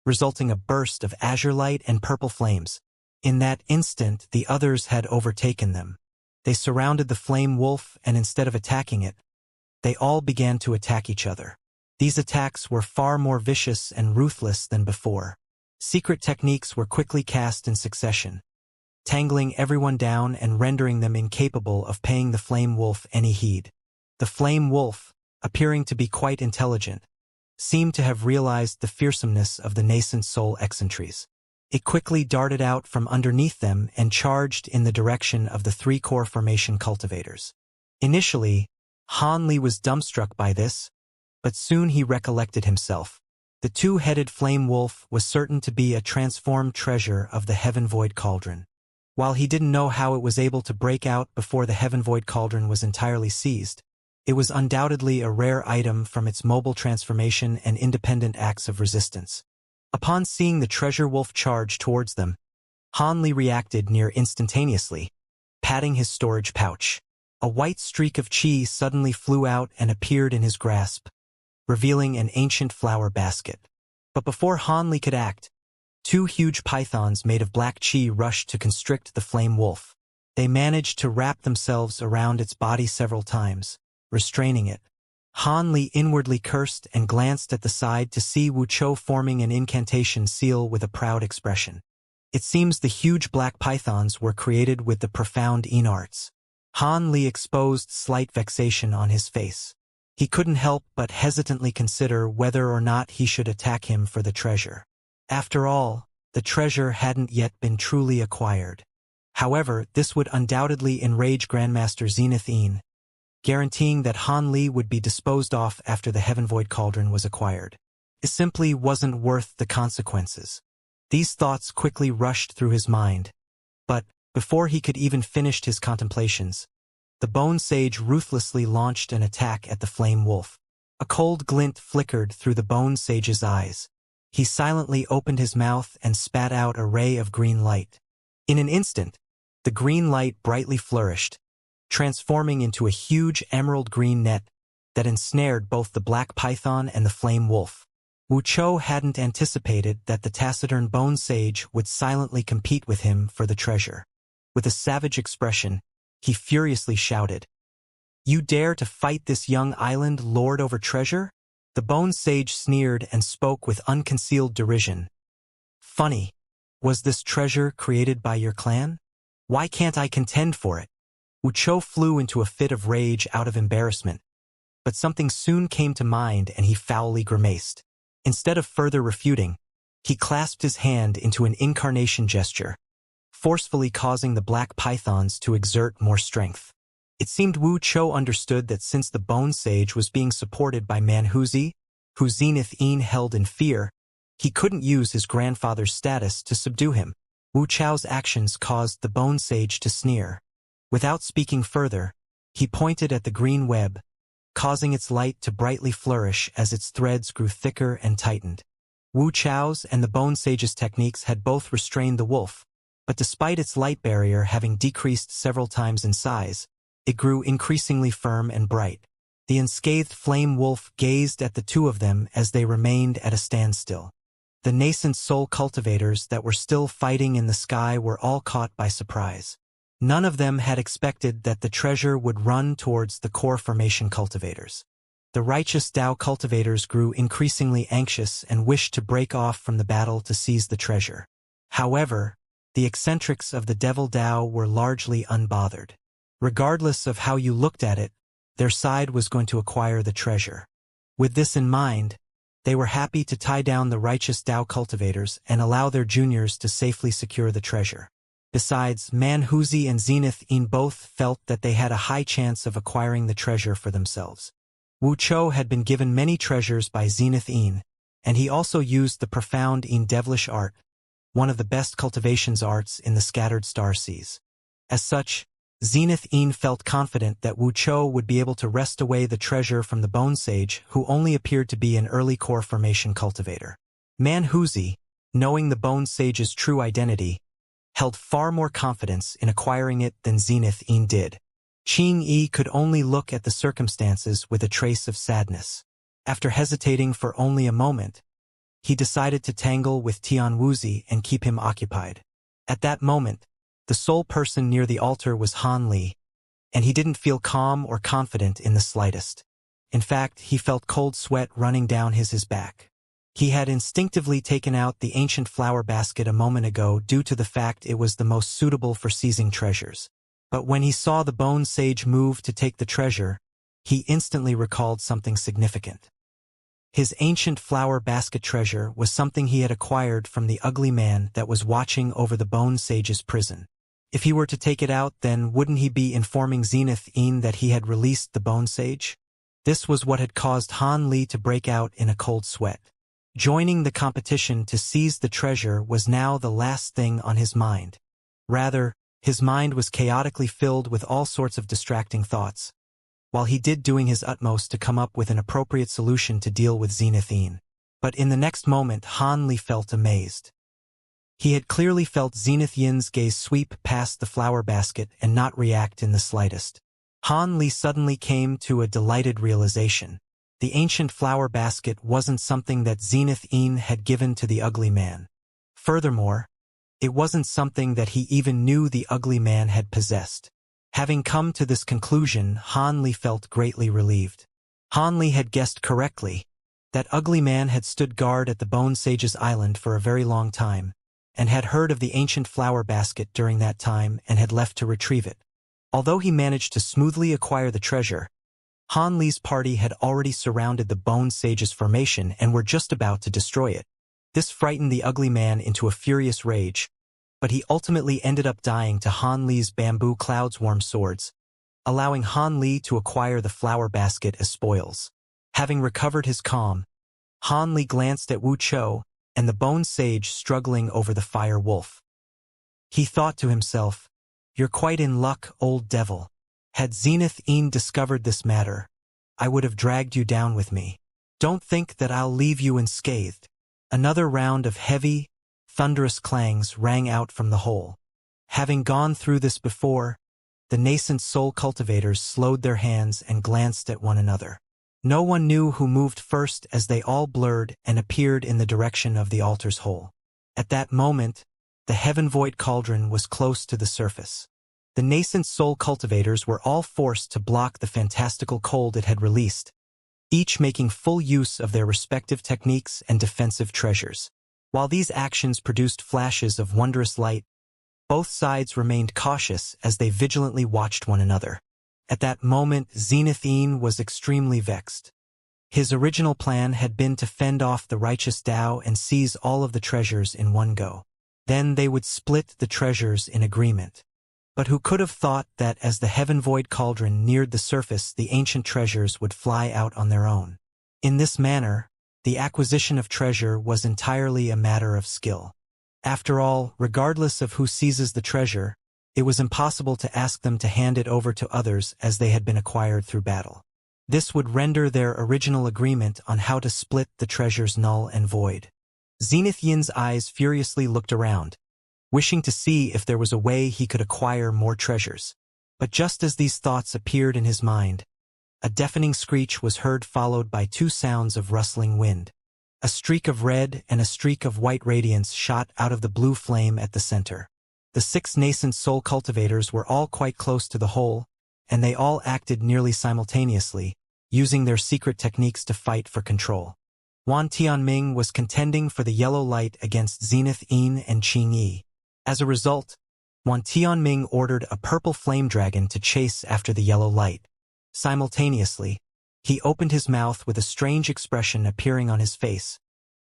resulting a burst of azure light and purple flames. In that instant, the others had overtaken them. They surrounded the flame wolf, and instead of attacking it, they all began to attack each other. These attacks were far more vicious and ruthless than before. Secret techniques were quickly cast in succession, tangling everyone down and rendering them incapable of paying the flame wolf any heed. The flame wolf, appearing to be quite intelligent, seemed to have realized the fearsomeness of the nascent soul eccentres. It quickly darted out from underneath them and charged in the direction of the three-core formation cultivators. Initially, Han Li was dumbstruck by this, but soon he recollected himself. The two-headed flame wolf was certain to be a transformed treasure of the Heaven Void Cauldron. While he didn't know how it was able to break out before the Heaven Void Cauldron was entirely seized, it was undoubtedly a rare item from its mobile transformation and independent acts of resistance. Upon seeing the treasure wolf charge towards them, Han Li reacted near instantaneously, patting his storage pouch. A white streak of qi suddenly flew out and appeared in his grasp, revealing an ancient flower basket. But before Han Li could act, two huge pythons made of black qi rushed to constrict the flame wolf. They managed to wrap themselves around its body several times, restraining it. Han Li inwardly cursed and glanced at the side to see Wuxia forming an incantation seal with a proud expression. It seems the huge black pythons were created with the profound arts. Han Li exposed slight vexation on his face. He couldn't help but hesitantly consider whether or not he should attack him for the treasure. After all, the treasure hadn't yet been truly acquired. However, this would undoubtedly enrage Grandmaster Zenith Yin, guaranteeing that Han Li would be disposed of after the Heaven Void Cauldron was acquired. It simply wasn't worth the consequences. These thoughts quickly rushed through his mind, but, before he could even finish his contemplations, the Bone Sage ruthlessly launched an attack at the flame wolf. A cold glint flickered through the Bone Sage's eyes. He silently opened his mouth and spat out a ray of green light. In an instant, the green light brightly flourished, transforming into a huge emerald green net that ensnared both the black python and the flame wolf. Wuxia hadn't anticipated that the taciturn Bone Sage would silently compete with him for the treasure. With a savage expression, he furiously shouted, "You dare to fight this young island lord over treasure?" The Bone Sage sneered and spoke with unconcealed derision. "Funny. Was this treasure created by your clan? Why can't I contend for it?" Wuxia flew into a fit of rage out of embarrassment, but something soon came to mind and he foully grimaced. Instead of further refuting, he clasped his hand into an incarnation gesture, forcefully causing the black pythons to exert more strength. It seemed Wuxia understood that since the Bone Sage was being supported by Manhuzi, who Zenith Yin held in fear, he couldn't use his grandfather's status to subdue him. Wuxiao's actions caused the Bone Sage to sneer. Without speaking further, he pointed at the green web, causing its light to brightly flourish as its threads grew thicker and tightened. Wu Chao's and the Bone Sage's techniques had both restrained the wolf, but despite its light barrier having decreased several times in size, it grew increasingly firm and bright. The unscathed flame wolf gazed at the two of them as they remained at a standstill. The nascent soul cultivators that were still fighting in the sky were all caught by surprise. None of them had expected that the treasure would run towards the core formation cultivators. The righteous Dao cultivators grew increasingly anxious and wished to break off from the battle to seize the treasure. However, the eccentrics of the Devil Dao were largely unbothered. Regardless of how you looked at it, their side was going to acquire the treasure. With this in mind, they were happy to tie down the righteous Dao cultivators and allow their juniors to safely secure the treasure. Besides, Manhuzi and Zenith Yin both felt that they had a high chance of acquiring the treasure for themselves. Wu Chou had been given many treasures by Zenith Yin, and he also used the profound Yin devilish art, one of the best cultivations arts in the scattered star seas. As such, Zenith Yin felt confident that Wu Chou would be able to wrest away the treasure from the Bone Sage, who only appeared to be an early core formation cultivator. Manhuzi, knowing the Bone Sage's true identity, held far more confidence in acquiring it than Zenith Yin did. Qing Yi could only look at the circumstances with a trace of sadness. After hesitating for only a moment, he decided to tangle with Tian Wuzi and keep him occupied. At that moment, the sole person near the altar was Han Li, and he didn't feel calm or confident in the slightest. In fact, he felt cold sweat running down his back. He had instinctively taken out the ancient flower basket a moment ago due to the fact it was the most suitable for seizing treasures. But when he saw the Bone Sage move to take the treasure, he instantly recalled something significant. His ancient flower basket treasure was something he had acquired from the ugly man that was watching over the Bone Sage's prison. If he were to take it out, then wouldn't he be informing Zenith Yin that he had released the Bone Sage? This was what had caused Han Li to break out in a cold sweat. Joining the competition to seize the treasure was now the last thing on his mind. Rather, his mind was chaotically filled with all sorts of distracting thoughts, while he did doing his utmost to come up with an appropriate solution to deal with Zenith Yin. But in the next moment, Han Li felt amazed. He had clearly felt Zenith Yin's gaze sweep past the flower basket and not react in the slightest. Han Li suddenly came to a delighted realization. The ancient flower basket wasn't something that Zenith Yin had given to the ugly man. Furthermore, it wasn't something that he even knew the ugly man had possessed. Having come to this conclusion, Han Li felt greatly relieved. Han Li had guessed correctly. That ugly man had stood guard at the Bone Sage's island for a very long time, and had heard of the ancient flower basket during that time and had left to retrieve it. Although he managed to smoothly acquire the treasure, Han Li's party had already surrounded the Bone Sage's formation and were just about to destroy it. This frightened the ugly man into a furious rage, but he ultimately ended up dying to Han Li's bamboo cloudswarm swords, allowing Han Li to acquire the flower basket as spoils. Having recovered his calm, Han Li glanced at Wu Chou and the Bone Sage struggling over the fire wolf. He thought to himself, "You're quite in luck, old devil. Had Zenith Yin discovered this matter, I would have dragged you down with me. Don't think that I'll leave you unscathed." Another round of heavy, thunderous clangs rang out from the hole. Having gone through this before, the nascent soul cultivators slowed their hands and glanced at one another. No one knew who moved first as they all blurred and appeared in the direction of the altar's hole. At that moment, the heaven void cauldron was close to the surface. The nascent soul cultivators were all forced to block the fantastical cold it had released, each making full use of their respective techniques and defensive treasures. While these actions produced flashes of wondrous light, both sides remained cautious as they vigilantly watched one another. At that moment, Zenith Yin was extremely vexed. His original plan had been to fend off the righteous Dao and seize all of the treasures in one go. Then they would split the treasures in agreement. But who could have thought that as the heaven void cauldron neared the surface, the ancient treasures would fly out on their own? In this manner, the acquisition of treasure was entirely a matter of skill. After all, regardless of who seizes the treasure, it was impossible to ask them to hand it over to others as they had been acquired through battle. This would render their original agreement on how to split the treasures null and void. Zenith Yin's eyes furiously looked around, wishing to see if there was a way he could acquire more treasures. But just as these thoughts appeared in his mind, a deafening screech was heard, followed by two sounds of rustling wind. A streak of red and a streak of white radiance shot out of the blue flame at the center. The 6 nascent soul cultivators were all quite close to the hole, and they all acted nearly simultaneously, using their secret techniques to fight for control. Wan Tianming was contending for the yellow light against Zenith Yin and Qing Yi. As a result, Wan Tianming ordered a purple flame dragon to chase after the yellow light. Simultaneously, he opened his mouth with a strange expression appearing on his face,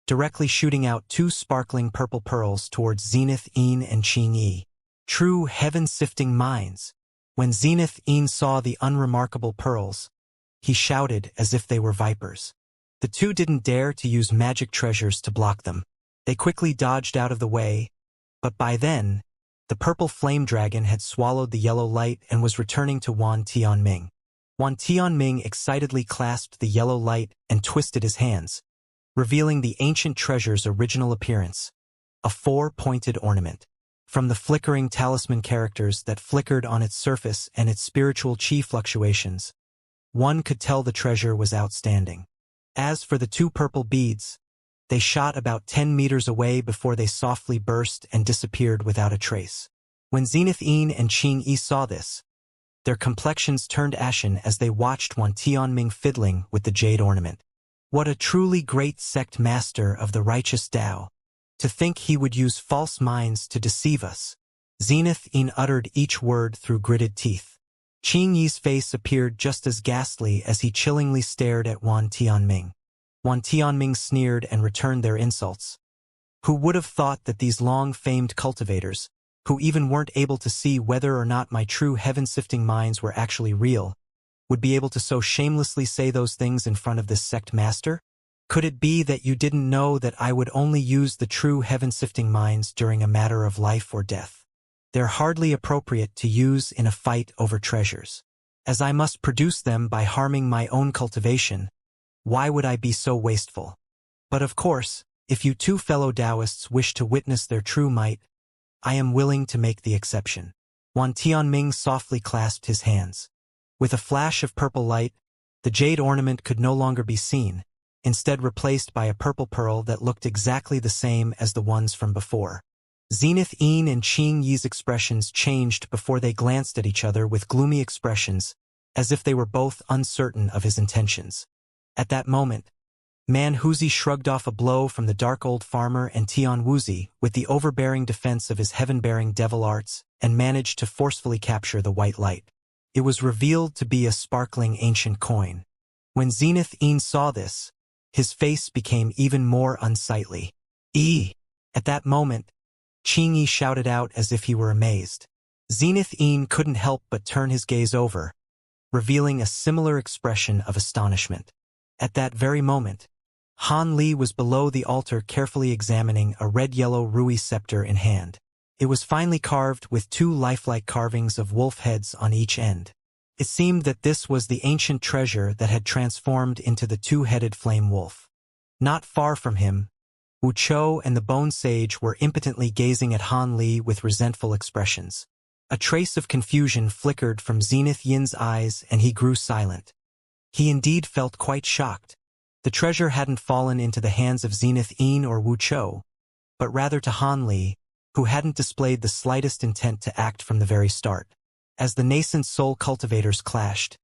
directly shooting out 2 sparkling purple pearls towards Zenith Yin and Qing Yi. True heaven-sifting minds. When Zenith Yin saw the unremarkable pearls, he shouted as if they were vipers. The two didn't dare to use magic treasures to block them. They quickly dodged out of the way, but by then, the purple flame dragon had swallowed the yellow light and was returning to Wan Tianming. Wan Tianming excitedly clasped the yellow light and twisted his hands, revealing the ancient treasure's original appearance, a 4-pointed ornament. From the flickering talisman characters that flickered on its surface and its spiritual chi fluctuations, one could tell the treasure was outstanding. As for the 2 purple beads, they shot about 10 meters away before they softly burst and disappeared without a trace. When Zenith Yin and Qing Yi saw this, their complexions turned ashen as they watched Wan Tianming fiddling with the jade ornament. What a truly great sect master of the righteous Tao! To think he would use false minds to deceive us. Zenith Yin uttered each word through gritted teeth. Qing Yi's face appeared just as ghastly as he chillingly stared at Wan Tianming. Wan Tianming sneered and returned their insults. Who would have thought that these long-famed cultivators, who even weren't able to see whether or not my true heaven-sifting minds were actually real, would be able to so shamelessly say those things in front of this sect master? Could it be that you didn't know that I would only use the true heaven-sifting minds during a matter of life or death? They're hardly appropriate to use in a fight over treasures. As I must produce them by harming my own cultivation, why would I be so wasteful? But of course, if you 2 fellow Taoists wish to witness their true might, I am willing to make the exception. Wan Tianming softly clasped his hands. With a flash of purple light, the jade ornament could no longer be seen, instead replaced by a purple pearl that looked exactly the same as the ones from before. Zenith Yin and Qing Yi's expressions changed before they glanced at each other with gloomy expressions, as if they were both uncertain of his intentions. At that moment, Man Huzi shrugged off a blow from the dark old farmer and Tian Wuzi with the overbearing defense of his heaven-bearing devil arts and managed to forcefully capture the white light. It was revealed to be a sparkling ancient coin. When Zenith Yin saw this, his face became even more unsightly. At that moment, Qing Yi shouted out as if he were amazed. Zenith Yin couldn't help but turn his gaze over, revealing a similar expression of astonishment. At that very moment, Han Li was below the altar carefully examining a red-yellow Rui scepter in hand. It was finely carved with 2 lifelike carvings of wolf heads on each end. It seemed that this was the ancient treasure that had transformed into the 2-headed flame wolf. Not far from him, Wuxia and the Bone Sage were impotently gazing at Han Li with resentful expressions. A trace of confusion flickered from Zenith Yin's eyes and he grew silent. He indeed felt quite shocked. The treasure hadn't fallen into the hands of Zenith Yin or Wuxia, but rather to Han Li, who hadn't displayed the slightest intent to act from the very start. As the nascent soul cultivators clashed,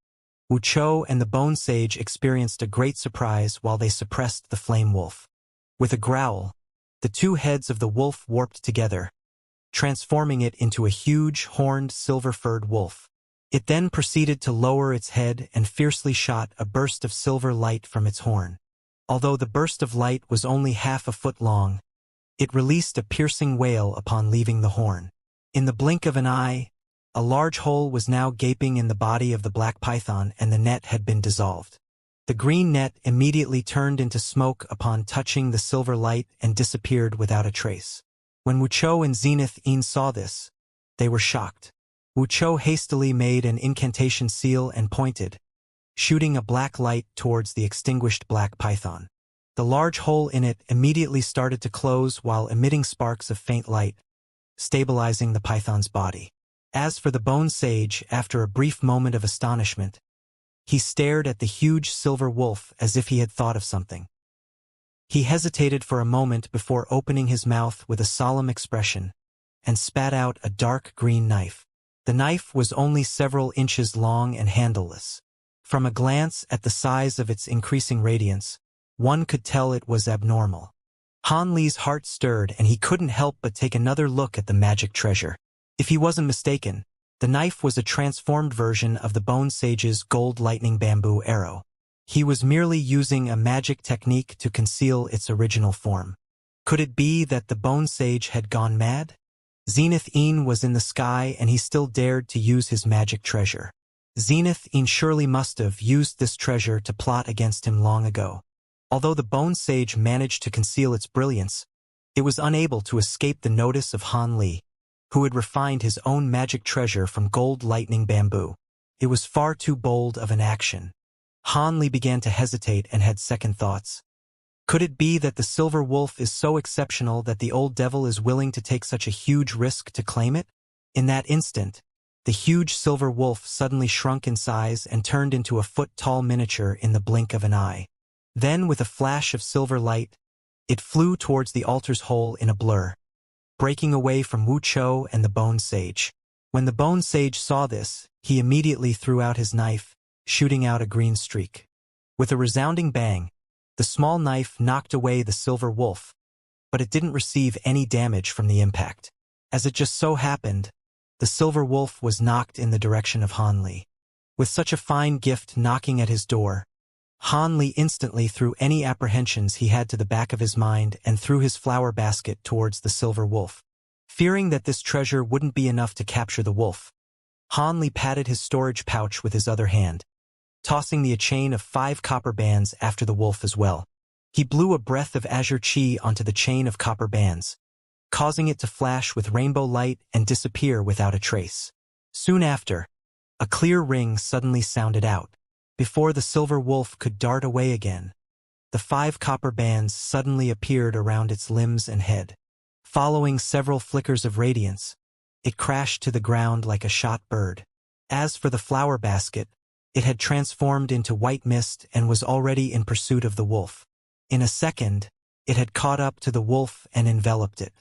Wuxia and the Bone Sage experienced a great surprise while they suppressed the flame wolf. With a growl, the 2 heads of the wolf warped together, transforming it into a huge, horned, silver-furred wolf. It then proceeded to lower its head and fiercely shot a burst of silver light from its horn. Although the burst of light was only half a foot long, it released a piercing wail upon leaving the horn. In the blink of an eye, a large hole was now gaping in the body of the black python and the net had been dissolved. The green net immediately turned into smoke upon touching the silver light and disappeared without a trace. When Wuxia and Zenith Yin saw this, they were shocked. Wuxia hastily made an incantation seal and pointed, shooting a black light towards the extinguished black python. The large hole in it immediately started to close while emitting sparks of faint light, stabilizing the python's body. As for the bone sage, after a brief moment of astonishment, he stared at the huge silver wolf as if he had thought of something. He hesitated for a moment before opening his mouth with a solemn expression and spat out a dark green knife. The knife was only several inches long and handleless. From a glance at the size of its increasing radiance, one could tell it was abnormal. Han Li's heart stirred and he couldn't help but take another look at the magic treasure. If he wasn't mistaken, the knife was a transformed version of the bone sage's gold lightning bamboo arrow. He was merely using a magic technique to conceal its original form. Could it be that the bone sage had gone mad? Zenith-een was in the sky and he still dared to use his magic treasure. Zenith-een surely must have used this treasure to plot against him long ago. Although the bone sage managed to conceal its brilliance, it was unable to escape the notice of Han Li, who had refined his own magic treasure from gold lightning bamboo. It was far too bold of an action. Han Li began to hesitate and had second thoughts. Could it be that the silver wolf is so exceptional that the old devil is willing to take such a huge risk to claim it? In that instant, the huge silver wolf suddenly shrunk in size and turned into a foot-tall miniature in the blink of an eye. Then, with a flash of silver light, it flew towards the altar's hole in a blur, breaking away from Wuxia and the bone sage. When the bone sage saw this, he immediately threw out his knife, shooting out a green streak. With a resounding bang, the small knife knocked away the silver wolf, but it didn't receive any damage from the impact. As it just so happened, the silver wolf was knocked in the direction of Han Li. With such a fine gift knocking at his door, Han Li instantly threw any apprehensions he had to the back of his mind and threw his flower basket towards the silver wolf. Fearing that this treasure wouldn't be enough to capture the wolf, Han Li patted his storage pouch with his other hand, tossing a chain of 5 copper bands after the wolf as well. He blew a breath of azure chi onto the chain of copper bands, causing it to flash with rainbow light and disappear without a trace. Soon after, a clear ring suddenly sounded out. Before the silver wolf could dart away again, the 5 copper bands suddenly appeared around its limbs and head. Following several flickers of radiance, it crashed to the ground like a shot bird. As for the flower basket, it had transformed into white mist and was already in pursuit of the wolf. In a second, it had caught up to the wolf and enveloped it.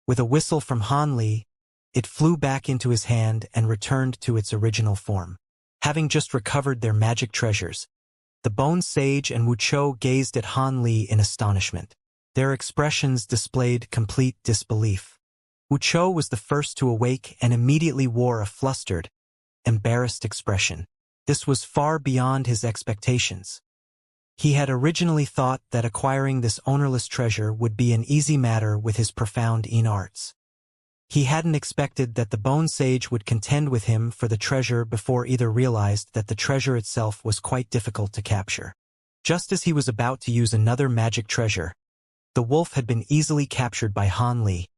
With a whistle from Han Li, it flew back into his hand and returned to its original form. Having just recovered their magic treasures, the bone sage and Wuxia gazed at Han Li in astonishment. Their expressions displayed complete disbelief. Wuxia was the first to awake and immediately wore a flustered, embarrassed expression. This was far beyond his expectations. He had originally thought that acquiring this ownerless treasure would be an easy matter with his profound arts. He hadn't expected that the bone sage would contend with him for the treasure before either realized that the treasure itself was quite difficult to capture. Just as he was about to use another magic treasure, the wolf had been easily captured by Han Li,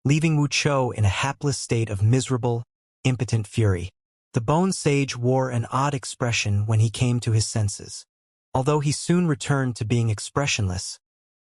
leaving Wuxia in a hapless state of miserable, impotent fury. The bone sage wore an odd expression when he came to his senses. Although he soon returned to being expressionless,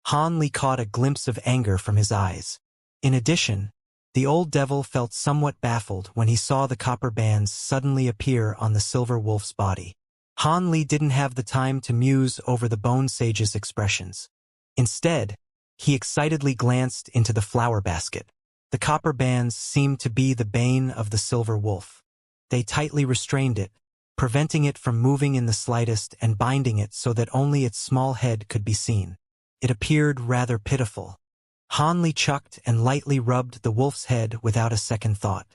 Han Li caught a glimpse of anger from his eyes. In addition, the old devil felt somewhat baffled when he saw the copper bands suddenly appear on the silver wolf's body. Han Li didn't have the time to muse over the bone sage's expressions. Instead, he excitedly glanced into the flower basket. The copper bands seemed to be the bane of the silver wolf. They tightly restrained it, preventing it from moving in the slightest and binding it so that only its small head could be seen. It appeared rather pitiful. Han Li chucked and lightly rubbed the wolf's head without a second thought.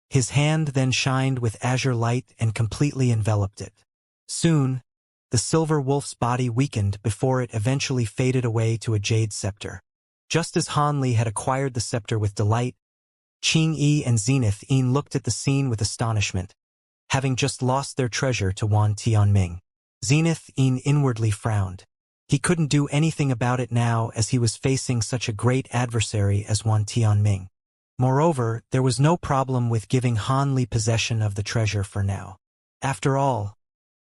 His hand then shined with azure light and completely enveloped it. Soon, the silver wolf's body weakened before it eventually faded away to a jade scepter. Just as Han Li had acquired the scepter with delight, Qing-yi and Zenith-een looked at the scene with astonishment, having just lost their treasure to Wan Tianming. Zenith-een inwardly frowned. He couldn't do anything about it now as he was facing such a great adversary as Wan Tianming. Moreover, there was no problem with giving Han Li possession of the treasure for now. After all,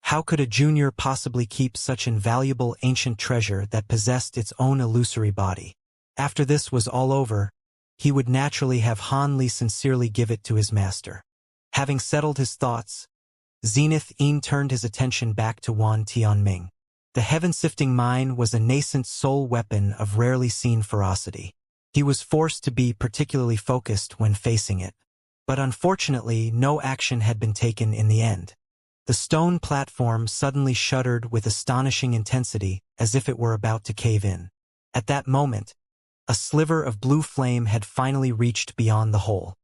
How could a junior possibly keep such invaluable ancient treasure that possessed its own illusory body? After this was all over, he would naturally have Han Li sincerely give it to his master. Having settled his thoughts, Zenith Yin turned his attention back to Wan Tianming. The heaven-sifting mine was a nascent soul weapon of rarely seen ferocity. He was forced to be particularly focused when facing it. But unfortunately, no action had been taken in the end. The stone platform suddenly shuddered with astonishing intensity, as if it were about to cave in. At that moment, a sliver of blue flame had finally reached beyond the hole.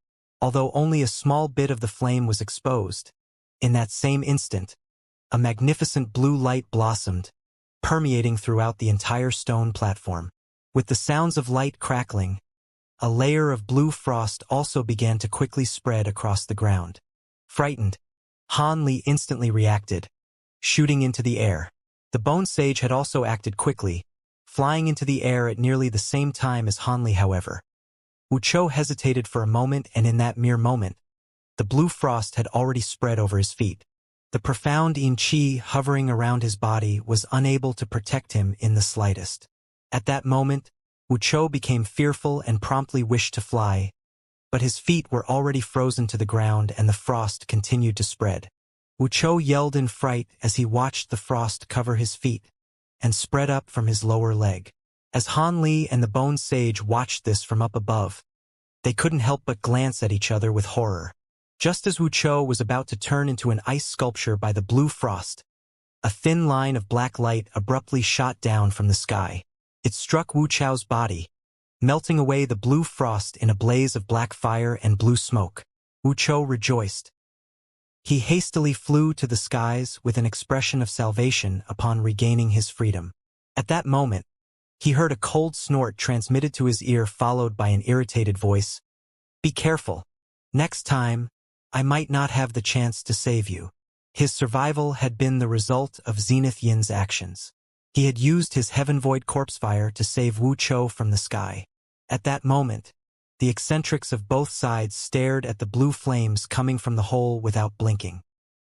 Although only a small bit of the flame was exposed, in that same instant, a magnificent blue light blossomed, permeating throughout the entire stone platform. With the sounds of light crackling, a layer of blue frost also began to quickly spread across the ground. Frightened, Han Li instantly reacted, shooting into the air. The Bone Sage had also acted quickly, flying into the air at nearly the same time as Han Li, however. Wuchou hesitated for a moment, and in that mere moment, the blue frost had already spread over his feet. The profound yin qi hovering around his body was unable to protect him in the slightest. At that moment, Wuchou became fearful and promptly wished to fly, but his feet were already frozen to the ground and the frost continued to spread. Wuchou yelled in fright as he watched the frost cover his feet and spread up from his lower leg. As Han Li and the Bone Sage watched this from up above, they couldn't help but glance at each other with horror. Just as Wuchou was about to turn into an ice sculpture by the blue frost, a thin line of black light abruptly shot down from the sky. It struck Wuchou's body, melting away the blue frost in a blaze of black fire and blue smoke. Wuchou rejoiced. He hastily flew to the skies with an expression of salvation upon regaining his freedom. At that moment, he heard a cold snort transmitted to his ear, followed by an irritated voice. "Be careful. Next time, I might not have the chance to save you." His survival had been the result of Zenith Yin's actions. He had used his Heaven Void Corpse Fire to save Wuchou from the sky. At that moment, the eccentrics of both sides stared at the blue flames coming from the hole without blinking.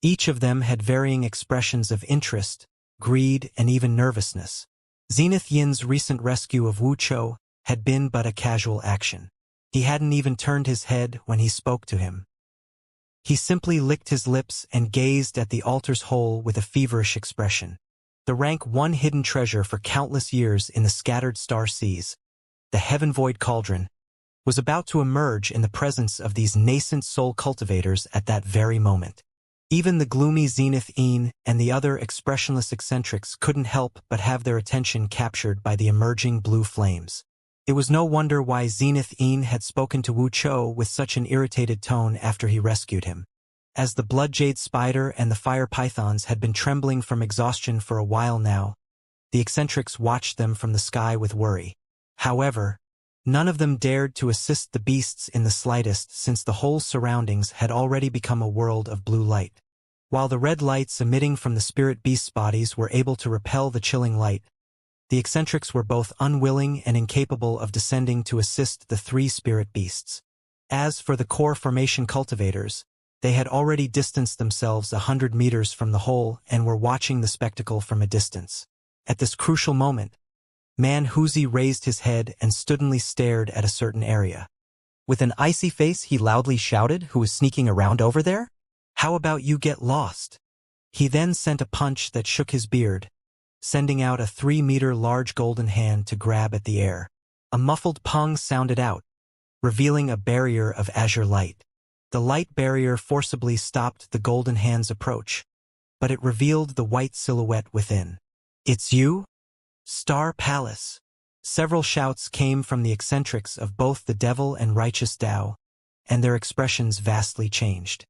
Each of them had varying expressions of interest, greed, and even nervousness. Zenith Yin's recent rescue of Wuchou had been but a casual action. He hadn't even turned his head when he spoke to him. He simply licked his lips and gazed at the altar's hole with a feverish expression. The rank 1 hidden treasure for countless years in the scattered star seas, the Heaven Void Cauldron, was about to emerge in the presence of these nascent soul cultivators at that very moment. Even the gloomy Zenith Yin and the other expressionless eccentrics couldn't help but have their attention captured by the emerging blue flames. It was no wonder why Zenith Yin had spoken to Wuchou with such an irritated tone after he rescued him. As the blood jade spider and the fire pythons had been trembling from exhaustion for a while now, the eccentrics watched them from the sky with worry. However, none of them dared to assist the beasts in the slightest, since the whole surroundings had already become a world of blue light. While the red lights emitting from the spirit beasts' bodies were able to repel the chilling light, the eccentrics were both unwilling and incapable of descending to assist the 3 spirit beasts. As for the core formation cultivators, they had already distanced themselves 100 meters from the hole and were watching the spectacle from a distance. At this crucial moment, Manhuzi raised his head and stubbornly stared at a certain area. With an icy face, he loudly shouted, "Who is sneaking around over there? How about you get lost?" He then sent a punch that shook his beard, sending out a 3-meter large golden hand to grab at the air. A muffled pong sounded out, revealing a barrier of azure light. The light barrier forcibly stopped the golden hand's approach, but it revealed the white silhouette within. "It's you? Star Palace." Several shouts came from the eccentrics of both the Devil and Righteous Tao, and their expressions vastly changed.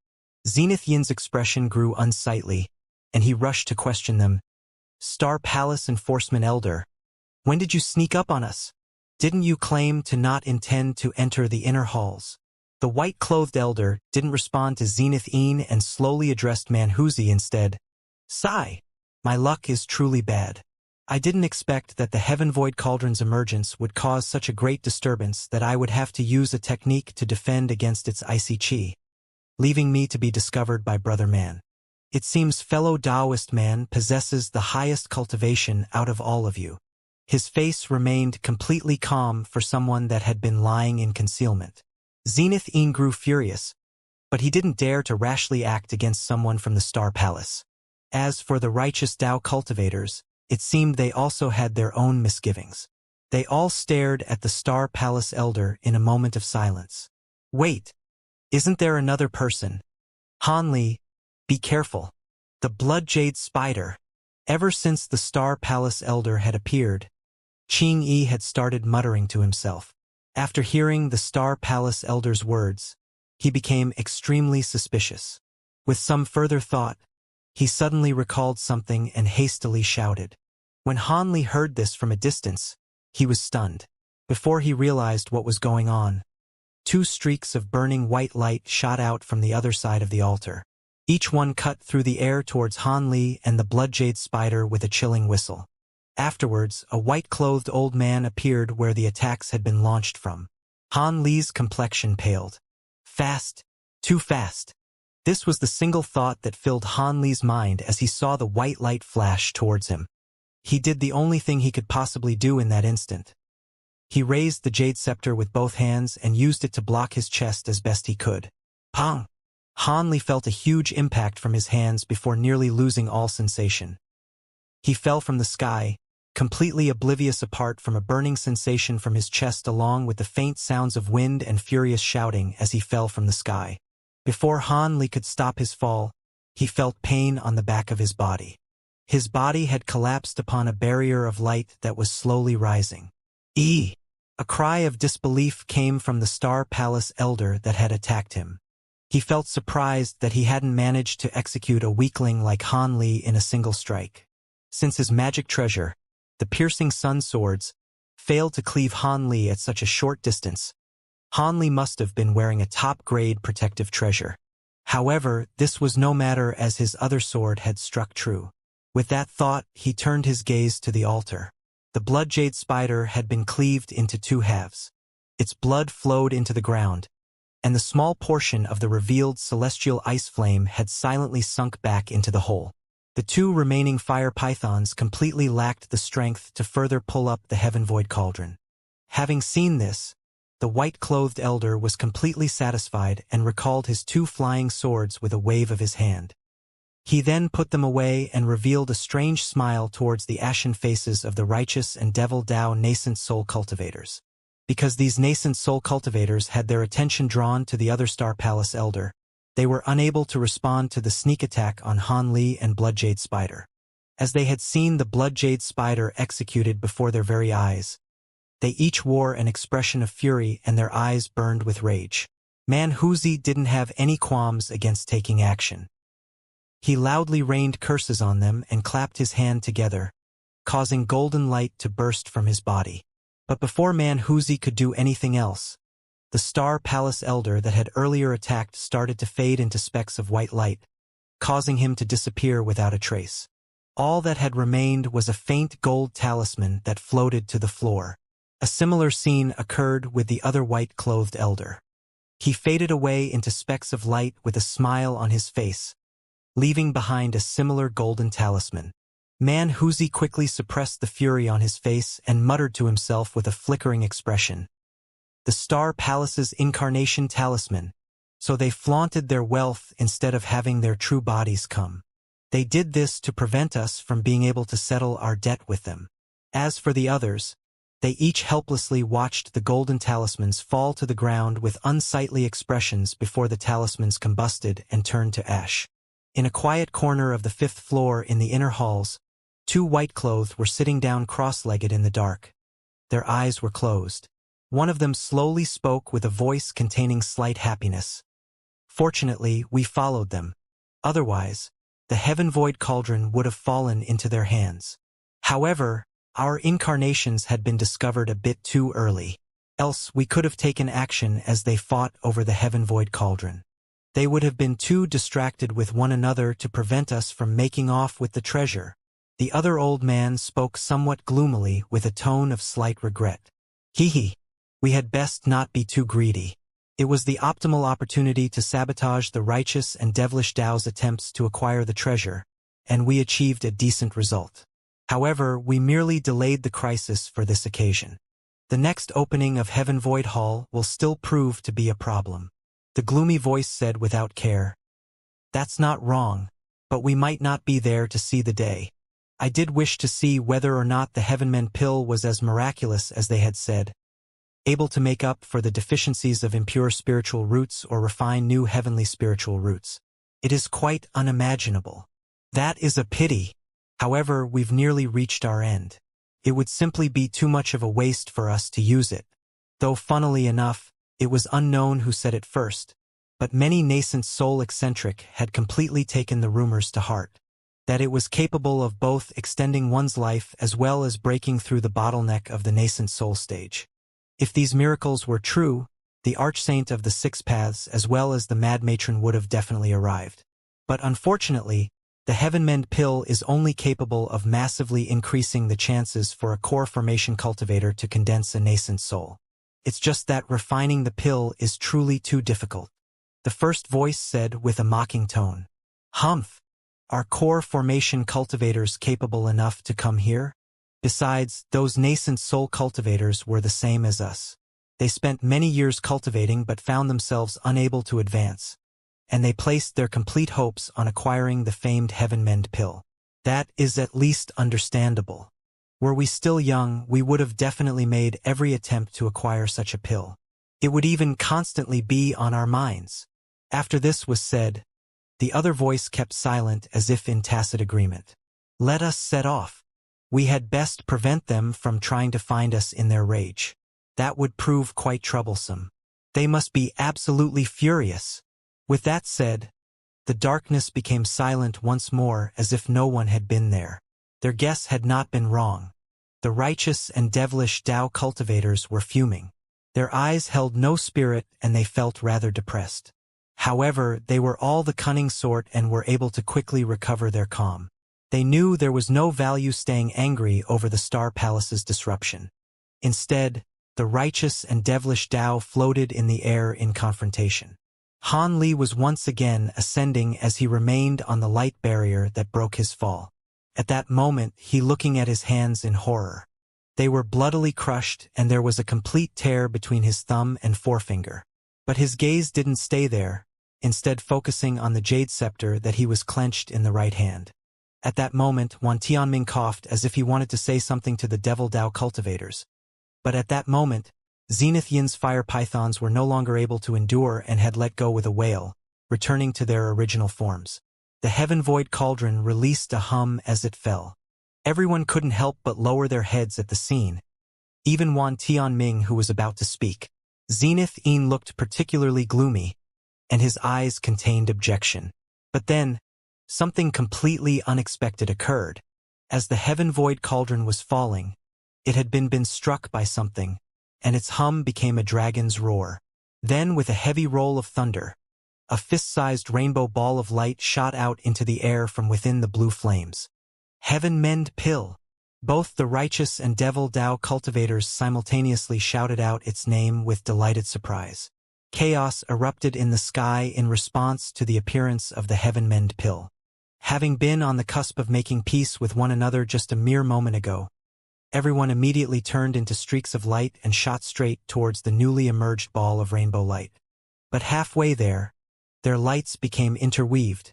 Zenith Yin's expression grew unsightly, and he rushed to question them. "Star Palace Enforcement Elder, when did you sneak up on us? Didn't you claim to not intend to enter the inner halls?" The white-clothed elder didn't respond to Zenith Yin and slowly addressed Manhuzi instead. "Sigh, my luck is truly bad. I didn't expect that the Heaven Void Cauldron's emergence would cause such a great disturbance that I would have to use a technique to defend against its icy chi, leaving me to be discovered by Brother Man." It seems fellow Taoist man possesses the highest cultivation out of all of you. His face remained completely calm for someone that had been lying in concealment. Zenith Een grew furious, but he didn't dare to rashly act against someone from the Star Palace. As for the righteous Tao cultivators, it seemed they also had their own misgivings. They all stared at the Star Palace elder in a moment of silence. Wait, isn't there another person? Han Li, be careful. The Blood Jade Spider. Ever since the Star Palace elder had appeared, Qing Yi had started muttering to himself. After hearing the Star Palace elder's words, he became extremely suspicious. With some further thought, he suddenly recalled something and hastily shouted. When Han Li heard this from a distance, he was stunned. Before he realized what was going on, 2 streaks of burning white light shot out from the other side of the altar. Each one cut through the air towards Han Li and the Blood Jade Spider with a chilling whistle. Afterwards, a white-clothed old man appeared where the attacks had been launched from. Han Li's complexion paled. Fast, too fast. This was the single thought that filled Han Li's mind as he saw the white light flash towards him. He did the only thing he could possibly do in that instant. He raised the jade scepter with both hands and used it to block his chest as best he could. Pong! Han Li felt a huge impact from his hands before nearly losing all sensation. He fell from the sky, completely oblivious apart from a burning sensation from his chest along with the faint sounds of wind and furious shouting as he fell from the sky. Before Han Li could stop his fall, he felt pain on the back of his body. His body had collapsed upon a barrier of light that was slowly rising. A cry of disbelief came from the Star Palace elder that had attacked him. He felt surprised that he hadn't managed to execute a weakling like Han Li in a single strike. Since his magic treasure, the piercing sun swords, failed to cleave Han Li at such a short distance, Han Li must have been wearing a top-grade protective treasure. However, this was no matter as his other sword had struck true. With that thought, he turned his gaze to the altar. The Blood Jade Spider had been cleaved into 2 halves. Its blood flowed into the ground, and the small portion of the revealed celestial ice flame had silently sunk back into the hole. The 2 remaining fire pythons completely lacked the strength to further pull up the Heaven Void Cauldron. Having seen this, the white-clothed elder was completely satisfied and recalled his 2 flying swords with a wave of his hand. He then put them away and revealed a strange smile towards the ashen faces of the righteous and devil Tao nascent soul cultivators. Because these nascent soul cultivators had their attention drawn to the other Star Palace elder, they were unable to respond to the sneak attack on Han Li and Blood Jade Spider. As they had seen the Blood Jade Spider executed before their very eyes, they each wore an expression of fury and their eyes burned with rage. Manhuzi didn't have any qualms against taking action. He loudly rained curses on them and clapped his hand together, causing golden light to burst from his body. But before Manhuzi could do anything else, the Star Palace elder that had earlier attacked started to fade into specks of white light, causing him to disappear without a trace. All that had remained was a faint gold talisman that floated to the floor. A similar scene occurred with the other white-clothed elder. He faded away into specks of light with a smile on his face, leaving behind a similar golden talisman. Manhuzi quickly suppressed the fury on his face and muttered to himself with a flickering expression. The Star Palace's incarnation talisman, so they flaunted their wealth instead of having their true bodies come. They did this to prevent us from being able to settle our debt with them. As for the others, they each helplessly watched the golden talismans fall to the ground with unsightly expressions before the talismans combusted and turned to ash. In a quiet corner of the 5th floor in the inner halls, 2 white-clothed were sitting down cross-legged in the dark. Their eyes were closed. One of them slowly spoke with a voice containing slight happiness. Fortunately, we followed them. Otherwise, the Heaven Void Cauldron would have fallen into their hands. However, our incarnations had been discovered a bit too early. Else we could have taken action as they fought over the Heaven Void Cauldron. They would have been too distracted with one another to prevent us from making off with the treasure. The other old man spoke somewhat gloomily with a tone of slight regret. Hee hee. We had best not be too greedy. It was the optimal opportunity to sabotage the righteous and devilish Tao's attempts to acquire the treasure, and we achieved a decent result. However, we merely delayed the crisis for this occasion. The next opening of Heaven Void Hall will still prove to be a problem. The gloomy voice said without care. That's not wrong, but we might not be there to see the day. I did wish to see whether or not the Heavenmend pill was as miraculous as they had said, able to make up for the deficiencies of impure spiritual roots or refine new heavenly spiritual roots. It is quite unimaginable. That is a pity. However, we've nearly reached our end. It would simply be too much of a waste for us to use it. Though funnily enough, it was unknown who said it first, but many nascent soul eccentric had completely taken the rumors to heart, that it was capable of both extending one's life as well as breaking through the bottleneck of the nascent soul stage. If these miracles were true, the archsaint of the six paths as well as the mad matron would have definitely arrived. But unfortunately, the Heavenmend pill is only capable of massively increasing the chances for a core formation cultivator to condense a nascent soul. It's just that refining the pill is truly too difficult. The first voice said with a mocking tone, "Humph! Are core formation cultivators capable enough to come here? Besides, those nascent soul cultivators were the same as us. They spent many years cultivating but found themselves unable to advance, and they placed their complete hopes on acquiring the famed Heavenmend pill. That is at least understandable. Were we still young, we would have definitely made every attempt to acquire such a pill. It would even constantly be on our minds." After this was said, the other voice kept silent as if in tacit agreement. "Let us set off. We had best prevent them from trying to find us in their rage. That would prove quite troublesome. They must be absolutely furious." With that said, the darkness became silent once more as if no one had been there. Their guess had not been wrong. The righteous and devilish Tao cultivators were fuming. Their eyes held no spirit and they felt rather depressed. However, they were all the cunning sort and were able to quickly recover their calm. They knew there was no value staying angry over the Star Palace's disruption. Instead, the righteous and devilish Tao floated in the air in confrontation. Han Li was once again ascending as he remained on the light barrier that broke his fall. At that moment, he looking at his hands in horror. They were bloodily crushed and there was a complete tear between his thumb and forefinger. But his gaze didn't stay there, instead focusing on the jade scepter that he was clenched in the right hand. At that moment, Wan Tianming coughed as if he wanted to say something to the Devil Tao cultivators. But at that moment, Zenith Yin's fire pythons were no longer able to endure and had let go with a wail, returning to their original forms. The Heaven Void Cauldron released a hum as it fell. Everyone couldn't help but lower their heads at the scene. Even Wan Tianming, who was about to speak. Zenith Yin looked particularly gloomy, and his eyes contained objection. But then, something completely unexpected occurred. As the Heaven Void Cauldron was falling, it had been struck by something, and its hum became a dragon's roar. Then, with a heavy roll of thunder, a fist-sized rainbow ball of light shot out into the air from within the blue flames. Heavenmend pill! Both the righteous and devil Tao cultivators simultaneously shouted out its name with delighted surprise. Chaos erupted in the sky in response to the appearance of the Heavenmend pill. Having been on the cusp of making peace with one another just a mere moment ago, everyone immediately turned into streaks of light and shot straight towards the newly emerged ball of rainbow light. But halfway there, their lights became interweaved,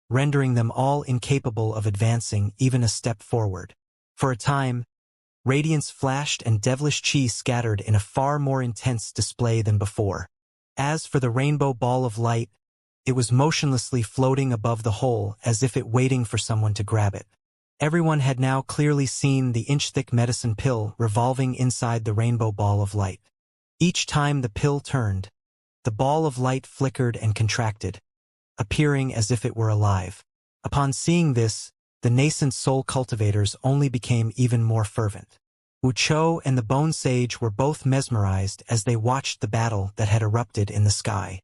rendering them all incapable of advancing even a step forward. For a time, radiance flashed and devilish chi scattered in a far more intense display than before. As for the rainbow ball of light, it was motionlessly floating above the hole as if it waiting for someone to grab it. Everyone had now clearly seen the inch-thick medicine pill revolving inside the rainbow ball of light. Each time the pill turned, the ball of light flickered and contracted, appearing as if it were alive. Upon seeing this, the nascent soul cultivators only became even more fervent. Wuxia and the Bone Sage were both mesmerized as they watched the battle that had erupted in the sky.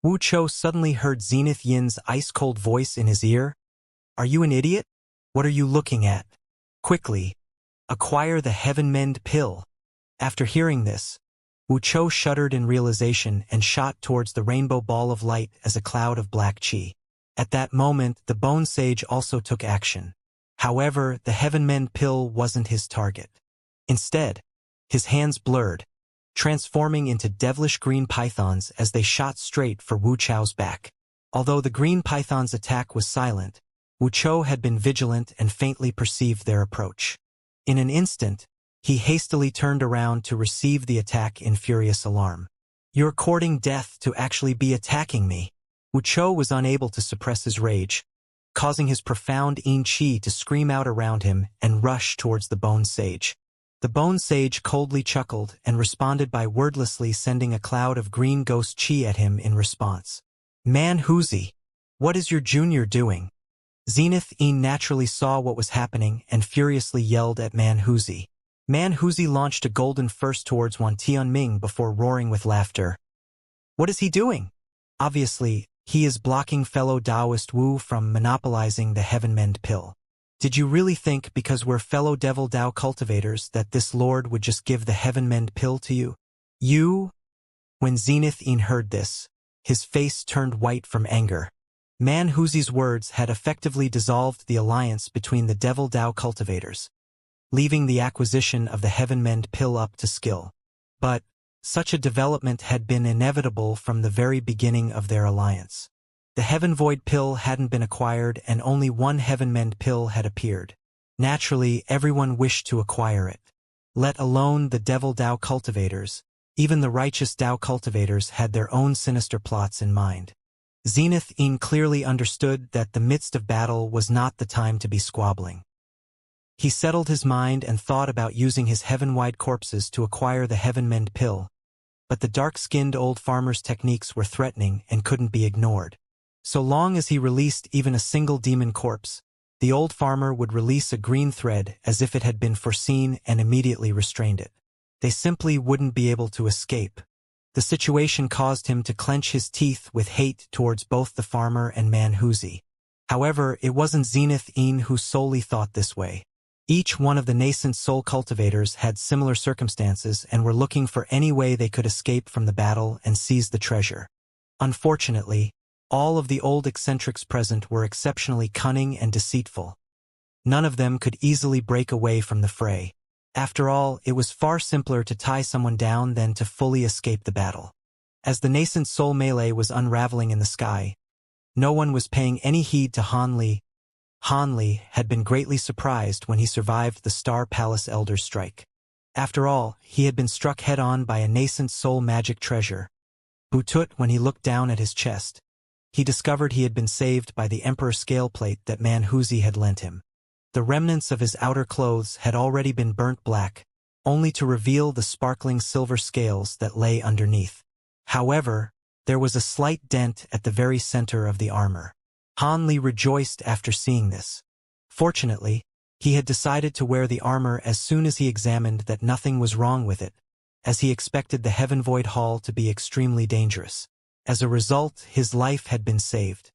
Wuxia suddenly heard Zenith Yin's ice-cold voice in his ear. "Are you an idiot? What are you looking at? Quickly, acquire the Heavenmend pill." After hearing this, Wuxia shuddered in realization and shot towards the rainbow ball of light as a cloud of black chi. At that moment, the Bone Sage also took action. However, the Heavenmend pill wasn't his target. Instead, his hands blurred, transforming into devilish green pythons as they shot straight for Wuxia's back. Although the green python's attack was silent, Wuxia had been vigilant and faintly perceived their approach. In an instant, he hastily turned around to receive the attack in furious alarm. "You're courting death to actually be attacking me." Wuxia was unable to suppress his rage, causing his profound yin qi to scream out around him and rush towards the Bone Sage. The Bone Sage coldly chuckled and responded by wordlessly sending a cloud of green ghost chi at him in response. "Manhuzi, what is your junior doing?" Zenith Yin naturally saw what was happening and furiously yelled at Manhuzi. Manhuzi launched a golden first towards Wan Tianming before roaring with laughter. "What is he doing?" Obviously, he is blocking fellow Taoist Wu from monopolizing the Heavenmend pill. "Did you really think because we're fellow Devil Dao cultivators that this lord would just give the Heavenmend pill to you? You?" When Zenith Yin heard this, his face turned white from anger. Manhuzi's words had effectively dissolved the alliance between the Devil Dao cultivators, leaving the acquisition of the Heavenmend pill up to skill. But such a development had been inevitable from the very beginning of their alliance. The Heaven Void pill hadn't been acquired and only one Heavenmend pill had appeared. Naturally, everyone wished to acquire it. Let alone the Devil Dao cultivators, even the righteous Dao cultivators had their own sinister plots in mind. Zenith Yin clearly understood that the midst of battle was not the time to be squabbling. He settled his mind and thought about using his heaven-wide corpses to acquire the Heavenmend pill, but the dark-skinned old farmer's techniques were threatening and couldn't be ignored. So long as he released even a single demon corpse, the old farmer would release a green thread as if it had been foreseen and immediately restrained it. They simply wouldn't be able to escape. The situation caused him to clench his teeth with hate towards both the farmer and Manhuzi. However, it wasn't Zenith Yin who solely thought this way. Each one of the nascent soul cultivators had similar circumstances and were looking for any way they could escape from the battle and seize the treasure. Unfortunately, all of the old eccentrics present were exceptionally cunning and deceitful. None of them could easily break away from the fray. After all, it was far simpler to tie someone down than to fully escape the battle. As the nascent soul melee was unraveling in the sky, no one was paying any heed to Han Li. Han Li had been greatly surprised when he survived the Star Palace Elder's strike. After all, he had been struck head-on by a nascent soul magic treasure. Butut, when he looked down at his chest, he discovered he had been saved by the Emperor scale plate that Manhuzi had lent him. The remnants of his outer clothes had already been burnt black, only to reveal the sparkling silver scales that lay underneath. However, there was a slight dent at the very center of the armor. Han Li rejoiced after seeing this. Fortunately, he had decided to wear the armor as soon as he examined that nothing was wrong with it, as he expected the Heaven Void Hall to be extremely dangerous. As a result, his life had been saved.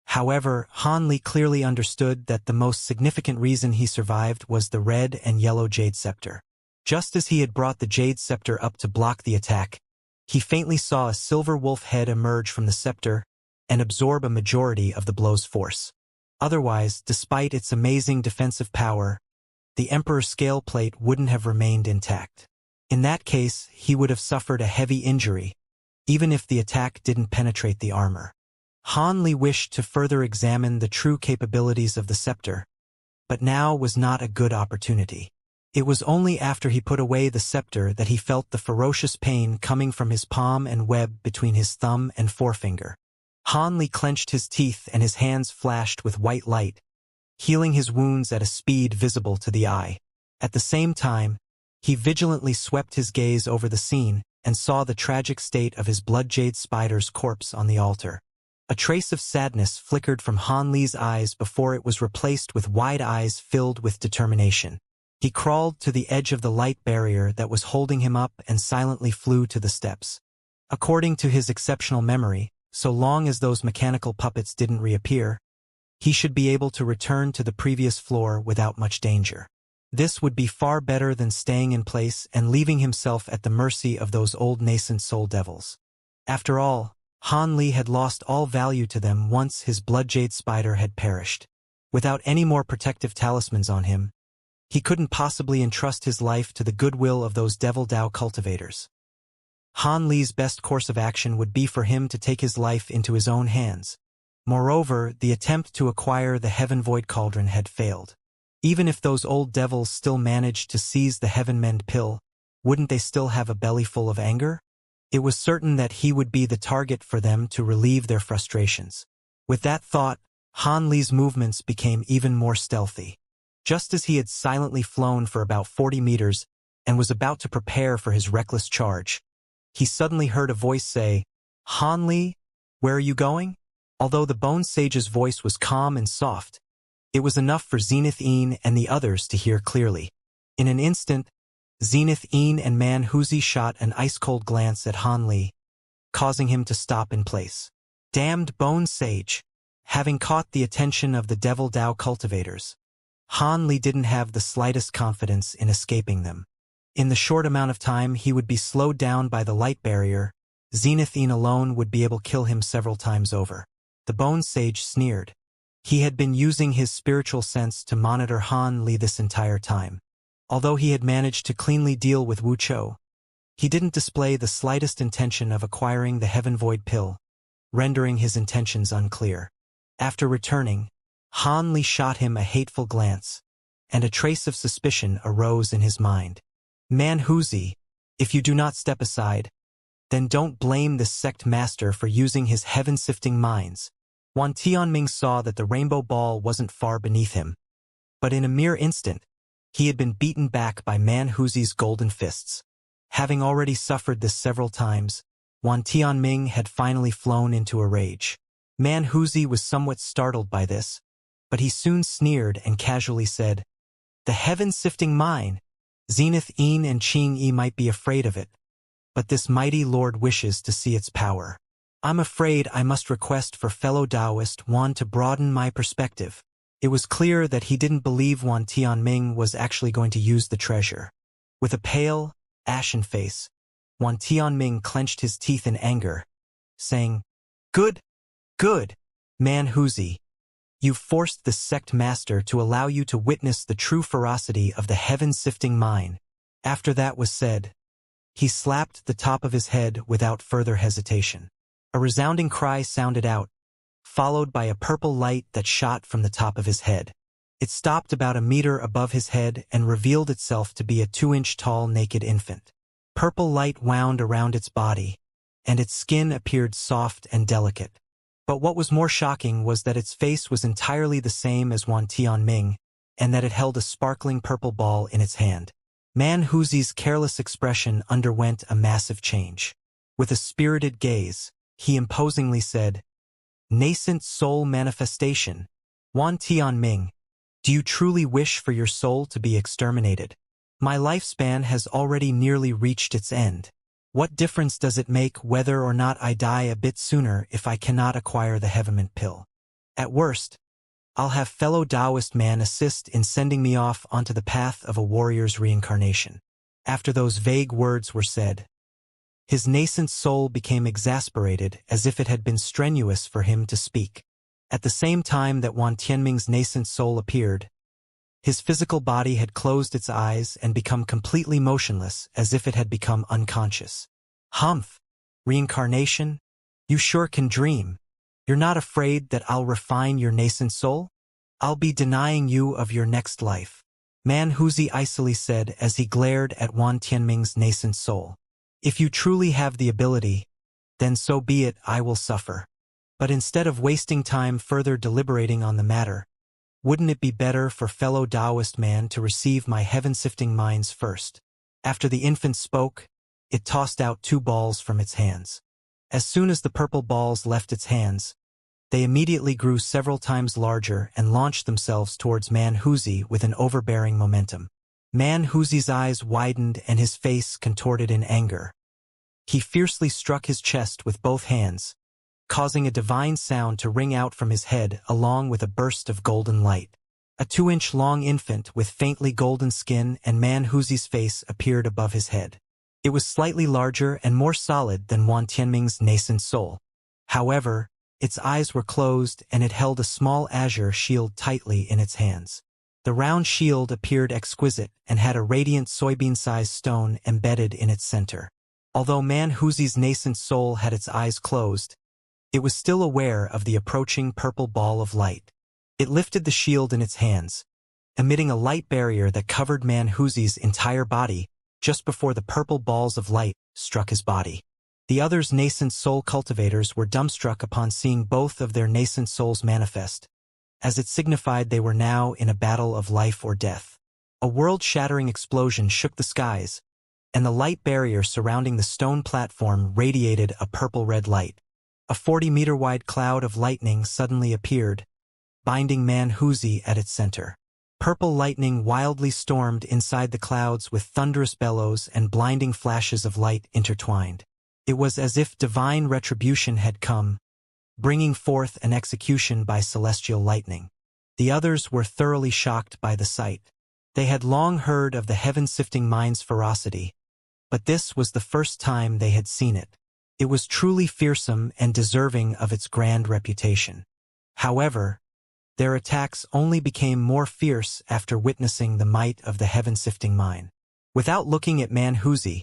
However, Han Li clearly understood that the most significant reason he survived was the red and yellow Jade Scepter. Just as he had brought the Jade Scepter up to block the attack, he faintly saw a silver wolf head emerge from the scepter and absorb a majority of the blow's force. Otherwise, despite its amazing defensive power, the Emperor's scale plate wouldn't have remained intact. In that case, he would have suffered a heavy injury, even if the attack didn't penetrate the armor. Han Li wished to further examine the true capabilities of the scepter, but now was not a good opportunity. It was only after he put away the scepter that he felt the ferocious pain coming from his palm and web between his thumb and forefinger. Han Li clenched his teeth and his hands flashed with white light, healing his wounds at a speed visible to the eye. At the same time, he vigilantly swept his gaze over the scene and saw the tragic state of his blood jade spider's corpse on the altar. A trace of sadness flickered from Han Li's eyes before it was replaced with wide eyes filled with determination. He crawled to the edge of the light barrier that was holding him up and silently flew to the steps. According to his exceptional memory, so long as those mechanical puppets didn't reappear, he should be able to return to the previous floor without much danger. This would be far better than staying in place and leaving himself at the mercy of those old nascent soul devils. After all, Han Li had lost all value to them once his bloodjade spider had perished. Without any more protective talismans on him, he couldn't possibly entrust his life to the goodwill of those Devil Dao cultivators. Han Li's best course of action would be for him to take his life into his own hands. Moreover, the attempt to acquire the Heaven Void Cauldron had failed. Even if those old devils still managed to seize the Heaven Mend pill, wouldn't they still have a belly full of anger? It was certain that he would be the target for them to relieve their frustrations. With that thought, Han Li's movements became even more stealthy. Just as he had silently flown for about 40 meters and was about to prepare for his reckless charge, he suddenly heard a voice say, "Han Li, where are you going?" Although the Bone Sage's voice was calm and soft, it was enough for Zenith Een and the others to hear clearly. In an instant, Zenith Een and Man Huzi shot an ice-cold glance at Han Li, causing him to stop in place. Damned Bone Sage! Having caught the attention of the Devil Dao cultivators, Han Li didn't have the slightest confidence in escaping them. In the short amount of time he would be slowed down by the light barrier, Zenith Een alone would be able to kill him several times over. The Bone Sage sneered. He had been using his spiritual sense to monitor Han Li this entire time. Although he had managed to cleanly deal with Wuxia, he didn't display the slightest intention of acquiring the Heaven Void pill, rendering his intentions unclear. After returning, Han Li shot him a hateful glance, and a trace of suspicion arose in his mind. Man Huzi, if you do not step aside, then don't blame this sect master for using his heaven-sifting minds. Wan Tianming saw that the rainbow ball wasn't far beneath him, but in a mere instant, he had been beaten back by Man Huzi's golden fists. Having already suffered this several times, Wan Tianming had finally flown into a rage. Man Huzi was somewhat startled by this, but he soon sneered and casually said, "The heaven-sifting mine. Zenith Een and Qing Yi might be afraid of it, but this mighty lord wishes to see its power. I'm afraid I must request for fellow Taoist Wan to broaden my perspective." It was clear that he didn't believe Wan Tianming was actually going to use the treasure. With a pale, ashen face, Wan Tianming clenched his teeth in anger, saying, Good, Man Huzi. You've forced the sect master to allow you to witness the true ferocity of the heaven-sifting mine." After that was said, he slapped the top of his head without further hesitation. A resounding cry sounded out, followed by a purple light that shot from the top of his head. It stopped about a meter above his head and revealed itself to be a 2-inch tall naked infant. Purple light wound around its body, and its skin appeared soft and delicate. But what was more shocking was that its face was entirely the same as Wan Tianming, and that it held a sparkling purple ball in its hand. Man Huzi's careless expression underwent a massive change. With a spirited gaze, he imposingly said, "Nascent soul manifestation. Wan Tianming, do you truly wish for your soul to be exterminated? My lifespan has already nearly reached its end. What difference does it make whether or not I die a bit sooner if I cannot acquire the Heaven pill? At worst, I'll have fellow Taoist man assist in sending me off onto the path of a warrior's reincarnation." After those vague words were said, his nascent soul became exasperated as if it had been strenuous for him to speak. At the same time that Wan Tianming's nascent soul appeared, his physical body had closed its eyes and become completely motionless as if it had become unconscious. "Humph! Reincarnation? You sure can dream. You're not afraid that I'll refine your nascent soul? I'll be denying you of your next life," Man Huzi icily said as he glared at Wan Tianming's nascent soul. "If you truly have the ability, then so be it, I will suffer. But instead of wasting time further deliberating on the matter, wouldn't it be better for fellow Taoist man to receive my heaven-sifting minds first?" After the infant spoke, it tossed out 2 balls from its hands. As soon as the purple balls left its hands, they immediately grew several times larger and launched themselves towards Man Huzi with an overbearing momentum. Man Huzi's eyes widened and his face contorted in anger. He fiercely struck his chest with both hands, causing a divine sound to ring out from his head along with a burst of golden light. A 2-inch-long infant with faintly golden skin and Man Huzi's face appeared above his head. It was slightly larger and more solid than Wan Tianming's nascent soul. However, its eyes were closed and it held a small azure shield tightly in its hands. The round shield appeared exquisite and had a radiant soybean-sized stone embedded in its center. Although Man Huzi's nascent soul had its eyes closed, it was still aware of the approaching purple ball of light. It lifted the shield in its hands, emitting a light barrier that covered Man Huzi's entire body just before the purple balls of light struck his body. The other's nascent soul cultivators were dumbstruck upon seeing both of their nascent souls manifest, as it signified they were now in a battle of life or death. A world-shattering explosion shook the skies, and the light barrier surrounding the stone platform radiated a purple-red light. A 40-meter-wide cloud of lightning suddenly appeared, binding Man Huzi at its center. Purple lightning wildly stormed inside the clouds with thunderous bellows and blinding flashes of light intertwined. It was as if divine retribution had come, bringing forth an execution by celestial lightning. The others were thoroughly shocked by the sight. They had long heard of the heaven-sifting mind's ferocity, but this was the first time they had seen it. It was truly fearsome and deserving of its grand reputation. However, their attacks only became more fierce after witnessing the might of the heaven-sifting mind. Without looking at Man Huzi,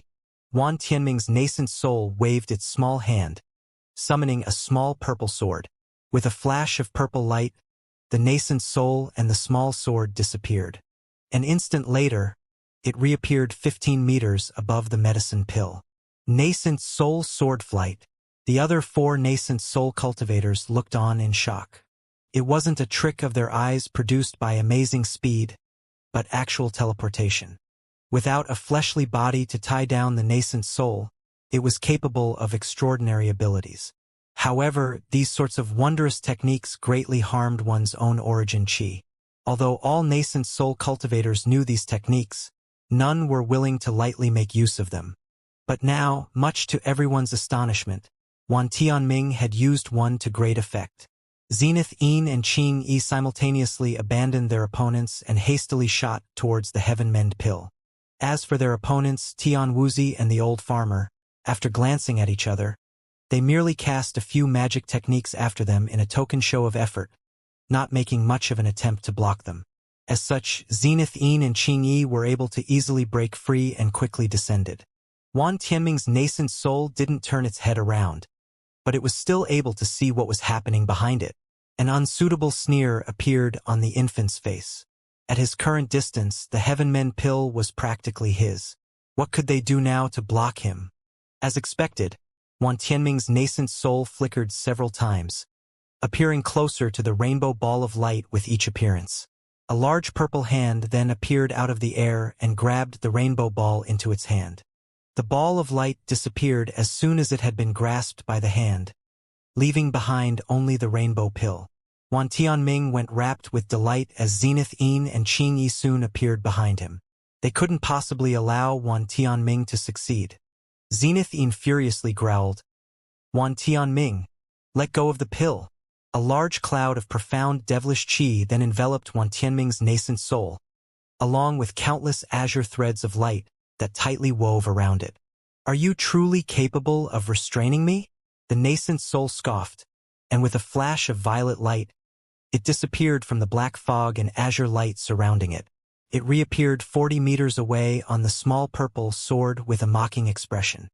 Wan Tianming's nascent soul waved its small hand, summoning a small purple sword. With a flash of purple light, the nascent soul and the small sword disappeared. An instant later, it reappeared 15 meters above the medicine pill. Nascent soul sword flight. The other 4 nascent soul cultivators looked on in shock. It wasn't a trick of their eyes produced by amazing speed, but actual teleportation. Without a fleshly body to tie down the nascent soul, it was capable of extraordinary abilities. However, these sorts of wondrous techniques greatly harmed one's own origin chi. Although all nascent soul cultivators knew these techniques, none were willing to lightly make use of them. But now, much to everyone's astonishment, Wan Tianming had used one to great effect. Zenith Yin and Qing Yi simultaneously abandoned their opponents and hastily shot towards the heaven-mend pill. As for their opponents, Tian Wuzi and the old farmer, after glancing at each other, they merely cast a few magic techniques after them in a token show of effort, not making much of an attempt to block them. As such, Zenith Yin and Qing Yi were able to easily break free and quickly descended. Wan Tianming's nascent soul didn't turn its head around, but it was still able to see what was happening behind it. An unsuitable sneer appeared on the infant's face. At his current distance, the heaven-mend pill was practically his. What could they do now to block him? As expected, Wan Tianming's nascent soul flickered several times, appearing closer to the rainbow ball of light with each appearance. A large purple hand then appeared out of the air and grabbed the rainbow ball into its hand. The ball of light disappeared as soon as it had been grasped by the hand, leaving behind only the rainbow pill. Wan Tianming went rapt with delight as Zenith Yin and Qing Yi soon appeared behind him. They couldn't possibly allow Wan Tianming to succeed. Zenith Yin furiously growled, "Wan Tianming, let go of the pill." A large cloud of profound devilish qi then enveloped Wan Tianming's nascent soul, along with countless azure threads of light that tightly wove around it. "Are you truly capable of restraining me?" The nascent soul scoffed, and with a flash of violet light, it disappeared from the black fog and azure light surrounding it. It reappeared 40 meters away on the small purple sword with a mocking expression.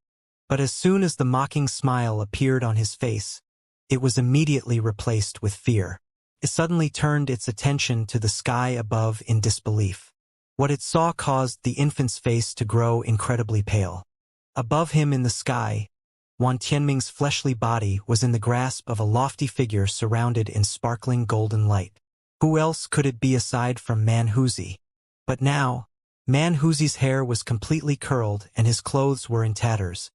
But as soon as the mocking smile appeared on his face, it was immediately replaced with fear. It suddenly turned its attention to the sky above in disbelief. What it saw caused the infant's face to grow incredibly pale. Above him in the sky, Wan Tianming's fleshly body was in the grasp of a lofty figure surrounded in sparkling golden light. Who else could it be aside from Man Huzi? But now, Man Huzi's hair was completely curled and his clothes were in tatters,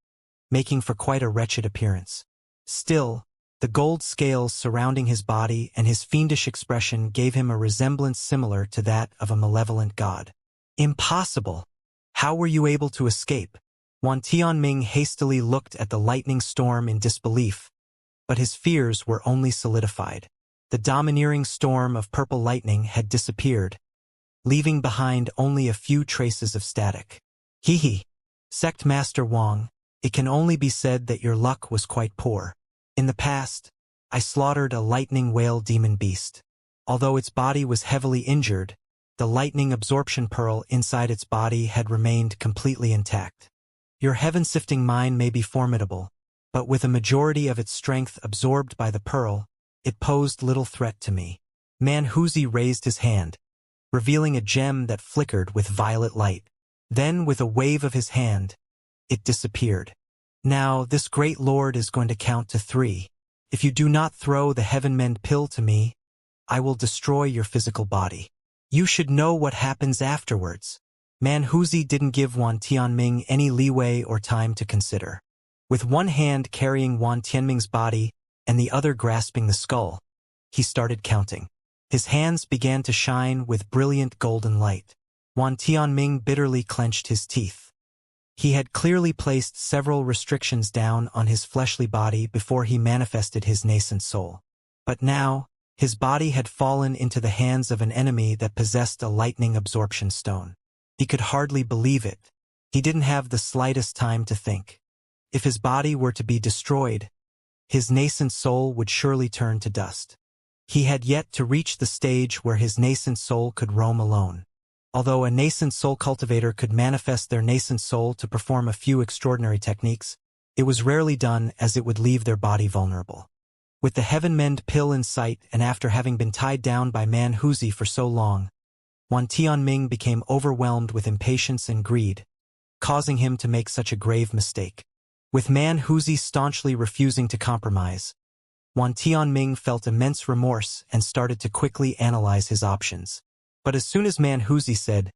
making for quite a wretched appearance. Still, the gold scales surrounding his body and his fiendish expression gave him a resemblance similar to that of a malevolent god. "Impossible! How were you able to escape?" Wan Tianming hastily looked at the lightning storm in disbelief, but his fears were only solidified. The domineering storm of purple lightning had disappeared, leaving behind only a few traces of static. Hee hee. Sect Master Wang, it can only be said that your luck was quite poor. In the past, I slaughtered a lightning whale demon beast. Although its body was heavily injured, the lightning absorption pearl inside its body had remained completely intact. Your heaven-sifting mine may be formidable, but with a majority of its strength absorbed by the pearl, it posed little threat to me. Manhuzi raised his hand, revealing a gem that flickered with violet light. Then, with a wave of his hand, it disappeared. Now, this great lord is going to count to 3. If you do not throw the heaven-mend pill to me, I will destroy your physical body. You should know what happens afterwards. Manhuzi didn't give Wan Tianming any leeway or time to consider. With one hand carrying Wan Tianming's body and the other grasping the skull, he started counting. His hands began to shine with brilliant golden light. Wan Tianming bitterly clenched his teeth. He had clearly placed several restrictions down on his fleshly body before he manifested his nascent soul. But now, his body had fallen into the hands of an enemy that possessed a lightning absorption stone. He could hardly believe it. He didn't have the slightest time to think. If his body were to be destroyed, his nascent soul would surely turn to dust. He had yet to reach the stage where his nascent soul could roam alone. Although a nascent soul cultivator could manifest their nascent soul to perform a few extraordinary techniques, it was rarely done as it would leave their body vulnerable. With the heaven-mend pill in sight and after having been tied down by Manhuzi for so long, Wan Tianming became overwhelmed with impatience and greed, causing him to make such a grave mistake. With Manhuzi staunchly refusing to compromise, Wan Tianming felt immense remorse and started to quickly analyze his options. But as soon as Manhuzi said,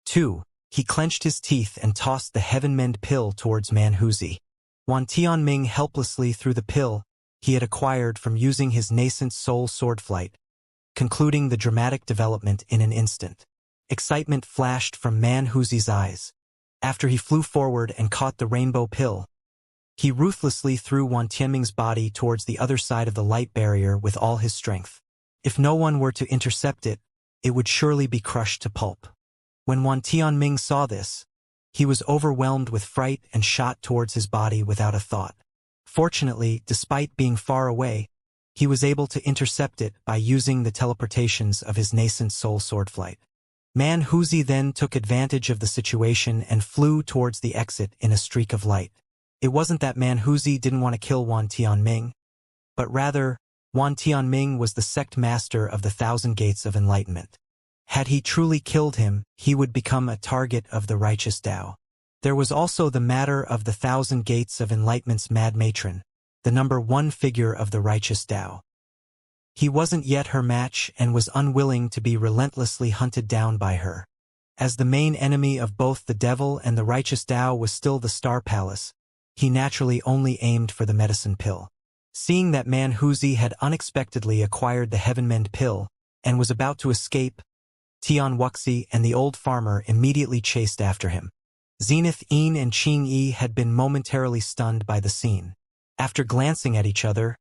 2, he clenched his teeth and tossed the heaven-mend pill towards Manhuzi. Wan Tianming helplessly threw the pill he had acquired from using his nascent soul sword flight, concluding the dramatic development in an instant. Excitement flashed from Manhuzi's eyes. After he flew forward and caught the rainbow pill, he ruthlessly threw Wan Tianming's body towards the other side of the light barrier with all his strength. If no one were to intercept it, it would surely be crushed to pulp. When Wan Tianming saw this, he was overwhelmed with fright and shot towards his body without a thought. Fortunately, despite being far away, he was able to intercept it by using the teleportations of his nascent soul sword flight. Manhuzi then took advantage of the situation and flew towards the exit in a streak of light. It wasn't that Manhuzi didn't want to kill Wan Tianming, but rather, Wan Tianming was the sect master of the Thousand Gates of Enlightenment. Had he truly killed him, he would become a target of the righteous Tao. There was also the matter of the Thousand Gates of Enlightenment's Mad Matron, the number 1 figure of the righteous Tao. He wasn't yet her match and was unwilling to be relentlessly hunted down by her. As the main enemy of both the devil and the righteous Tao was still the Star Palace, he naturally only aimed for the medicine pill. Seeing that Manhuzi had unexpectedly acquired the heaven-mend pill and was about to escape, Tian Wuxia and the old farmer immediately chased after him. Zenith Yin and Qing Yi had been momentarily stunned by the scene. After glancing at each other,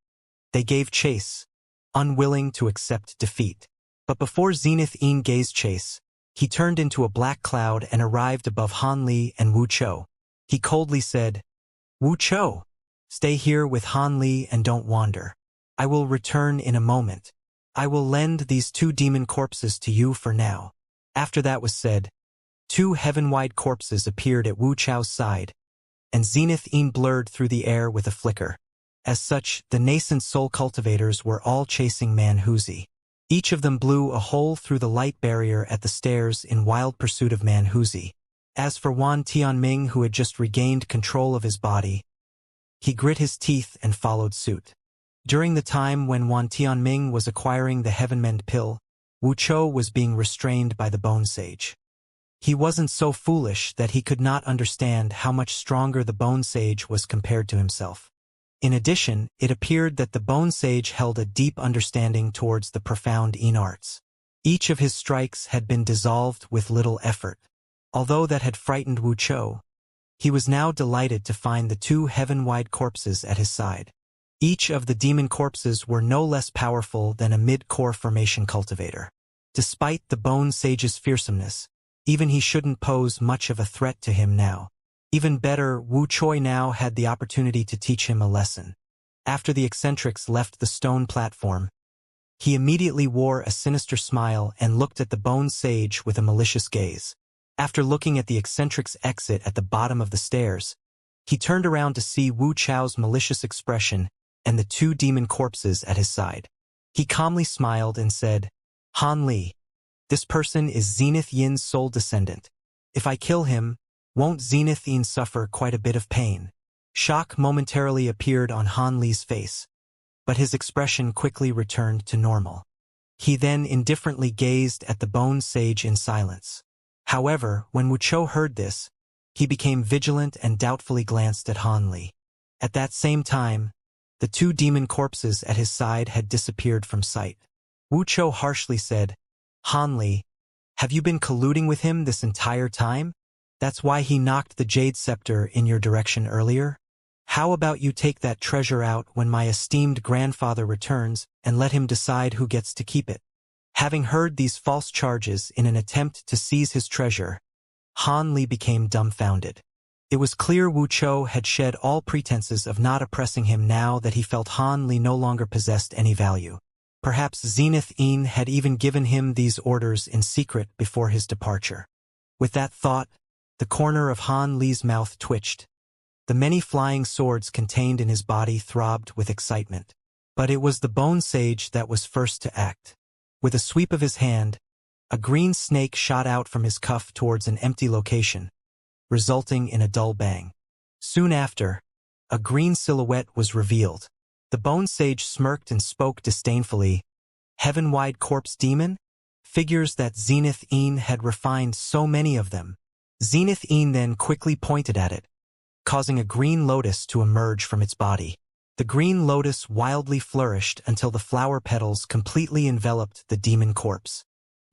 they gave chase, unwilling to accept defeat. But before Zenith Yin gave chase, he turned into a black cloud and arrived above Han Li and Wu Chou. He coldly said, "Wu Chou, stay here with Han Li and don't wander. I will return in a moment. I will lend these 2 demon corpses to you for now." After that was said, 2 heaven-wide corpses appeared at Wu Chou's side, and Zenith Yin blurred through the air with a flicker. As such, the nascent soul cultivators were all chasing Manhuzi. Each of them blew a hole through the light barrier at the stairs in wild pursuit of Manhuzi. As for Wan Tianming, who had just regained control of his body, he grit his teeth and followed suit. During the time when Wan Tianming was acquiring the heaven-mend pill, Wu Chou was being restrained by the Bone Sage. He wasn't so foolish that he could not understand how much stronger the Bone Sage was compared to himself. In addition, it appeared that the Bone Sage held a deep understanding towards the profound Yin arts. Each of his strikes had been dissolved with little effort. Although that had frightened Wu Chou, he was now delighted to find the 2 heaven-wide corpses at his side. Each of the demon corpses were no less powerful than a mid-core formation cultivator. Despite the Bone Sage's fearsomeness, even he shouldn't pose much of a threat to him now. Even better, Wu Choi now had the opportunity to teach him a lesson. After the eccentrics left the stone platform, he immediately wore a sinister smile and looked at the Bone Sage with a malicious gaze. After looking at the eccentric's exit at the bottom of the stairs, he turned around to see Wu Chao's malicious expression and the two demon corpses at his side. He calmly smiled and said, "Han Li, this person is Zenith Yin's sole descendant. If I kill him, won't Zenith Yin suffer quite a bit of pain?" Shock momentarily appeared on Han Li's face, but his expression quickly returned to normal. He then indifferently gazed at the Bone Sage in silence. However, when Wu Chou heard this, he became vigilant and doubtfully glanced at Han Li. At that same time, the two demon corpses at his side had disappeared from sight. Wu Chou harshly said, "Han Li, have you been colluding with him this entire time? That's why he knocked the Jade Scepter in your direction earlier? How about you take that treasure out when my esteemed grandfather returns and let him decide who gets to keep it?" Having heard these false charges in an attempt to seize his treasure, Han Li became dumbfounded. It was clear Wu Chou had shed all pretenses of not oppressing him now that he felt Han Li no longer possessed any value. Perhaps Zenith Yin had even given him these orders in secret before his departure. With that thought, the corner of Han Li's mouth twitched. The many flying swords contained in his body throbbed with excitement. But it was the Bone Sage that was first to act. With a sweep of his hand, a green snake shot out from his cuff towards an empty location, resulting in a dull bang. Soon after, a green silhouette was revealed. The Bone Sage smirked and spoke disdainfully. "Heaven-wide corpse demon? Figures that Zenith Yin had refined so many of them." Zenith Yin then quickly pointed at it, causing a green lotus to emerge from its body. The green lotus wildly flourished until the flower petals completely enveloped the demon corpse.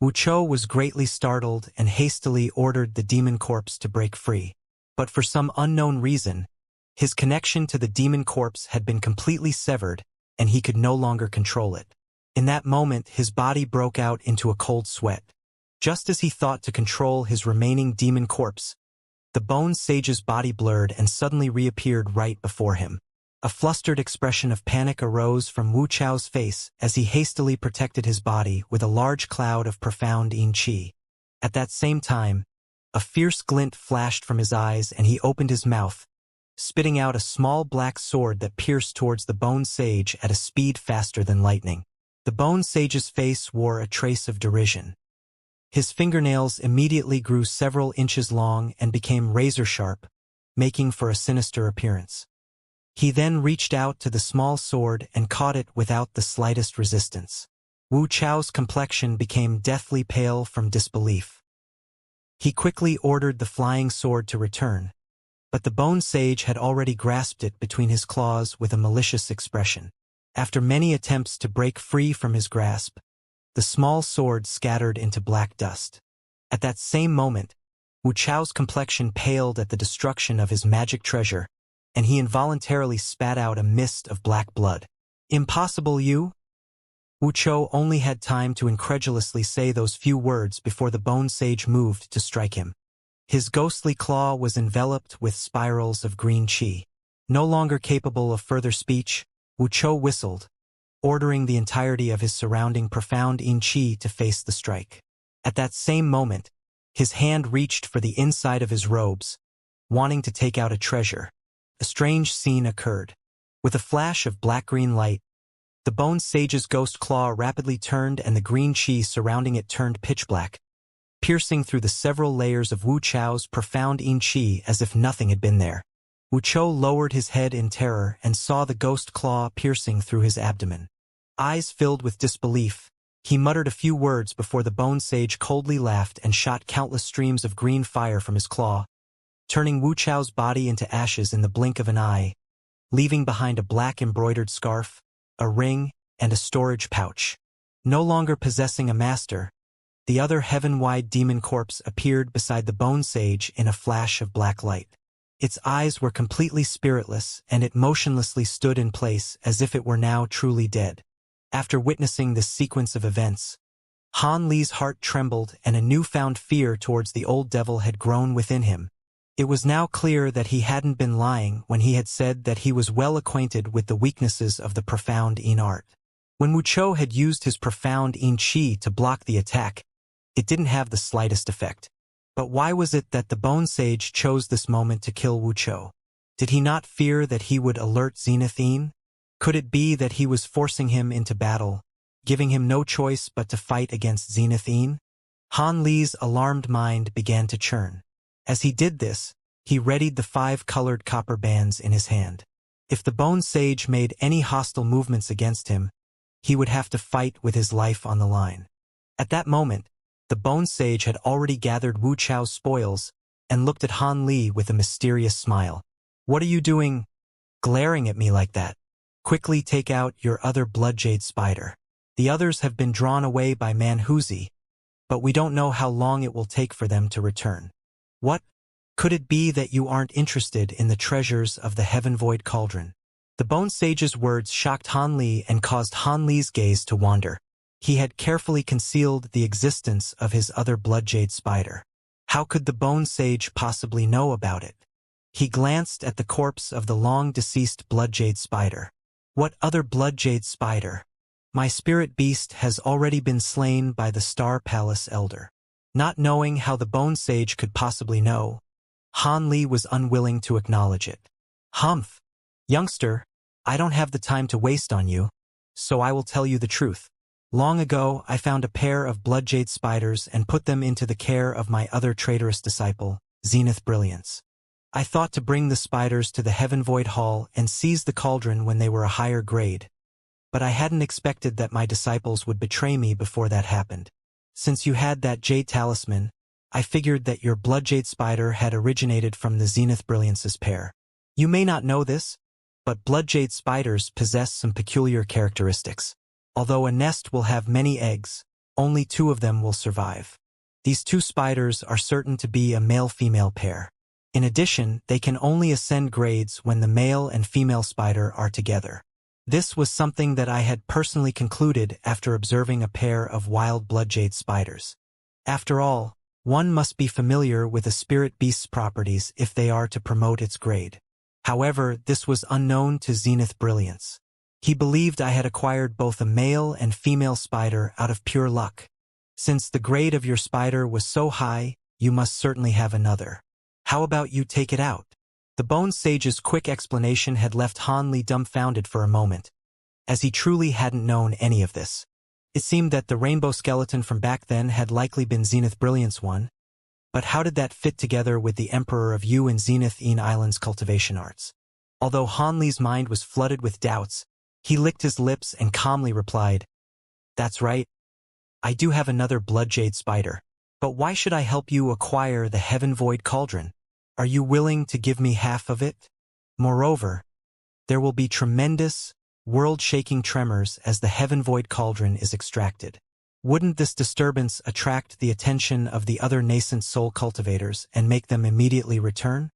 Wu Chou was greatly startled and hastily ordered the demon corpse to break free. But for some unknown reason, his connection to the demon corpse had been completely severed and he could no longer control it. In that moment, his body broke out into a cold sweat. Just as he thought to control his remaining demon corpse, the Bone Sage's body blurred and suddenly reappeared right before him. A flustered expression of panic arose from Wu Chao's face as he hastily protected his body with a large cloud of profound yin qi. At that same time, a fierce glint flashed from his eyes and he opened his mouth, spitting out a small black sword that pierced towards the Bone Sage at a speed faster than lightning. The Bone Sage's face wore a trace of derision. His fingernails immediately grew several inches long and became razor-sharp, making for a sinister appearance. He then reached out to the small sword and caught it without the slightest resistance. Wu Chao's complexion became deathly pale from disbelief. He quickly ordered the flying sword to return, but the Bone Sage had already grasped it between his claws with a malicious expression. After many attempts to break free from his grasp, the small sword scattered into black dust. At that same moment, Wu Chao's complexion paled at the destruction of his magic treasure, and he involuntarily spat out a mist of black blood. "Impossible, you?" Wu Chou only had time to incredulously say those few words before the Bone Sage moved to strike him. His ghostly claw was enveloped with spirals of green qi. No longer capable of further speech, Wu Chou whistled, ordering the entirety of his surrounding profound yin qi to face the strike. At that same moment, his hand reached for the inside of his robes, wanting to take out a treasure. A strange scene occurred. With a flash of black-green light, the Bone Sage's ghost claw rapidly turned and the green qi surrounding it turned pitch black, piercing through the several layers of Wu Chao's profound yin qi as if nothing had been there. Wu Chou lowered his head in terror and saw the ghost claw piercing through his abdomen. Eyes filled with disbelief, he muttered a few words before the Bone Sage coldly laughed and shot countless streams of green fire from his claw, turning Wu Chao's body into ashes in the blink of an eye, leaving behind a black embroidered scarf, a ring, and a storage pouch. No longer possessing a master, the other heaven-wide demon corpse appeared beside the Bone Sage in a flash of black light. Its eyes were completely spiritless, and it motionlessly stood in place as if it were now truly dead. After witnessing this sequence of events, Han Li's heart trembled and a newfound fear towards the old devil had grown within him. It was now clear that he hadn't been lying when he had said that he was well acquainted with the weaknesses of the profound Yin art. When Wuchou had used his profound Yin Qi to block the attack, it didn't have the slightest effect. But why was it that the Bone Sage chose this moment to kill Wuchou? Did he not fear that he would alert Zenith Yin? Could it be that he was forcing him into battle, giving him no choice but to fight against Zenith Yin? Han Li's alarmed mind began to churn. As he did this, he readied the 5 colored copper bands in his hand. If the Bone Sage made any hostile movements against him, he would have to fight with his life on the line. At that moment, the Bone Sage had already gathered Wu Chao's spoils and looked at Han Li with a mysterious smile. "What are you doing, glaring at me like that? Quickly take out your other Bloodjade spider. The others have been drawn away by Manhuzi, but we don't know how long it will take for them to return." "What? Could it be that you aren't interested in the treasures of the Heaven Void Cauldron?" The Bone Sage's words shocked Han Li and caused Han Li's gaze to wander. He had carefully concealed the existence of his other Bloodjade spider. How could the Bone Sage possibly know about it? He glanced at the corpse of the long-deceased Bloodjade spider. "What other Bloodjade spider? My spirit beast has already been slain by the Star Palace Elder." Not knowing how the Bone Sage could possibly know, Han Li was unwilling to acknowledge it. "Humph! Youngster, I don't have the time to waste on you, so I will tell you the truth. Long ago, I found a pair of Bloodjade spiders and put them into the care of my other traitorous disciple, Zenith Brilliance. I thought to bring the spiders to the Heaven Void Hall and seize the cauldron when they were a higher grade. But I hadn't expected that my disciples would betray me before that happened. Since you had that jade talisman, I figured that your Bloodjade spider had originated from the Zenith Brilliance's pair. You may not know this, but Bloodjade spiders possess some peculiar characteristics. Although a nest will have many eggs, only 2 of them will survive. These 2 spiders are certain to be a male-female pair. In addition, they can only ascend grades when the male and female spider are together. This was something that I had personally concluded after observing a pair of wild Bloodjade spiders. After all, one must be familiar with a spirit beast's properties if they are to promote its grade. However, this was unknown to Zenith Brilliance. He believed I had acquired both a male and female spider out of pure luck. Since the grade of your spider was so high, you must certainly have another. How about you take it out? The Bone Sage's quick explanation had left Han Li dumbfounded for a moment, as he truly hadn't known any of this. It seemed that the rainbow skeleton from back then had likely been Zenith Brilliance one, but how did that fit together with the Emperor of Yu and Zenith Yin Island's cultivation arts? Although Han Li's mind was flooded with doubts, he licked his lips and calmly replied, "That's right. I do have another Bloodjade spider. But why should I help you acquire the Heaven Void Cauldron? Are you willing to give me half of it? Moreover, there will be tremendous, world-shaking tremors as the Heaven Void Cauldron is extracted. Wouldn't this disturbance attract the attention of the other nascent soul cultivators and make them immediately return?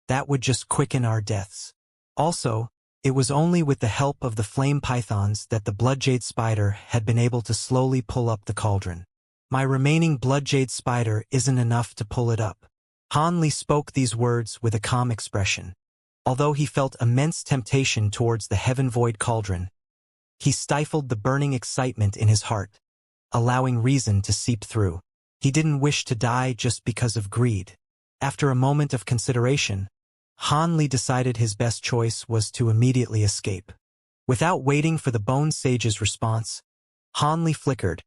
That would just quicken our deaths. Also, it was only with the help of the flame pythons that the Bloodjade spider had been able to slowly pull up the cauldron. My remaining Bloodjade spider isn't enough to pull it up." Han Li spoke these words with a calm expression. Although he felt immense temptation towards the Heaven Void Cauldron, he stifled the burning excitement in his heart, allowing reason to seep through. He didn't wish to die just because of greed. After a moment of consideration, Han Li decided his best choice was to immediately escape. Without waiting for the Bone Sage's response, Han Li flickered,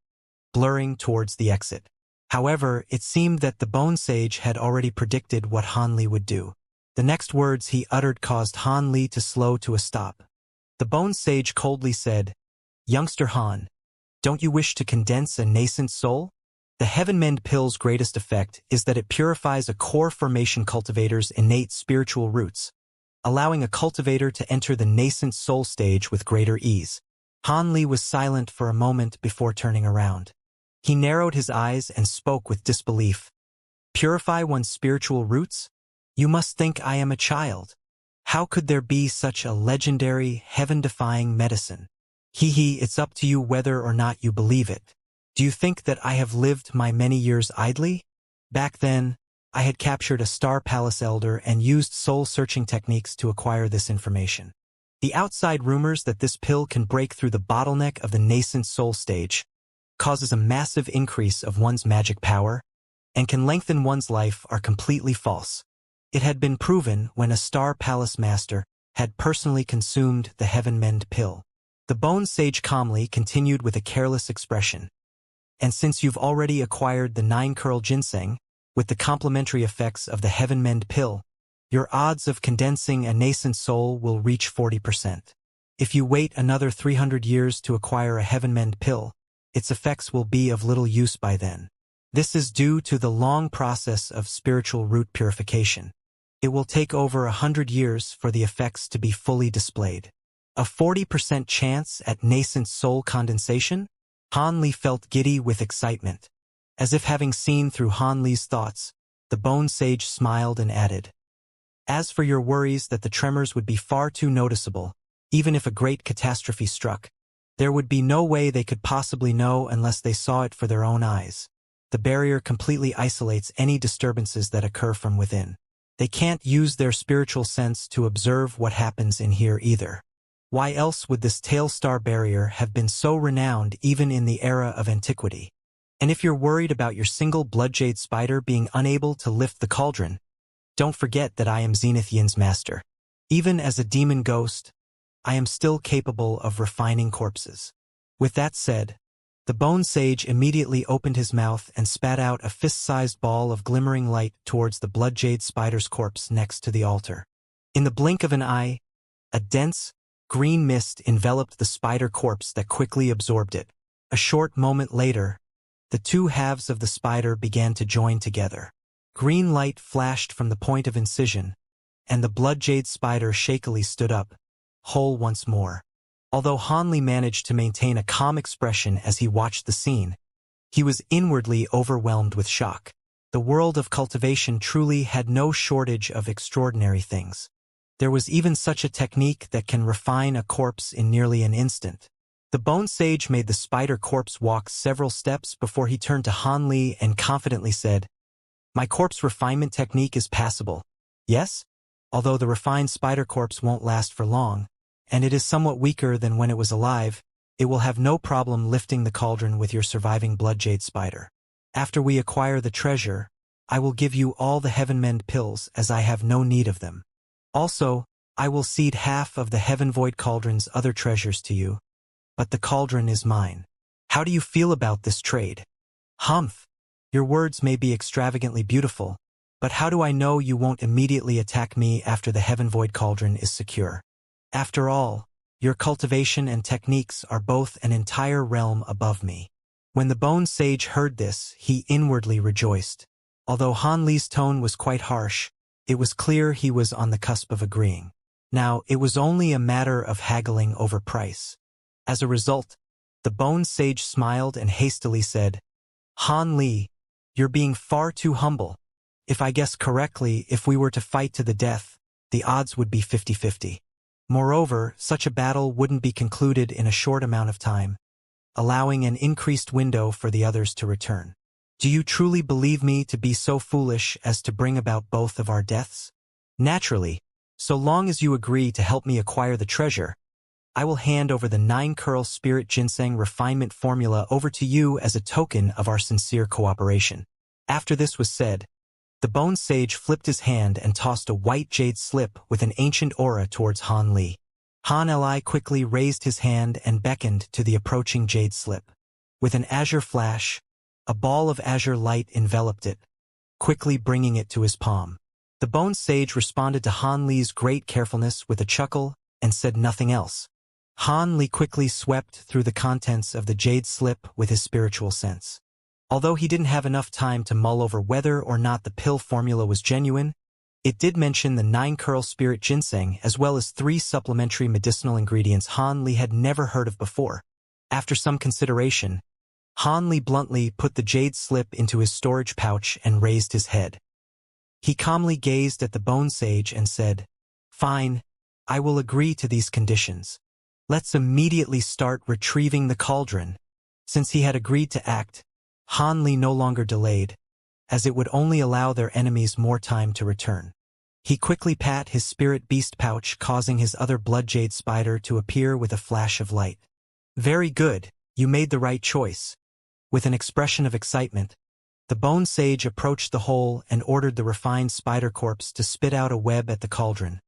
blurring towards the exit. However, it seemed that the Bone Sage had already predicted what Han Li would do. The next words he uttered caused Han Li to slow to a stop. The Bone Sage coldly said, "Youngster Han, don't you wish to condense a nascent soul? The Heaven Mend Pill's greatest effect is that it purifies a core formation cultivator's innate spiritual roots, allowing a cultivator to enter the nascent soul stage with greater ease." Han Li was silent for a moment before turning around. He narrowed his eyes and spoke with disbelief. "Purify one's spiritual roots? You must think I am a child. How could there be such a legendary, heaven-defying medicine? It's up to you whether or not you believe it. Do you think that I have lived my many years idly? Back then, I had captured a Star Palace elder and used soul-searching techniques to acquire this information. The outside rumors that this pill can break through the bottleneck of the nascent soul stage, causes a massive increase of one's magic power, and can lengthen one's life are completely false. It had been proven when a Star Palace master had personally consumed the Heaven Mend pill. The Bone Sage calmly continued with a careless expression. And since you've already acquired the 9-curl ginseng, with the complementary effects of the Heaven Mend pill, your odds of condensing a nascent soul will reach 40%. If you wait another 300 years to acquire a Heaven Mend pill, its effects will be of little use by then. This is due to the long process of spiritual root purification. It will take over 100 years for the effects to be fully displayed. A 40% chance at nascent soul condensation? Han Li felt giddy with excitement. As if having seen through Han Li's thoughts, the Bone Sage smiled and added, "As for your worries that the tremors would be far too noticeable, even if a great catastrophe struck, there would be no way they could possibly know unless they saw it for their own eyes. The barrier completely isolates any disturbances that occur from within. They can't use their spiritual sense to observe what happens in here either. Why else would this tail-star barrier have been so renowned even in the era of antiquity? And if you're worried about your single bloodjade spider being unable to lift the cauldron, don't forget that I am Zenith Yin's master. Even as a demon ghost, I am still capable of refining corpses." With that said, the Bone Sage immediately opened his mouth and spat out a fist-sized ball of glimmering light towards the bloodjade spider's corpse next to the altar. In the blink of an eye, a dense, green mist enveloped the spider corpse that quickly absorbed it. A short moment later, the two halves of the spider began to join together. Green light flashed from the point of incision, and the bloodjade spider shakily stood up, whole once more. Although Han Li managed to maintain a calm expression as he watched the scene, he was inwardly overwhelmed with shock. The world of cultivation truly had no shortage of extraordinary things. There was even such a technique that can refine a corpse in nearly an instant. The Bone Sage made the spider corpse walk several steps before he turned to Han Li and confidently said, "My corpse refinement technique is passable. Yes? Although the refined spider corpse won't last for long, and it is somewhat weaker than when it was alive, it will have no problem lifting the cauldron with your surviving bloodjade spider. After we acquire the treasure, I will give you all the Heaven Mend pills as I have no need of them. Also, I will cede half of the Heaven Void Cauldron's other treasures to you, but the cauldron is mine. How do you feel about this trade?" "Humph! Your words may be extravagantly beautiful, but how do I know you won't immediately attack me after the Heaven Void Cauldron is secure? After all, your cultivation and techniques are both an entire realm above me." When the Bone Sage heard this, he inwardly rejoiced. Although Han Li's tone was quite harsh, it was clear he was on the cusp of agreeing. Now, it was only a matter of haggling over price. As a result, the Bone Sage smiled and hastily said, "Han Li, you're being far too humble. If I guess correctly, if we were to fight to the death, the odds would be 50-50. Moreover, such a battle wouldn't be concluded in a short amount of time, allowing an increased window for the others to return. Do you truly believe me to be so foolish as to bring about both of our deaths? Naturally, so long as you agree to help me acquire the treasure, I will hand over the 9-curl spirit ginseng refinement formula over to you as a token of our sincere cooperation." After this was said, the Bone Sage flipped his hand and tossed a white jade slip with an ancient aura towards Han Li. Han Li quickly raised his hand and beckoned to the approaching jade slip. With an azure flash, a ball of azure light enveloped it, quickly bringing it to his palm. The Bone Sage responded to Han Li's great carefulness with a chuckle and said nothing else. Han Li quickly swept through the contents of the jade slip with his spiritual sense. Although he didn't have enough time to mull over whether or not the pill formula was genuine, it did mention the 9-curl spirit ginseng as well as 3 supplementary medicinal ingredients Han Li had never heard of before. After some consideration, Han Li bluntly put the jade slip into his storage pouch and raised his head. He calmly gazed at the bone sage and said, "Fine, I will agree to these conditions. Let's immediately start retrieving the cauldron." Since he had agreed to act, Han Li no longer delayed, as it would only allow their enemies more time to return. He quickly pat his spirit beast pouch, causing his other bloodjade spider to appear with a flash of light. "Very good, you made the right choice." With an expression of excitement, the bone sage approached the hole and ordered the refined spider corpse to spit out a web at the cauldron,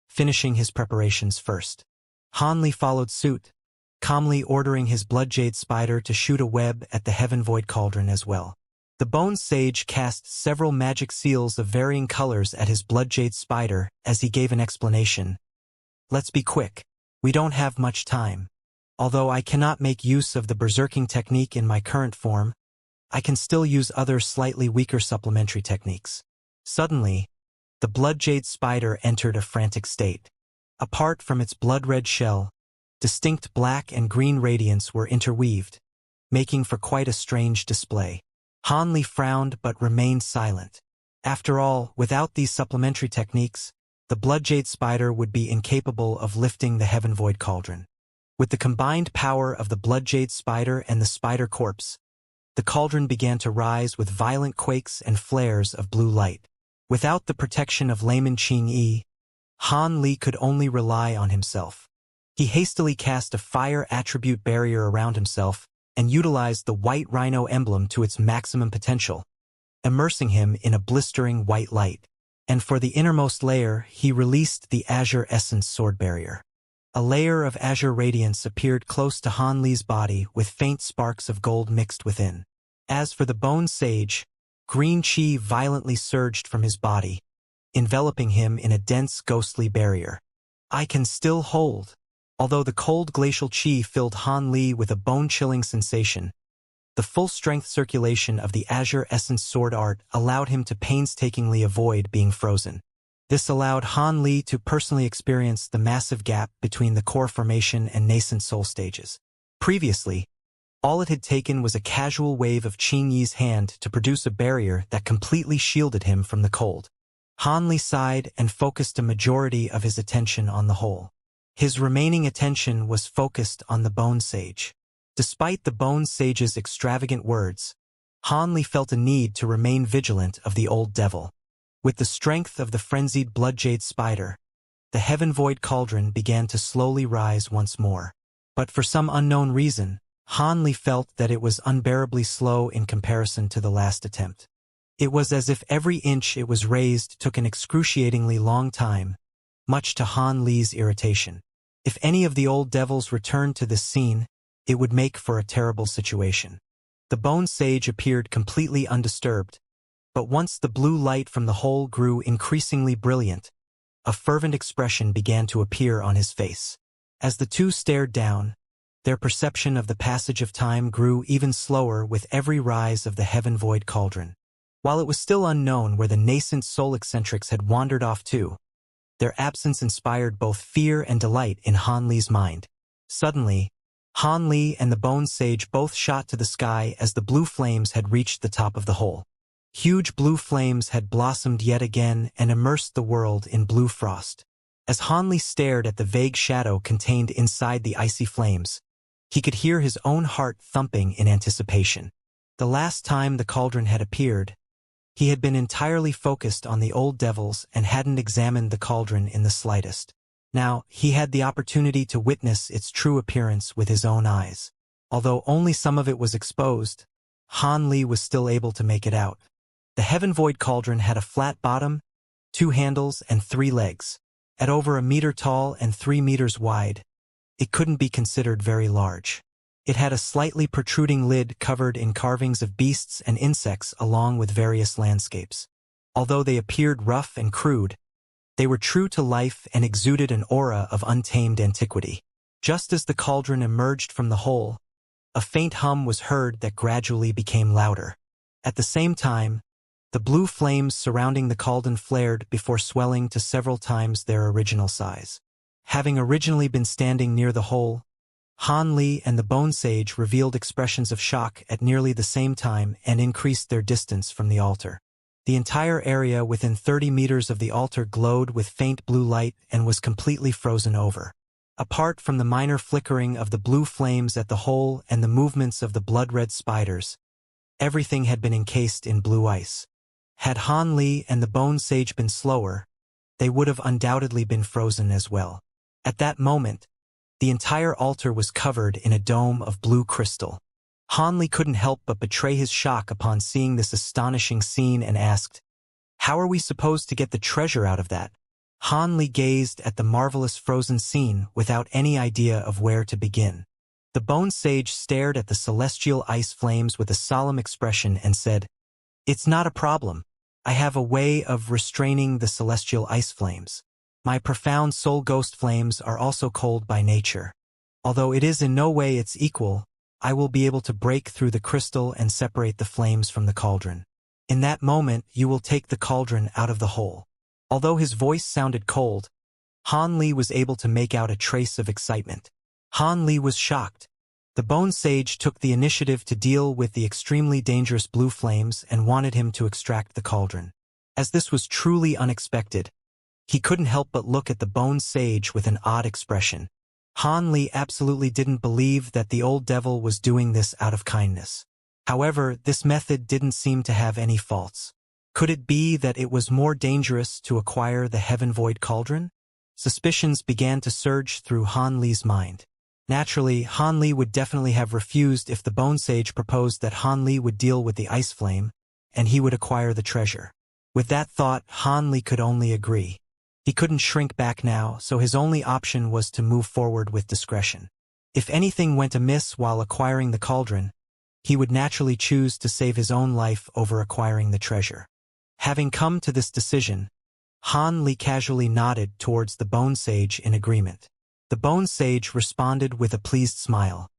finishing his preparations first. Han Li followed suit, calmly ordering his bloodjade spider to shoot a web at the heaven void cauldron as well. The bone sage cast several magic seals of varying colors at his bloodjade spider as he gave an explanation. "Let's be quick. We don't have much time. Although I cannot make use of the berserking technique in my current form, I can still use other slightly weaker supplementary techniques." Suddenly, the bloodjade spider entered a frantic state. Apart from its blood-red shell, distinct black and green radiance were interweaved, making for quite a strange display. Han Li frowned but remained silent. After all, without these supplementary techniques, the bloodjade spider would be incapable of lifting the heaven void cauldron. With the combined power of the bloodjade spider and the spider corpse, the cauldron began to rise with violent quakes and flares of blue light. Without the protection of layman Qing-Yi, Han Li could only rely on himself. He hastily cast a fire attribute barrier around himself and utilized the white rhino emblem to its maximum potential, immersing him in a blistering white light. And for the innermost layer, he released the Azure Essence Sword Barrier. A layer of azure radiance appeared close to Han Li's body with faint sparks of gold mixed within. As for the bone sage, green chi violently surged from his body, enveloping him in a dense ghostly barrier. "I can still hold." Although the cold glacial chi filled Han Li with a bone-chilling sensation, the full-strength circulation of the Azure Essence Sword Art allowed him to painstakingly avoid being frozen. This allowed Han Li to personally experience the massive gap between the core formation and nascent soul stages. Previously, all it had taken was a casual wave of Qing Yi's hand to produce a barrier that completely shielded him from the cold. Han Li sighed and focused a majority of his attention on the hole. His remaining attention was focused on the bone sage. Despite the bone sage's extravagant words, Han Li felt a need to remain vigilant of the old devil. With the strength of the frenzied bloodjade spider, the heaven void cauldron began to slowly rise once more. But for some unknown reason, Han Li felt that it was unbearably slow in comparison to the last attempt. It was as if every inch it was raised took an excruciatingly long time, much to Han Li's irritation. If any of the old devils returned to this scene, it would make for a terrible situation. The bone sage appeared completely undisturbed, but once the blue light from the hole grew increasingly brilliant, a fervent expression began to appear on his face. As the two stared down, their perception of the passage of time grew even slower with every rise of the heaven void cauldron. While it was still unknown where the nascent soul eccentrics had wandered off to, their absence inspired both fear and delight in Han Li's mind. Suddenly, Han Li and the bone sage both shot to the sky as the blue flames had reached the top of the hole. Huge blue flames had blossomed yet again and immersed the world in blue frost. As Han Li stared at the vague shadow contained inside the icy flames, he could hear his own heart thumping in anticipation. The last time the cauldron had appeared, he had been entirely focused on the old devils and hadn't examined the cauldron in the slightest. Now, he had the opportunity to witness its true appearance with his own eyes. Although only some of it was exposed, Han Li was still able to make it out. The heaven void cauldron had a flat bottom, 2 handles, and 3 legs. At over 1 meter tall and 3 meters wide, it couldn't be considered very large. It had a slightly protruding lid covered in carvings of beasts and insects along with various landscapes. Although they appeared rough and crude, they were true to life and exuded an aura of untamed antiquity. Just as the cauldron emerged from the hole, a faint hum was heard that gradually became louder. At the same time, the blue flames surrounding the cauldron flared before swelling to several times their original size. Having originally been standing near the hole, Han Li and the bone sage revealed expressions of shock at nearly the same time and increased their distance from the altar. The entire area within 30 meters of the altar glowed with faint blue light and was completely frozen over. Apart from the minor flickering of the blue flames at the hole and the movements of the blood-red spiders, everything had been encased in blue ice. Had Han Li and the Bone Sage been slower, they would have undoubtedly been frozen as well. At that moment, the entire altar was covered in a dome of blue crystal. Han Li couldn't help but betray his shock upon seeing this astonishing scene and asked, "How are we supposed to get the treasure out of that?" Han Li gazed at the marvelous frozen scene without any idea of where to begin. The Bone Sage stared at the celestial ice flames with a solemn expression and said, "It's not a problem. I have a way of restraining the celestial ice flames. My profound soul ghost flames are also cold by nature. Although it is in no way its equal, I will be able to break through the crystal and separate the flames from the cauldron. In that moment, you will take the cauldron out of the hole." Although his voice sounded cold, Han Li was able to make out a trace of excitement. Han Li was shocked. The Bone Sage took the initiative to deal with the extremely dangerous blue flames and wanted him to extract the cauldron. As this was truly unexpected, he couldn't help but look at the Bone Sage with an odd expression. Han Li absolutely didn't believe that the old devil was doing this out of kindness. However, this method didn't seem to have any faults. Could it be that it was more dangerous to acquire the Heaven Void Cauldron? Suspicions began to surge through Han Li's mind. Naturally, Han Li would definitely have refused if the Bone Sage proposed that Han Li would deal with the ice flame, and he would acquire the treasure. With that thought, Han Li could only agree. He couldn't shrink back now, so his only option was to move forward with discretion. If anything went amiss while acquiring the cauldron, he would naturally choose to save his own life over acquiring the treasure. Having come to this decision, Han Li casually nodded towards the Bone Sage in agreement. The Bone Sage responded with a pleased smile.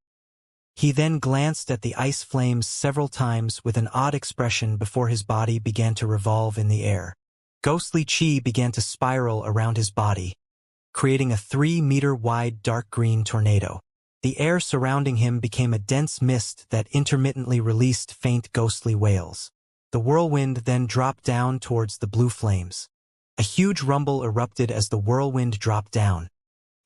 He then glanced at the ice flames several times with an odd expression before his body began to revolve in the air. Ghostly chi began to spiral around his body, creating a 3-meter-wide dark green tornado. The air surrounding him became a dense mist that intermittently released faint ghostly wails. The whirlwind then dropped down towards the blue flames. A huge rumble erupted as the whirlwind dropped down,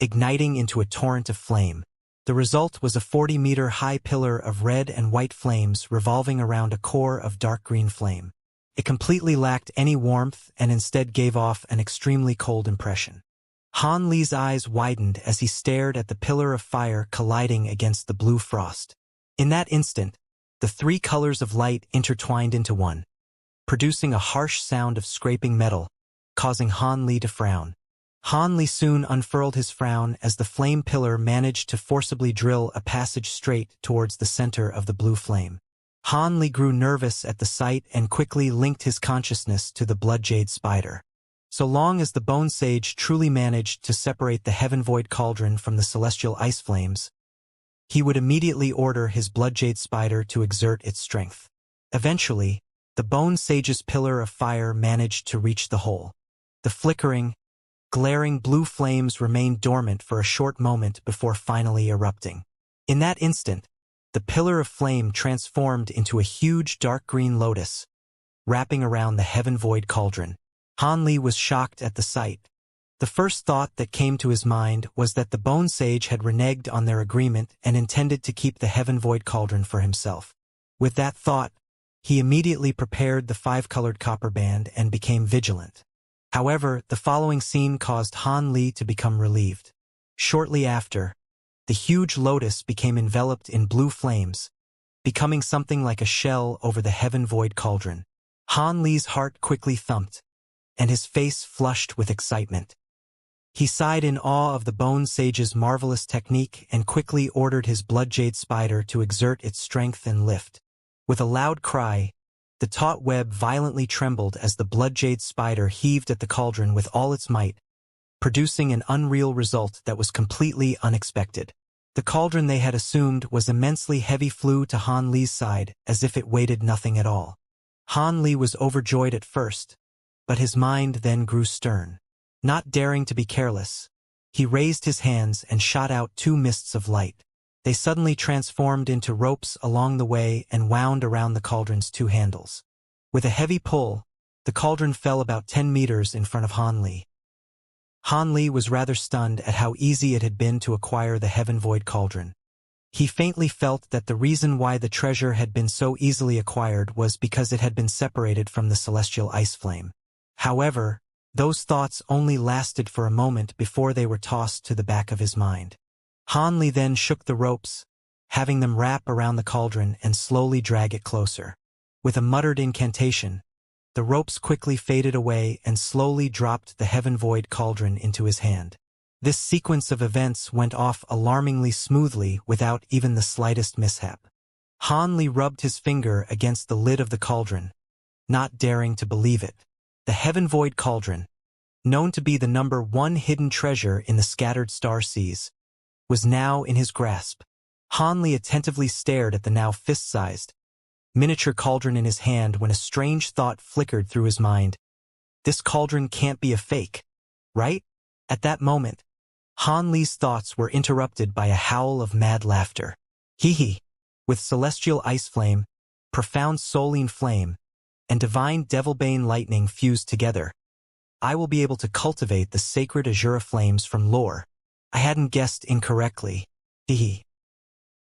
igniting into a torrent of flame. The result was a 40-meter-high pillar of red and white flames revolving around a core of dark green flame. It completely lacked any warmth and instead gave off an extremely cold impression. Han Li's eyes widened as he stared at the pillar of fire colliding against the blue frost. In that instant, the 3 colors of light intertwined into one, producing a harsh sound of scraping metal, causing Han Li to frown. Han Li soon unfurled his frown as the flame pillar managed to forcibly drill a passage straight towards the center of the blue flame. Han Li grew nervous at the sight and quickly linked his consciousness to the blood jade spider. So long as the Bone Sage truly managed to separate the Heaven Void Cauldron from the celestial ice flames, he would immediately order his blood jade spider to exert its strength. Eventually, the Bone Sage's pillar of fire managed to reach the hole. The flickering, glaring blue flames remained dormant for a short moment before finally erupting. In that instant, the pillar of flame transformed into a huge dark green lotus, wrapping around the Heaven Void Cauldron. Han Li was shocked at the sight. The first thought that came to his mind was that the Bone Sage had reneged on their agreement and intended to keep the Heaven Void Cauldron for himself. With that thought, he immediately prepared the 5-colored copper band and became vigilant. However, the following scene caused Han Li to become relieved. Shortly after, the huge lotus became enveloped in blue flames, becoming something like a shell over the Heaven Void Cauldron. Han Li's heart quickly thumped, and his face flushed with excitement. He sighed in awe of the Bone Sage's marvelous technique and quickly ordered his blood jade spider to exert its strength and lift. With a loud cry, the taut web violently trembled as the blood jade spider heaved at the cauldron with all its might, producing an unreal result that was completely unexpected. The cauldron they had assumed was immensely heavy flew to Han Li's side as if it weighted nothing at all. Han Li was overjoyed at first, but his mind then grew stern. Not daring to be careless, he raised his hands and shot out 2 mists of light. They suddenly transformed into ropes along the way and wound around the cauldron's 2 handles. With a heavy pull, The cauldron fell about 10 meters in front of Han Li. Han Li was rather stunned at how easy it had been to acquire the Heaven Void Cauldron. He faintly felt that the reason why the treasure had been so easily acquired was because it had been separated from the celestial ice flame. However, those thoughts only lasted for a moment before they were tossed to the back of his mind. Han Li then shook the ropes, having them wrap around the cauldron and slowly drag it closer. With a muttered incantation, the ropes quickly faded away and slowly dropped the Heaven Void Cauldron into his hand. This sequence of events went off alarmingly smoothly without even the slightest mishap. Han Li rubbed his finger against the lid of the cauldron, not daring to believe it. The Heaven Void Cauldron, known to be the #1 hidden treasure in the scattered star seas, was now in his grasp. Han Li attentively stared at the now fist-sized, miniature cauldron in his hand when a strange thought flickered through his mind. This cauldron can't be a fake, right? At that moment, Han Li's thoughts were interrupted by a howl of mad laughter. Hee. With celestial ice flame, profound soline flame, and divine devilbane lightning fused together, I will be able to cultivate the sacred Azura flames from lore. I hadn't guessed incorrectly. Hee.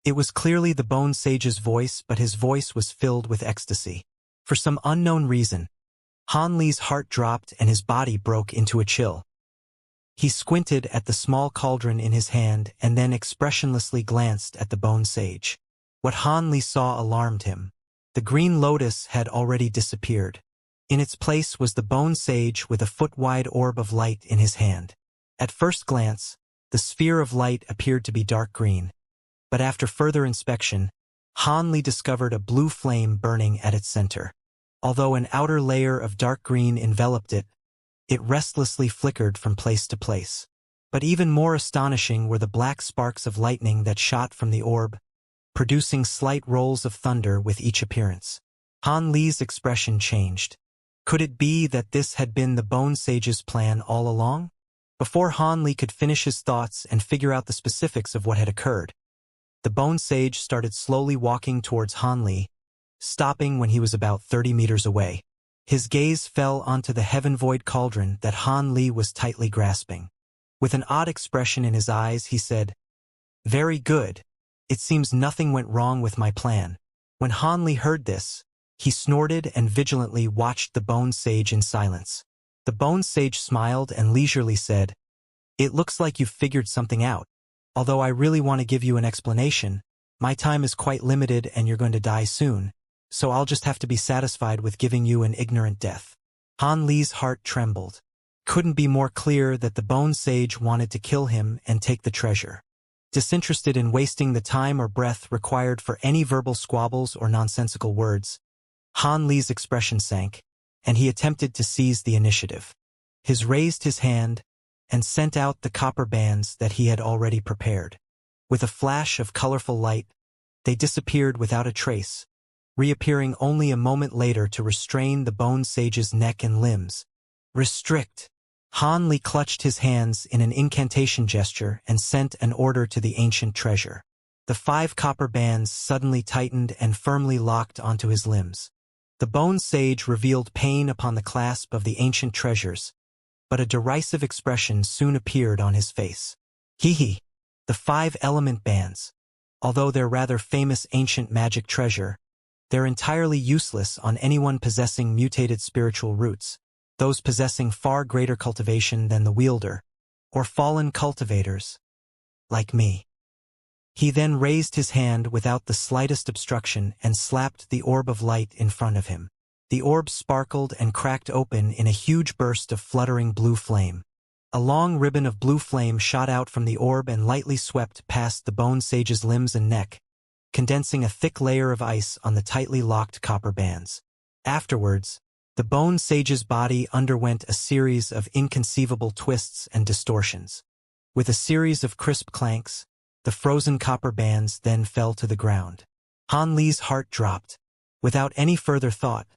It was clearly the Bone Sage's voice, but his voice was filled with ecstasy. For some unknown reason, Han Li's heart dropped and his body broke into a chill. He squinted at the small cauldron in his hand and then expressionlessly glanced at the Bone Sage. What Han Li saw alarmed him. The green lotus had already disappeared. In its place was the Bone Sage with a foot-wide orb of light in his hand. At first glance, the sphere of light appeared to be dark green. But after further inspection, Han Li discovered a blue flame burning at its center. Although an outer layer of dark green enveloped it, it restlessly flickered from place to place. But even more astonishing were the black sparks of lightning that shot from the orb, producing slight rolls of thunder with each appearance. Han Li's expression changed. Could it be that this had been the Bone Sage's plan all along? Before Han Li could finish his thoughts and figure out the specifics of what had occurred, the Bone Sage started slowly walking towards Han Li, stopping when he was about 30 meters away. His gaze fell onto the Heaven Void Cauldron that Han Li was tightly grasping. With an odd expression in his eyes, he said, "Very good. It seems nothing went wrong with my plan." When Han Li heard this, he snorted and vigilantly watched the Bone Sage in silence. The Bone Sage smiled and leisurely said, "It looks like you've figured something out. Although I really want to give you an explanation, my time is quite limited and you're going to die soon. So I'll just have to be satisfied with giving you an ignorant death." Han Li's heart trembled. Couldn't be more clear that the Bone Sage wanted to kill him and take the treasure. Disinterested in wasting the time or breath required for any verbal squabbles or nonsensical words, Han Li's expression sank, and he attempted to seize the initiative. He raised his hand and sent out the copper bands that he had already prepared. With a flash of colorful light, they disappeared without a trace, reappearing only a moment later to restrain the Bone Sage's neck and limbs. Restrict. Han Li clutched his hands in an incantation gesture and sent an order to the ancient treasure. The 5 copper bands suddenly tightened and firmly locked onto his limbs. The Bone Sage revealed pain upon the clasp of the ancient treasures, but a derisive expression soon appeared on his face. Hee. The 5 element bands. Although they're rather famous ancient magic treasure, they're entirely useless on anyone possessing mutated spiritual roots, those possessing far greater cultivation than the wielder, or fallen cultivators, like me. He then raised his hand without the slightest obstruction and slapped the orb of light in front of him. The orb sparkled and cracked open in a huge burst of fluttering blue flame. A long ribbon of blue flame shot out from the orb and lightly swept past the Bone Sage's limbs and neck, condensing a thick layer of ice on the tightly locked copper bands. Afterwards, the Bone Sage's body underwent a series of inconceivable twists and distortions. With a series of crisp clanks, the frozen copper bands then fell to the ground. Han Li's heart dropped. Without any further thought,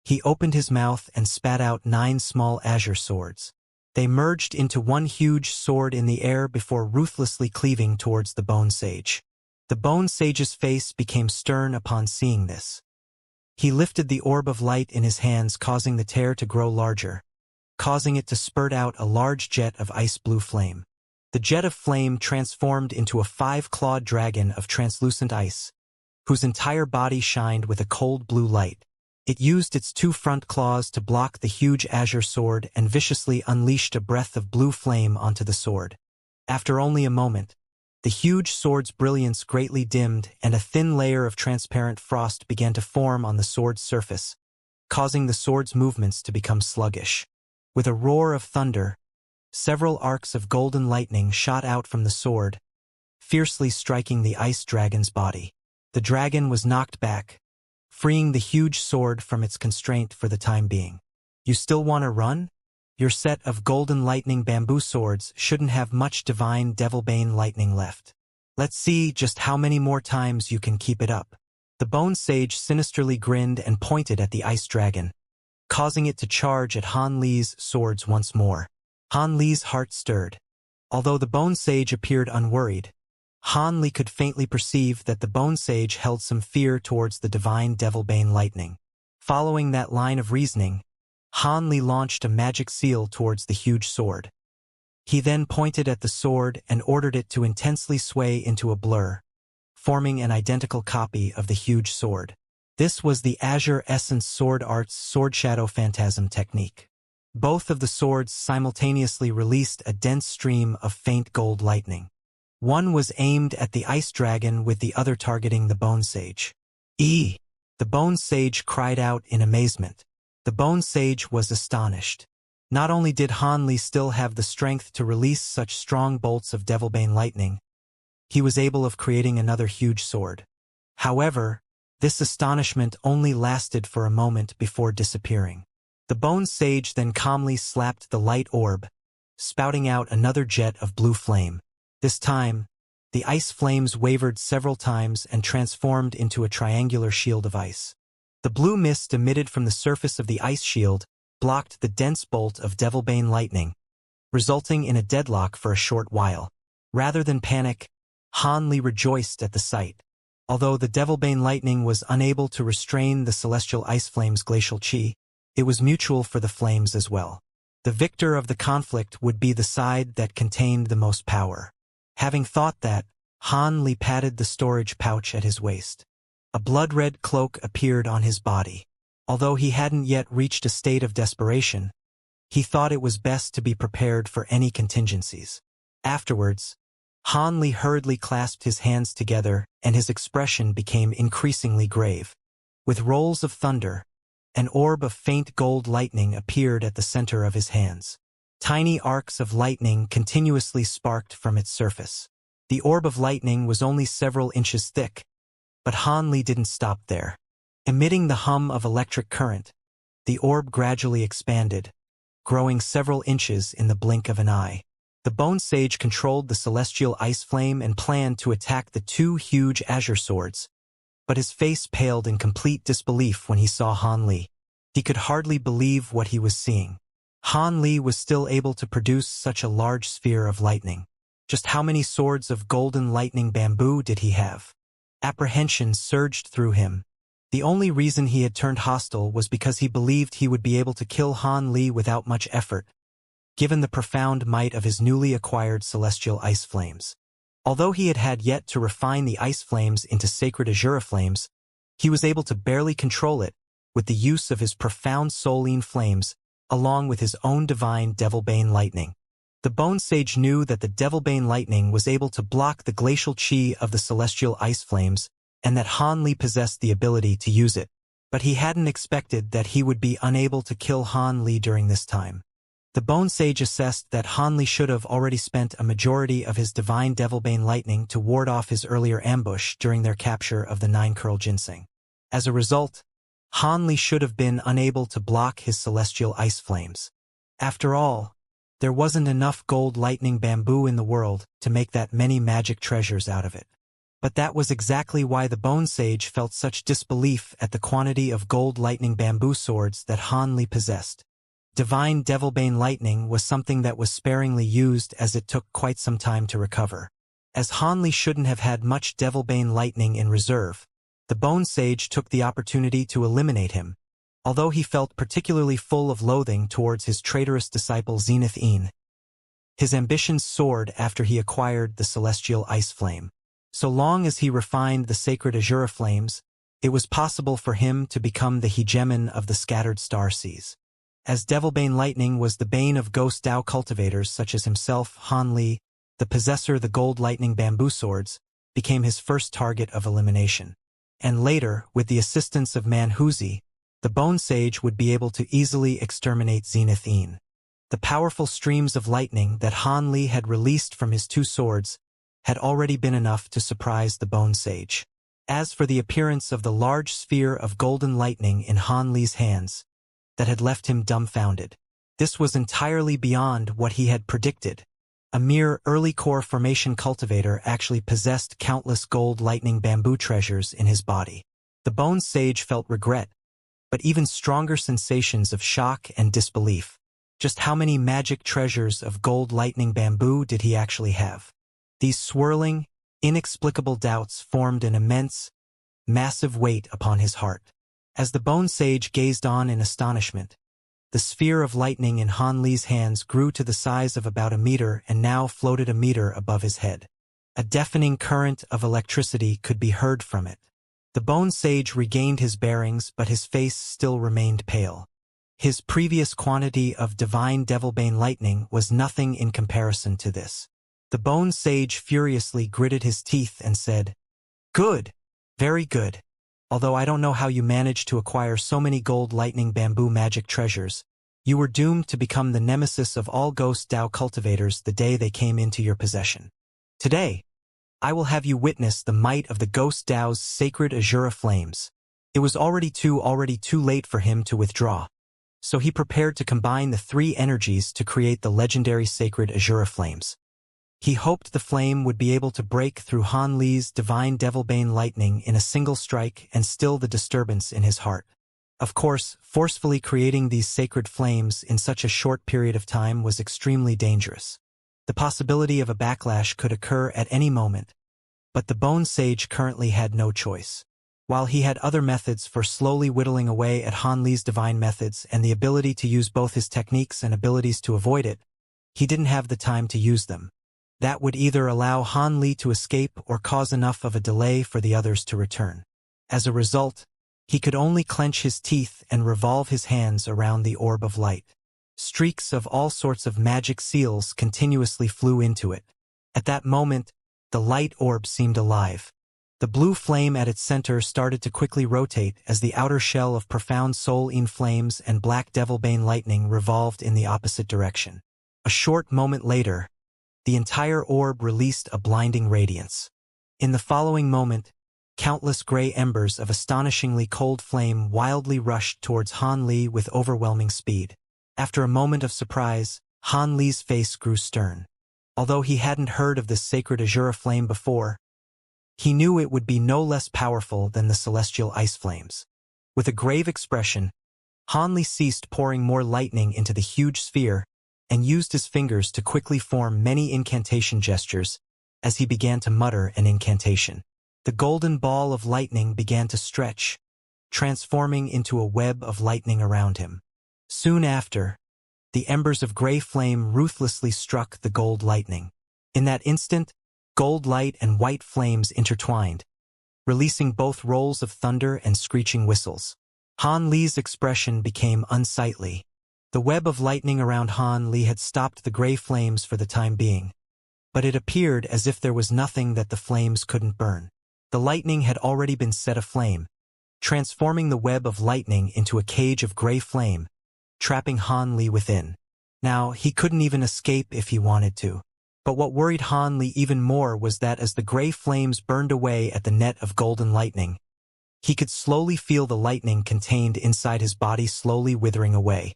he opened his mouth and spat out 9 small azure swords. They merged into one huge sword in the air before ruthlessly cleaving towards the Bone Sage. The Bone Sage's face became stern upon seeing this. He lifted the orb of light in his hands, causing the tear to grow larger, causing it to spurt out a large jet of ice-blue flame. The jet of flame transformed into a 5-clawed dragon of translucent ice, whose entire body shined with a cold blue light. It used its 2 front claws to block the huge azure sword and viciously unleashed a breath of blue flame onto the sword. After only a moment, the huge sword's brilliance greatly dimmed and a thin layer of transparent frost began to form on the sword's surface, causing the sword's movements to become sluggish. With a roar of thunder, several arcs of golden lightning shot out from the sword, fiercely striking the ice dragon's body. The dragon was knocked back, freeing the huge sword from its constraint for the time being. You still want to run? Your set of golden lightning bamboo swords shouldn't have much divine devilbane lightning left. Let's see just how many more times you can keep it up. The bone sage sinisterly grinned and pointed at the ice dragon, causing it to charge at Han Li's swords once more. Han Li's heart stirred. Although the bone sage appeared unworried, Han Li could faintly perceive that the bone sage held some fear towards the divine devilbane lightning. Following that line of reasoning, Han Li launched a magic seal towards the huge sword. He then pointed at the sword and ordered it to intensely sway into a blur, forming an identical copy of the huge sword. This was the Azure Essence Sword Art's Sword Shadow Phantasm technique. Both of the swords simultaneously released a dense stream of faint gold lightning. One was aimed at the ice dragon with the other targeting the bone sage. The bone sage cried out in amazement. The bone sage was astonished. Not only did Han Li still have the strength to release such strong bolts of devilbane lightning, he was able of creating another huge sword. However, this astonishment only lasted for a moment before disappearing. The bone sage then calmly slapped the light orb, spouting out another jet of blue flame. This time, the ice flames wavered several times and transformed into a triangular shield of ice. The blue mist emitted from the surface of the ice shield blocked the dense bolt of devilbane lightning, resulting in a deadlock for a short while. Rather than panic, Han Li rejoiced at the sight. Although the devilbane lightning was unable to restrain the celestial ice flames' glacial chi, it was mutual for the flames as well. The victor of the conflict would be the side that contained the most power. Having thought that, Han Li patted the storage pouch at his waist. A blood-red cloak appeared on his body. Although he hadn't yet reached a state of desperation, he thought it was best to be prepared for any contingencies. Afterwards, Han Li hurriedly clasped his hands together and his expression became increasingly grave. With rolls of thunder, an orb of faint gold lightning appeared at the center of his hands. Tiny arcs of lightning continuously sparked from its surface. The orb of lightning was only several inches thick, but Han Li didn't stop there. Emitting the hum of electric current, the orb gradually expanded, growing several inches in the blink of an eye. The bone sage controlled the celestial ice flame and planned to attack the 2 huge azure swords, but his face paled in complete disbelief when he saw Han Li. He could hardly believe what he was seeing. Han Li was still able to produce such a large sphere of lightning. Just how many swords of golden lightning bamboo did he have? Apprehension surged through him. The only reason he had turned hostile was because he believed he would be able to kill Han Li without much effort, given the profound might of his newly acquired celestial ice flames. Although he had yet to refine the ice flames into sacred azure flames, he was able to barely control it with the use of his profound souline flames, along with his own divine devilbane lightning. The bone sage knew that the devilbane lightning was able to block the glacial chi of the celestial ice flames, and that Han Li possessed the ability to use it. But he hadn't expected that he would be unable to kill Han Li during this time. The bone sage assessed that Han Li should have already spent a majority of his divine devilbane lightning to ward off his earlier ambush during their capture of the 9-curl ginseng. As a result, Han Li should have been unable to block his celestial ice flames. After all, there wasn't enough gold lightning bamboo in the world to make that many magic treasures out of it. But that was exactly why the bone sage felt such disbelief at the quantity of gold lightning bamboo swords that Han Li possessed. Divine devilbane lightning was something that was sparingly used as it took quite some time to recover. As Han Li shouldn't have had much devilbane lightning in reserve, The Bone Sage took the opportunity to eliminate him, although he felt particularly full of loathing towards his traitorous disciple Zenith Een. His ambitions soared after he acquired the celestial ice flame. So long as he refined the sacred azure flames, it was possible for him to become the hegemon of the scattered star seas. As Devilbane Lightning was the bane of Ghost Dao cultivators such as himself, Han Li, the possessor of the gold lightning bamboo swords, became his first target of elimination. And later, with the assistance of Manhuzi, the Bone Sage would be able to easily exterminate Zenith Een. The powerful streams of lightning that Han Li had released from his two swords had already been enough to surprise the Bone Sage. As for the appearance of the large sphere of golden lightning in Han Li's hands, that had left him dumbfounded. This was entirely beyond what he had predicted. A mere early core formation cultivator actually possessed countless gold lightning bamboo treasures in his body. The Bone Sage felt regret, but even stronger sensations of shock and disbelief. Just how many magic treasures of gold lightning bamboo did he actually have? These swirling, inexplicable doubts formed an immense, massive weight upon his heart. As the Bone Sage gazed on in astonishment, the sphere of lightning in Han Li's hands grew to the size of about a meter and now floated a meter above his head. A deafening current of electricity could be heard from it. The Bone Sage regained his bearings, but his face still remained pale. His previous quantity of divine Devilbane lightning was nothing in comparison to this. The Bone Sage furiously gritted his teeth and said, "Good, very good. Although I don't know how you managed to acquire so many gold lightning bamboo magic treasures, you were doomed to become the nemesis of all Ghost Dao cultivators the day they came into your possession. Today, I will have you witness the might of the Ghost Dao's sacred azure flames." It was already too late for him to withdraw, so he prepared to combine the three energies to create the legendary sacred azure flames. He hoped the flame would be able to break through Han Li's divine Devilbane lightning in a single strike and still the disturbance in his heart. Of course, forcefully creating these sacred flames in such a short period of time was extremely dangerous. The possibility of a backlash could occur at any moment, but the Bone Sage currently had no choice. While he had other methods for slowly whittling away at Han Li's divine methods and the ability to use both his techniques and abilities to avoid it, he didn't have the time to use them. That would either allow Han Li to escape or cause enough of a delay for the others to return. As a result, he could only clench his teeth and revolve his hands around the orb of light. Streaks of all sorts of magic seals continuously flew into it. At that moment, the light orb seemed alive. The blue flame at its center started to quickly rotate as the outer shell of profound soul in flames and black Devilbane lightning revolved in the opposite direction. A short moment later, the entire orb released a blinding radiance. In the following moment, countless gray embers of astonishingly cold flame wildly rushed towards Han Li with overwhelming speed. After a moment of surprise, Han Li's face grew stern. Although he hadn't heard of this sacred azure flame before, he knew it would be no less powerful than the celestial ice flames. With a grave expression, Han Li ceased pouring more lightning into the huge sphere and used his fingers to quickly form many incantation gestures as he began to mutter an incantation. The golden ball of lightning began to stretch, transforming into a web of lightning around him. Soon after, the embers of gray flame ruthlessly struck the gold lightning. In that instant, gold light and white flames intertwined, releasing both rolls of thunder and screeching whistles. Han Li's expression became unsightly. The web of lightning around Han Li had stopped the gray flames for the time being, but it appeared as if there was nothing that the flames couldn't burn. The lightning had already been set aflame, transforming the web of lightning into a cage of gray flame, trapping Han Li within. Now, he couldn't even escape if he wanted to. But what worried Han Li even more was that as the gray flames burned away at the net of golden lightning, he could slowly feel the lightning contained inside his body slowly withering away.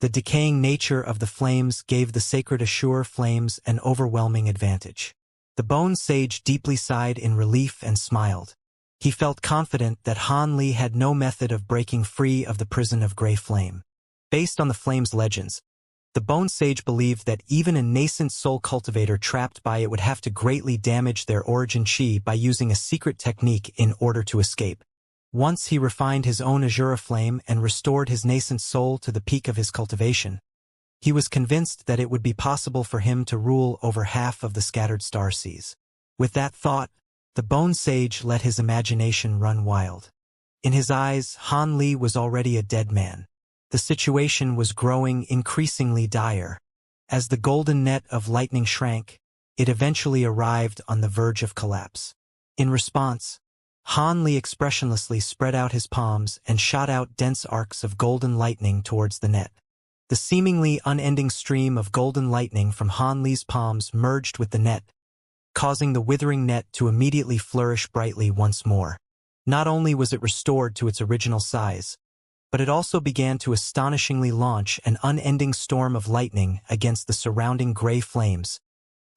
The decaying nature of the flames gave the sacred azure flames an overwhelming advantage. The Bone Sage deeply sighed in relief and smiled. He felt confident that Han Li had no method of breaking free of the prison of gray flame. Based on the flame's legends, the Bone Sage believed that even a nascent soul cultivator trapped by it would have to greatly damage their origin chi by using a secret technique in order to escape. Once he refined his own azure flame and restored his nascent soul to the peak of his cultivation, he was convinced that it would be possible for him to rule over half of the scattered star seas. With that thought, the Bone Sage let his imagination run wild. In his eyes, Han Li was already a dead man. The situation was growing increasingly dire. As the golden net of lightning shrank, it eventually arrived on the verge of collapse. In response, Han Li expressionlessly spread out his palms and shot out dense arcs of golden lightning towards the net. The seemingly unending stream of golden lightning from Han Li's palms merged with the net, causing the withering net to immediately flourish brightly once more. Not only was it restored to its original size, but it also began to astonishingly launch an unending storm of lightning against the surrounding gray flames,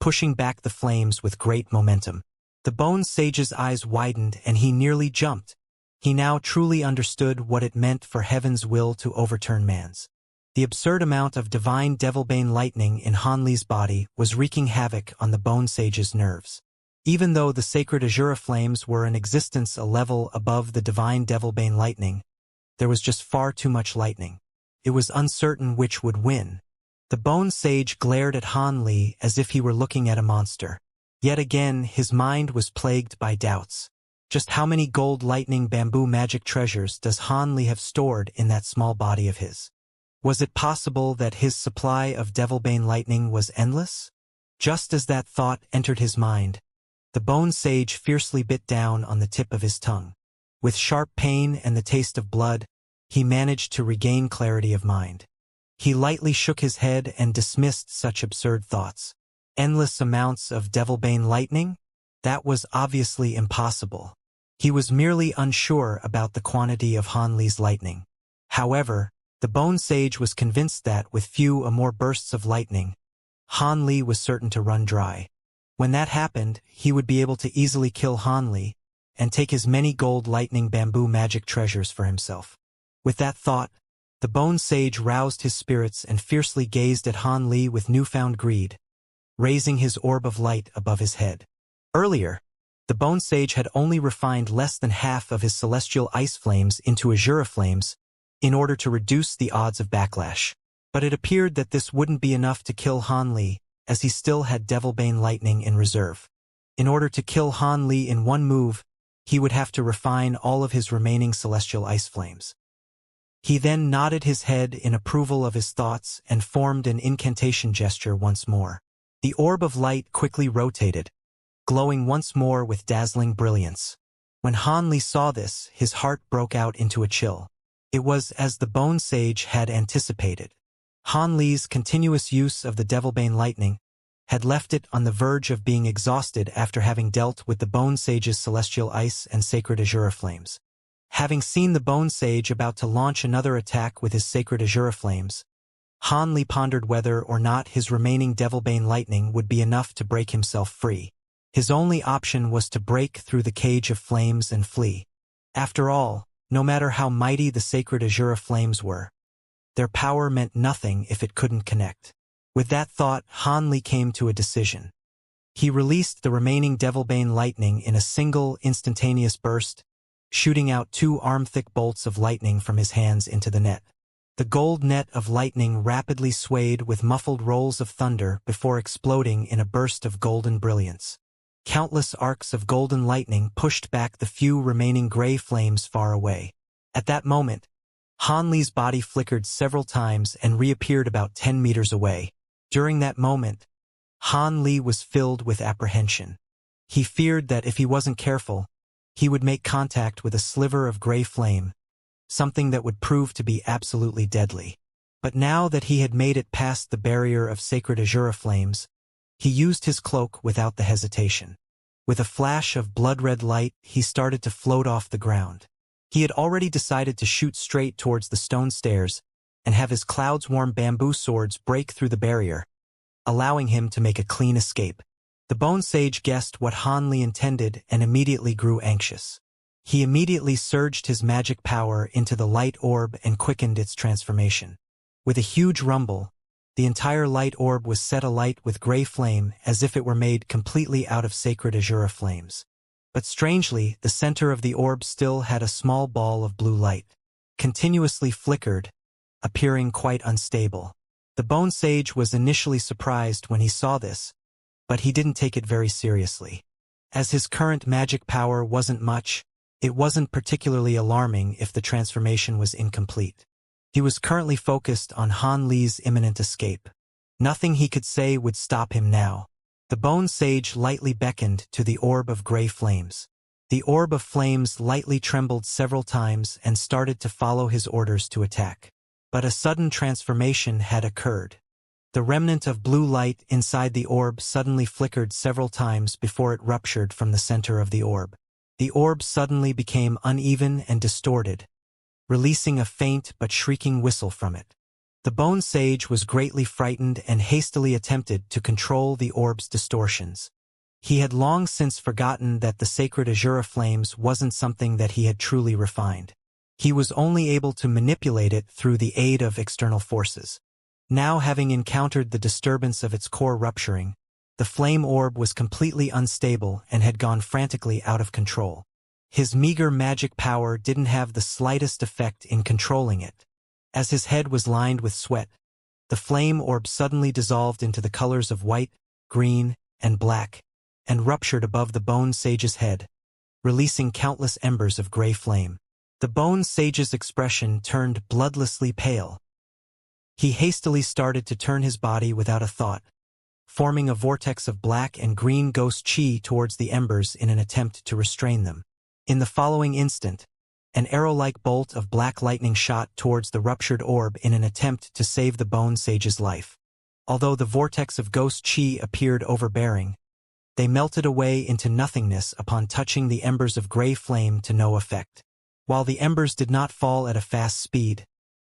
pushing back the flames with great momentum. The Bone Sage's eyes widened and he nearly jumped. He now truly understood what it meant for heaven's will to overturn man's. The absurd amount of divine Devilbane lightning in Han Li's body was wreaking havoc on the Bone Sage's nerves. Even though the sacred azure flames were in existence a level above the divine Devilbane lightning, there was just far too much lightning. It was uncertain which would win. The Bone Sage glared at Han Li as if he were looking at a monster. Yet again, his mind was plagued by doubts. Just how many gold lightning bamboo magic treasures does Han Li have stored in that small body of his? Was it possible that his supply of Devilbane lightning was endless? Just as that thought entered his mind, the Bone Sage fiercely bit down on the tip of his tongue. With sharp pain and the taste of blood, he managed to regain clarity of mind. He lightly shook his head and dismissed such absurd thoughts. Endless amounts of Devilbane lightning? That was obviously impossible. He was merely unsure about the quantity of Han Li's lightning. However, the Bone Sage was convinced that, with few or more bursts of lightning, Han Li was certain to run dry. When that happened, he would be able to easily kill Han Li and take his many gold lightning bamboo magic treasures for himself. With that thought, the Bone Sage roused his spirits and fiercely gazed at Han Li with newfound greed, raising his orb of light above his head. Earlier, the Bone Sage had only refined less than half of his celestial ice flames into azure flames in order to reduce the odds of backlash. But it appeared that this wouldn't be enough to kill Han Li, as he still had Devilbane lightning in reserve. In order to kill Han Li in one move, he would have to refine all of his remaining celestial ice flames. He then nodded his head in approval of his thoughts and formed an incantation gesture once more. The orb of light quickly rotated, glowing once more with dazzling brilliance. When Han Li saw this, his heart broke out into a chill. It was as the Bone Sage had anticipated. Han Li's continuous use of the Devilbane lightning had left it on the verge of being exhausted after having dealt with the Bone Sage's celestial ice and sacred azure flames. Having seen the Bone Sage about to launch another attack with his sacred azure flames, Han Li pondered whether or not his remaining Devilbane lightning would be enough to break himself free. His only option was to break through the cage of flames and flee. After all, no matter how mighty the sacred azure flames were, their power meant nothing if it couldn't connect. With that thought, Han Li came to a decision. He released the remaining Devilbane lightning in a single, instantaneous burst, shooting out 2 arm-thick bolts of lightning from his hands into the net. The gold net of lightning rapidly swayed with muffled rolls of thunder before exploding in a burst of golden brilliance. Countless arcs of golden lightning pushed back the few remaining gray flames far away. At that moment, Han Li's body flickered several times and reappeared about 10 meters away. During that moment, Han Li was filled with apprehension. He feared that if he wasn't careful, he would make contact with a sliver of gray flame, something that would prove to be absolutely deadly. But now that he had made it past the barrier of sacred azure flames, he used his cloak without the hesitation. With a flash of blood-red light, he started to float off the ground. He had already decided to shoot straight towards the stone stairs and have his clouds-warm bamboo swords break through the barrier, allowing him to make a clean escape. The Bone Sage guessed what Han Li intended and immediately grew anxious. He immediately surged his magic power into the light orb and quickened its transformation. With a huge rumble, the entire light orb was set alight with gray flame as if it were made completely out of sacred azure flames. But strangely, the center of the orb still had a small ball of blue light. Continuously flickered, appearing quite unstable. The bone sage was initially surprised when he saw this, but he didn't take it very seriously. As his current magic power wasn't much, it wasn't particularly alarming if the transformation was incomplete. He was currently focused on Han Li's imminent escape. Nothing he could say would stop him now. The bone sage lightly beckoned to the orb of gray flames. The orb of flames lightly trembled several times and started to follow his orders to attack. But a sudden transformation had occurred. The remnant of blue light inside the orb suddenly flickered several times before it ruptured from the center of the orb. The orb suddenly became uneven and distorted, releasing a faint but shrieking whistle from it. The bone sage was greatly frightened and hastily attempted to control the orb's distortions. He had long since forgotten that the sacred azure flames wasn't something that he had truly refined. He was only able to manipulate it through the aid of external forces. Now, having encountered the disturbance of its core rupturing, the flame orb was completely unstable and had gone frantically out of control. His meager magic power didn't have the slightest effect in controlling it. As his head was lined with sweat, the flame orb suddenly dissolved into the colors of white, green, and black, and ruptured above the bone sage's head, releasing countless embers of gray flame. The bone sage's expression turned bloodlessly pale. He hastily started to turn his body without a thought, forming a vortex of black and green ghost chi towards the embers in an attempt to restrain them. In the following instant, an arrow-like bolt of black lightning shot towards the ruptured orb in an attempt to save the bone sage's life. Although the vortex of ghost chi appeared overbearing, they melted away into nothingness upon touching the embers of gray flame to no effect. While the embers did not fall at a fast speed,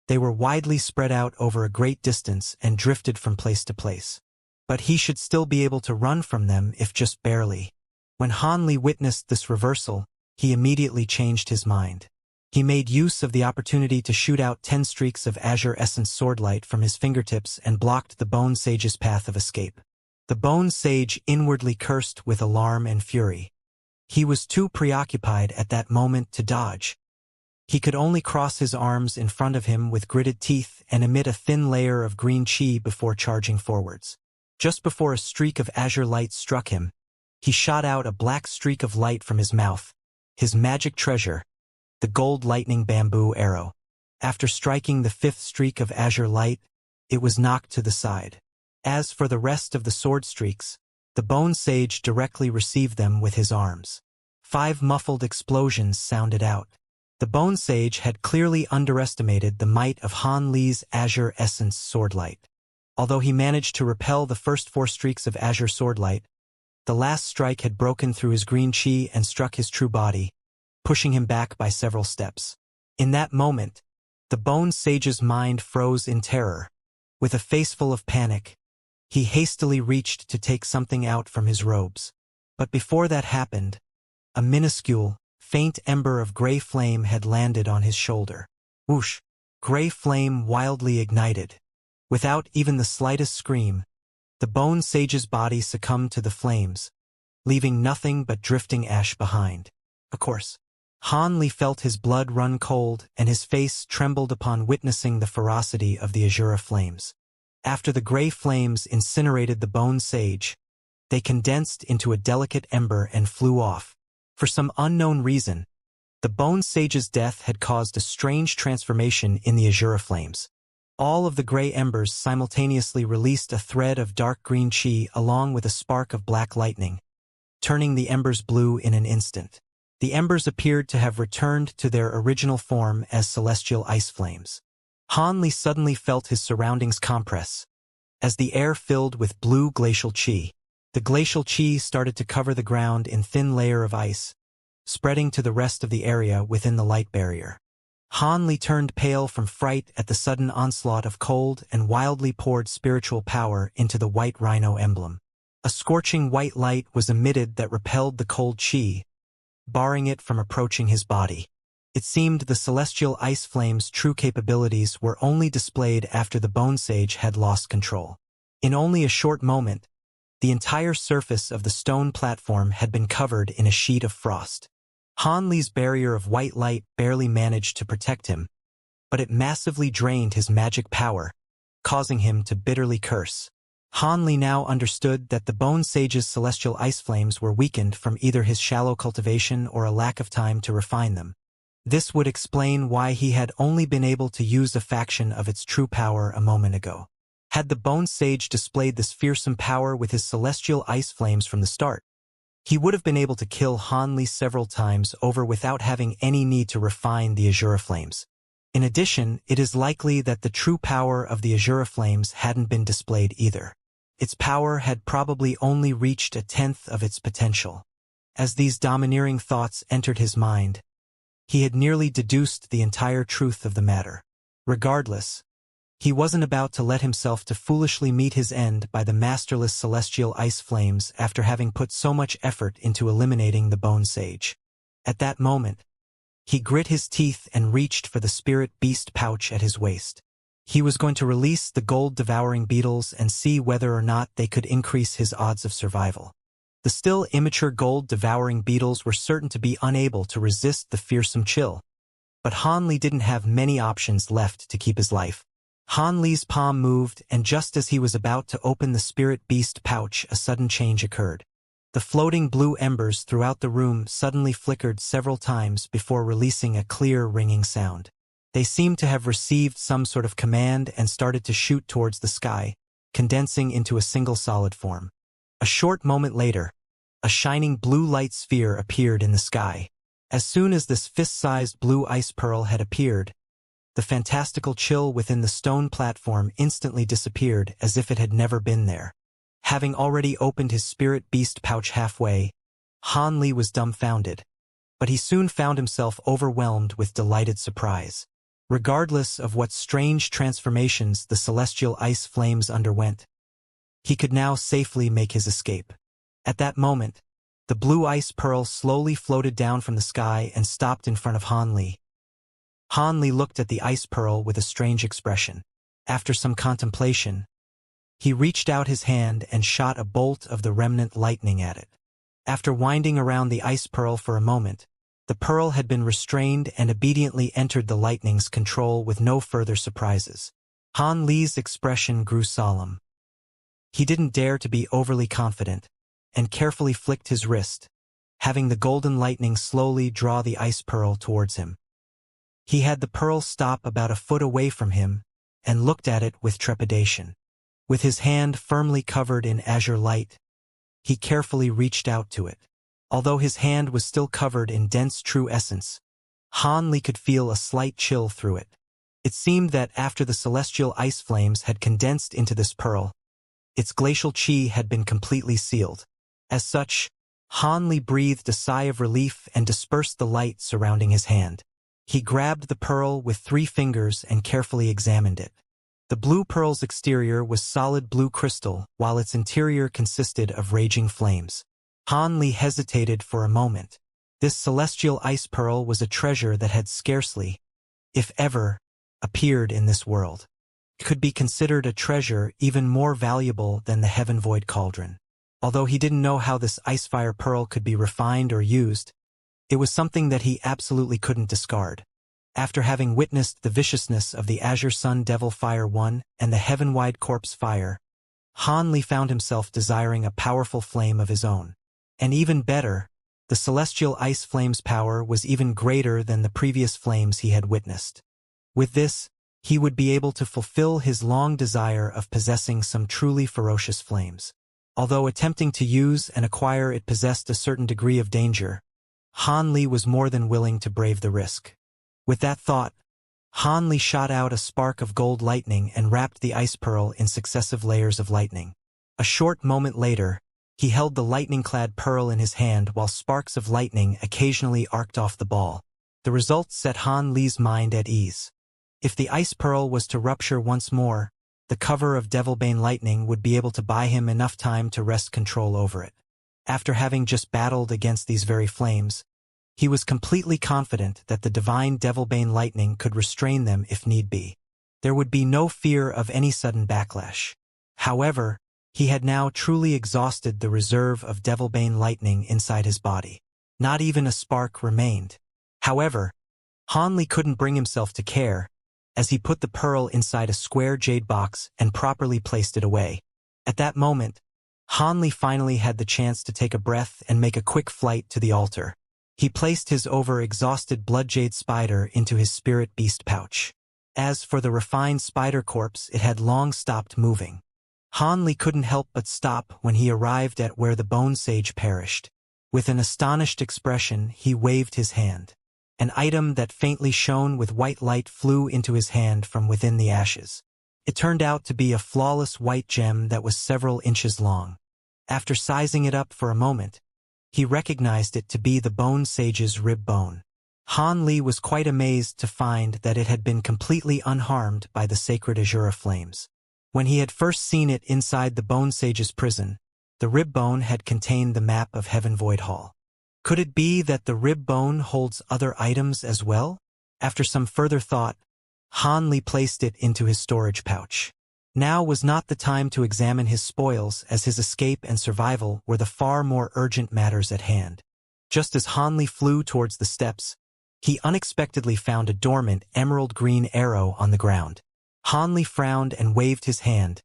they were widely spread out over a great distance and drifted from place to place. But he should still be able to run from them if just barely. When Han Li witnessed this reversal, he immediately changed his mind. He made use of the opportunity to shoot out 10 streaks of azure essence swordlight from his fingertips and blocked the bone sage's path of escape. The bone sage inwardly cursed with alarm and fury. He was too preoccupied at that moment to dodge. He could only cross his arms in front of him with gritted teeth and emit a thin layer of green chi before charging forwards. Just before a streak of azure light struck him, he shot out a black streak of light from his mouth, his magic treasure, the gold lightning bamboo arrow. After striking the 5th streak of azure light, it was knocked to the side. As for the rest of the sword streaks, the bone sage directly received them with his arms. 5 muffled explosions sounded out. The bone sage had clearly underestimated the might of Han Li's azure essence swordlight. Although he managed to repel the first 4 streaks of azure swordlight, the last strike had broken through his green chi and struck his true body, pushing him back by several steps. In that moment, the bone sage's mind froze in terror. With a face full of panic, he hastily reached to take something out from his robes. But before that happened, a minuscule, faint ember of gray flame had landed on his shoulder. Whoosh! Gray flame wildly ignited. Without even the slightest scream, the bone sage's body succumbed to the flames, leaving nothing but drifting ash behind. Of course, Han Li felt his blood run cold and his face trembled upon witnessing the ferocity of the azure flames. After the gray flames incinerated the bone sage, they condensed into a delicate ember and flew off. For some unknown reason, the bone sage's death had caused a strange transformation in the azure flames. All of the gray embers simultaneously released a thread of dark green chi along with a spark of black lightning, turning the embers blue in an instant. The embers appeared to have returned to their original form as celestial ice flames. Han Li suddenly felt his surroundings compress, as the air filled with blue glacial chi. The glacial chi started to cover the ground in thin layer of ice, spreading to the rest of the area within the light barrier. Han Li turned pale from fright at the sudden onslaught of cold and wildly poured spiritual power into the white rhino emblem. A scorching white light was emitted that repelled the cold chi, barring it from approaching his body. It seemed the celestial ice flame's true capabilities were only displayed after the bone sage had lost control. In only a short moment, The entire surface of the stone platform had been covered in a sheet of frost. Han Li's barrier of white light barely managed to protect him, but it massively drained his magic power, causing him to bitterly curse. Han Li now understood that the Bone Sage's celestial ice flames were weakened from either his shallow cultivation or a lack of time to refine them. This would explain why he had only been able to use a fraction of its true power a moment ago. Had the Bone Sage displayed this fearsome power with his celestial ice flames from the start, he would have been able to kill Han Li several times over without having any need to refine the Azure Flames. In addition, it is likely that the true power of the Azure Flames hadn't been displayed either. Its power had probably only reached a tenth of its potential. As these domineering thoughts entered his mind, he had nearly deduced the entire truth of the matter. Regardless, he wasn't about to let himself to foolishly meet his end by the masterless celestial ice flames after having put so much effort into eliminating the Bone Sage. At that moment, he grit his teeth and reached for the spirit beast pouch at his waist. He was going to release the gold-devouring beetles and see whether or not they could increase his odds of survival. The still immature gold-devouring beetles were certain to be unable to resist the fearsome chill, but Han Li didn't have many options left to keep his life. Han Li's palm moved, and just as he was about to open the spirit beast pouch, a sudden change occurred. The floating blue embers throughout the room suddenly flickered several times before releasing a clear, ringing sound. They seemed to have received some sort of command and started to shoot towards the sky, condensing into a single solid form. A short moment later, a shining blue light sphere appeared in the sky. As soon as this fist-sized blue ice pearl had appeared, the fantastical chill within the stone platform instantly disappeared as if it had never been there. Having already opened his spirit beast pouch halfway, Han Li was dumbfounded, but he soon found himself overwhelmed with delighted surprise. Regardless of what strange transformations the celestial ice flames underwent, he could now safely make his escape. At that moment, the blue ice pearl slowly floated down from the sky and stopped in front of Han Li. Han Li looked at the ice pearl with a strange expression. After some contemplation, he reached out his hand and shot a bolt of the remnant lightning at it. After winding around the ice pearl for a moment, the pearl had been restrained and obediently entered the lightning's control with no further surprises. Han Li's expression grew solemn. He didn't dare to be overly confident, and carefully flicked his wrist, having the golden lightning slowly draw the ice pearl towards him. He had the pearl stop about a foot away from him and looked at it with trepidation. With his hand firmly covered in azure light, he carefully reached out to it. Although his hand was still covered in dense true essence, Han Li could feel a slight chill through it. It seemed that after the celestial ice flames had condensed into this pearl, its glacial chi had been completely sealed. As such, Han Li breathed a sigh of relief and dispersed the light surrounding his hand. He grabbed the pearl with 3 fingers and carefully examined it. The blue pearl's exterior was solid blue crystal, while its interior consisted of raging flames. Han Li hesitated for a moment. This celestial ice pearl was a treasure that had scarcely, if ever, appeared in this world. It could be considered a treasure even more valuable than the Heaven Void Cauldron. Although he didn't know how this icefire pearl could be refined or used, it was something that he absolutely couldn't discard. After having witnessed the viciousness of the Azure Sun Devil Fire 1 and the Heaven-wide Corpse Fire, Han Li found himself desiring a powerful flame of his own. And even better, the celestial ice flame's power was even greater than the previous flames he had witnessed. With this, he would be able to fulfill his long desire of possessing some truly ferocious flames. Although attempting to use and acquire it possessed a certain degree of danger, Han Li was more than willing to brave the risk. With that thought, Han Li shot out a spark of gold lightning and wrapped the ice pearl in successive layers of lightning. A short moment later, he held the lightning-clad pearl in his hand while sparks of lightning occasionally arced off the ball. The result set Han Li's mind at ease. If the ice pearl was to rupture once more, the cover of Devilbane lightning would be able to buy him enough time to wrest control over it. After having just battled against these very flames, he was completely confident that the divine Devilbane lightning could restrain them if need be. There would be no fear of any sudden backlash. However, He had now truly exhausted the reserve of Devilbane lightning inside his body. Not even a spark remained. However, Hanli couldn't bring himself to care, as he put the pearl inside a square jade box and properly placed it away. At that moment, Hanli finally had the chance to take a breath and make a quick flight to the altar. He placed his over-exhausted blood jade spider into his spirit beast pouch. As for the refined spider corpse, it had long stopped moving. Hanli couldn't help but stop when he arrived at where the bone sage perished. With an astonished expression, he waved his hand. An item that faintly shone with white light flew into his hand from within the ashes. It turned out to be a flawless white gem that was several inches long. After sizing it up for a moment, he recognized it to be the bone sage's rib bone. Hanli was quite amazed to find that it had been completely unharmed by the sacred Azura flames. When he had first seen it inside the bone sage's prison, the rib bone had contained the map of Heaven Void Hall. Could it be that the rib bone holds other items as well? After some further thought, Hanli placed it into his storage pouch. Now was not the time to examine his spoils, as his escape and survival were the far more urgent matters at hand. Just as Hanli flew towards the steps, he unexpectedly found a dormant emerald green arrow on the ground. Hanli frowned and waved his hand,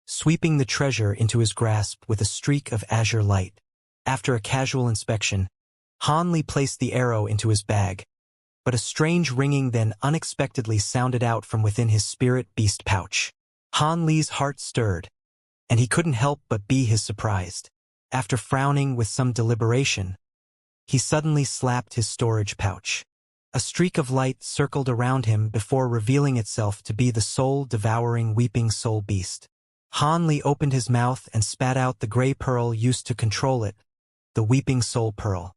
sweeping the treasure into his grasp with a streak of azure light. After a casual inspection, Hanli placed the arrow into his bag, but a strange ringing then unexpectedly sounded out from within his spirit beast pouch. Hanli's heart stirred, and he couldn't help but be surprised. After frowning with some deliberation, he suddenly slapped his storage pouch. A streak of light circled around him before revealing itself to be the soul-devouring weeping soul beast. Hanli opened his mouth and spat out the gray pearl used to control it, the weeping soul pearl.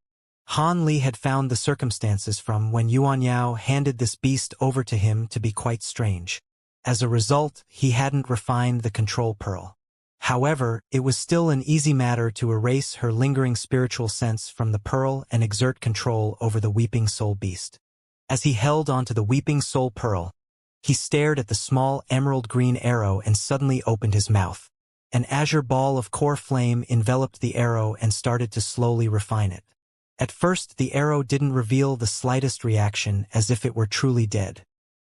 Hanli had found the circumstances from when Yuanyao handed this beast over to him to be quite strange. As a result, he hadn't refined the control pearl. However, it was still an easy matter to erase her lingering spiritual sense from the pearl and exert control over the weeping soul beast. As he held onto the weeping soul pearl, he stared at the small emerald green arrow and suddenly opened his mouth. An azure ball of core flame enveloped the arrow and started to slowly refine it. At first, the arrow didn't reveal the slightest reaction, as if it were truly dead.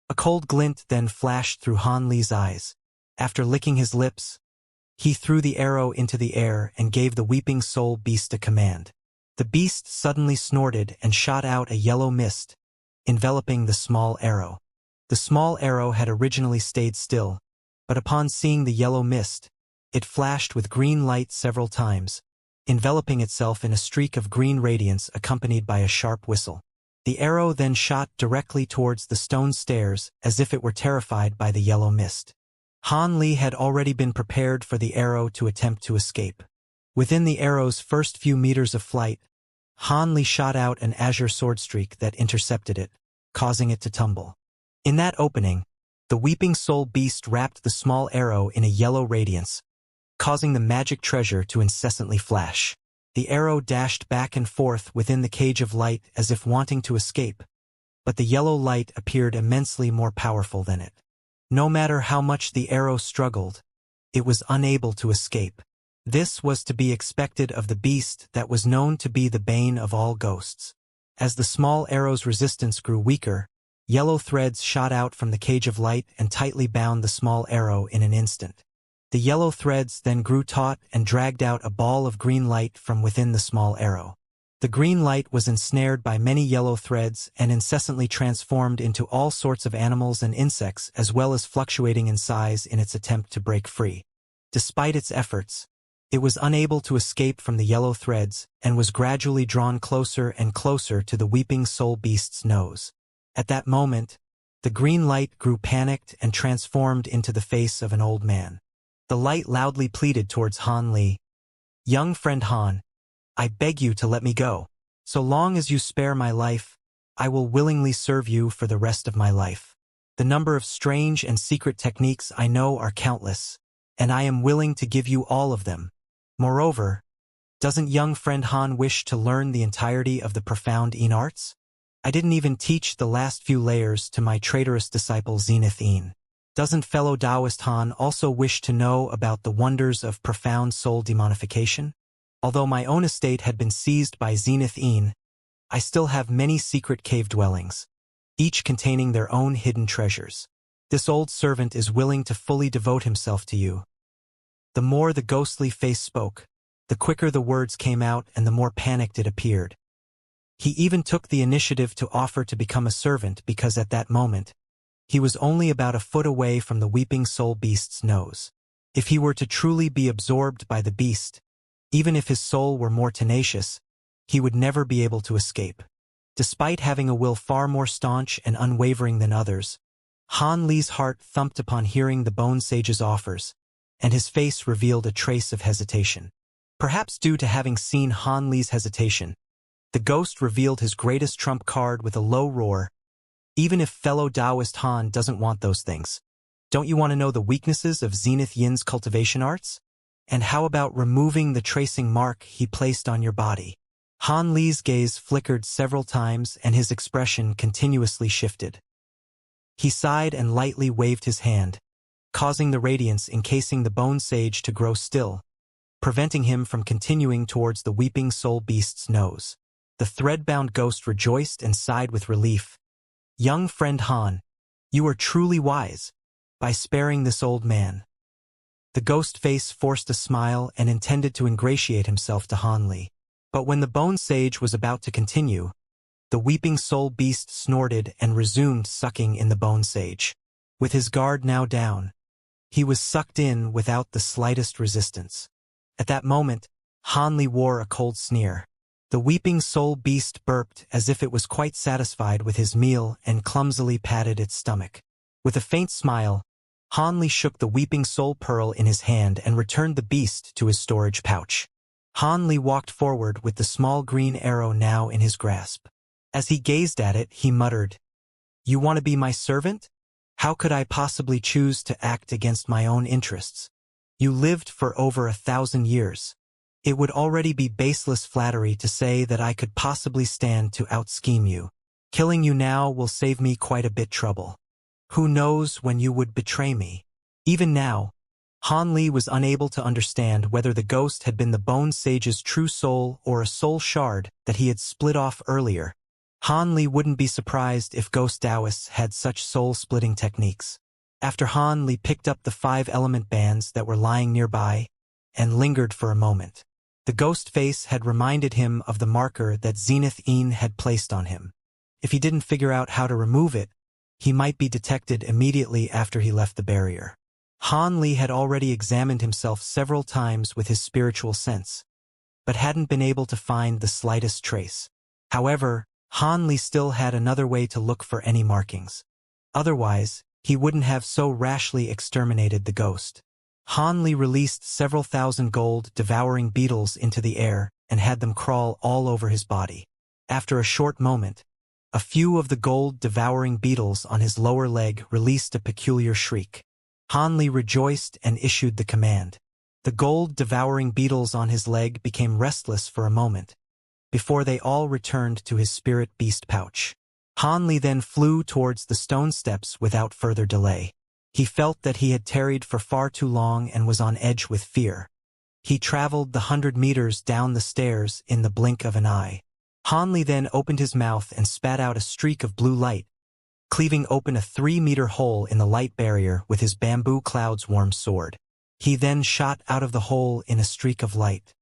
A cold glint then flashed through Hanli's eyes. After licking his lips, he threw the arrow into the air and gave the weeping soul beast a command. The beast suddenly snorted and shot out a yellow mist, enveloping the small arrow. The small arrow had originally stayed still, but upon seeing the yellow mist, it flashed with green light several times, enveloping itself in a streak of green radiance accompanied by a sharp whistle. The arrow then shot directly towards the stone stairs as if it were terrified by the yellow mist. Hanli had already been prepared for the arrow to attempt to escape. Within the arrow's first few meters of flight, Hanli shot out an azure sword streak that intercepted it, causing it to tumble. In that opening, the weeping soul beast wrapped the small arrow in a yellow radiance, causing the magic treasure to incessantly flash. The arrow dashed back and forth within the cage of light as if wanting to escape, but the yellow light appeared immensely more powerful than it. No matter how much the arrow struggled, it was unable to escape. This was to be expected of the beast that was known to be the bane of all ghosts. As the small arrow's resistance grew weaker, yellow threads shot out from the cage of light and tightly bound the small arrow in an instant. The yellow threads then grew taut and dragged out a ball of green light from within the small arrow. The green light was ensnared by many yellow threads and incessantly transformed into all sorts of animals and insects, as well as fluctuating in size in its attempt to break free. Despite its efforts, it was unable to escape from the yellow threads and was gradually drawn closer and closer to the weeping soul beast's nose. At that moment, the green light grew panicked and transformed into the face of an old man. The light loudly pleaded towards Hanli. "Young friend Han, I beg you to let me go. So long as you spare my life, I will willingly serve you for the rest of my life. The number of strange and secret techniques I know are countless, and I am willing to give you all of them. Moreover, doesn't young friend Han wish to learn the entirety of the profound arts? I didn't even teach the last few layers to my traitorous disciple Zenith Een. Doesn't fellow Taoist Han also wish to know about the wonders of profound soul demonification? Although my own estate had been seized by Zenith Een, I still have many secret cave dwellings, each containing their own hidden treasures. This old servant is willing to fully devote himself to you. The more the ghostly face spoke, the quicker the words came out and the more panicked it appeared. He even took the initiative to offer to become a servant because at that moment, he was only about a foot away from the weeping soul beast's nose. If he were to truly be absorbed by the beast, even if his soul were more tenacious, he would never be able to escape. Despite having a will far more staunch and unwavering than others, Han Li's heart thumped upon hearing the Bone Sage's offers, and his face revealed a trace of hesitation. Perhaps due to having seen Han Li's hesitation, the ghost revealed his greatest trump card with a low roar. Even if fellow Taoist Han doesn't want those things, don't you want to know the weaknesses of Zenith Yin's cultivation arts? And how about removing the tracing mark he placed on your body? Han Li's gaze flickered several times and his expression continuously shifted. He sighed and lightly waved his hand, causing the radiance encasing the Bone Sage to grow still, preventing him from continuing towards the weeping soul beast's nose. The thread-bound ghost rejoiced and sighed with relief. Young friend Han, you are truly wise, by sparing this old man. The ghost face forced a smile and intended to ingratiate himself to Han Li. But when the Bone Sage was about to continue, the weeping soul beast snorted and resumed sucking in the Bone Sage. With his guard now down, he was sucked in without the slightest resistance. At that moment, Han Li wore a cold sneer. The weeping soul beast burped as if it was quite satisfied with his meal and clumsily patted its stomach. With a faint smile, Han Li shook the weeping soul pearl in his hand and returned the beast to his storage pouch. Han Li walked forward with the small green arrow now in his grasp. As he gazed at it, he muttered, "You want to be my servant? How could I possibly choose to act against my own interests? You lived for over 1,000 years. It would already be baseless flattery to say that I could possibly stand to out-scheme you. Killing you now will save me quite a bit trouble. Who knows when you would betray me?" Even now, Han Li was unable to understand whether the ghost had been the Bone Sage's true soul or a soul shard that he had split off earlier. Han Li wouldn't be surprised if ghost Taoists had such soul-splitting techniques. After Han Li picked up the 5-element bands that were lying nearby and lingered for a moment, the ghost face had reminded him of the marker that Zenith Een had placed on him. If he didn't figure out how to remove it, he might be detected immediately after he left the barrier. Han Li had already examined himself several times with his spiritual sense, but hadn't been able to find the slightest trace. However, Han Li still had another way to look for any markings. Otherwise, he wouldn't have so rashly exterminated the ghost. Han Li released several thousand gold devouring beetles into the air and had them crawl all over his body. After a short moment, a few of the gold devouring beetles on his lower leg released a peculiar shriek. Han Li rejoiced and issued the command. The gold devouring beetles on his leg became restless for a moment, before they all returned to his spirit beast pouch. Han Li then flew towards the stone steps without further delay. He felt that he had tarried for far too long and was on edge with fear. He traveled the 100 meters down the stairs in the blink of an eye. Han Li then opened his mouth and spat out a streak of blue light, cleaving open a 3-meter hole in the light barrier with his bamboo cloud's warm sword. He then shot out of the hole in a streak of light.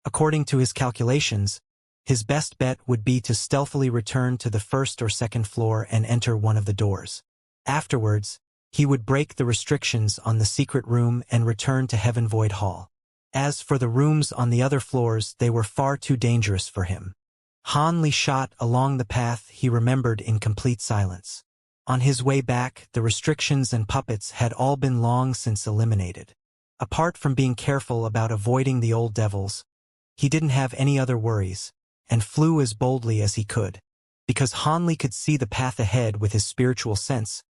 According to his calculations, his best bet would be to stealthily return to the first or second floor and enter one of the doors. Afterwards, he would break the restrictions on the secret room and return to Heaven Void Hall. As for the rooms on the other floors, they were far too dangerous for him. Han Li shot along the path he remembered in complete silence. On his way back, the restrictions and puppets had all been long since eliminated. Apart from being careful about avoiding the old devils, he didn't have any other worries, and flew as boldly as he could. Because Han Li could see the path ahead with his spiritual sense,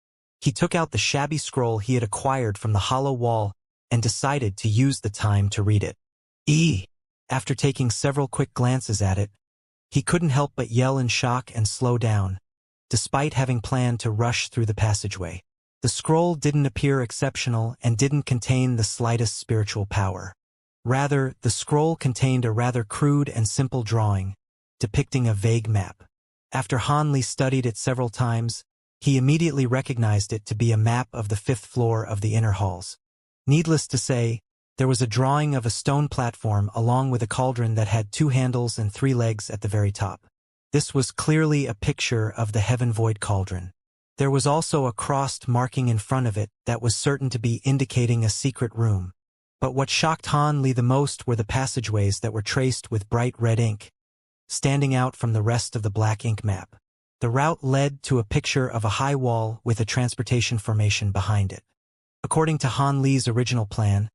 he took out the shabby scroll he had acquired from the hollow wall and decided to use the time to read it. After taking several quick glances at it, he couldn't help but yell in shock and slow down, despite having planned to rush through the passageway. The scroll didn't appear exceptional and didn't contain the slightest spiritual power. Rather, the scroll contained a rather crude and simple drawing, depicting a vague map. After Han Li studied it several times, he immediately recognized it to be a map of the 5th floor of the inner halls. Needless to say, there was a drawing of a stone platform along with a cauldron that had 2 handles and 3 legs at the very top. This was clearly a picture of the Heaven Void cauldron. There was also a crossed marking in front of it that was certain to be indicating a secret room. But what shocked Han Li the most were the passageways that were traced with bright red ink, standing out from the rest of the black ink map. The route led to a picture of a high wall with a transportation formation behind it. According to Han Li's original plan,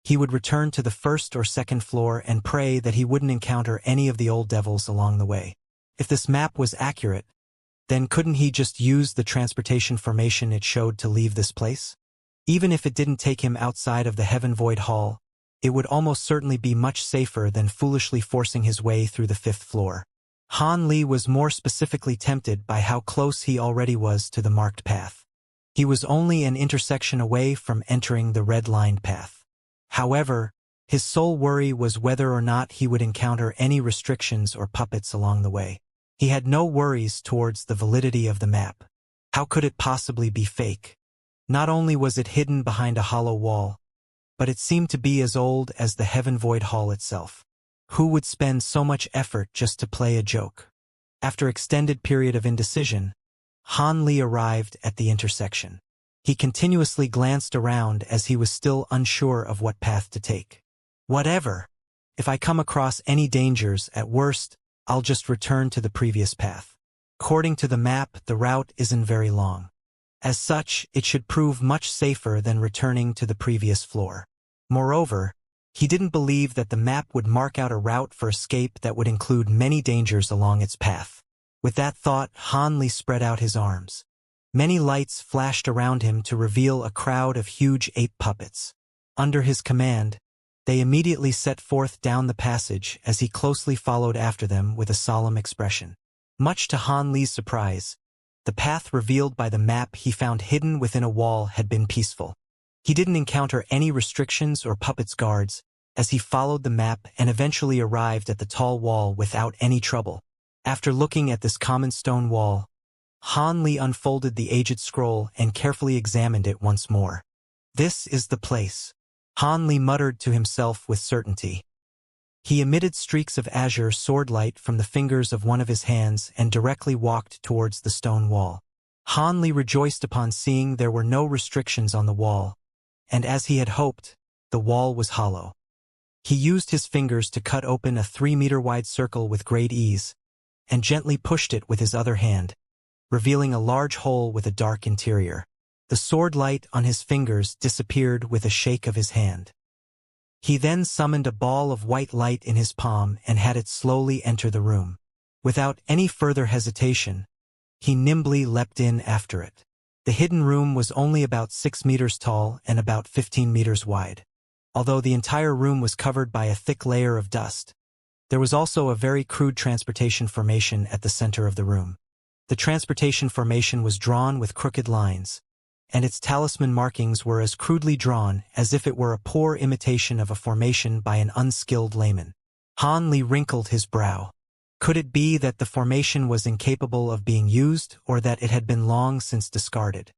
he would return to the 1st or 2nd floor and pray that he wouldn't encounter any of the old devils along the way. If this map was accurate, then couldn't he just use the transportation formation it showed to leave this place? Even if it didn't take him outside of the Heaven Void Hall, it would almost certainly be much safer than foolishly forcing his way through the 5th floor. Han Li was more specifically tempted by how close he already was to the marked path. He was only an intersection away from entering the red-lined path. However, his sole worry was whether or not he would encounter any restrictions or puppets along the way. He had no worries towards the validity of the map. How could it possibly be fake? Not only was it hidden behind a hollow wall, but it seemed to be as old as the Heaven Void Hall itself. Who would spend so much effort just to play a joke? After extended period of indecision, Han Li arrived at the intersection. He continuously glanced around as he was still unsure of what path to take. Whatever. If I come across any dangers, at worst, I'll just return to the previous path. According to the map, the route isn't very long. As such, it should prove much safer than returning to the previous floor. Moreover, he didn't believe that the map would mark out a route for escape that would include many dangers along its path. With that thought, Han Li spread out his arms. Many lights flashed around him to reveal a crowd of huge ape puppets. Under his command, they immediately set forth down the passage as he closely followed after them with a solemn expression. Much to Han Li's surprise, the path revealed by the map he found hidden within a wall had been peaceful. He didn't encounter any restrictions or puppets guards as he followed the map and eventually arrived at the tall wall without any trouble. After looking at this common stone wall, Han Li unfolded the aged scroll and carefully examined it once more. This is the place, Han Li muttered to himself with certainty. He emitted streaks of azure sword light from the fingers of one of his hands and directly walked towards the stone wall. Han Li rejoiced upon seeing there were no restrictions on the wall, and as he had hoped, the wall was hollow. He used his fingers to cut open a 3-meter-wide circle with great ease, and gently pushed it with his other hand, revealing a large hole with a dark interior. The sword light on his fingers disappeared with a shake of his hand. He then summoned a ball of white light in his palm and had it slowly enter the room. Without any further hesitation, he nimbly leapt in after it. The hidden room was only about 6 meters tall and about 15 meters wide. Although the entire room was covered by a thick layer of dust, there was also a very crude transportation formation at the center of the room. The transportation formation was drawn with crooked lines, and its talisman markings were as crudely drawn as if it were a poor imitation of a formation by an unskilled layman. Han Li wrinkled his brow. Could it be that the formation was incapable of being used or that it had been long since discarded?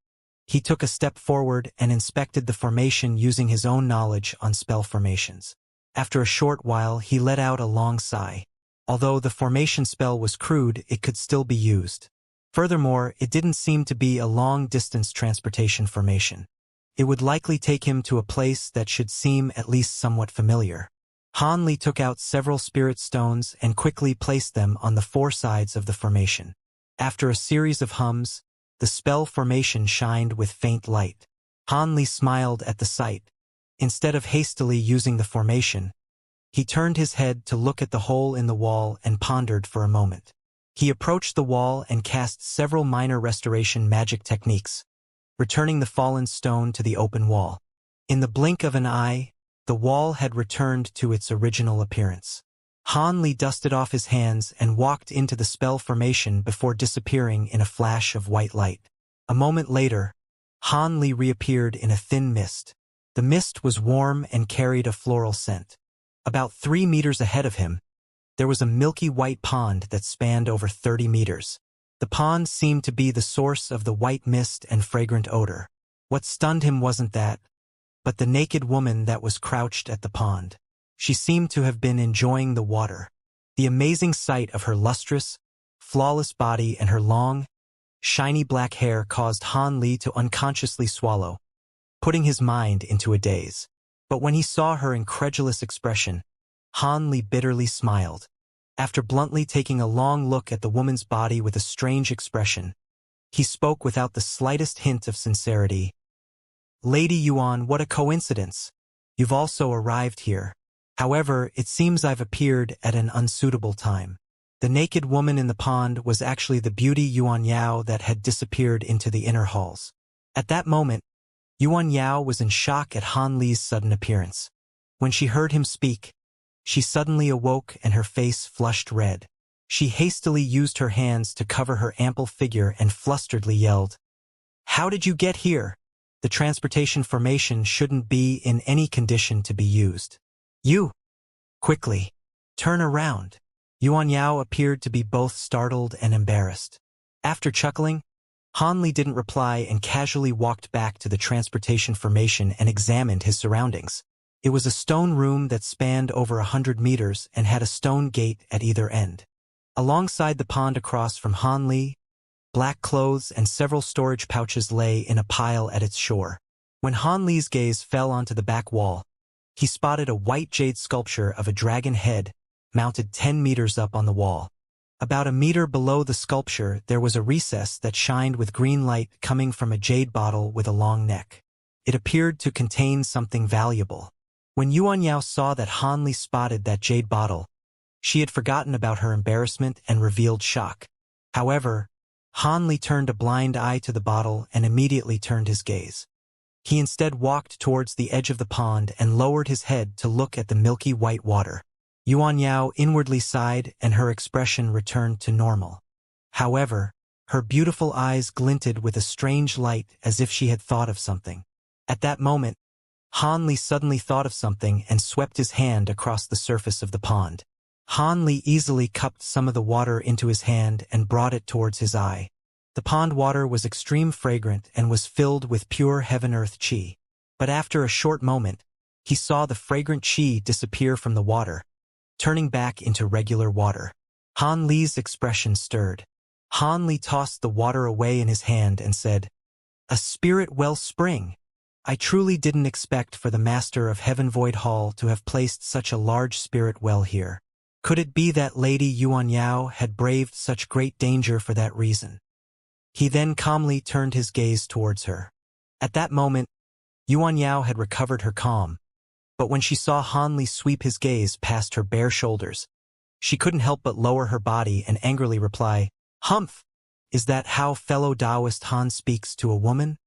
He took a step forward and inspected the formation using his own knowledge on spell formations. After a short while, he let out a long sigh. Although the formation spell was crude, it could still be used. Furthermore, it didn't seem to be a long-distance transportation formation. It would likely take him to a place that should seem at least somewhat familiar. Han Li took out several spirit stones and quickly placed them on the 4 sides of the formation. After a series of hums, the spell formation shined with faint light. Han Li smiled at the sight. Instead of hastily using the formation, he turned his head to look at the hole in the wall and pondered for a moment. He approached the wall and cast several minor restoration magic techniques, returning the fallen stone to the open wall. In the blink of an eye, the wall had returned to its original appearance. Han Li dusted off his hands and walked into the spell formation before disappearing in a flash of white light. A moment later, Han Li reappeared in a thin mist. The mist was warm and carried a floral scent. About 3 meters ahead of him, there was a milky white pond that spanned over 30 meters. The pond seemed to be the source of the white mist and fragrant odor. What stunned him wasn't that, but the naked woman that was crouched at the pond. She seemed to have been enjoying the water. The amazing sight of her lustrous, flawless body and her long, shiny black hair caused Han Li to unconsciously swallow, putting his mind into a daze. But when he saw her incredulous expression, Han Li bitterly smiled. After bluntly taking a long look at the woman's body with a strange expression, he spoke without the slightest hint of sincerity. "Lady Yuan, what a coincidence! You've also arrived here. However, it seems I've appeared at an unsuitable time." The naked woman in the pond was actually the beauty Yuan Yao that had disappeared into the inner halls. At that moment, Yuan Yao was in shock at Han Li's sudden appearance. When she heard him speak, she suddenly awoke and her face flushed red. She hastily used her hands to cover her ample figure and flusteredly yelled, "How did you get here? The transportation formation shouldn't be in any condition to be used. You! Quickly! Turn around!" Yuan Yao appeared to be both startled and embarrassed. After chuckling, Han Li didn't reply and casually walked back to the transportation formation and examined his surroundings. It was a stone room that spanned over 100 meters and had a stone gate at either end. Alongside the pond across from Han Li, black clothes and several storage pouches lay in a pile at its shore. When Han Li's gaze fell onto the back wall, he spotted a white jade sculpture of a dragon head mounted 10 meters up on the wall. About a meter below the sculpture, there was a recess that shined with green light coming from a jade bottle with a long neck. It appeared to contain something valuable. When Yuan Yao saw that Han Li spotted that jade bottle, she had forgotten about her embarrassment and revealed shock. However, Han Li turned a blind eye to the bottle and immediately turned his gaze. He instead walked towards the edge of the pond and lowered his head to look at the milky white water. Yuan Yao inwardly sighed and her expression returned to normal. However, her beautiful eyes glinted with a strange light as if she had thought of something. At that moment, Han Li suddenly thought of something and swept his hand across the surface of the pond. Han Li easily cupped some of the water into his hand and brought it towards his eye. The pond water was extreme fragrant and was filled with pure heaven-earth qi. But after a short moment, he saw the fragrant qi disappear from the water, turning back into regular water. Han Li's expression stirred. Han Li tossed the water away in his hand and said, "A spirit well spring. I truly didn't expect for the master of Heaven Void Hall to have placed such a large spirit well here. Could it be that Lady Yuan Yao had braved such great danger for that reason?" He then calmly turned his gaze towards her. At that moment, Yuan Yao had recovered her calm, but when she saw Han Li sweep his gaze past her bare shoulders, she couldn't help but lower her body and angrily reply, "Humph! Is that how fellow Taoist Han speaks to a woman?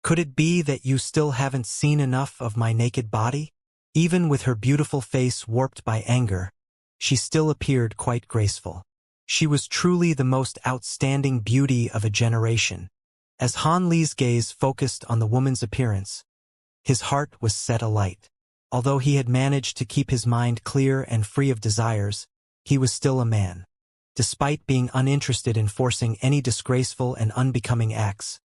Could it be that you still haven't seen enough of my naked body?" Even with her beautiful face warped by anger, she still appeared quite graceful. She was truly the most outstanding beauty of a generation. As Han Li's gaze focused on the woman's appearance, his heart was set alight. Although he had managed to keep his mind clear and free of desires, he was still a man. Despite being uninterested in forcing any disgraceful and unbecoming acts,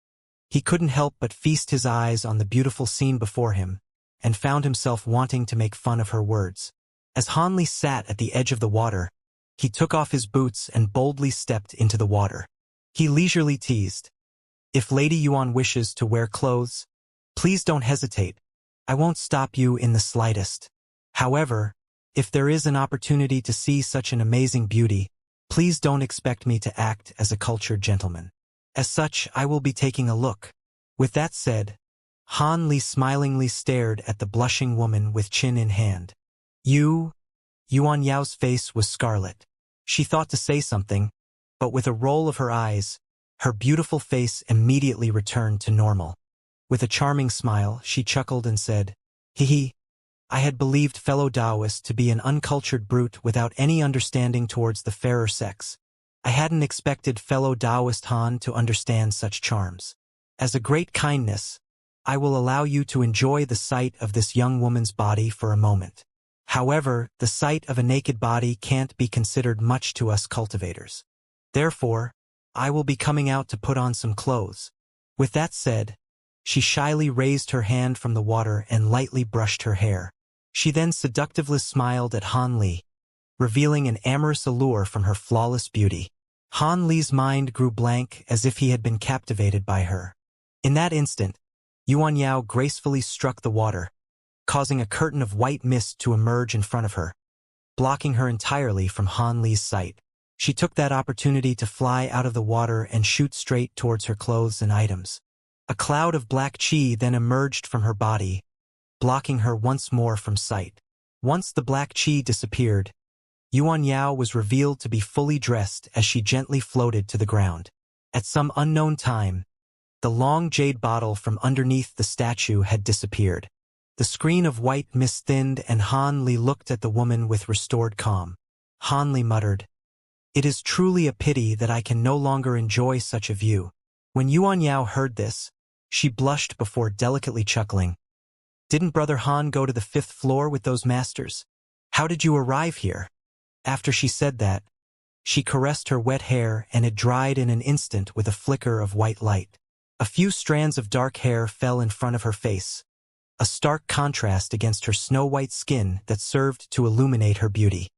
he couldn't help but feast his eyes on the beautiful scene before him, and found himself wanting to make fun of her words. As Han Li sat at the edge of the water, he took off his boots and boldly stepped into the water. He leisurely teased, "If Lady Yuan wishes to wear clothes, please don't hesitate. I won't stop you in the slightest. However, if there is an opportunity to see such an amazing beauty, please don't expect me to act as a cultured gentleman. As such, I will be taking a look." With that said, Han Li smilingly stared at the blushing woman with chin in hand. Yuan Yao's face was scarlet. She thought to say something, but with a roll of her eyes, her beautiful face immediately returned to normal. With a charming smile, she chuckled and said, "Hee, I had believed fellow Taoist to be an uncultured brute without any understanding towards the fairer sex. I hadn't expected fellow Taoist Han to understand such charms." As a great kindness, I will allow you to enjoy the sight of this young woman's body for a moment. However, the sight of a naked body can't be considered much to us cultivators. Therefore, I will be coming out to put on some clothes." With that said, she shyly raised her hand from the water and lightly brushed her hair. She then seductively smiled at Han Li, revealing an amorous allure from her flawless beauty. Han Li's mind grew blank as if he had been captivated by her. In that instant, Yuan Yao gracefully struck the water, causing a curtain of white mist to emerge in front of her, blocking her entirely from Han Li's sight. She took that opportunity to fly out of the water and shoot straight towards her clothes and items. A cloud of black chi then emerged from her body, blocking her once more from sight. Once the black chi disappeared, Yuan Yao was revealed to be fully dressed as she gently floated to the ground. At some unknown time, the long jade bottle from underneath the statue had disappeared. The screen of white mist thinned and Han Li looked at the woman with restored calm. Han Li muttered, "It is truly a pity that I can no longer enjoy such a view." When Yuan Yao heard this, she blushed before delicately chuckling. "Didn't Brother Han go to the 5th floor with those masters? How did you arrive here?" After she said that, she caressed her wet hair and it dried in an instant with a flicker of white light. A few strands of dark hair fell in front of her face, a stark contrast against her snow-white skin that served to illuminate her beauty.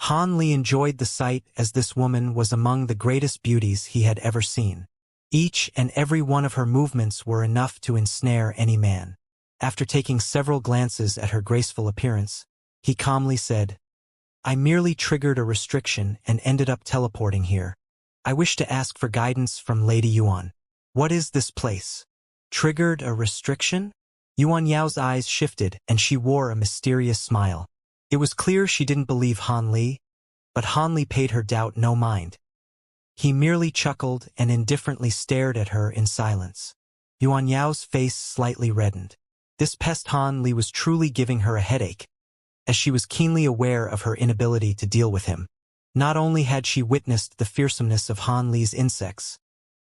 Han Li enjoyed the sight as this woman was among the greatest beauties he had ever seen. Each and every one of her movements were enough to ensnare any man. After taking several glances at her graceful appearance, he calmly said, "I merely triggered a restriction and ended up teleporting here. I wish to ask for guidance from Lady Yuan. What is this place?" "Triggered a restriction?" Yuan Yao's eyes shifted and she wore a mysterious smile. It was clear she didn't believe Han Li, but Han Li paid her doubt no mind. He merely chuckled and indifferently stared at her in silence. Yuan Yao's face slightly reddened. This pest Han Li was truly giving her a headache, as she was keenly aware of her inability to deal with him. Not only had she witnessed the fearsomeness of Han Li's insects,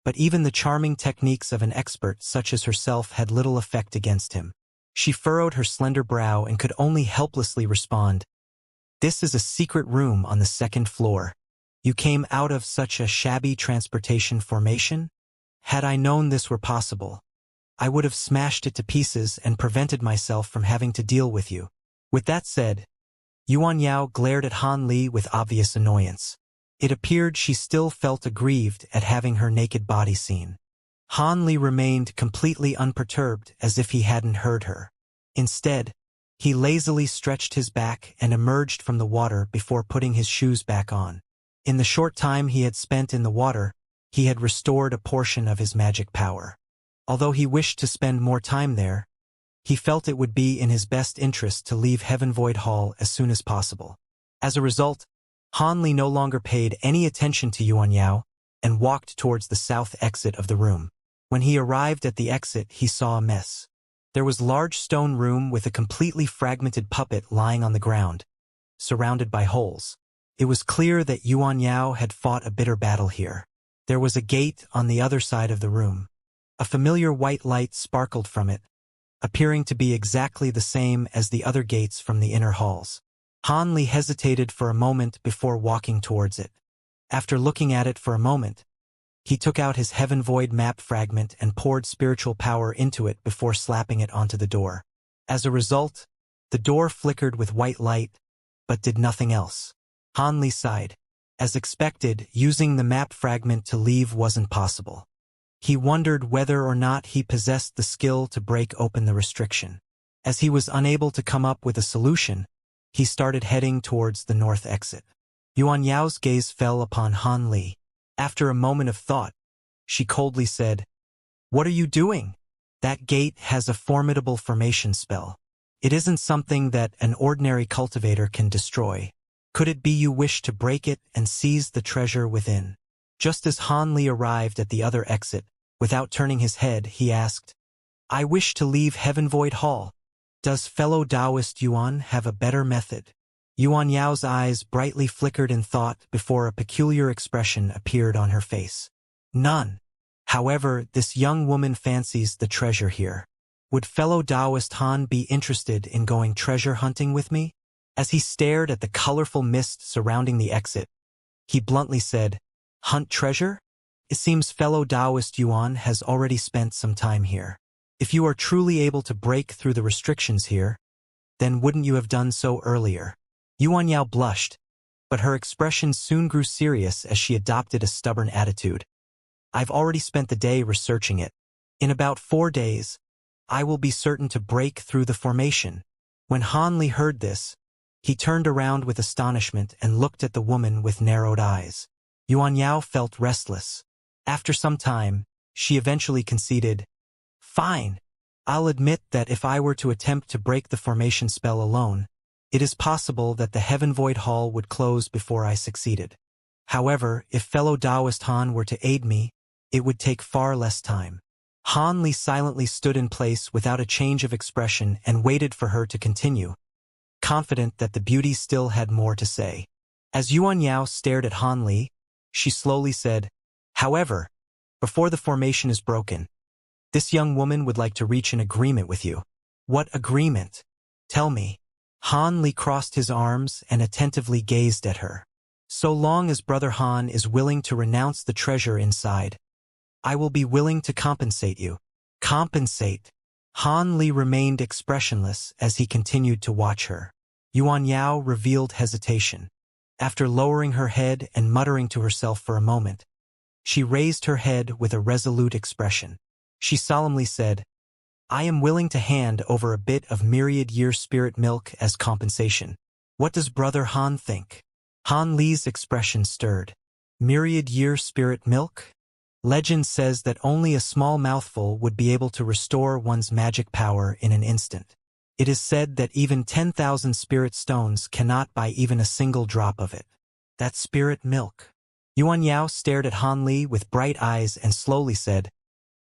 but even the charming techniques of an expert such as herself had little effect against him. She furrowed her slender brow and could only helplessly respond, "This is a secret room on the 2nd floor. You came out of such a shabby transportation formation? Had I known this were possible, I would have smashed it to pieces and prevented myself from having to deal with you." With that said, Yuan Yao glared at Han Li with obvious annoyance. It appeared she still felt aggrieved at having her naked body seen. Han Li remained completely unperturbed as if he hadn't heard her. Instead, he lazily stretched his back and emerged from the water before putting his shoes back on. In the short time he had spent in the water, he had restored a portion of his magic power. Although he wished to spend more time there, he felt it would be in his best interest to leave Heaven Void Hall as soon as possible. As a result, Han Li no longer paid any attention to Yuan Yao and walked towards the south exit of the room. When he arrived at the exit, he saw a mess. There was a large stone room with a completely fragmented puppet lying on the ground, surrounded by holes. It was clear that Yuan Yao had fought a bitter battle here. There was a gate on the other side of the room. A familiar white light sparkled from it, appearing to be exactly the same as the other gates from the inner halls. Han Li hesitated for a moment before walking towards it. After looking at it for a moment, he took out his Heaven Void map fragment and poured spiritual power into it before slapping it onto the door. As a result, the door flickered with white light, but did nothing else. Han Li sighed. As expected, using the map fragment to leave wasn't possible. He wondered whether or not he possessed the skill to break open the restriction. As he was unable to come up with a solution, he started heading towards the north exit. Yuan Yao's gaze fell upon Han Li. After a moment of thought, she coldly said, "What are you doing? That gate has a formidable formation spell. It isn't something that an ordinary cultivator can destroy. Could it be you wish to break it and seize the treasure within?" Just as Han Li arrived at the other exit, without turning his head, he asked, "I wish to leave Heaven Void Hall. Does fellow Taoist Yuan have a better method?" Yuan Yao's eyes brightly flickered in thought before a peculiar expression appeared on her face. "None. However, this young woman fancies the treasure here. Would fellow Taoist Han be interested in going treasure hunting with me? As he stared at the colorful mist surrounding the exit, he bluntly said, "Hunt treasure? It seems fellow Taoist Yuan has already spent some time here. If you are truly able to break through the restrictions here, then wouldn't you have done so earlier?" Yuan Yao blushed, but her expression soon grew serious as she adopted a stubborn attitude. "I've already spent the day researching it. In about 4 days, I will be certain to break through the formation." When Han Li heard this, he turned around with astonishment and looked at the woman with narrowed eyes. Yuan Yao felt restless. After some time, she eventually conceded, "Fine. I'll admit that if I were to attempt to break the formation spell alone, it is possible that the Heaven Void Hall would close before I succeeded. However, if fellow Taoist Han were to aid me, it would take far less time." Han Li silently stood in place without a change of expression and waited for her to continue, confident that the beauty still had more to say. As Yuan Yao stared at Han Li, she slowly said, "However, before the formation is broken, this young woman would like to reach an agreement with you." "What agreement? Tell me." Han Li crossed his arms and attentively gazed at her. "So long as Brother Han is willing to renounce the treasure inside, I will be willing to compensate you." "Compensate?" Han Li remained expressionless as he continued to watch her. Yuan Yao revealed hesitation. After lowering her head and muttering to herself for a moment, she raised her head with a resolute expression. She solemnly said, "I am willing to hand over a bit of myriad-year spirit milk as compensation. What does Brother Han think?" Han Li's expression stirred. "Myriad-year spirit milk?" Legend says that only a small mouthful would be able to restore one's magic power in an instant. It is said that even 10,000 spirit stones cannot buy even a single drop of it. That spirit milk. Yuan Yao stared at Han Li with bright eyes and slowly said,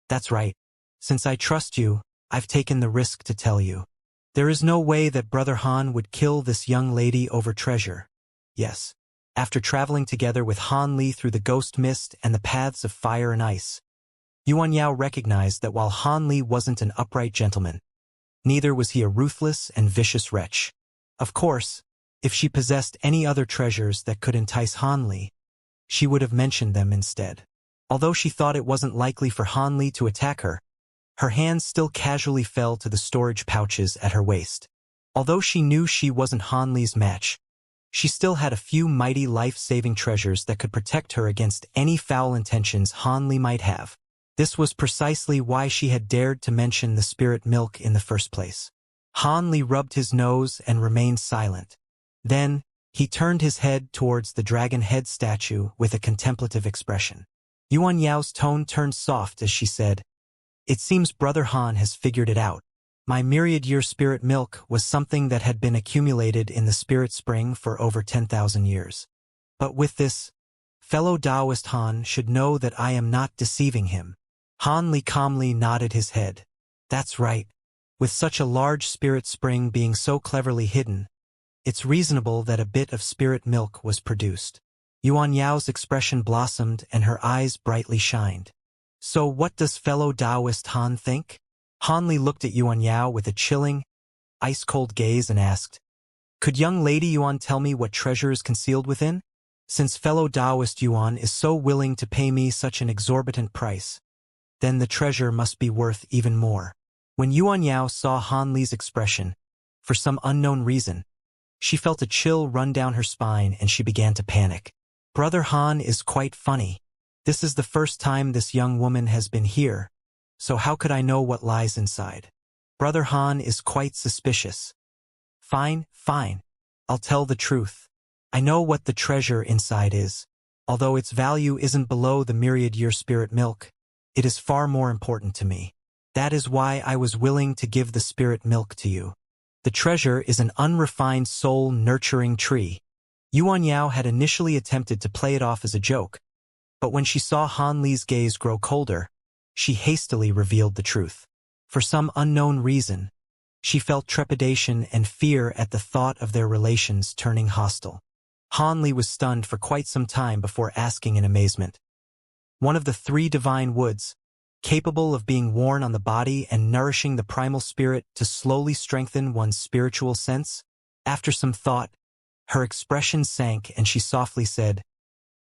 "That's right. Since I trust you, I've taken the risk to tell you. There is no way that Brother Han would kill this young lady over treasure. Yes." After traveling together with Han Li through the ghost mist and the paths of fire and ice, Yuan Yao recognized that while Han Li wasn't an upright gentleman, neither was he a ruthless and vicious wretch. Of course, if she possessed any other treasures that could entice Han Li, she would have mentioned them instead. Although she thought it wasn't likely for Han Li to attack her, her hands still casually fell to the storage pouches at her waist. Although she knew she wasn't Han Li's match, she still had a few mighty life-saving treasures that could protect her against any foul intentions Han Li might have. This was precisely why she had dared to mention the spirit milk in the first place. Han Li rubbed his nose and remained silent. Then, he turned his head towards the dragon head statue with a contemplative expression. Yuan Yao's tone turned soft as she said, "It seems Brother Han has figured it out. My myriad-year spirit milk was something that had been accumulated in the spirit spring for over 10,000 years. But with this, fellow Taoist Han should know that I am not deceiving him." Han Li calmly nodded his head. "That's right. With such a large spirit spring being so cleverly hidden, it's reasonable that a bit of spirit milk was produced." Yuan Yao's expression blossomed and her eyes brightly shined. "So what does fellow Taoist Han think?" Han Li looked at Yuan Yao with a chilling, ice-cold gaze and asked, "Could young lady Yuan tell me what treasure is concealed within? Since fellow Taoist Yuan is so willing to pay me such an exorbitant price, then the treasure must be worth even more." When Yuan Yao saw Han Li's expression, for some unknown reason, she felt a chill run down her spine and she began to panic. Brother Han is quite funny. This is the first time this young woman has been here, so how could I know what lies inside? Brother Han is quite suspicious. Fine, fine. I'll tell the truth. I know what the treasure inside is. Although its value isn't below the myriad-year spirit milk, it is far more important to me. That is why I was willing to give the spirit milk to you. The treasure is an unrefined soul-nurturing tree. Yuan Yao had initially attempted to play it off as a joke, but when she saw Han Li's gaze grow colder, she hastily revealed the truth. For some unknown reason, she felt trepidation and fear at the thought of their relations turning hostile. Han Li was stunned for quite some time before asking in amazement, one of the three divine woods, capable of being worn on the body and nourishing the primal spirit to slowly strengthen one's spiritual sense. After some thought, her expression sank and she softly said,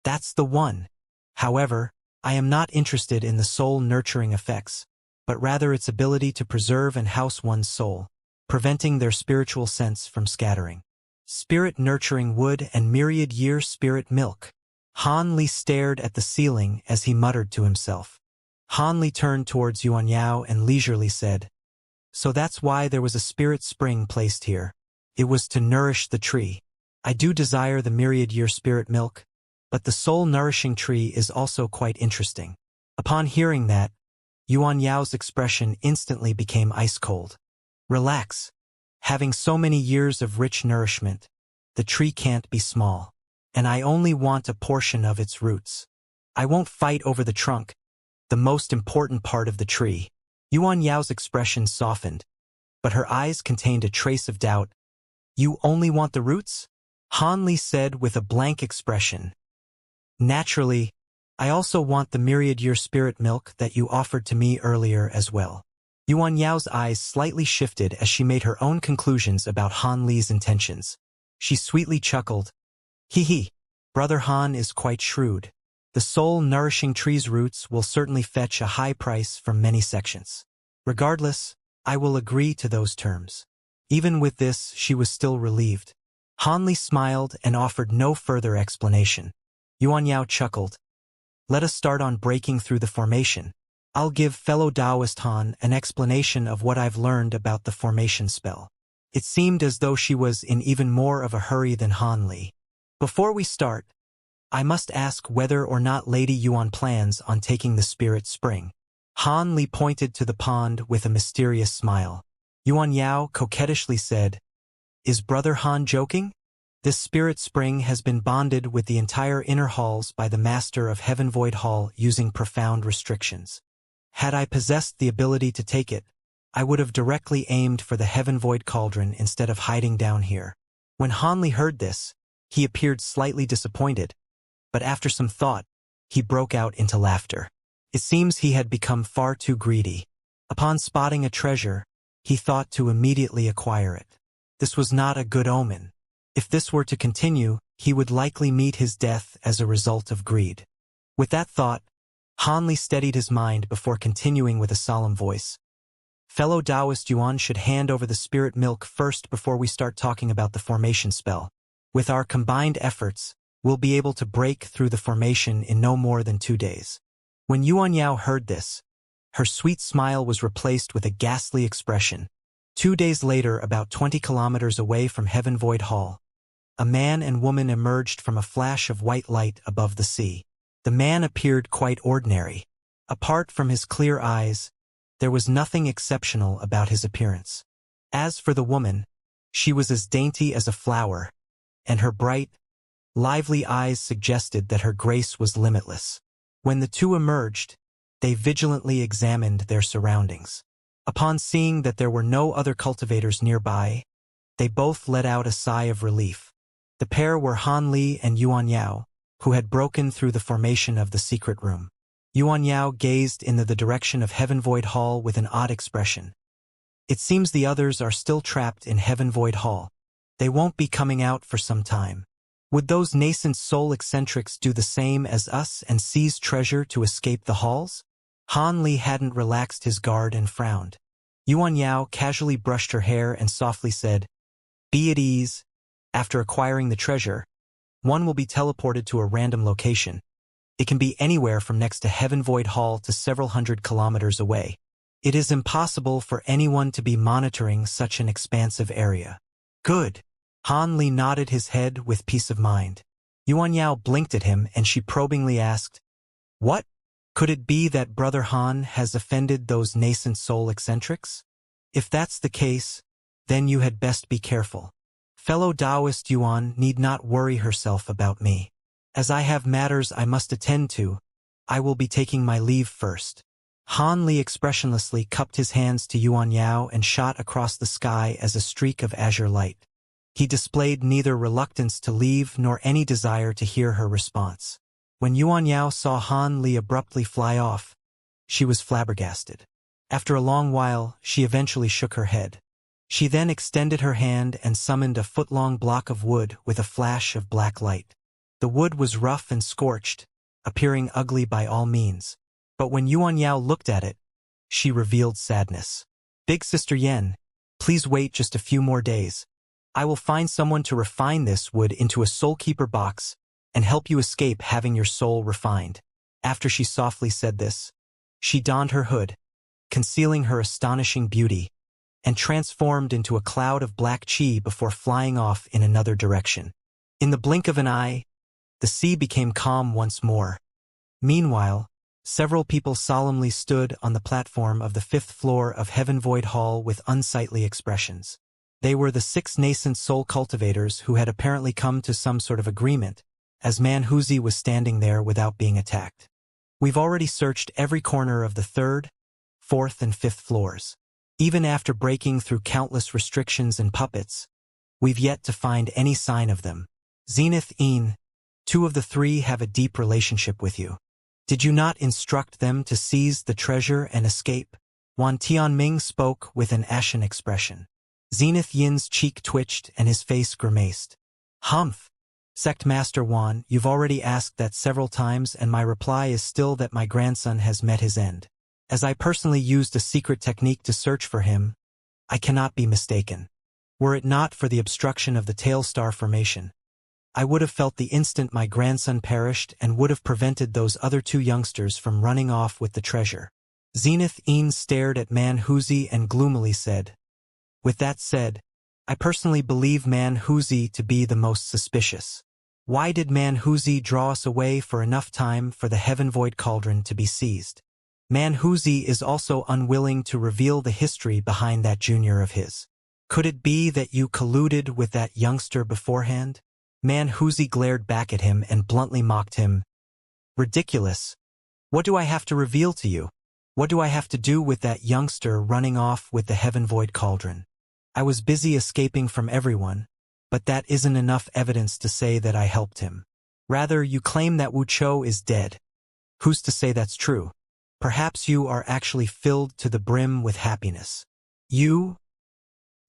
"That's the one. However, I am not interested in the soul-nurturing effects, but rather its ability to preserve and house one's soul, preventing their spiritual sense from scattering. Spirit-nurturing wood and myriad-year spirit milk." Han Li stared at the ceiling as he muttered to himself. Han Li turned towards Yuan Yao and leisurely said, "So that's why there was a spirit spring placed here. It was to nourish the tree. I do desire the myriad-year spirit milk, but the soul-nourishing tree is also quite interesting." Upon hearing that, Yuan Yao's expression instantly became ice-cold. "Relax. Having so many years of rich nourishment, the tree can't be small, and I only want a portion of its roots. I won't fight over the trunk, the most important part of the tree." Yuan Yao's expression softened, but her eyes contained a trace of doubt. "You only want the roots?" Han Li said with a blank expression. "Naturally, I also want the myriad-year spirit milk that you offered to me earlier as well." Yuan Yao's eyes slightly shifted as she made her own conclusions about Han Li's intentions. She sweetly chuckled. "Hee, Brother Han is quite shrewd. The soul-nourishing tree's roots will certainly fetch a high price from many sections. Regardless, I will agree to those terms." Even with this, she was still relieved. Han Li smiled and offered no further explanation. Yuan Yao chuckled. "Let us start on breaking through the formation. I'll give fellow Taoist Han an explanation of what I've learned about the formation spell." It seemed as though she was in even more of a hurry than Han Li. "Before we start, I must ask whether or not Lady Yuan plans on taking the spirit spring." Han Li pointed to the pond with a mysterious smile. Yuan Yao coquettishly said, "Is Brother Han joking? This spirit spring has been bonded with the entire inner halls by the master of Heaven Void Hall using profound restrictions. Had I possessed the ability to take it, I would have directly aimed for the Heaven Void Cauldron instead of hiding down here." When Han Li heard this, he appeared slightly disappointed, but after some thought, he broke out into laughter. It seems he had become far too greedy. Upon spotting a treasure, he thought to immediately acquire it. This was not a good omen. If this were to continue, he would likely meet his death as a result of greed. With that thought, Han Li steadied his mind before continuing with a solemn voice. "Fellow Taoist Yuan should hand over the spirit milk first before we start talking about the formation spell. With our combined efforts, we'll be able to break through the formation in no more than 2 days." When Yuan Yao heard this, her sweet smile was replaced with a ghastly expression. 2 days later, about 20 kilometers away from Heaven Void Hall, a man and woman emerged from a flash of white light above the sea. The man appeared quite ordinary. Apart from his clear eyes, there was nothing exceptional about his appearance. As for the woman, she was as dainty as a flower, and her bright, lively eyes suggested that her grace was limitless. When the two emerged, they vigilantly examined their surroundings. Upon seeing that there were no other cultivators nearby, they both let out a sigh of relief. The pair were Han Li and Yuan Yao, who had broken through the formation of the secret room. Yuan Yao gazed in the direction of Heaven Void Hall with an odd expression. "It seems the others are still trapped in Heaven Void Hall. They won't be coming out for some time. Would those nascent soul eccentrics do the same as us and seize treasure to escape the halls?" Han Li hadn't relaxed his guard and frowned. Yuan Yao casually brushed her hair and softly said, "Be at ease. After acquiring the treasure, one will be teleported to a random location. It can be anywhere from next to Heaven Void Hall to several hundred kilometers away. It is impossible for anyone to be monitoring such an expansive area." "Good." Han Li nodded his head with peace of mind. Yuan Yao blinked at him and she probingly asked, "What? Could it be that Brother Han has offended those nascent soul eccentrics? If that's the case, then you had best be careful. Fellow Taoist Yuan need not worry herself about me. As I have matters I must attend to, I will be taking my leave first." Han Li expressionlessly cupped his hands to Yuan Yao and shot across the sky as a streak of azure light. He displayed neither reluctance to leave nor any desire to hear her response. When Yuan Yao saw Han Li abruptly fly off, she was flabbergasted. After a long while, she eventually shook her head. She then extended her hand and summoned a foot-long block of wood with a flash of black light. The wood was rough and scorched, appearing ugly by all means. But when Yuan Yao looked at it, she revealed sadness. Big Sister Yen, please wait just a few more days. I will find someone to refine this wood into a soul-keeper box and help you escape having your soul refined. After she softly said this, she donned her hood, concealing her astonishing beauty, and transformed into a cloud of black chi before flying off in another direction. In the blink of an eye, the sea became calm once more. Meanwhile, several people solemnly stood on the platform of the 5th floor of Heaven Void Hall with unsightly expressions. They were the 6 nascent soul cultivators who had apparently come to some sort of agreement, as Manhuzi was standing there without being attacked. We've already searched every corner of the 3rd, 4th, and 5th floors. Even after breaking through countless restrictions and puppets, we've yet to find any sign of them. Zenith Een, 2 of the 3 have a deep relationship with you. Did you not instruct them to seize the treasure and escape? Wan Tianming spoke with an ashen expression. Zenith Yin's cheek twitched and his face grimaced. Humph! Sect Master Wan, you've already asked that several times and my reply is still that my grandson has met his end. As I personally used a secret technique to search for him, I cannot be mistaken. Were it not for the obstruction of the tail star formation, I would have felt the instant my grandson perished and would have prevented those other 2 youngsters from running off with the treasure. Zenith Een stared at Manhuzi and gloomily said, with that said, I personally believe Manhuzi to be the most suspicious. Why did Manhuzi draw us away for enough time for the Heaven Void Cauldron to be seized? Manhuzi is also unwilling to reveal the history behind that junior of his. Could it be that you colluded with that youngster beforehand? Manhuzi glared back at him and bluntly mocked him. Ridiculous. What do I have to reveal to you? What do I have to do with that youngster running off with the Heaven Void Cauldron? I was busy escaping from everyone, but that isn't enough evidence to say that I helped him. Rather, you claim that Wuchou is dead. Who's to say that's true? Perhaps you are actually filled to the brim with happiness. You?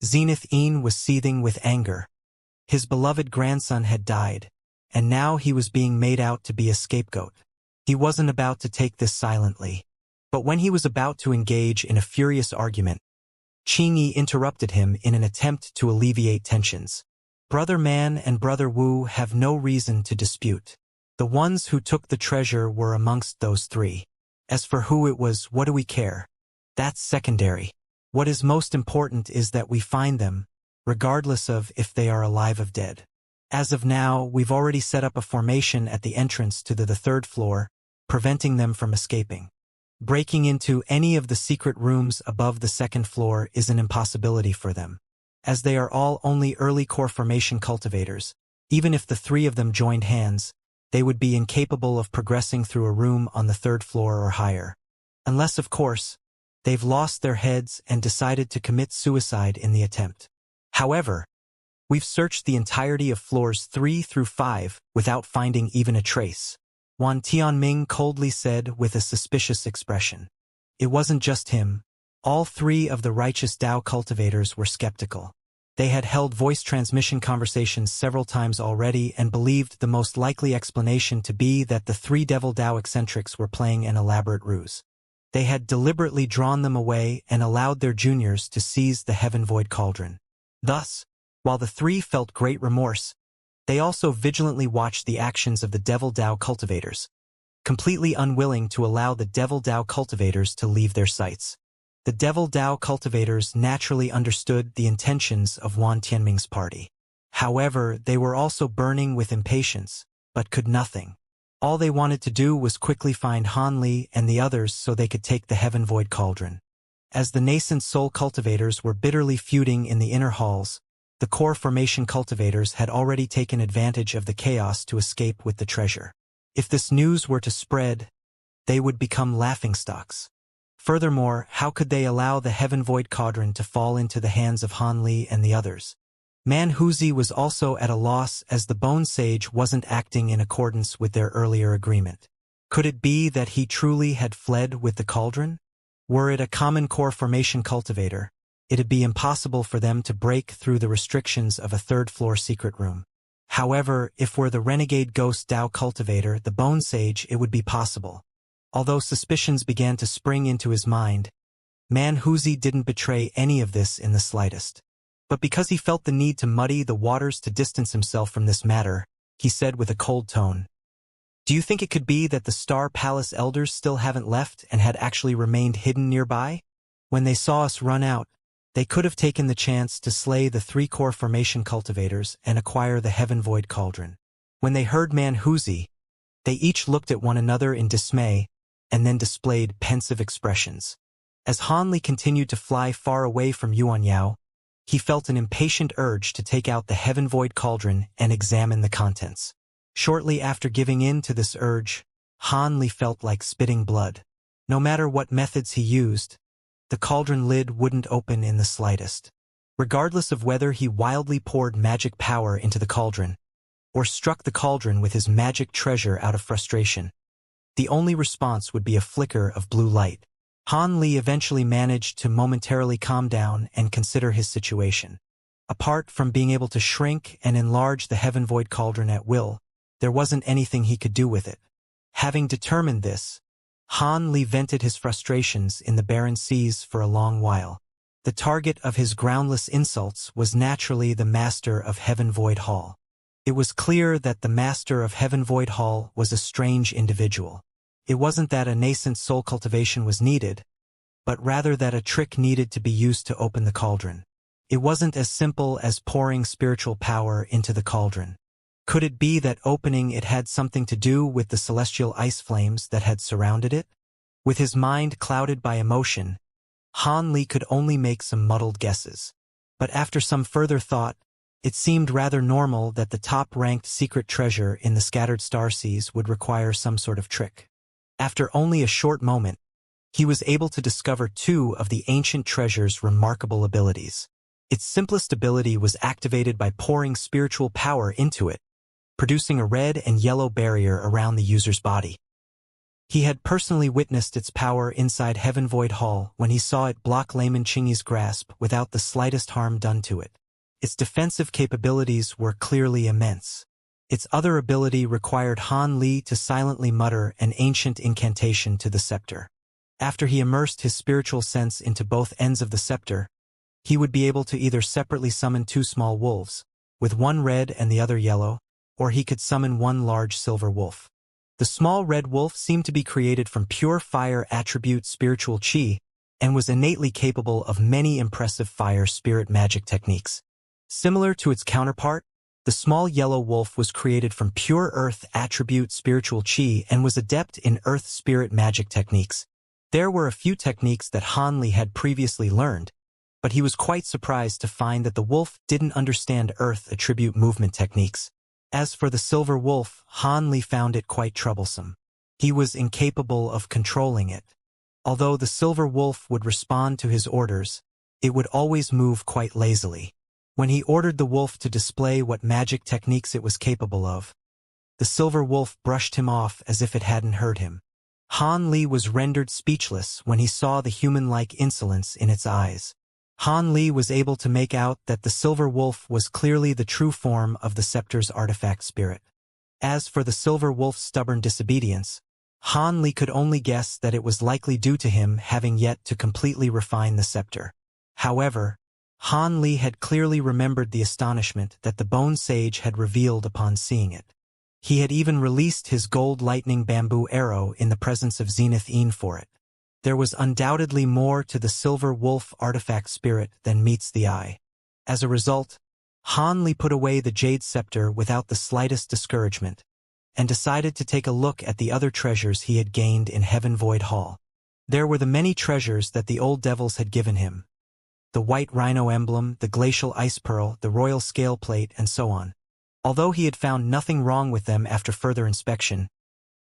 Zenith Een was seething with anger. His beloved grandson had died, and now he was being made out to be a scapegoat. He wasn't about to take this silently. But when he was about to engage in a furious argument, Qing Yi interrupted him in an attempt to alleviate tensions. Brother Man and Brother Wu have no reason to dispute. The ones who took the treasure were amongst those 3. As for who it was, what do we care? That's secondary. What is most important is that we find them, regardless of if they are alive or dead. As of now, we've already set up a formation at the entrance to the 3rd floor, preventing them from escaping. Breaking into any of the secret rooms above the 2nd floor is an impossibility for them. As they are all only early core formation cultivators, even if the 3 of them joined hands, they would be incapable of progressing through a room on the 3rd floor or higher. Unless, of course, they've lost their heads and decided to commit suicide in the attempt. However, we've searched the entirety of floors 3 through 5 without finding even a trace. Wan Tianming coldly said with a suspicious expression. It wasn't just him. All 3 of the righteous Dao cultivators were skeptical. They had held voice transmission conversations several times already and believed the most likely explanation to be that the 3 Devil Dao eccentrics were playing an elaborate ruse. They had deliberately drawn them away and allowed their juniors to seize the Heaven Void Cauldron. Thus, while the 3 felt great remorse, they also vigilantly watched the actions of the Devil Dao cultivators, completely unwilling to allow the Devil Dao cultivators to leave their sights. The Devil Dao cultivators naturally understood the intentions of Wan Tianming's party. However, they were also burning with impatience, but could nothing. All they wanted to do was quickly find Han Li and the others so they could take the Heaven Void Cauldron. As the nascent soul cultivators were bitterly feuding in the inner halls, the core formation cultivators had already taken advantage of the chaos to escape with the treasure. If this news were to spread, they would become laughingstocks. Furthermore, how could they allow the Heaven Void Cauldron to fall into the hands of Han Li and the others? Manhuzi was also at a loss as the Bone Sage wasn't acting in accordance with their earlier agreement. Could it be that he truly had fled with the cauldron? Were it a common core formation cultivator, it'd be impossible for them to break through the restrictions of a third-floor secret room. However, if were the renegade ghost Dao cultivator, the Bone Sage, it would be possible. Although suspicions began to spring into his mind, Manhuzi didn't betray any of this in the slightest. But because he felt the need to muddy the waters to distance himself from this matter, he said with a cold tone, "Do you think it could be that the Star Palace elders still haven't left and had actually remained hidden nearby? When they saw us run out, they could have taken the chance to slay the 3-core formation cultivators and acquire the Heaven Void Cauldron." When they heard Manhuzi, they each looked at one another in dismay and then displayed pensive expressions. As Hanli continued to fly far away from Yuanyao, he felt an impatient urge to take out the Heaven Void Cauldron and examine the contents. Shortly after giving in to this urge, Hanli felt like spitting blood. No matter what methods he used, the cauldron lid wouldn't open in the slightest. Regardless of whether he wildly poured magic power into the cauldron, or struck the cauldron with his magic treasure out of frustration, the only response would be a flicker of blue light. Hanli eventually managed to momentarily calm down and consider his situation. Apart from being able to shrink and enlarge the Heaven Void Cauldron at will, there wasn't anything he could do with it. Having determined this, Hanli vented his frustrations in the barren seas for a long while. The target of his groundless insults was naturally the Master of Heaven Void Hall. It was clear that the Master of Heaven Void Hall was a strange individual. It wasn't that a nascent soul cultivation was needed, but rather that a trick needed to be used to open the cauldron. It wasn't as simple as pouring spiritual power into the cauldron. Could it be that opening it had something to do with the celestial ice flames that had surrounded it? With his mind clouded by emotion, Hanli could only make some muddled guesses. But after some further thought, it seemed rather normal that the top-ranked secret treasure in the scattered starseas would require some sort of trick. After only a short moment, he was able to discover 2 of the ancient treasure's remarkable abilities. Its simplest ability was activated by pouring spiritual power into it, producing a red and yellow barrier around the user's body. He had personally witnessed its power inside Heaven Void Hall when he saw it block Layman Chingy's grasp without the slightest harm done to it. Its defensive capabilities were clearly immense. Its other ability required Hanli to silently mutter an ancient incantation to the scepter. After he immersed his spiritual sense into both ends of the scepter, he would be able to either separately summon 2 small wolves, with one red and the other yellow, or he could summon 1 large silver wolf. The small red wolf seemed to be created from pure fire attribute spiritual chi, and was innately capable of many impressive fire spirit magic techniques. Similar to its counterpart, the small yellow wolf was created from pure earth attribute spiritual chi and was adept in earth spirit magic techniques. There were a few techniques that Hanli had previously learned, but he was quite surprised to find that the wolf didn't understand earth attribute movement techniques. As for the silver wolf, Hanli found it quite troublesome. He was incapable of controlling it. Although the silver wolf would respond to his orders, it would always move quite lazily. When he ordered the wolf to display what magic techniques it was capable of, the silver wolf brushed him off as if it hadn't heard him. Hanli was rendered speechless when he saw the human-like insolence in its eyes. Hanli was able to make out that the silver wolf was clearly the true form of the scepter's artifact spirit. As for the silver wolf's stubborn disobedience, Hanli could only guess that it was likely due to him having yet to completely refine the scepter. However, Hanli had clearly remembered the astonishment that the Bone Sage had revealed upon seeing it. He had even released his gold lightning bamboo arrow in the presence of Zenith Een for it. There was undoubtedly more to the silver wolf artifact spirit than meets the eye. As a result, Hanli put away the jade scepter without the slightest discouragement, and decided to take a look at the other treasures he had gained in Heaven Void Hall. There were the many treasures that the old devils had given him. The white rhino emblem, the glacial ice pearl, the royal scale plate, and so on. Although he had found nothing wrong with them after further inspection,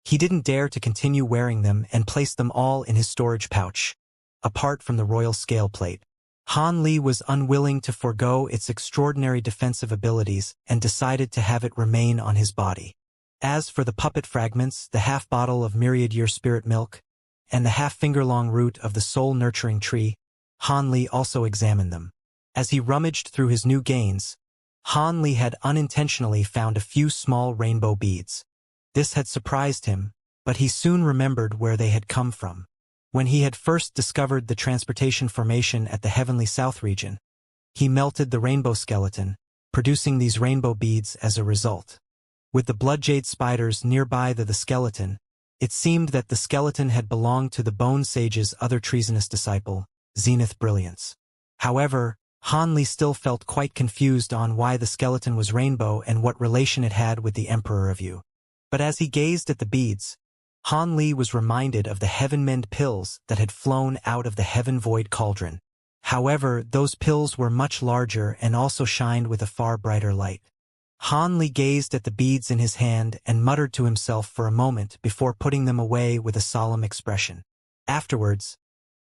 he didn't dare to continue wearing them and placed them all in his storage pouch. Apart from the royal scale plate, Han Li was unwilling to forego its extraordinary defensive abilities and decided to have it remain on his body. As for the puppet fragments, the half-bottle of myriad-year spirit milk, and the half-finger-long root of the soul-nurturing tree, Han Li also examined them. As he rummaged through his new gains, Han Li had unintentionally found a few small rainbow beads. This had surprised him, but he soon remembered where they had come from. When he had first discovered the transportation formation at the Heavenly South region, he melted the rainbow skeleton, producing these rainbow beads as a result. With the bloodjade spiders nearby the skeleton, it seemed that the skeleton had belonged to the Bone Sage's other treasonous disciple, Zenith Brilliance. However, Han Li still felt quite confused on why the skeleton was rainbow and what relation it had with the Emperor of Yu. But as he gazed at the beads, Han Li was reminded of the Heaven-Mend pills that had flown out of the Heaven-Void cauldron. However, those pills were much larger and also shined with a far brighter light. Han Li gazed at the beads in his hand and muttered to himself for a moment before putting them away with a solemn expression. Afterwards,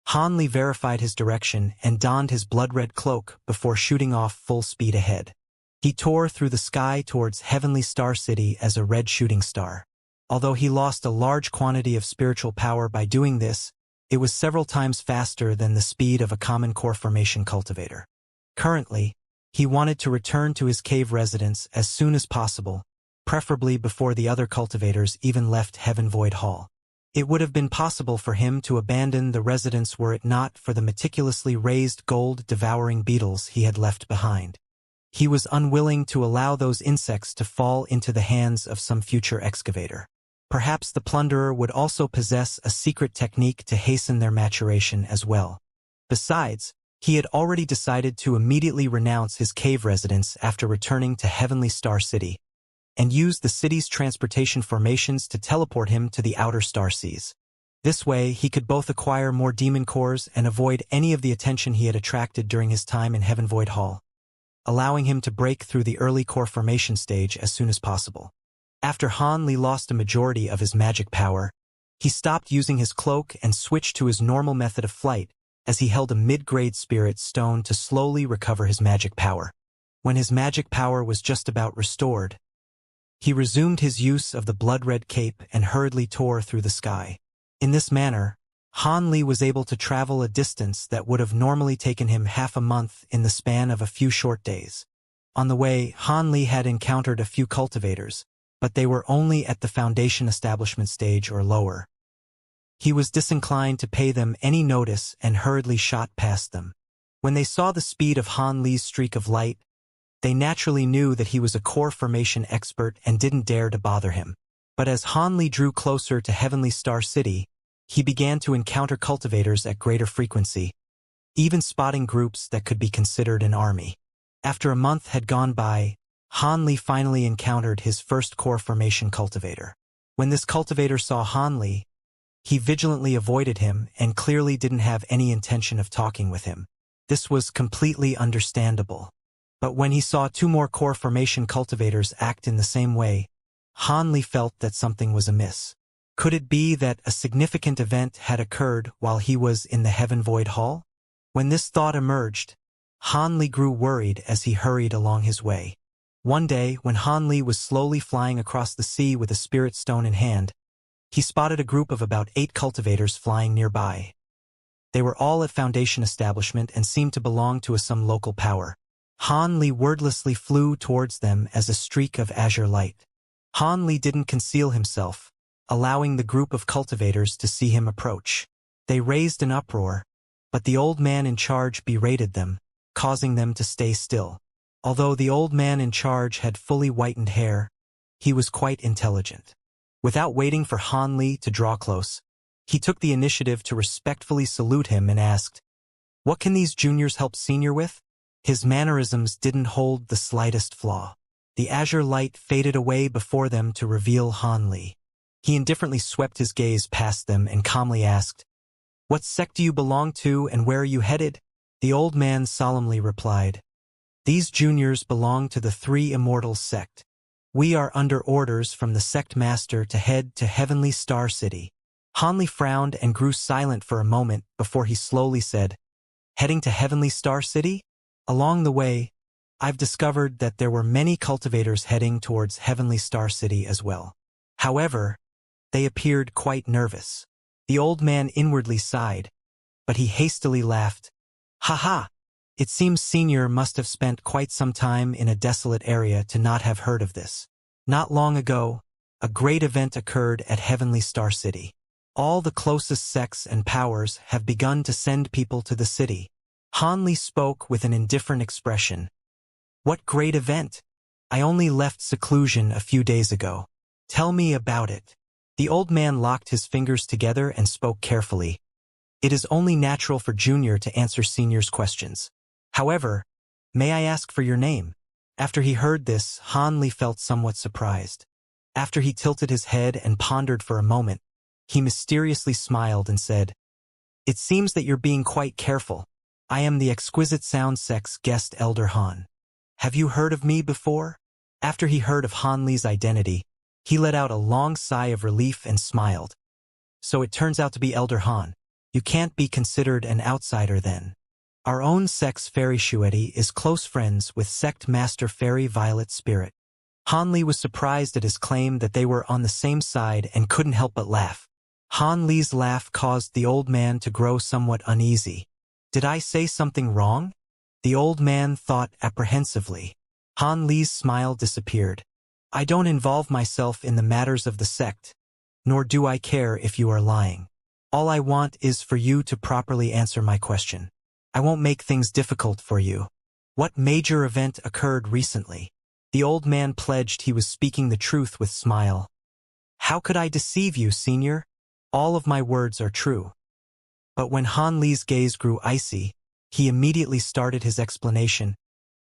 Han Li verified his direction and donned his blood-red cloak before shooting off full speed ahead. He tore through the sky towards Heavenly Star City as a red shooting star. Although he lost a large quantity of spiritual power by doing this, it was several times faster than the speed of a common core formation cultivator. Currently, he wanted to return to his cave residence as soon as possible, preferably before the other cultivators even left Heaven Void Hall. It would have been possible for him to abandon the residence were it not for the meticulously raised gold-devouring beetles he had left behind. He was unwilling to allow those insects to fall into the hands of some future excavator. Perhaps the plunderer would also possess a secret technique to hasten their maturation as well. Besides, he had already decided to immediately renounce his cave residence after returning to Heavenly Star City, and use the city's transportation formations to teleport him to the outer star seas. This way, he could both acquire more demon cores and avoid any of the attention he had attracted during his time in Heaven Void Hall, allowing him to break through the early core formation stage as soon as possible. After Han Li lost a majority of his magic power, he stopped using his cloak and switched to his normal method of flight as he held a mid-grade spirit stone to slowly recover his magic power. When his magic power was just about restored, he resumed his use of the blood-red cape and hurriedly tore through the sky. In this manner, Han Li was able to travel a distance that would have normally taken him half a month in the span of a few short days. On the way, Han Li had encountered a few cultivators, but they were only at the foundation establishment stage or lower. He was disinclined to pay them any notice and hurriedly shot past them. When they saw the speed of Han Li's streak of light, they naturally knew that he was a core formation expert and didn't dare to bother him. But as Han Li drew closer to Heavenly Star City, he began to encounter cultivators at greater frequency, even spotting groups that could be considered an army. After a month had gone by, Han Li finally encountered his first core formation cultivator. When this cultivator saw Han Li, he vigilantly avoided him and clearly didn't have any intention of talking with him. This was completely understandable. But when he saw two more core formation cultivators act in the same way, Han Li felt that something was amiss. Could it be that a significant event had occurred while he was in the Heaven Void Hall? When this thought emerged, Han Li grew worried as he hurried along his way. One day, when Han Li was slowly flying across the sea with a spirit stone in hand, he spotted a group of about 8 cultivators flying nearby. They were all at Foundation establishment and seemed to belong to some local power. Han Li wordlessly flew towards them as a streak of azure light. Han Li didn't conceal himself, allowing the group of cultivators to see him approach. They raised an uproar, but the old man in charge berated them, causing them to stay still. Although the old man in charge had fully whitened hair, he was quite intelligent. Without waiting for Han Li to draw close, he took the initiative to respectfully salute him and asked, "What can these juniors help senior with?" His mannerisms didn't hold the slightest flaw. The azure light faded away before them to reveal Han Li. He indifferently swept his gaze past them and calmly asked, "What sect do you belong to and where are you headed?" The old man solemnly replied, "These juniors belong to the 3 Immortal sect. We are under orders from the sect master to head to Heavenly Star City." Han Li frowned and grew silent for a moment before he slowly said, Heading to Heavenly Star City? Along the way, I've discovered that there were many cultivators heading towards Heavenly Star City as well. However, they appeared quite nervous. The old man inwardly sighed, but he hastily laughed. "Ha ha! It seems Senior must have spent quite some time in a desolate area to not have heard of this. Not long ago, a great event occurred at Heavenly Star City. All the closest sects and powers have begun to send people to the city." Han Li spoke with an indifferent expression. "What great event? I only left seclusion a few days ago. Tell me about it." The old man locked his fingers together and spoke carefully. It is only natural for Junior to answer Senior's questions. However, may I ask for your name? After he heard this, Han Li felt somewhat surprised. After he tilted his head and pondered for a moment, he mysteriously smiled and said, "It seems that you're being quite careful. I am the Exquisite Sound Sect's guest Elder Han. Have you heard of me before?" After he heard of Han Li's identity, he let out a long sigh of relief and smiled. "So it turns out to be Elder Han. You can't be considered an outsider then. Our own sect's Fairy Shueti is close friends with Sect Master Fairy Violet Spirit." Han Li was surprised at his claim that they were on the same side and couldn't help but laugh. Han Li's laugh caused the old man to grow somewhat uneasy. "Did I say something wrong?" The old man thought apprehensively. Han Li's smile disappeared. "I don't involve myself in the matters of the sect, nor do I care if you are lying. All I want is for you to properly answer my question. I won't make things difficult for you. What major event occurred recently?" The old man pledged he was speaking the truth with smile. "How could I deceive you, Senior? All of my words are true." But when Han Li's gaze grew icy, he immediately started his explanation.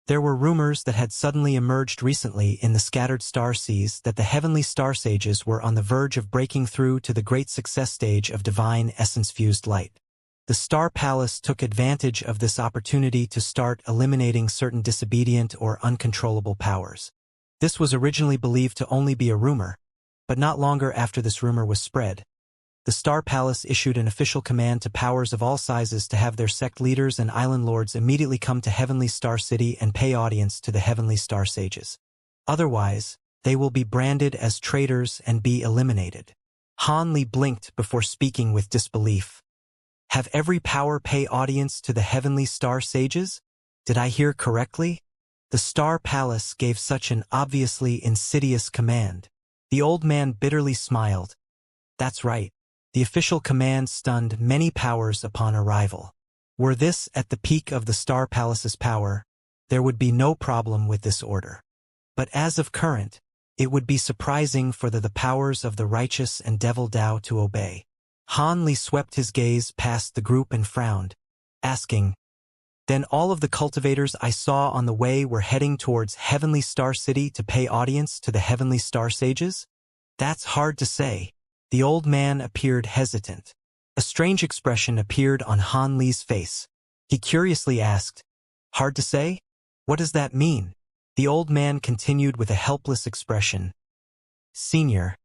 There were rumors that had suddenly emerged recently in the scattered star seas that the heavenly star sages were on the verge of breaking through to the great success stage of divine essence-fused light. The Star Palace took advantage of this opportunity to start eliminating certain disobedient or uncontrollable powers. This was originally believed to only be a rumor, but not longer after this rumor was spread, the Star Palace issued an official command to powers of all sizes to have their sect leaders and island lords immediately come to Heavenly Star City and pay audience to the Heavenly Star Sages. Otherwise, they will be branded as traitors and be eliminated. Han Li blinked before speaking with disbelief. "Have every power pay audience to the Heavenly Star Sages? Did I hear correctly?" The Star Palace gave such an obviously insidious command. The old man bitterly smiled. "That's right. The official command stunned many powers upon arrival. Were this at the peak of the Star Palace's power, there would be no problem with this order. But as of current, it would be surprising for the powers of the righteous and devil Dao to obey." Han Li swept his gaze past the group and frowned, asking, "Then all of the cultivators I saw on the way were heading towards Heavenly Star City to pay audience to the Heavenly Star Sages?" "That's hard to say." The old man appeared hesitant. A strange expression appeared on Han Li's face. He curiously asked, "Hard to say? What does that mean?" The old man continued with a helpless expression. "Senior,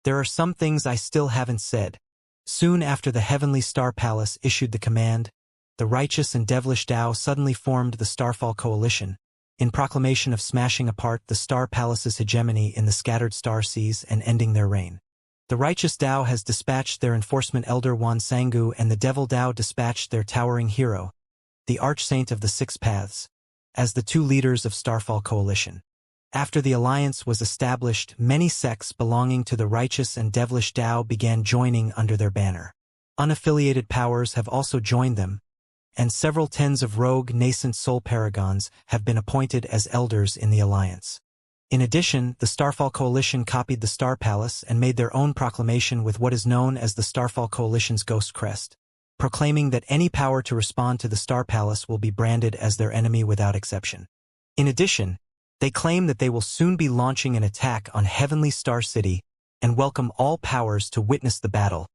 there are some things I still haven't said." Soon after the Heavenly Star Palace issued the command, the righteous and devilish Dao suddenly formed the Starfall Coalition, in proclamation of smashing apart the Star Palace's hegemony in the scattered star seas and ending their reign. The righteous Dao has dispatched their enforcement elder Wan Sangu, and the devil Dao dispatched their towering hero, the Archsaint of the Six Paths, as the two leaders of Starfall Coalition. After the alliance was established, many sects belonging to the righteous and devilish Dao began joining under their banner. Unaffiliated powers have also joined them, and several tens of rogue nascent soul paragons have been appointed as elders in the alliance. In addition, the Starfall Coalition copied the Star Palace and made their own proclamation with what is known as the Starfall Coalition's Ghost Crest, proclaiming that any power to respond to the Star Palace will be branded as their enemy without exception. In addition, they claim that they will soon be launching an attack on Heavenly Star City and welcome all powers to witness the battle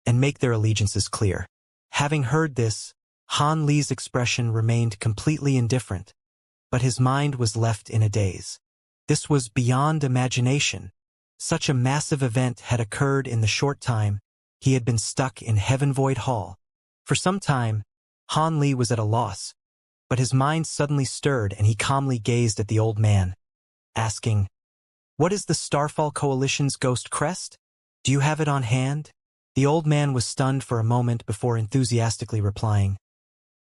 and make their allegiances clear. Having heard this, Han Li's expression remained completely indifferent, but his mind was left in a daze. This was beyond imagination. Such a massive event had occurred in the short time he had been stuck in Heaven Void Hall. For some time, Han Li was at a loss, but his mind suddenly stirred and he calmly gazed at the old man, asking, "What is the Starfall Coalition's ghost crest? Do you have it on hand?" The old man was stunned for a moment before enthusiastically replying,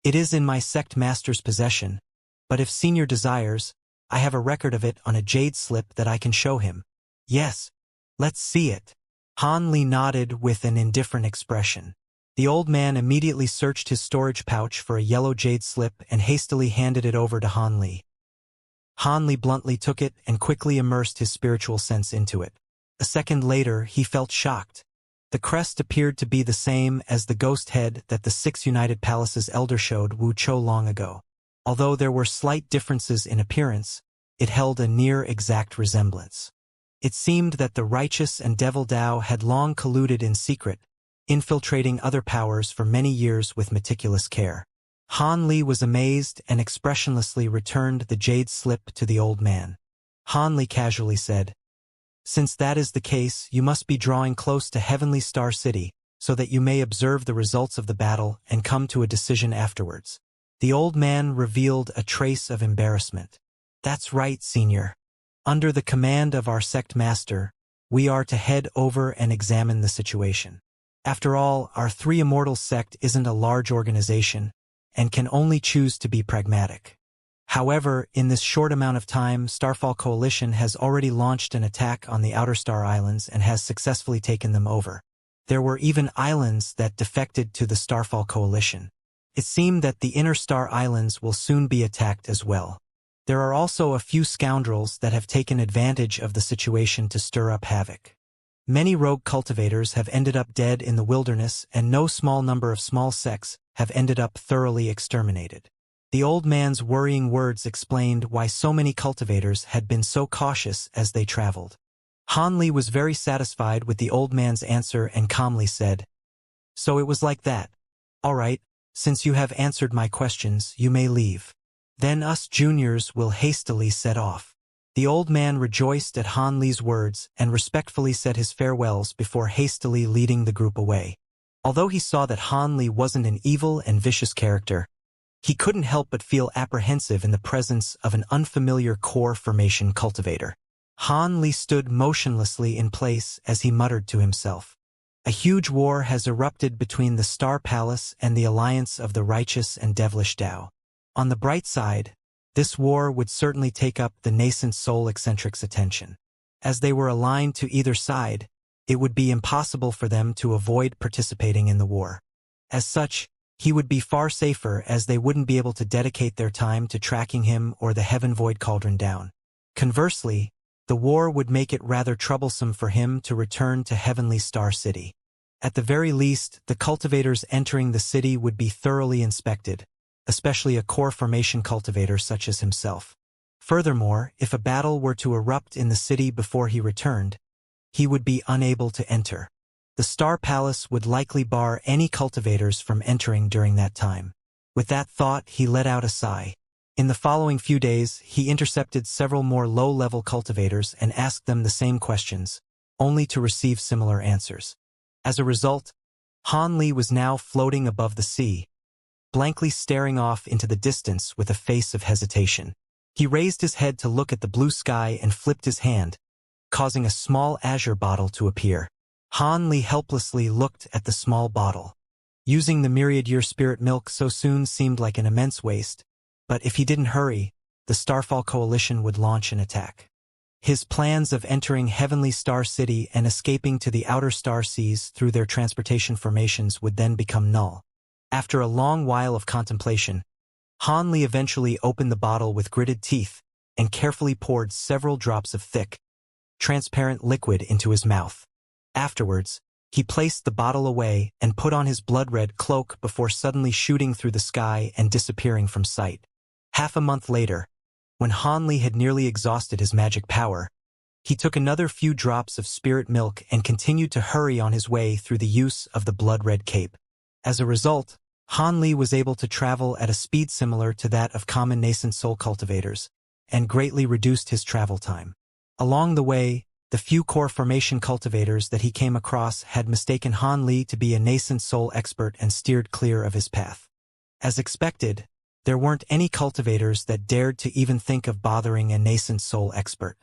"It is in my sect master's possession, but if Senior desires, I have a record of it on a jade slip that I can show him." "Yes, let's see it." Han Li nodded with an indifferent expression. The old man immediately searched his storage pouch for a yellow jade slip and hastily handed it over to Han Li. Han Li bluntly took it and quickly immersed his spiritual sense into it. A second later, he felt shocked. The crest appeared to be the same as the ghost head that the Six United Palaces elder showed Wuxia long ago. Although there were slight differences in appearance, it held a near-exact resemblance. It seemed that the righteous and devil Dao had long colluded in secret, infiltrating other powers for many years with meticulous care. Han Li was amazed and expressionlessly returned the jade slip to the old man. Han Li casually said, "Since that is the case, you must be drawing close to Heavenly Star City, so that you may observe the results of the battle and come to a decision afterwards." The old man revealed a trace of embarrassment. "That's right, Senior. Under the command of our sect master, we are to head over and examine the situation. After all, our Three Immortals sect isn't a large organization, and can only choose to be pragmatic. However, in this short amount of time, Starfall Coalition has already launched an attack on the Outer Star Islands and has successfully taken them over. There were even islands that defected to the Starfall Coalition. It seemed that the Inner Star Islands will soon be attacked as well. There are also a few scoundrels that have taken advantage of the situation to stir up havoc. Many rogue cultivators have ended up dead in the wilderness, and no small number of small sects have ended up thoroughly exterminated." The old man's worrying words explained why so many cultivators had been so cautious as they traveled. Han Li was very satisfied with the old man's answer and calmly said, "So it was like that. All right, since you have answered my questions, you may leave. Then us juniors will hastily set off." The old man rejoiced at Han Li's words and respectfully said his farewells before hastily leading the group away. Although he saw that Han Li wasn't an evil and vicious character, he couldn't help but feel apprehensive in the presence of an unfamiliar core formation cultivator. Han Li stood motionlessly in place as he muttered to himself. A huge war has erupted between the Star Palace and the alliance of the righteous and devilish Dao. On the bright side, this war would certainly take up the nascent soul eccentric's attention. As they were aligned to either side, it would be impossible for them to avoid participating in the war. As such, he would be far safer as they wouldn't be able to dedicate their time to tracking him or the Heaven Void Cauldron down. Conversely, the war would make it rather troublesome for him to return to Heavenly Star City. At the very least, the cultivators entering the city would be thoroughly inspected, especially a core formation cultivator such as himself. Furthermore, if a battle were to erupt in the city before he returned, he would be unable to enter. The Star Palace would likely bar any cultivators from entering during that time. With that thought, he let out a sigh. In the following few days, he intercepted several more low-level cultivators and asked them the same questions, only to receive similar answers. As a result, Han Li was now floating above the sea, blankly staring off into the distance with a face of hesitation. He raised his head to look at the blue sky and flipped his hand, causing a small azure bottle to appear. Han Li helplessly looked at the small bottle. Using the myriad-year spirit milk so soon seemed like an immense waste, but if he didn't hurry, the Starfall Coalition would launch an attack. His plans of entering Heavenly Star City and escaping to the outer star seas through their transportation formations would then become null. After a long while of contemplation, Han Li eventually opened the bottle with gritted teeth and carefully poured several drops of thick, transparent liquid into his mouth. Afterwards, he placed the bottle away and put on his blood-red cloak before suddenly shooting through the sky and disappearing from sight. Half a month later, when Han Li had nearly exhausted his magic power, he took another few drops of spirit milk and continued to hurry on his way through the use of the blood-red cape. As a result, Han Li was able to travel at a speed similar to that of common nascent soul cultivators, and greatly reduced his travel time. Along the way, the few core formation cultivators that he came across had mistaken Han Li to be a nascent soul expert and steered clear of his path. As expected, there weren't any cultivators that dared to even think of bothering a nascent soul expert.